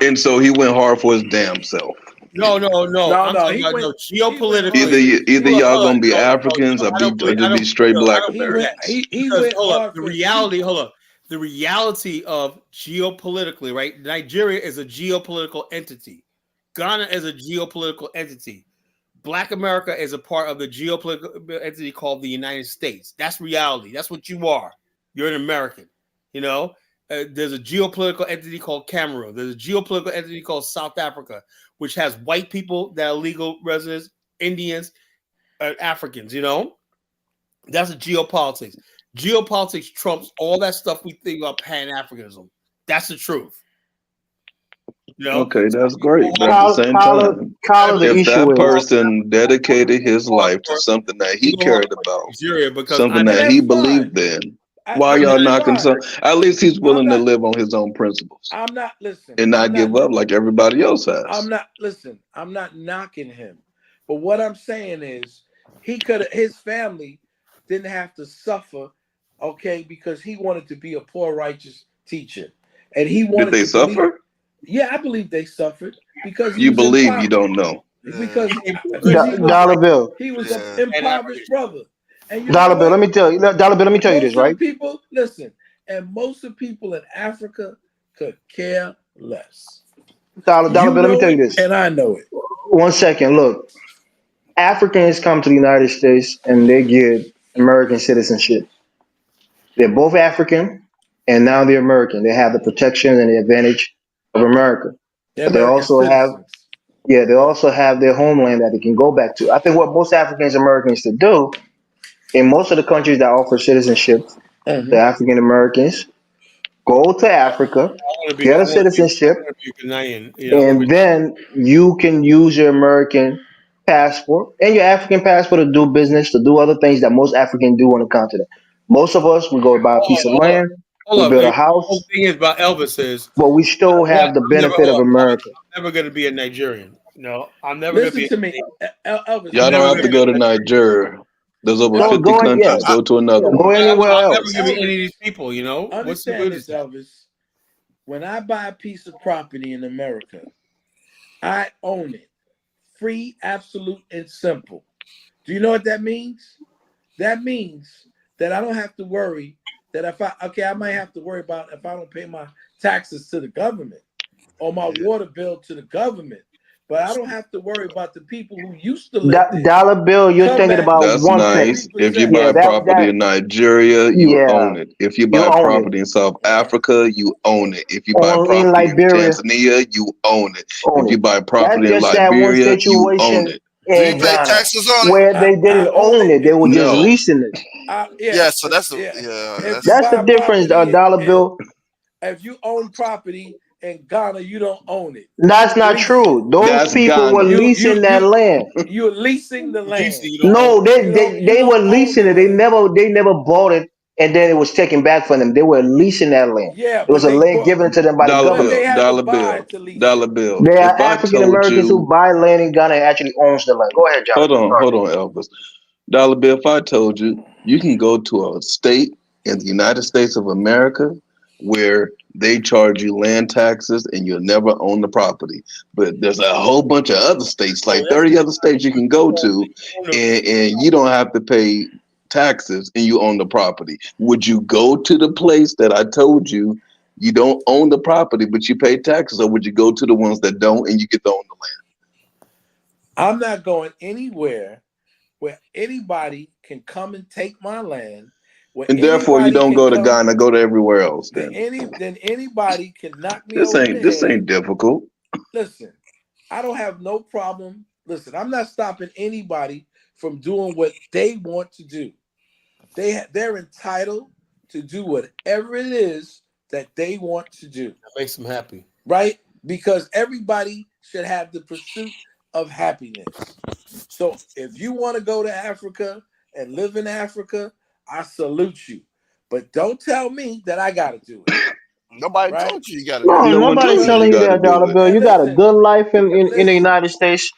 And so he went hard for his damn self. No. I'm talking He about went Either geopolitically. y'all gonna be No, Africans or I don't believe. just be straight black he went Americans. he Because went hold up, hard the for reality. Hold up, the reality of geopolitically, right? Nigeria is a geopolitical entity. Ghana is a geopolitical entity. Black America is a part of the geopolitical entity called the United States. That's reality. That's what you are. You're an American. You know, there's a geopolitical entity called Cameroon. There's a geopolitical entity called South Africa, which has white people that are legal residents, Indians, Africans. You know, that's a geopolitics. Geopolitics trumps all that stuff we think about Pan-Africanism. That's the truth. You know, Okay, that's great. But at the same time, The if issue that is person dedicated his life to something that he cared about, Nigeria because something I that know he believed in, why and y'all that's knocking fine. some? At least he's I'm willing to not. live on his own principles I'm not. Listen. and I'm not not. give up like everybody else has. I'm not. Listen. I'm not knocking him, but what I'm saying is, he could. His family didn't have to suffer, okay, because he wanted to be a poor righteous teacher, and he Did wanted they to believe. suffer? Yeah, I believe they suffered because he You was believe, you impoverished. don't know. Because he was Dollar Bill. he was an impoverished brother, and you know Dollar Bill. what? Let me tell you. Dollar Bill. Let me tell you this, Most of the right? people listen, and most of the people in Africa could care less. Dollar You Bill. Let me know tell you it, this. and I know it. 1 second. Look, Africans come to the United States and they get American citizenship. They're both African, and now they're American. They have the protection and the advantage of America. They're But they American also have, citizens. yeah, they also have their homeland that they can go back to. I think what most Africans Americans should do in most of the countries that offer citizenship to African Americans, go to Africa, get a citizenship, I want to be Ghanaian. You know, and then you can use your American passport and your African passport to do business, to do other things that most Africans do on the continent. Most of us, we go buy a piece of land, hold we up. build a The whole house, thing is about Elvis is but we still have the benefit of America. I'm never going to be a Nigerian. No, I'm never going to Listen be. to me, Elvis. Y'all I'm don't not have to saying go to Nigeria. There's over Go, 50 go in, yeah, countries. Go to another go one. anywhere I'm never else. going to be any Elvis. of these people. You know, what's the Understand this, goodness? Elvis. When I buy a piece of property in America, I own it, free, absolute, and simple. Do you know what that means? That means that I don't have to worry that I might have to worry about if I don't pay my taxes to the government or my water bill to the government. But I don't have to worry about the people who used to live there. Dollar Bill, you're Come thinking back about That's one thing. nice. If you 3%. buy Yeah, property in Nigeria, you yeah, own it. If you you buy own it. property in South Africa, you own it. If you buy Only in property in Liberia, Tanzania, you own it. own If you it. buy That's property in just that one Liberia, you own situation it. Do you in pay Ghana taxes on it? where they I didn't own own it it; they if were you just No. leasing it. Yeah, so that's if you that's That's the buy difference, property Dollar and Bill. if you own property in Ghana, you don't own it. That's You not lease it. true. Those That's people were Ghana. leasing that land. You're leasing the land. You don't own. No, You don't they were own leasing the it. land. They never bought it, and then it was taken back from them. They were leasing that land. Yeah, It was but a they land bought, given to them by the Dollar but government. they bill, had to dollar buy bill, it to lease dollar it. bill. There are If I African told Americans who you, buy land in Ghana and actually owns the land. Go ahead, Jonathan. hold on, Elvis. Dollar bill, if I told you, you can go to a state in the United States of America where they charge you land taxes and you'll never own the property. But there's a whole bunch of other states, like 30 other states you can go to, and you don't have to pay taxes and you own the property. Would you go to the place that I told you you don't own the property, but you pay taxes, or would you go to the ones that don't and you get to own the land? I'm not going anywhere where anybody can come and take my land, where And therefore, you anybody don't can go to come, Ghana, go to everywhere else. then anybody can knock me This over the ain't head. difficult. Listen, I don't have no problem. Listen, I'm not stopping anybody from doing what they want to do. They're entitled to do whatever it is that they want to do. That makes them happy. Right? Because everybody should have the pursuit of happiness. So if you want to go to Africa and live in Africa, I salute you. But don't tell me that I got to do it. Nobody Right? told you you got to No, do it. No one nobody's told you telling you you got to that, do Dollar it. Bill. You And got a listen, good life in the United States.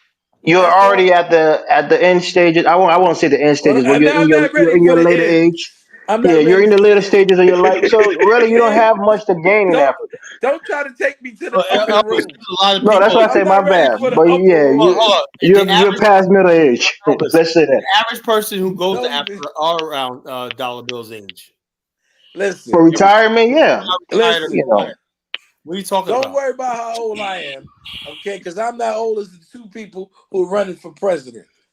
You're that's all. already at the end stages. I won't say the end stages, but And you're now I'm not you're ready in for your the later end. age. I'm Yeah, not you're ready in the for later the end. stages of your life. So really, you don't have much to gain in Don't Africa. don't try to take me to the Well, upper Elvis, room. there's a lot of No, that's people. why I say I'm my not ready bad. for the But upper yeah, Hold on, room. hold on. The you're average past middle age. Elvis, Let's say the that. average person who goes to Don't Africa are around Dollar Bill's age. For listen. retirement, yeah, Retired or you Listen. know. retired. What are you talking Don't about? worry about how old I am, okay? Because I'm not old as the two people who are running for president.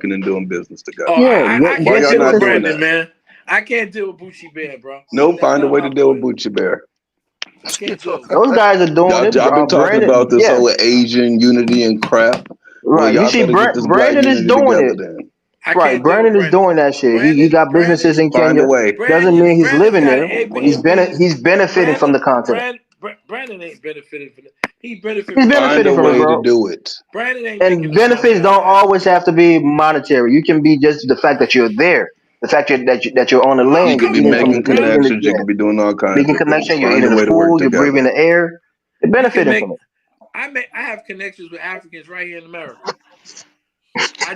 working and doing business together? Oh, Yeah, I get Why get get y'all you, not business. doing Brandon, that? man. I can't deal with Bucci Bear, bro. No, That's find a not way my to deal with boy. Bucci Bear. I can't deal with Those guys are doing it. Y'all been talking Brandon, about this yeah, whole Asian unity and crap. Well, right. You y'all see, better get this black Brandon is unity doing together it. then. I Right, can't deal with Brandon is Brandon. doing that shit. He got businesses in Find a Kenya. way. Doesn't mean he's Brandon's living got there. an Airbnb. He's benefiting from the content. Brandon ain't benefiting from it. He benefiting He's from Find benefiting a from it, way to bro. do it. Brandon ain't making And no money benefits out of don't that. always have to be monetary. You can be just the fact that you're there, the fact that you're on the No, You land, could you're be eating from, making you're eating the, connections. You could be doing all kinds making of things. connection, you're Find a eating the way to work food, you're together. breathing the air. You're you can benefiting make. from it. I have connections with Africans right here in America.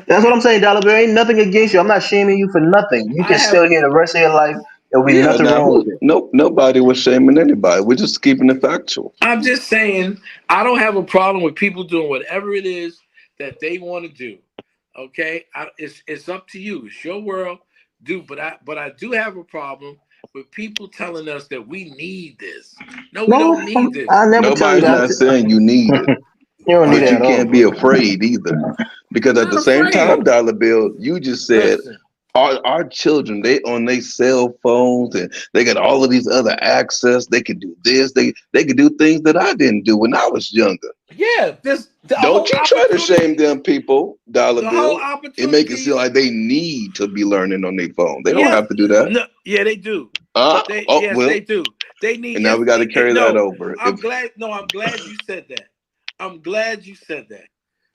That's what I'm saying, Dollar Bill. Ain't nothing against you. I'm not shaming you for nothing. You I can have. still hear the rest of your life. There'll be Yeah, nothing now wrong with it. nobody was shaming anybody. We're just keeping it factual. I'm just saying I don't have a problem with people doing whatever it is that they want to do. Okay, it's up to you. It's your world. But I do have a problem with people telling us that we need this. No, we No, don't need this. I never tell you Nobody's that. not saying you need it, You don't need but it you at all, can't be bro. afraid either. Because I'm at not the same time, afraid. Dollar Bill, you just said Listen, our children, they on their cell phones and they got all of these other access. They can do this. They can do things that I didn't do when I was younger. yeah, the Don't whole you try to shame opportunity, them people, Dollar the whole Bill, and make it seem opportunity. like they need to be learning on their phone. They don't Yes, have to do that. no, yeah, they do. Oh Yes, well, they do. They need. and now Yes, we got to carry that no. over. I'm glad. No, I'm glad you said that. I'm glad you said that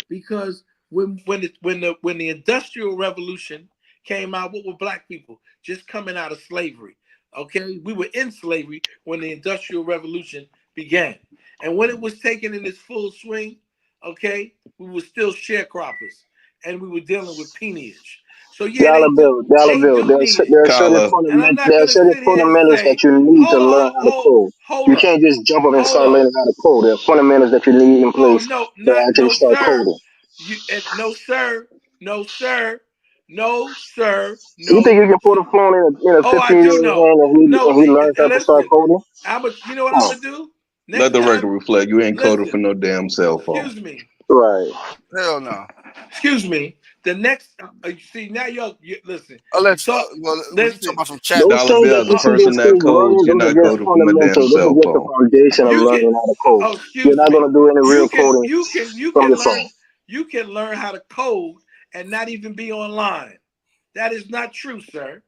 because when the Industrial Revolution came out, what were black people just coming out of slavery? Okay, we were in slavery when the Industrial Revolution began, and when it was taken in its full swing, okay, we were still sharecroppers and we were dealing with peonage. So yeah, Dollar bill, dollar they bill. do need it, There are certain Kala, and I'm not there are gonna certain sit here and fundamentals that say, you need to hold learn on, how to code. hold You up, can't just jump up and hold start up. learning how to code. There are fundamentals that you need in Oh place no, to actually no start sir. coding. No sir, no sir, no sir, You think no. you can put a phone in a Oh, I 15-year-old do know. hand No, and he learns how to start listen. coding? You know what Come I'm on, gonna do let next the record time? reflect. You ain't coding for Listen, no damn cell phone. excuse me, right? Hell no. excuse me. The next, you see now, you listen. You Unless, talk. well, when you talk Listen. about some chat, Those Dollar things Bill, that as a you see in person that school codes, learning, you're those are not just coding from a damn fundamental. Those are cell just the phone. foundation of You can. learning how to code. Oh, You're excuse not me. gonna do any real You can. coding You from can your phone. learn. You can learn how to code and not even be online. That is not true, sir.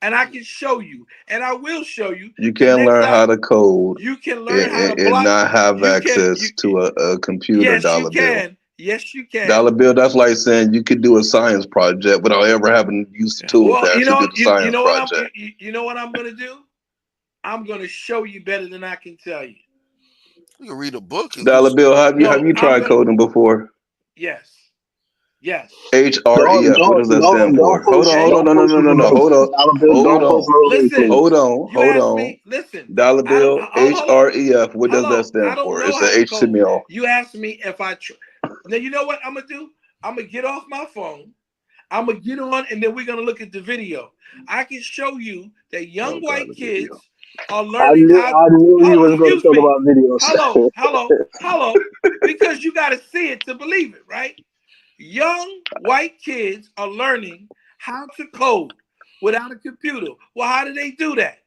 And I can show you, and I will show you You the can next learn time. how to code You can learn how to and block. not have You can. access to a computer, Yes, you Dollar Bill. can. Yes, you can. Dollar Bill, that's like saying you could do a science project without ever having used the tools Well, to actually do the you science know what project. you know what I'm gonna do. I'm gonna show you better than I can tell you. you can read a book and do Dollar this. Bill, have No, you I'm tried gonna. coding before? Yes. Yes. Don't HREF. What does don't that don't stand don't for? Hold push on, And hold on, don't no, no, push no, me no, for no. no. Dollar bill, Hold don't push on, no listen. please. You hold asked on. me. Listen. Dollar I don't. Bill, Hold up. HREF. What does that Hello. I stand don't for? know It's a how to code. HTML. You asked me if I. Now you know what I'm gonna do. I'm gonna get off my phone. I'm gonna get on, and then we're gonna look at the video. I can show you that young Oh God, white the video. kids are learning how. I knew he Hold, was going to excuse talk me. about videos. Hello. Because you got to see it to believe it, right? Young white kids are learning how to code without a computer. Well, how do they do that?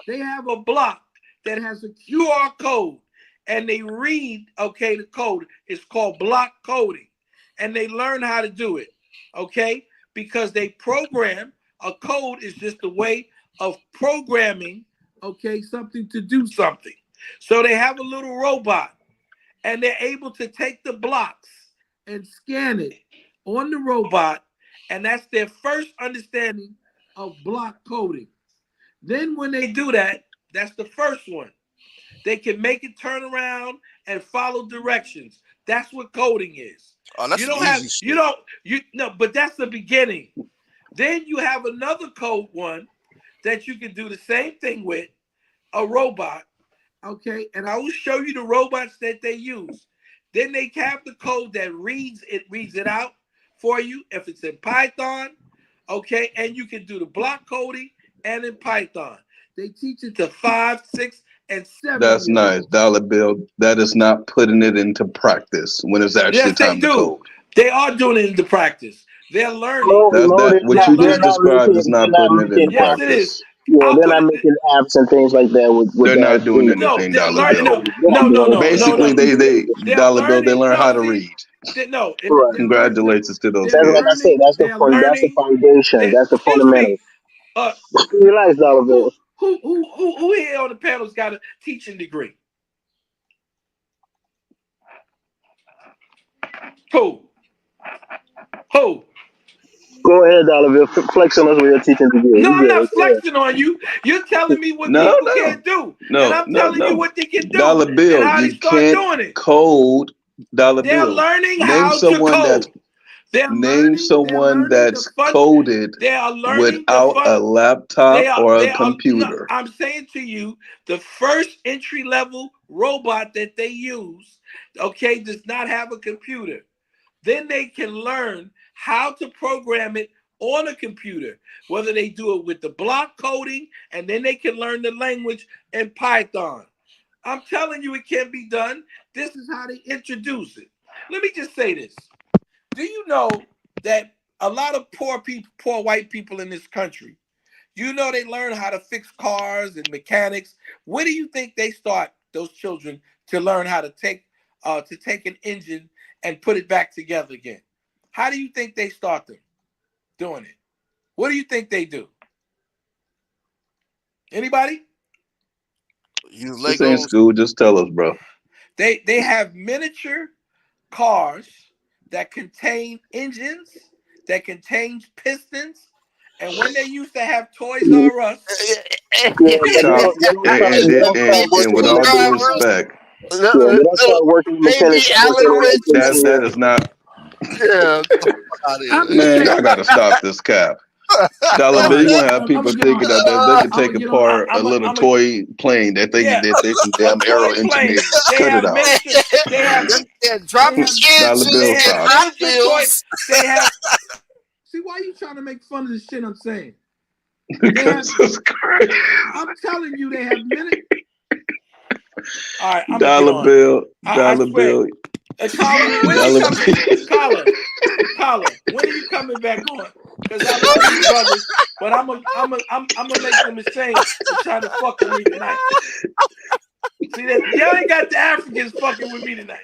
They have a block that has a QR code and they read, okay, the code. It's called block coding. And they learn how to do it, okay? Because they program, a code is just a way of programming, okay, something to do something. So they have a little robot and they're able to take the blocks and scan it on the robot, and that's their first understanding of block coding. Then when they do that, that's the first one. They can make it turn around and follow directions. That's what coding is. Oh, that's You some don't have easy you shit. don't you no, but that's the beginning. Then you have another code one that you can do the same thing with a robot. Okay, and I will show you the robots that they use. Then they have the code that reads it out for you if it's in Python. Okay, and you can do the block coding and in Python. They teach it to 5, 6, and 7 That's year nice, olds. Dollar Bill. That is not putting it into practice when it's actually Yes, they time to do. code. They are doing it into practice. They're learning. No, That what you they're just not described is making, not putting it into Yes, it is. practice. yeah, I'll they're put not it. making apps and things like that with They're that not doing thing. No, anything, they're Dollar learning. Bill. They're not doing No. Basically, they They're Dollar Bill, they learning. learn how No, to see, read. no. Correct. Congratulations to those They're That's like I kids. said. learning. They're That's the learning. foundation. That's the Excuse me. fundamentals. Relax, Dollar Bill. Who here on the panel's got a teaching degree? Who? Go ahead, Dollar Bill. Flex on us with your teaching degree. No, You I'm good? not flexing on you. You're telling me what No, people no, can't do, and no, I'm no, telling you no. what they can do Dollar and Bill, how they you start can't doing it. code. Dollar They're Bill. learning Name how to someone code. that's They're someone learning the that's fun. coded They are learning the without fun. a laptop or a They are. No, computer. I'm saying to you, the first entry level robot that they use, okay, does not have a computer. Then they can learn how to program it on a computer, whether they do it with the block coding, and then they can learn the language in Python. I'm telling you, it can be done. This is how they introduce it. Let me just say this. Do you know that a lot of poor white people in this country, they learn how to fix cars and mechanics. Where do you think they start, those children, to learn how to take an engine and put it back together again? How do you think they start them doing it? What do you think they do? Anybody? Use This ain't Legos. school. Just tell us, bro. They have miniature cars that contain engines, that contains pistons, and when they used to have Toys R Us, Yeah, but And with all due respect, they don't start working Baby independent Allen until wrenches. 18 that years. is not. Yeah, get the fuck out of I'm here. just Man, saying. y'all gotta stop this cap. All Dollar Bill, right, you gonna have I'm people gonna get on. thinking that they can I'm take gonna get on. apart a little toy plane that they Yeah, some a damn toy aero plane. engineer. They Cut it have out. miniature. They have. Yeah, drop They the have. Dollar engines Bill, They have and stop it. Hot miniature toy. Wheels. They have. See, why are you trying to make fun of the shit I'm saying? They have. Because it's crazy. I'm telling you, they have miniature. All right, I'm gonna get Dollar on. Bill, I Dollar swear. Bill, Carla, when are you Dollar coming? Bill. Carla, when are you coming back on? Because I love you, brothers, but I'm gonna make them ashamed to try to fuck with me tonight. See that y'all ain't got the Africans fucking with me tonight.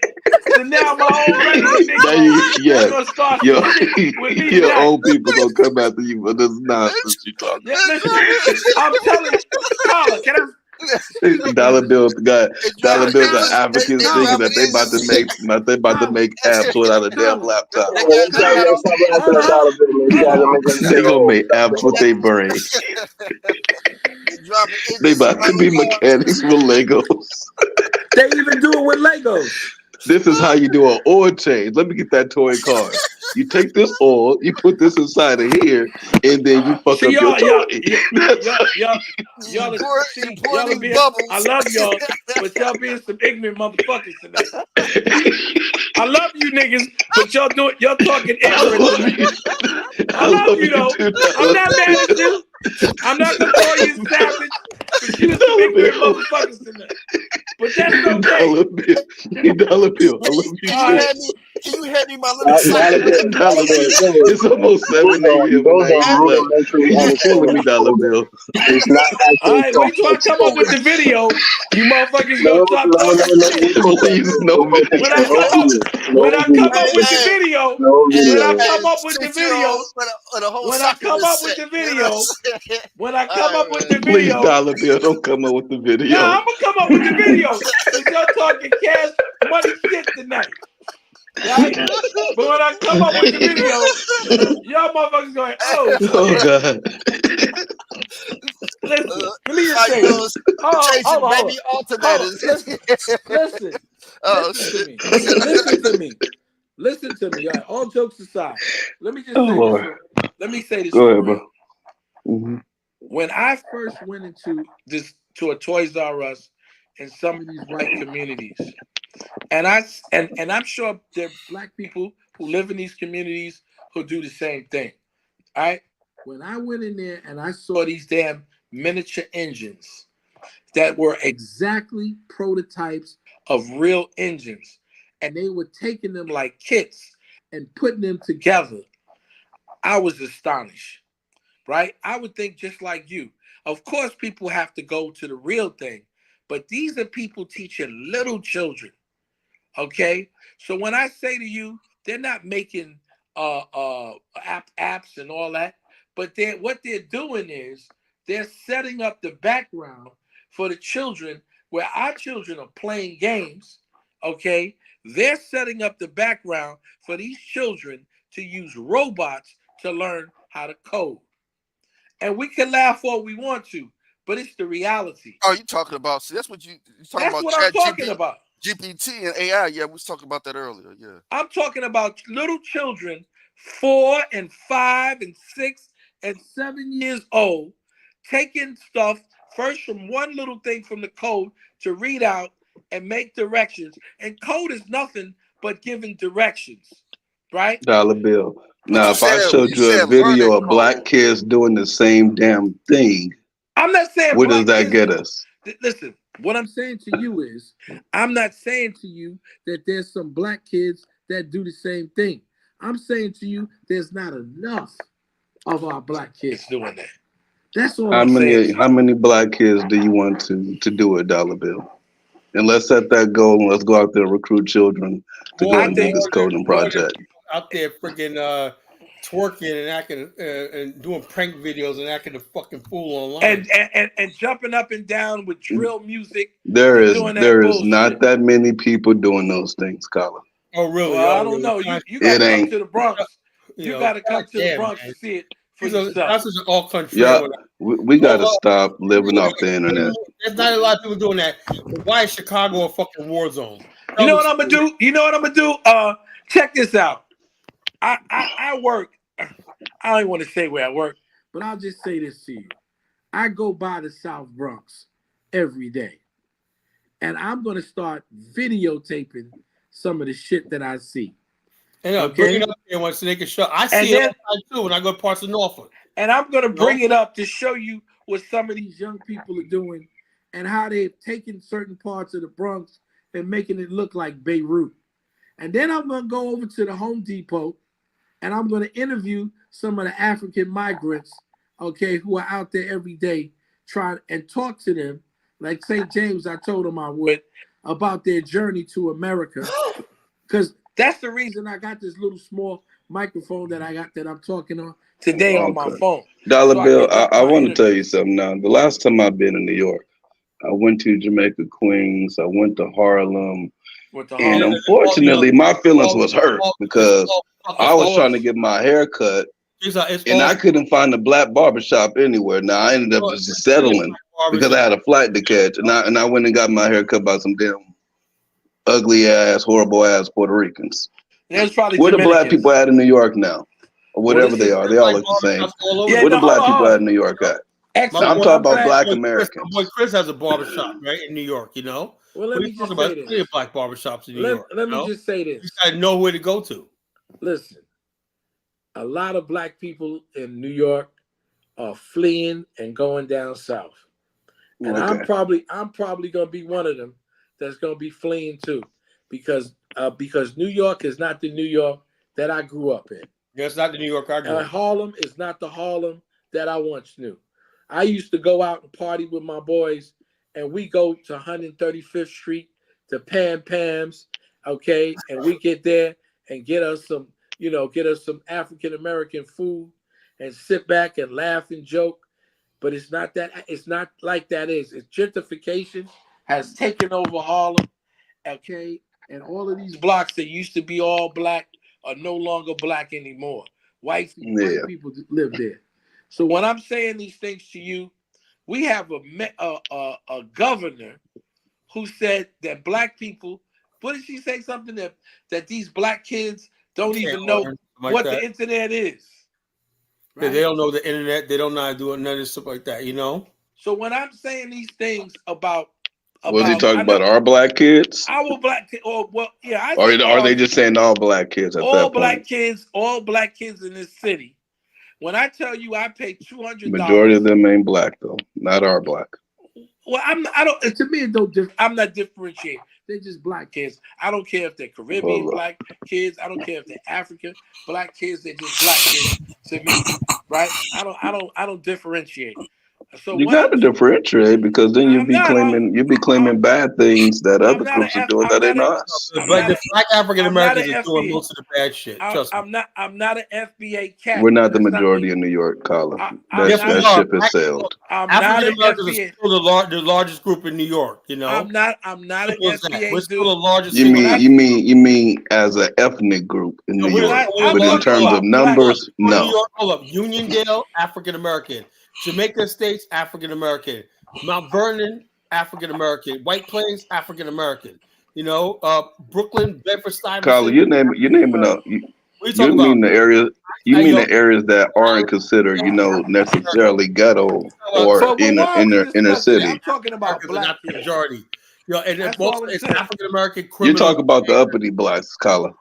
So now my old regular Now Negroes are yeah, gonna start your some shit with me your tonight. old people gonna come after you for this nonsense you talking. Yeah, listen, I'm telling you, Carla, can I? Excuse me, Dollar brothers. Bill got Dollar Bill got They Africans thinking dropping that they about to engines. make apps without a damn laptop. They got You gotta stop laughing at Dollar Bill, man. You guys are making They it gonna old. make apps with their brain. They dropping They engines about to be mechanics with Legos. They even do it with Legos. This is how you do an oil change. Let me get that toy car. You take this oil, you put this inside of here, and then you fuck See up your y'all, toy. y'all pour are these being. bubbles. I love y'all, but y'all being some ignorant motherfuckers tonight. I love you niggas, but y'all talking ignorant tonight. I love you though. I'm not mad at you. I'm not gonna call you savage, but you some ignorant motherfuckers tonight. But that's okay. Dollar Bill. I love you Can too. you hand me my little Dollar Bill, Dollar Bill. It's almost 7 a.m. and I those are ain't slept. rudimentary Killing me, understandings. Dollar Bill. It's not All actual right, wait till I come up with the self-explosion. video. You motherfuckers No, gonna start talking shit. Please, no When I video. come up with the video, when I come up with the video, with a whole when I succulent come up with set. the You know what I'm video, saying? when I All come right, up with man. the Please, video, Dollar Bill, don't come up with the video. nah, I'm gonna come up with the video because y'all talking cash money shit tonight, right? But when I come up with the video, y'all motherfuckers going, oh Oh shit. God. Listen, let me just How say you this. know, Hold chasing on. baby alternators. Listen. Oh Listen to shit. me. Listen to me. Listen to me. All right, all jokes aside, let me just Oh say this. Lord. Let me say this Go for ahead, real. bro. Mm-hmm. When I first went to a Toys R Us in some of these white communities, and I'm sure there are black people who live in these communities who do the same thing. All right. When I went in there and I saw these damn miniature engines that were exactly prototypes of real engines, and they were taking them like kits and putting them together. I was astonished, right? I would think just like you. Of course, people have to go to the real thing, but these are people teaching little children. Okay, so when I say to you, they're not making apps and all that, but what they're doing is they're setting up the background for the children where our children are playing games. Okay, they're setting up the background for these children to use robots to learn how to code. And we can laugh all we want to, but it's the reality. Oh, you talking about? See, that's what you talking That's about. what I'm talking about. GPT and AI. Yeah, we was talking about that earlier. Yeah. I'm talking about little children, 4 and 5 and 6 and 7 years old, taking stuff first from one little thing from the code to read out and make directions. And code is nothing but giving directions, right? Dollar bill. But Now, you if I said showed you a video of black kids doing the same damn thing, I'm not saying where does black that kids get us? Listen, what I'm saying to you is, I'm not saying to you that there's some black kids that do the same thing. I'm saying to you, there's not enough of our black kids doing that. That's all I'm saying. How many black kids do you want to do it, Dollar Bill? And let's set that goal and let's go out there and recruit children to go and do this coding project. Out there freaking twerking and acting and doing prank videos and acting a fucking fool online. And jumping up and down with drill music. There is doing that bullshit. not that many people doing those things, Colin. Oh really? Well, I don't know. You got to come to the Bronx. You got to come to the Bronx to see it for yourself. That's an all country. Yeah, we got to stop living off the internet. There's not a lot of people doing that. But why is Chicago a fucking war zone? You know what I'm gonna do? You know what I'm gonna do? Check this out. I work. I don't even want to say where I work, but I'll just say this to you. I go by the South Bronx every day, and I'm gonna start videotaping some of the shit that I see. And bring it up there once so they can show. I see it all the time too when I go to parts of Norfolk. And I'm gonna bring it up to show you what some of these young people are doing and how they've taken certain parts of the Bronx and making it look like Beirut. And then I'm gonna go over to the Home Depot and I'm gonna interview some of the African migrants, okay, who are out there every day trying and talk to them, like St. James, I told them I would, about their journey to America. Because that's the reason I got this little small microphone that I got that I'm talking on today on my phone. Dollar Bill, I want to tell you something now. The last time I've been in New York, I went to Jamaica, Queens. I went to Harlem. And unfortunately, my feelings was hurt because I was trying to get my hair cut and I couldn't find a black barbershop anywhere. Now I ended up just settling because I had a flight to catch, and I went and got my hair cut by some damn ugly ass, horrible ass Puerto Ricans. There's probably where the black people at in New York now, or whatever they are. They all look the same. Where the black people at in New York at? I'm talking about black Americans. My boy Chris has a barbershop right in New York. You know. Well, let me just say this. Black barbershops in New York. Let me just say this. You gotta know where to go to. Listen, a lot of black people in New York are fleeing and going down south, and I'm probably gonna be one of them that's gonna be fleeing too, because New York is not the New York that I grew up in. Yeah, it's not the New York I grew up in. Harlem is not the Harlem that I once knew. I used to go out and party with my boys, and we go to 135th Street to Pam Pam's, okay, and we get there and get us some African American food and sit back and laugh and joke. But it's not like that. It's gentrification has taken over Harlem, okay, and all of these blocks that used to be all black are no longer black anymore. White people live there. So when I'm saying these things to you, we have a governor who said that black people, what did she say? Something that these black kids don't even know what the internet is. Right? They don't know the internet. They don't know how to do none of this stuff like that, you know? So when I'm saying these things about was he talking about our black kids? Our black kids, or well, yeah. Or are they just saying all black kids at that point? All black kids in this city. When I tell you I pay $200, majority of them ain't black though, not our black. Well, I don't. To me, it don't. I'm not differentiating. They're just black kids. I don't care if they're Caribbean Hold up. black kids. I don't care if they're African black kids. They're just black kids to me, right? I don't differentiate. So You what got to differentiate because then I'm not. you'll be claiming bad things that I'm other not groups are a F. doing that I'm ain't not a. us. I'm But not the a. black African I'm not Americans an are doing FBA. most of the bad shit. Trust me. I'm not an FBA cat. We're not the That's not me. majority in New York, Carla. I'm Yes, not we That are. ship has sailed. I'm not African an Americans are FBA. still the largest group in New York. You know, I'm not an simple as that. FBA We're dude. still the largest. You single mean you mean as an ethnic group in No, New we're York, we're but the in largest. terms of numbers, New no. York, hold up. Uniondale, African American. Jamaica Estates, African American. Mount Vernon, African American. White Plains, African American. You know, Brooklyn, Bedford Carla, Stuyvesant. you're naming What are you you talking about? mean the areas you Hey, mean yo, the areas that aren't considered, necessarily ghetto or But why are we inner discussing it? city. I'm talking about Americans are not black the kids. majority. You know, and That's most all I'm it's saying. African American You criminals. talk about the uppity blacks, Carla.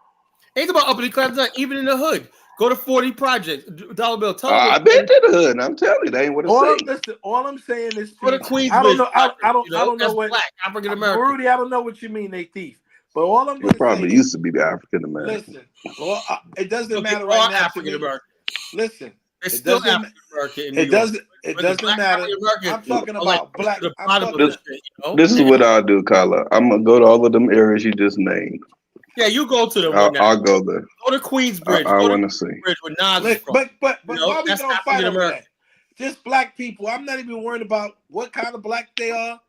Ain't about uppity class, not even in the hood. Go to 40 Project. Dollar Bill, tell them. I've been to the hood, and I'm telling you, they ain't what it say. Listen, all I'm saying is, Go to Steve, I don't Queensbridge know. Project. I You know, don't know that's what black African American. Rudy. I don't know what you mean they thief. But all I'm It going to say probably is, used to be the African American. listen. Well, it doesn't So they matter are right now to African me. American. Listen, It's it still doesn't. African American in New It York. doesn't. It But the doesn't black matter. African American I'm talking are like about close black. to the I'm bottom of talking. the shit, you know? This is what I'll do, Carla. I'm gonna go to all of them areas you just named. Yeah, you go to them one night. I'll go there. Go to Queensbridge. I Go to want to see. Queensbridge where Nas is from. But You know, why we that's gonna fight African over American. that? Just black people. I'm not even worried about what kind of black they are.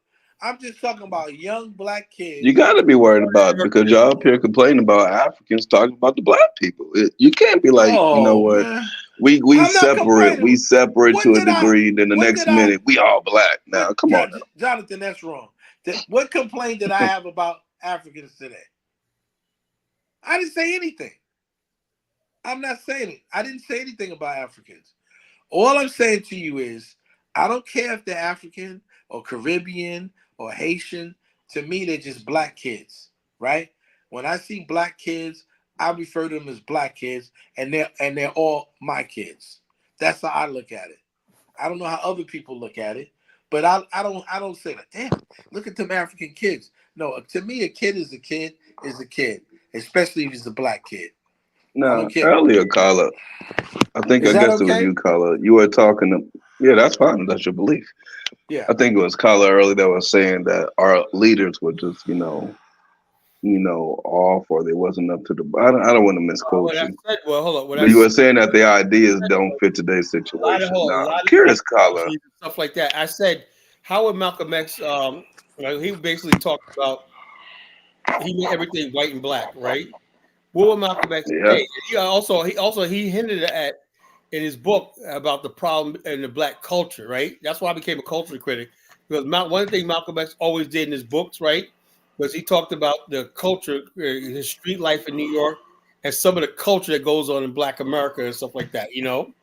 I'm just talking about young black kids. You got to be worried about it because y'all up here complaining about Africans talking about the black people. You can't be like, you know Oh, what? man. We I'm not complaining. we separate What to a did I- degree. Then the what next did I- minute we all black. Now, come on now. Jonathan, that's wrong. What complaint did I have about Africans today? I didn't say anything. I'm not saying it. I didn't say anything about Africans. All I'm saying to you is, I don't care if they're African or Caribbean or Haitian. To me, they're just black kids, right? When I see black kids, I refer to them as black kids, and they're all my kids. That's how I look at it. I don't know how other people look at it, but I don't say like, damn, look at them African kids. No, to me, a kid is a kid, especially if he's a black kid. I No, don't care. earlier, Carla. I guess it was you, Carla. You were talking to. Yeah, that's fine. That's your belief. Yeah. I think it was Carla earlier that was saying that our leaders were just, off or they wasn't up to the. I don't want to misquote What I you. said, well, hold on. What But I you said, were saying that the ideas don't fit today's a lot situation. of Now, I'm curious, Carla. and stuff like that. I said, how would Malcolm X? He basically talked about he made everything white and black, right? What would Malcolm X Yeah. say? He hinted at in his book about the problem in the black culture, right? That's why I became a culture critic because one thing Malcolm X always did in his books, right, was he talked about the culture, his street life in New York, and some of the culture that goes on in Black America and stuff like that. You know,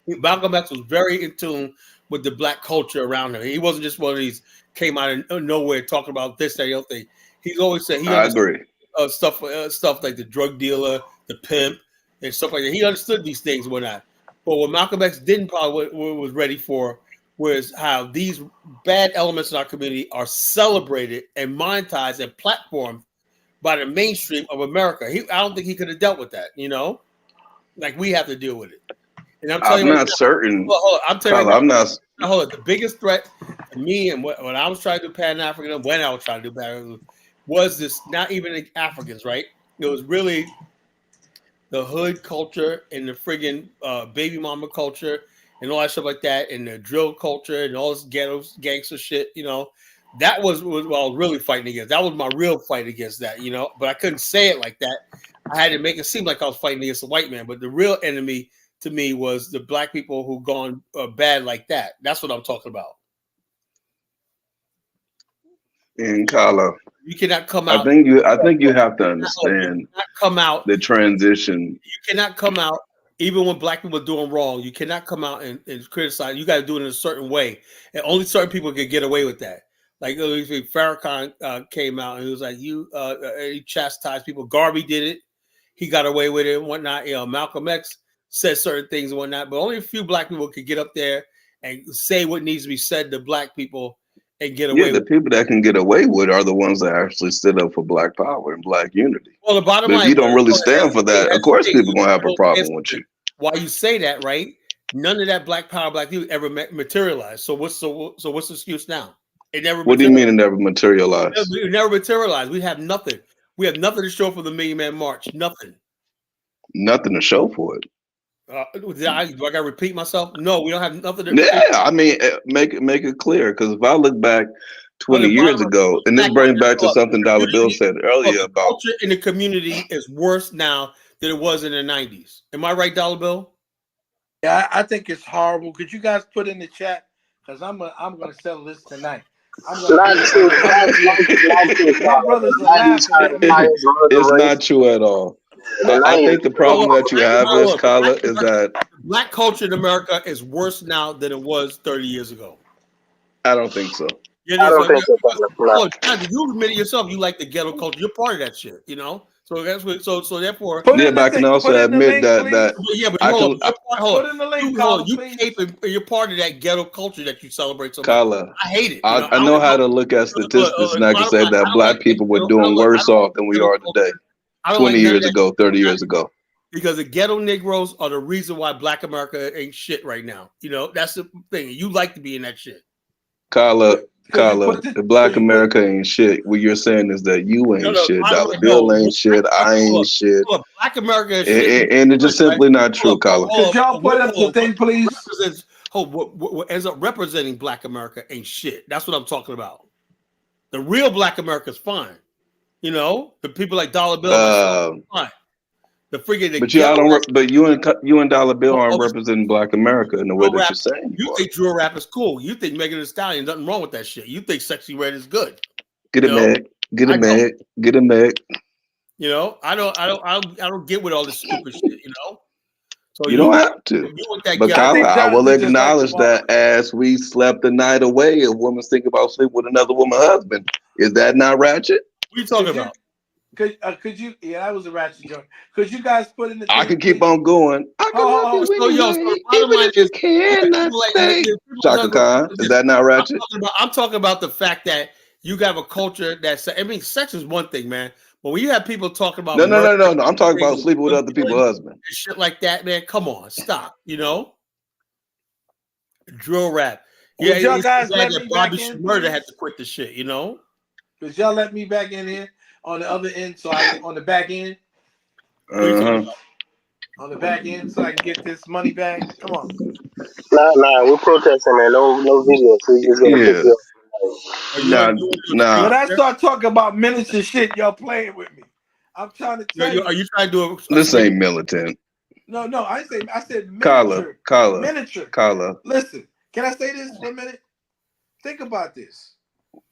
Malcolm X was very in tune with the black culture around him. He wasn't just one of these came out of nowhere talking about this and the other thing. He's always said he I understood agree. stuff like the drug dealer, the pimp, and stuff like that. He understood these things and whatnot. But what Malcolm X didn't probably was ready for was how these bad elements in our community are celebrated and monetized and platformed by the mainstream of America. I don't think he could have dealt with that, you know? Like we have to deal with it. And I'm telling I'm you not certain. hold on, I'm telling you Carla, right now, I'm not. hold on, the biggest threat to me and when I was trying to do Pan-African, when I was trying to do Pan-African, was this not even the Africans, right? It was really the hood culture and the friggin' baby mama culture and all that stuff like that, and the drill culture and all this ghetto gangster shit, you know. That was what I was really fighting against. That was my real fight against that, you know. But I couldn't say it like that. I had to make it seem like I was fighting against a white man. But the real enemy to me was the black people who gone bad like that. That's what I'm talking about. And Carla, You cannot come out. I think you have to understand come out the transition. You cannot come out even when black people are doing wrong. You cannot come out and criticize. You got to do it in a certain way, and only certain people can get away with that. Like Farrakhan came out and he was like, he chastised people. Garvey did it. He got away with it and whatnot. You know, Malcolm X said certain things and whatnot, but only a few black people could get up there and say what needs to be said to black people and get Yeah, away the with it. people that can get away with are the ones that actually stood up for Black power and Black unity. Well, the bottom But if line, you don't really stand for that, of course people gonna have a problem with you. Why you say that, right? None of that Black power, Black unity ever materialized. So what's the excuse now? It never What do you materialized. mean it never materialized? It never materialized. We have nothing. We have nothing to show for the Million Man March. Nothing. Nothing to show for it. Do I got to repeat myself? No, we don't have nothing to. Yeah, I mean, make it clear, because if I look back 20 years ago, and this brings back to something Dollar Bill said earlier the about culture in the community is worse now than it was in the 90s. Am I right, Dollar Bill? Yeah, I think it's horrible. Could you guys put in the chat? Because I'm gonna settle this tonight. I'm gonna Not true. Not true. my brothers are laughing at me. it's not true at all. I think the problem that you have is, Kala, is that Black culture in America is worse now than it was 30 years ago. I don't think so. Yeah, I don't think so. Oh, you admit it yourself. You like the ghetto culture. You're part of that shit, you know. So that's what. So therefore. Yeah, but I can also admit that Yeah, but I hold can. on. Put in the link, You're part of that ghetto culture that you celebrate so much. Kala, I hate it. I know how to look at statistics, and I can say that Black people were doing worse off than we are today. 20 years ago, 30 years ago. Because the ghetto Negroes are the reason why Black America ain't shit right now. You know, that's the thing. You like to be in that shit. Kala, if Black America ain't shit, what you're saying is that you ain't shit, Dollar Bill ain't shit, I ain't shit. Black America is shit. And it's just simply not true, Kala. Could y'all put up the thing, please? What ends up representing Black America ain't shit. That's what I'm talking about. The real Black America is fine. You know, the people like Dollar Bill, fine. The freaking But you and Dollar Bill aren't representing Black America in the way that you're saying. You think drill rap is cool. You think Megan Thee Stallion, nothing wrong with that shit. You think Sexy Red is good. Get it, Meg. Get it, Meg. Get it, Meg. You know, I don't get with all this stupid shit. You know, so you don't have to. But Kala, I will acknowledge that as we slept the night away, a woman's thinking about sleeping with another woman's husband. Is that not ratchet? What are you talking about? Could you? Yeah, that was a ratchet joint. Could you guys put in the? I can keep on going. I can love you anyway, even if you cannot stay. Chaka Khan, is that not ratchet? I'm talking about the fact that you have a culture that's. I mean, sex is one thing, man. But when you have people talking about No. I'm talking about sleeping with other people's husbands. Shit like that, man. Come on, stop. You know, drill rap. Yeah, y'all guys let me Bobby back in, Shmurda had to quit the shit. You know. Could y'all let me back in here on the other end, so I can, on the back end? On the back end, so I can get this money back. Come on. Nah, we're protesting, man. No videos. We just gonna pick you up. Nah. When I start talking about militant shit, y'all playing with me. I'm trying to tell you. Are you trying to do it? This ain't militant. No, I said Kala. miniature. Kala. Listen, can I say this for a minute? Think about this.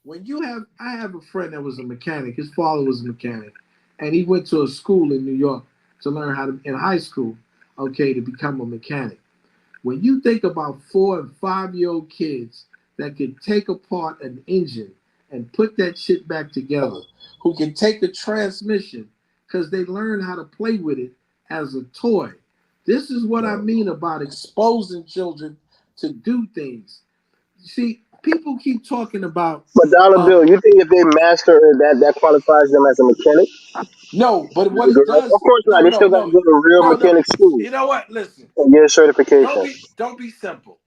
I have a friend that was a mechanic. His father was a mechanic, and he went to a school in New York to learn how to, in high school, to become a mechanic. When you think about 4 and 5-year-old kids that can take apart an engine and put that shit back together, who can take a transmission because they learn how to play with it as a toy. This is what I mean about exposing children to do things. You see, people keep talking about. But Dollar Bill, you think if they master that qualifies them as a mechanic? No, but what it does. Of course not. They still got to go to real mechanic school. You know what? Listen. And get a certification. Don't be simple.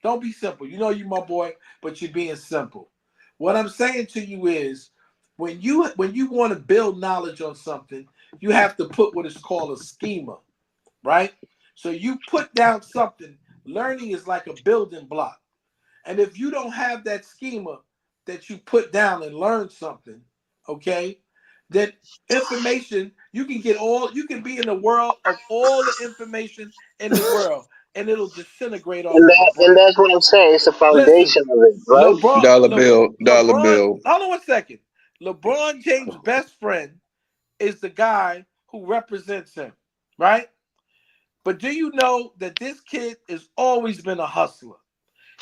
Don't be simple. You know you my boy, but you're being simple. What I'm saying to you is, when you want to build knowledge on something, you have to put what is called a schema, right? So you put down something. Learning is like a building block. And if you don't have that schema that you put down and learn something, okay, then information, you can be in the world of all the information in the world, and it'll disintegrate off. And that's what I'm saying. It's the foundation of it, right? Dollar Bill. Hold on one second. LeBron James' best friend is the guy who represents him, right? But do you know that this kid has always been a hustler?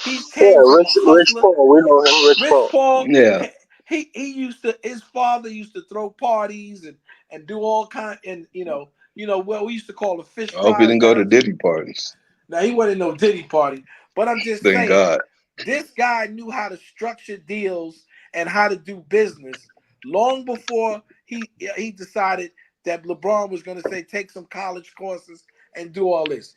He came from Rich Paul. We know him, Rich Paul. Yeah. He used to. His father used to throw parties and do all kind. And what we used to call the fish. I hope he didn't go to Diddy parties. Now he wasn't no Diddy party, but I'm just Thank saying. God. This guy knew how to structure deals and how to do business long before he decided that LeBron was going to say take some college courses and do all this.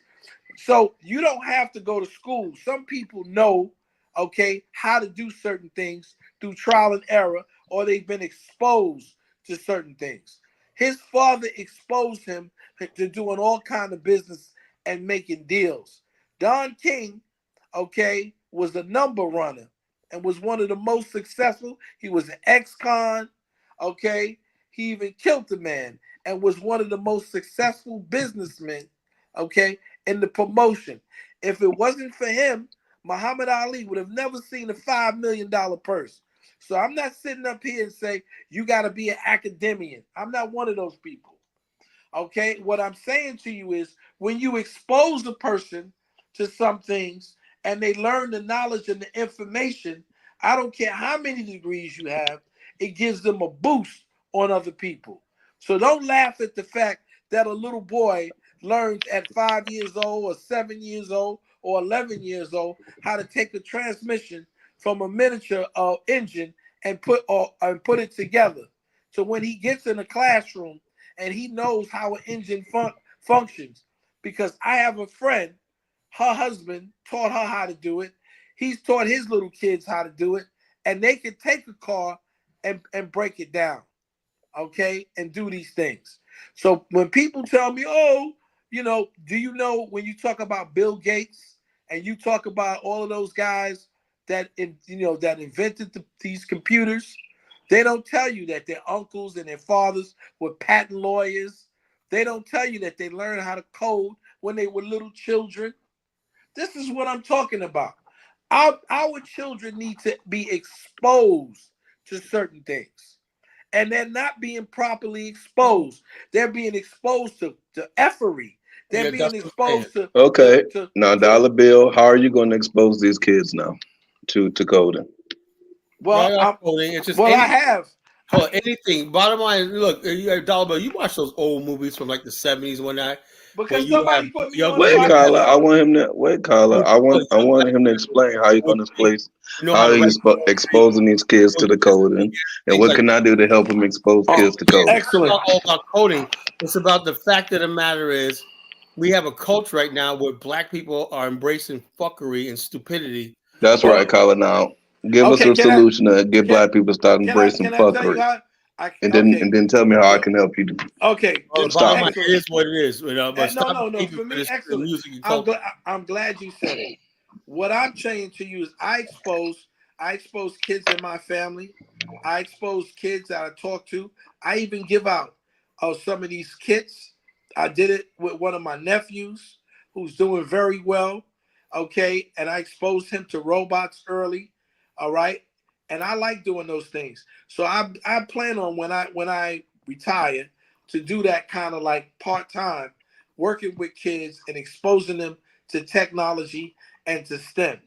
So you don't have to go to school. Some people know, okay, how to do certain things through trial and error, or they've been exposed to certain things. His father exposed him to doing all kind of business and making deals. Don King, okay, was a number runner and was one of the most successful. He was an ex-con, okay. He even killed the man and was one of the most successful businessmen, okay, in the promotion. If it wasn't for him, Muhammad Ali would have never seen a $5 million purse. So I'm not sitting up here and say you got to be an academician. I'm not one of those people. Okay, what I'm saying to you is when you expose a person to some things and they learn the knowledge and the information, I don't care how many degrees you have, it gives them a boost on other people. So don't laugh at the fact that a little boy learns at 5 years old or 7 years old or 11 years old how to take a transmission from a miniature engine and put it together. So when he gets in a classroom and he knows how an engine functions, because I have a friend, her husband taught her how to do it. He's taught his little kids how to do it, and they can take a car and break it down, okay, and do these things. So when people tell me, oh, do you know when you talk about Bill Gates and you talk about all of those guys that invented these computers, they don't tell you that their uncles and their fathers were patent lawyers. They don't tell you that they learned how to code when they were little children. This is what I'm talking about. Our children need to be exposed to certain things. And they're not being properly exposed. They're being exposed to effery. They're being exposed to Okay. Now, Dollar Bill, how are you going to expose these kids now to coding? Well, it's just I have. Anything. Bottom line, look, Dollar Bill, you watch those old movies from like the 70s when Because you have somebody put me young on it. Wait, people. Carla, I want him to wait, Carla. I want him to explain how you're going to place how to he's exposing these kids to the coding, and what can I do to help him expose kids to coding? Excellent. It's not all about coding. It's about the fact of the matter is we have a culture right now where black people are embracing fuckery and stupidity. That's right, Carla. Now, give us a solution to get black people to start embracing Can I tell you fuckery, how? and then tell me how I can help you. Okay. Well, the bottom line, it is what it is. But stop No. keeping For for me, this excellent. music and I'm culture. glad you said it. What I'm saying to you is I expose kids in my family. I expose kids that I talk to. I even give out some of these kits. I did it with one of my nephews who's doing very well. Okay. And I exposed him to robots early. All right. And I like doing those things. So I plan on when I retire to do that kind of like part-time, working with kids and exposing them to technology and to STEM.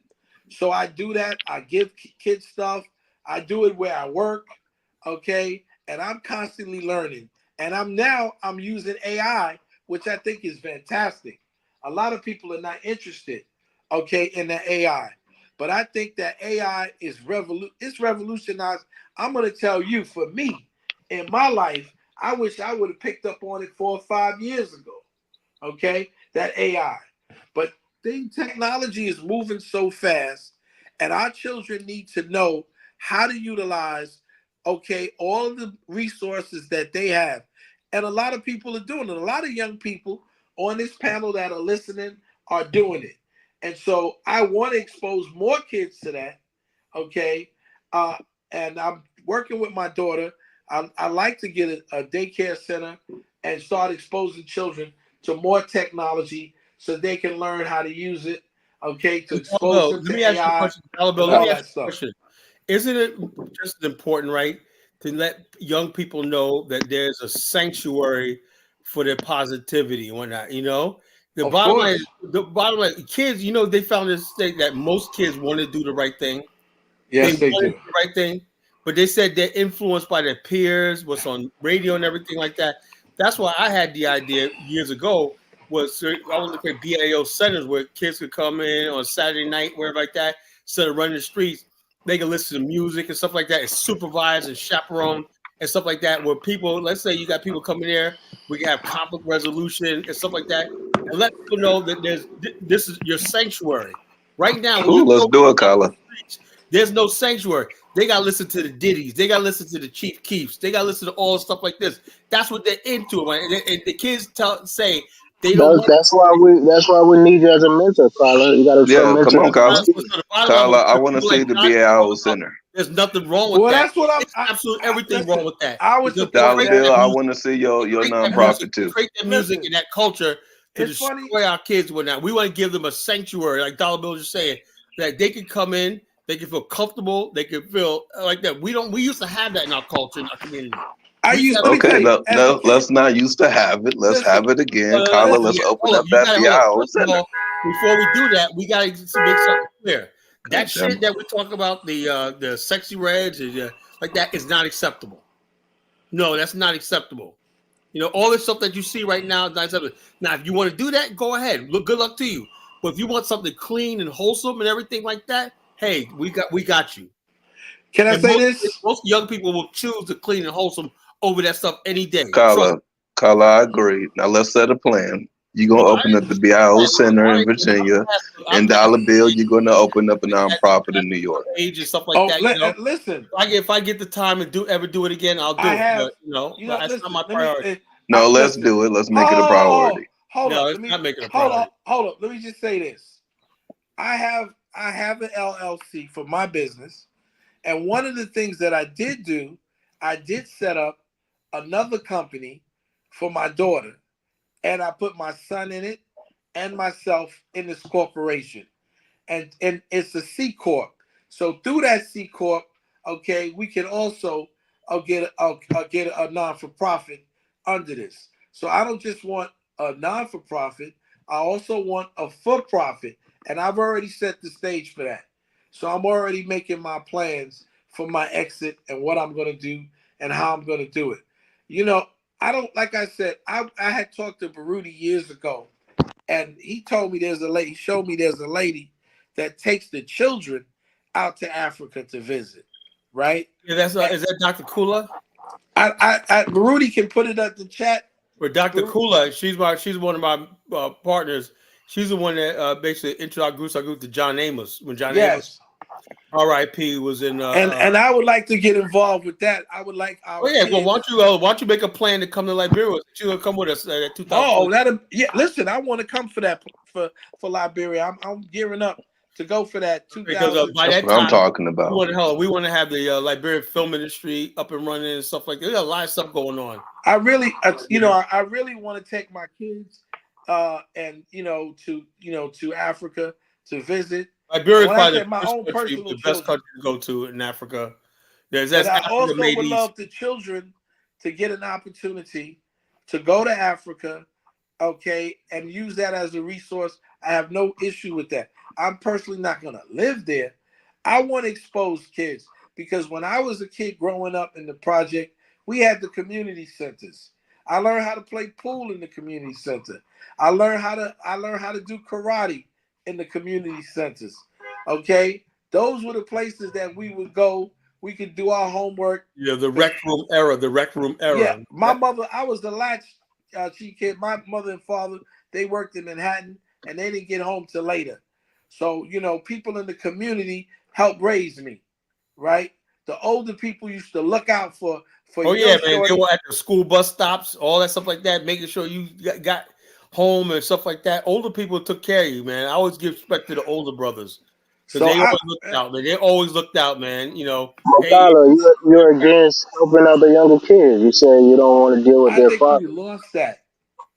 So I do that. I give kids stuff. I do it where I work, okay? And I'm constantly learning. And I'm using AI, which I think is fantastic. A lot of people are not interested, okay, in the AI. But I think that AI is it's revolutionized. I'm going to tell you, for me, in my life, I wish I would have picked up on it 4 or 5 years ago. Okay, that AI. But technology is moving so fast, and our children need to know how to utilize, okay, all of the resources that they have. And a lot of people are doing it. A lot of young people on this panel that are listening are doing it. And so I want to expose more kids to that. Okay. Uh, and I'm working with my daughter. I like to get a daycare center and start exposing children to more technology so they can learn how to use it. Okay, to expose them Let to me ask you a AI question. Let and me all ask that you a stuff. question. Isn't it just as important, right, to let young people know that there's a sanctuary for their positivity and whatnot? The Of bottom line, course. kids. They found this thing that most kids want to do the right thing. Yes, they want to do. do the right thing, but they said they're influenced by their peers, what's on radio and everything like that. That's why I had the idea years ago. I wanted to create BAO centers where kids could come in on Saturday night, wherever like that, instead of running the streets, they can listen to music and stuff like that, and supervise and chaperone and stuff like that. Where people, let's say you got people coming there, we can have conflict resolution and stuff like that, and let people know that this is your sanctuary. Right now, when you Cool, let's go do it, out Kyla. the streets, there's no sanctuary. They got to listen to the Diddies. They got to listen to the Chief Keefs. They got to listen to all stuff like this. That's what they're into. Right? And the kids say they don't want. That's why we need you as a mentor, Carla. You got to start Yeah, come mentoring on, these Kyla. So kids. the bottom line, Kyla, I what want to people see like the Johnny BAO talking about, Center. there's nothing wrong with Well, that. that's what It's absolutely everything listen, wrong with that. I was Because supposed Dollar they to create Bill, that I music, want to see your create that nonprofit music, too. create that music listen. and that culture to It's funny. destroy our kids with that. We want to give them a sanctuary, like Dollar Bill was just saying, that they can come in, they can feel comfortable, they can feel like that. We used to have that in our culture, in our community. I used. Let me Okay, tell you. As a kid, let's not used to have it. Let's listen. have it again. Kyla, let's Yeah, open hold up. up You that gotta hold up. BAO First of Center. all, before we do that, we gotta make something clear. That God damn shit it. that we talk about, the sexy reds, like that, is not acceptable. No, that's not acceptable. All this stuff that you see right now is not acceptable. Now, if you want to do that, go ahead. Look, good luck to you. But if you want something clean and wholesome and everything like that, hey, we got you. Can I And say this? most young people will choose the clean and wholesome over that stuff any day. Trust me. Kyla, I agree. Now let's set a plan. You're No, gonna I open ain't. up the BIO Center in Virginia, I'm and past Dollar Bill, you're gonna open up a at nonprofit in New York. age and stuff like that. Listen. If I get the time and ever do it again, I'll do I it. have. But that's not Listen. my Let me. priority. No, let's Listen. do it. Let's make it a priority. Hold No, up. it's not making a Hold priority. up. Let me just say this. I have an LLC for my business, and one of the things that I did do, I did set up another company for my daughter, and I put my son in it and myself in this corporation, and it's a C corp. So through that C corp, okay, we can also get a non for profit under this. So I don't just want a non for profit. I also want a for profit, and I've already set the stage for that. So I'm already making my plans for my exit and what I'm going to do and how I'm going to do it. I don't, like I said, I had talked to Baruti years ago, and he told me there's a lady that takes the children out to Africa to visit, right? Yeah, is that Dr. Kula? Baruti can put it at the chat. Or Dr. Kula, she's one of my partners. She's the one that basically introduced our group to John Amos when John Amos, R.I.P. was in. And I would like to get involved with that. I would like our. Oh yeah, kids. well, why don't you make a plan to come to Liberia? You gonna come with us at 2000? Oh, listen, I want to come for that for Liberia. I'm gearing up to go for that 2000. Because by That's that what I'm time, talking about. we want to have the Liberian film industry up and running and stuff like that. There's a lot of stuff going on. I really, I really want to take my kids, and to Africa to visit. Liberia is When I probably say my own personal the best children, country to go to in Africa. That's but I Africa also made would these. love the children to get an opportunity to go to Africa, okay, and use that as a resource. I have no issue with that. I'm personally not going to live there. I want to expose kids because when I was a kid growing up in the project, we had the community centers. I learned how to play pool in the community center. I learned how to do karate in the community centers. Okay, those were the places that we would go. We could do our homework. Yeah, the rec room era. Yeah, my mother, I was the latchkey kid. My mother and father, they worked in Manhattan, and they didn't get home till later. So, people in the community helped raise me, right? The older people used to look out for Oh your yeah, man. shorty. They were at the school bus stops, all that stuff like that, making sure you got home and stuff like that. Older people took care of you, man. I always give respect to the older brothers because they always looked out, man. They always looked out, man. Makala, you're against helping other younger kids. You say you don't want to deal with I their think father. we lost that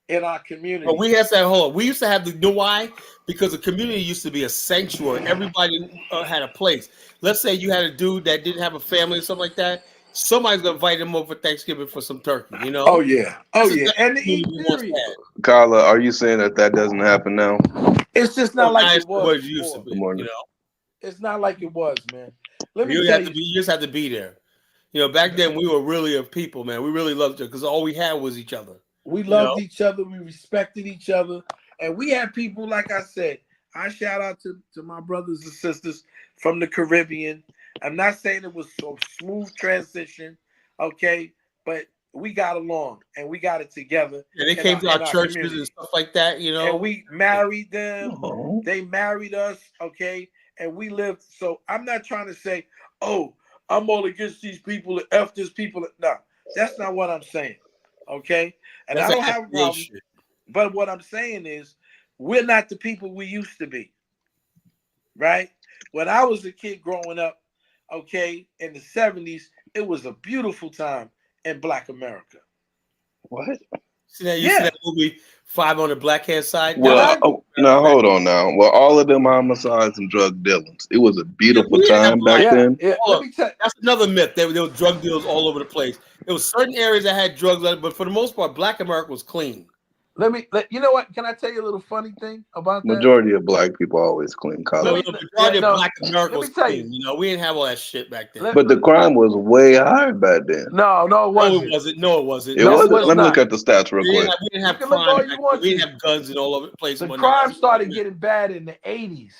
in our community. But we had that whole. We used to have you know why? Because the community used to be a sanctuary. Everybody had a place. Let's say you had a dude that didn't have a family or something like that. Somebody's gonna invite him over for Thanksgiving for some turkey. Oh yeah, and to eat, period. Kyla, are you saying that doesn't happen now? It's just not like it was. Used to be. Good morning. It's not like it was, man. Let me You tell have to be. You just have to be there. Back then we were really a people, man. We really loved it because all we had was each other. We loved each other. We respected each other, and we had people. Like I said, I shout out to my brothers and sisters from the Caribbean. I'm not saying it was so smooth transition, okay, but we got along and we got it together. And they came to our churches community. and stuff like that, you know. And we married them. Oh. They married us, okay, and we lived. So I'm not trying to say, oh, I'm all against these people, F this people. No, that's not what I'm saying, okay? And That's I don't that have a problem. shit. But what I'm saying is, we're not the people we used to be, right? When I was a kid growing up, okay, in the 70s, it was a beautiful time in Black America. What? See that? You see that movie Five on the Black Hand Side? Well, now hold on now. Well, all of them homicides and drug dealings. It was a beautiful time back then. Let me tell you. That's another myth. There were drug deals all over the place. There was certain areas that had drugs, but for the most part, Black America was clean. You know what? Can I tell you a little funny thing about that? Majority of black people always clean college. Majority of Black America was clean. You know, we didn't have all that shit back then. But the crime was way higher back then. No, it wasn't. No, it wasn't. Let me look at the stats real quick. We didn't have crime. We didn't have guns and all over the place. The crime started getting bad in the 80s.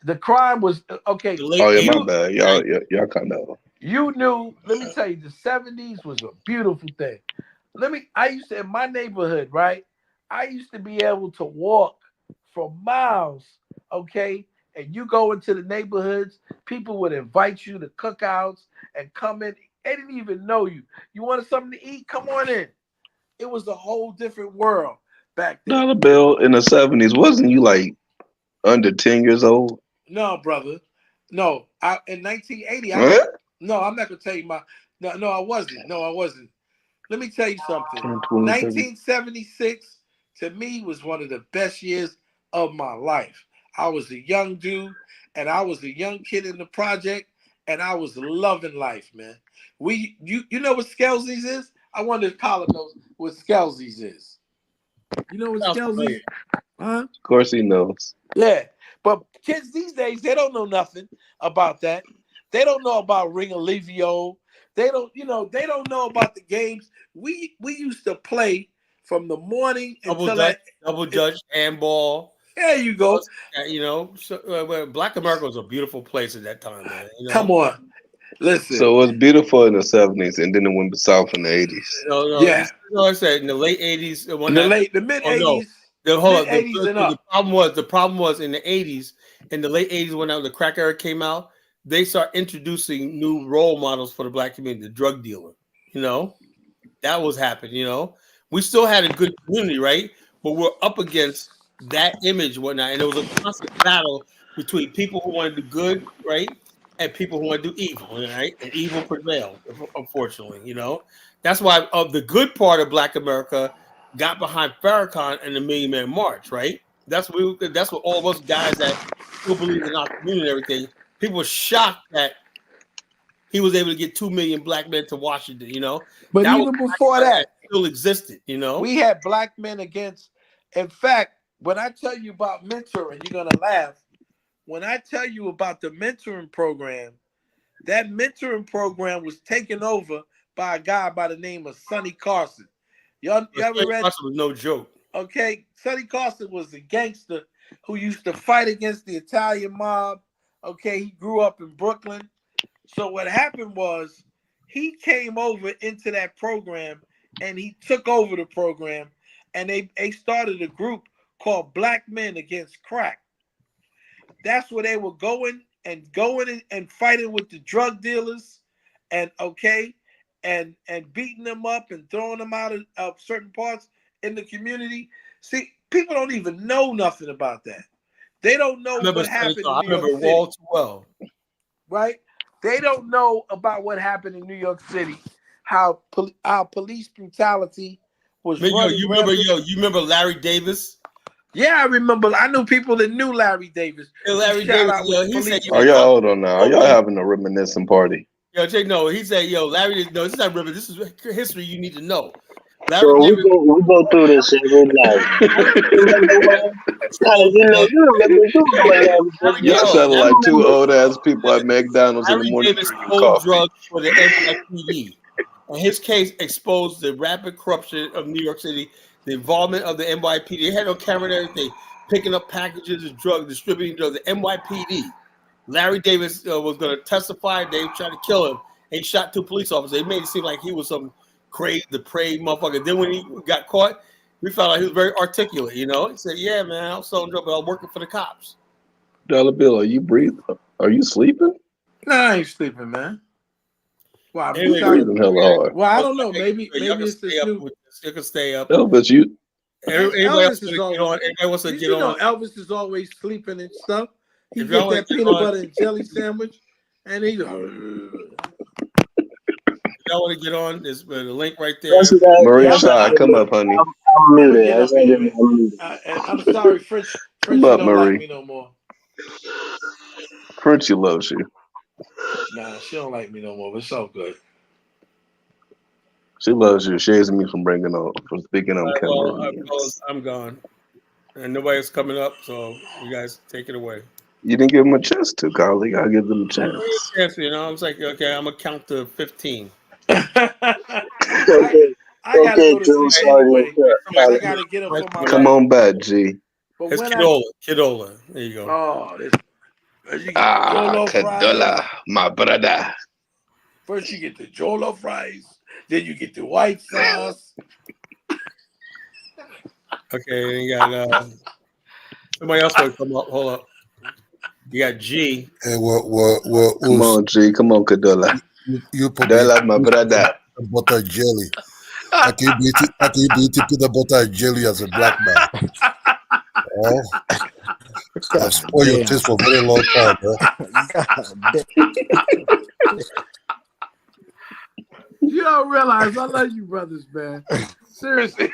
The crime was okay. Oh yeah, my bad. Y'all kind of. You knew. Let me tell you, the 70s was a beautiful thing. I used to in my neighborhood, right? I used to be able to walk for miles, okay? And you go into the neighborhoods, people would invite you to cookouts and come in. They didn't even know you. You wanted something to eat? Come on in. It was a whole different world back then. Dollar Bill in the 70s, wasn't you like under 10 years old? No, brother. No, in 1980. What? No, I'm not gonna tell you No, I wasn't. No, I wasn't. Let me tell you something. 1976 to me was one of the best years of my life. I was a young dude, and I was a young kid in the project, and I was loving life, man. You know what Skelzies is? I wonder if Colin knows what Skelzies is. You know what Skelzies? Huh? Of course he knows. Yeah, but kids these days, they don't know nothing about that. They don't know about Ring Olivio. They don't know about the games. We used to play from the morning until double dutch, handball. There you go. You know, Black America was a beautiful place at that time, man. You know? Come on, listen. So it was beautiful in the 70s, and then it went south in the 80s. No, yeah. You know what I said in the late 80s. The mid 80s. The problem was in the 80s, in the late 80s when the crack era came out, they start introducing new role models for the Black community, the drug dealer. You know, that was happening. You know, we still had a good community, right? But we're up against that image and whatnot, and it was a constant battle between people who want to do good, right, and people who want to do evil, right? And evil prevailed, unfortunately. You know, that's why the good part of Black America got behind Farrakhan and the Million Man March, right? That's what all of us guys that still believe in our community and everything. People were shocked that he was able to get 2 million black men to Washington, you know. But that even before that, still existed, you know. We had black men against. In fact, when I tell you about mentoring, you're gonna laugh. When I tell you about the mentoring program, that mentoring program was taken over by a guy by the name of Sonny Carson. Y'all ever read? Carson was no joke. Okay, Sonny Carson was a gangster who used to fight against the Italian mob. Okay, he grew up in Brooklyn. So what happened was he came over into that program and he took over the program, and they started a group called Black Men Against Crack. That's where they were going and fighting with the drug dealers and beating them up and throwing them out of certain parts in the community. See, people don't even know nothing about that. They don't know what happened in New York City. Wall too well. Right? They don't know about what happened in New York City, how police brutality was running. You remember Larry Davis? Yeah, I remember. I knew people that knew Larry Davis. Larry Davis, he said, hold on now. Are y'all having a reminiscent party? He said, Larry, no, this is not reminiscent. This is history you need to know. So we go through this in real life. Y'all sound like two old ass people at McDonald's in the morning drinking coffee. Drugs for the NYPD. And his case exposed the rapid corruption of New York City, the involvement of the NYPD. They had no camera and everything. picking up packages of drugs, distributing drugs. The NYPD. Larry Davis was going to testify. They tried to kill him. And he shot 2 police officers. They made it seem like he was some crazy, depraved motherfucker. Then when he got caught, we found out he was very articulate. You know, he said, "Yeah, man, I was selling drugs, but I was working for the cops." Dollar Bill, are you breathing? Are you sleeping? Nah, I ain't sleeping, man. Well, Anyway, breathing hella hard. well, I don't know. Maybe y'all can it's the stay up. new. You can stay up. Elvis, you Everybody else Elvis wants to is get always. on. Everybody wants to Did get you know on. Elvis is always sleeping and stuff? He If y'all get want that to get peanut on, butter and jelly sandwich, and he. if y'all want to get on, there's the link right there. That's what Marie Yeah, Shy, come up, honey. I'm I'm gonna muted. get I up just wanna anyway. I'm muted. And I'm sorry, French. Come Frenchie up, don't like Marie. me no more. Frenchie loves you. Nah, she don't like me no more. But it's all good. She loves you. She hates me for speaking on Cameroonians. Fellas, I'm gone, and nobody's coming up, so you guys take it away. You didn't give him a chance to, colleague. I'll give them a chance. Yes, you know, I was like, okay, I'm gonna count to 15. I gotta Okay, go to drill sleep sergeant. anyway because I gotta get up for my Come on back, G. But It's when Kidola. There you go. Oh, first you get the Ah, Jolo Kadola, fries. my brother. First you get the Jolo fries. Then you get the white sauce. Okay, you got somebody else want to come up. Hold up. You got G. Hey, Come on, G. Come on, Kadola. you Kadola, my brother. butter jelly. I can eat peanut butter and jelly as a black man. Oh, I've spoiled your taste for a very long time, bro. You don't realize I love you brothers, man. Seriously.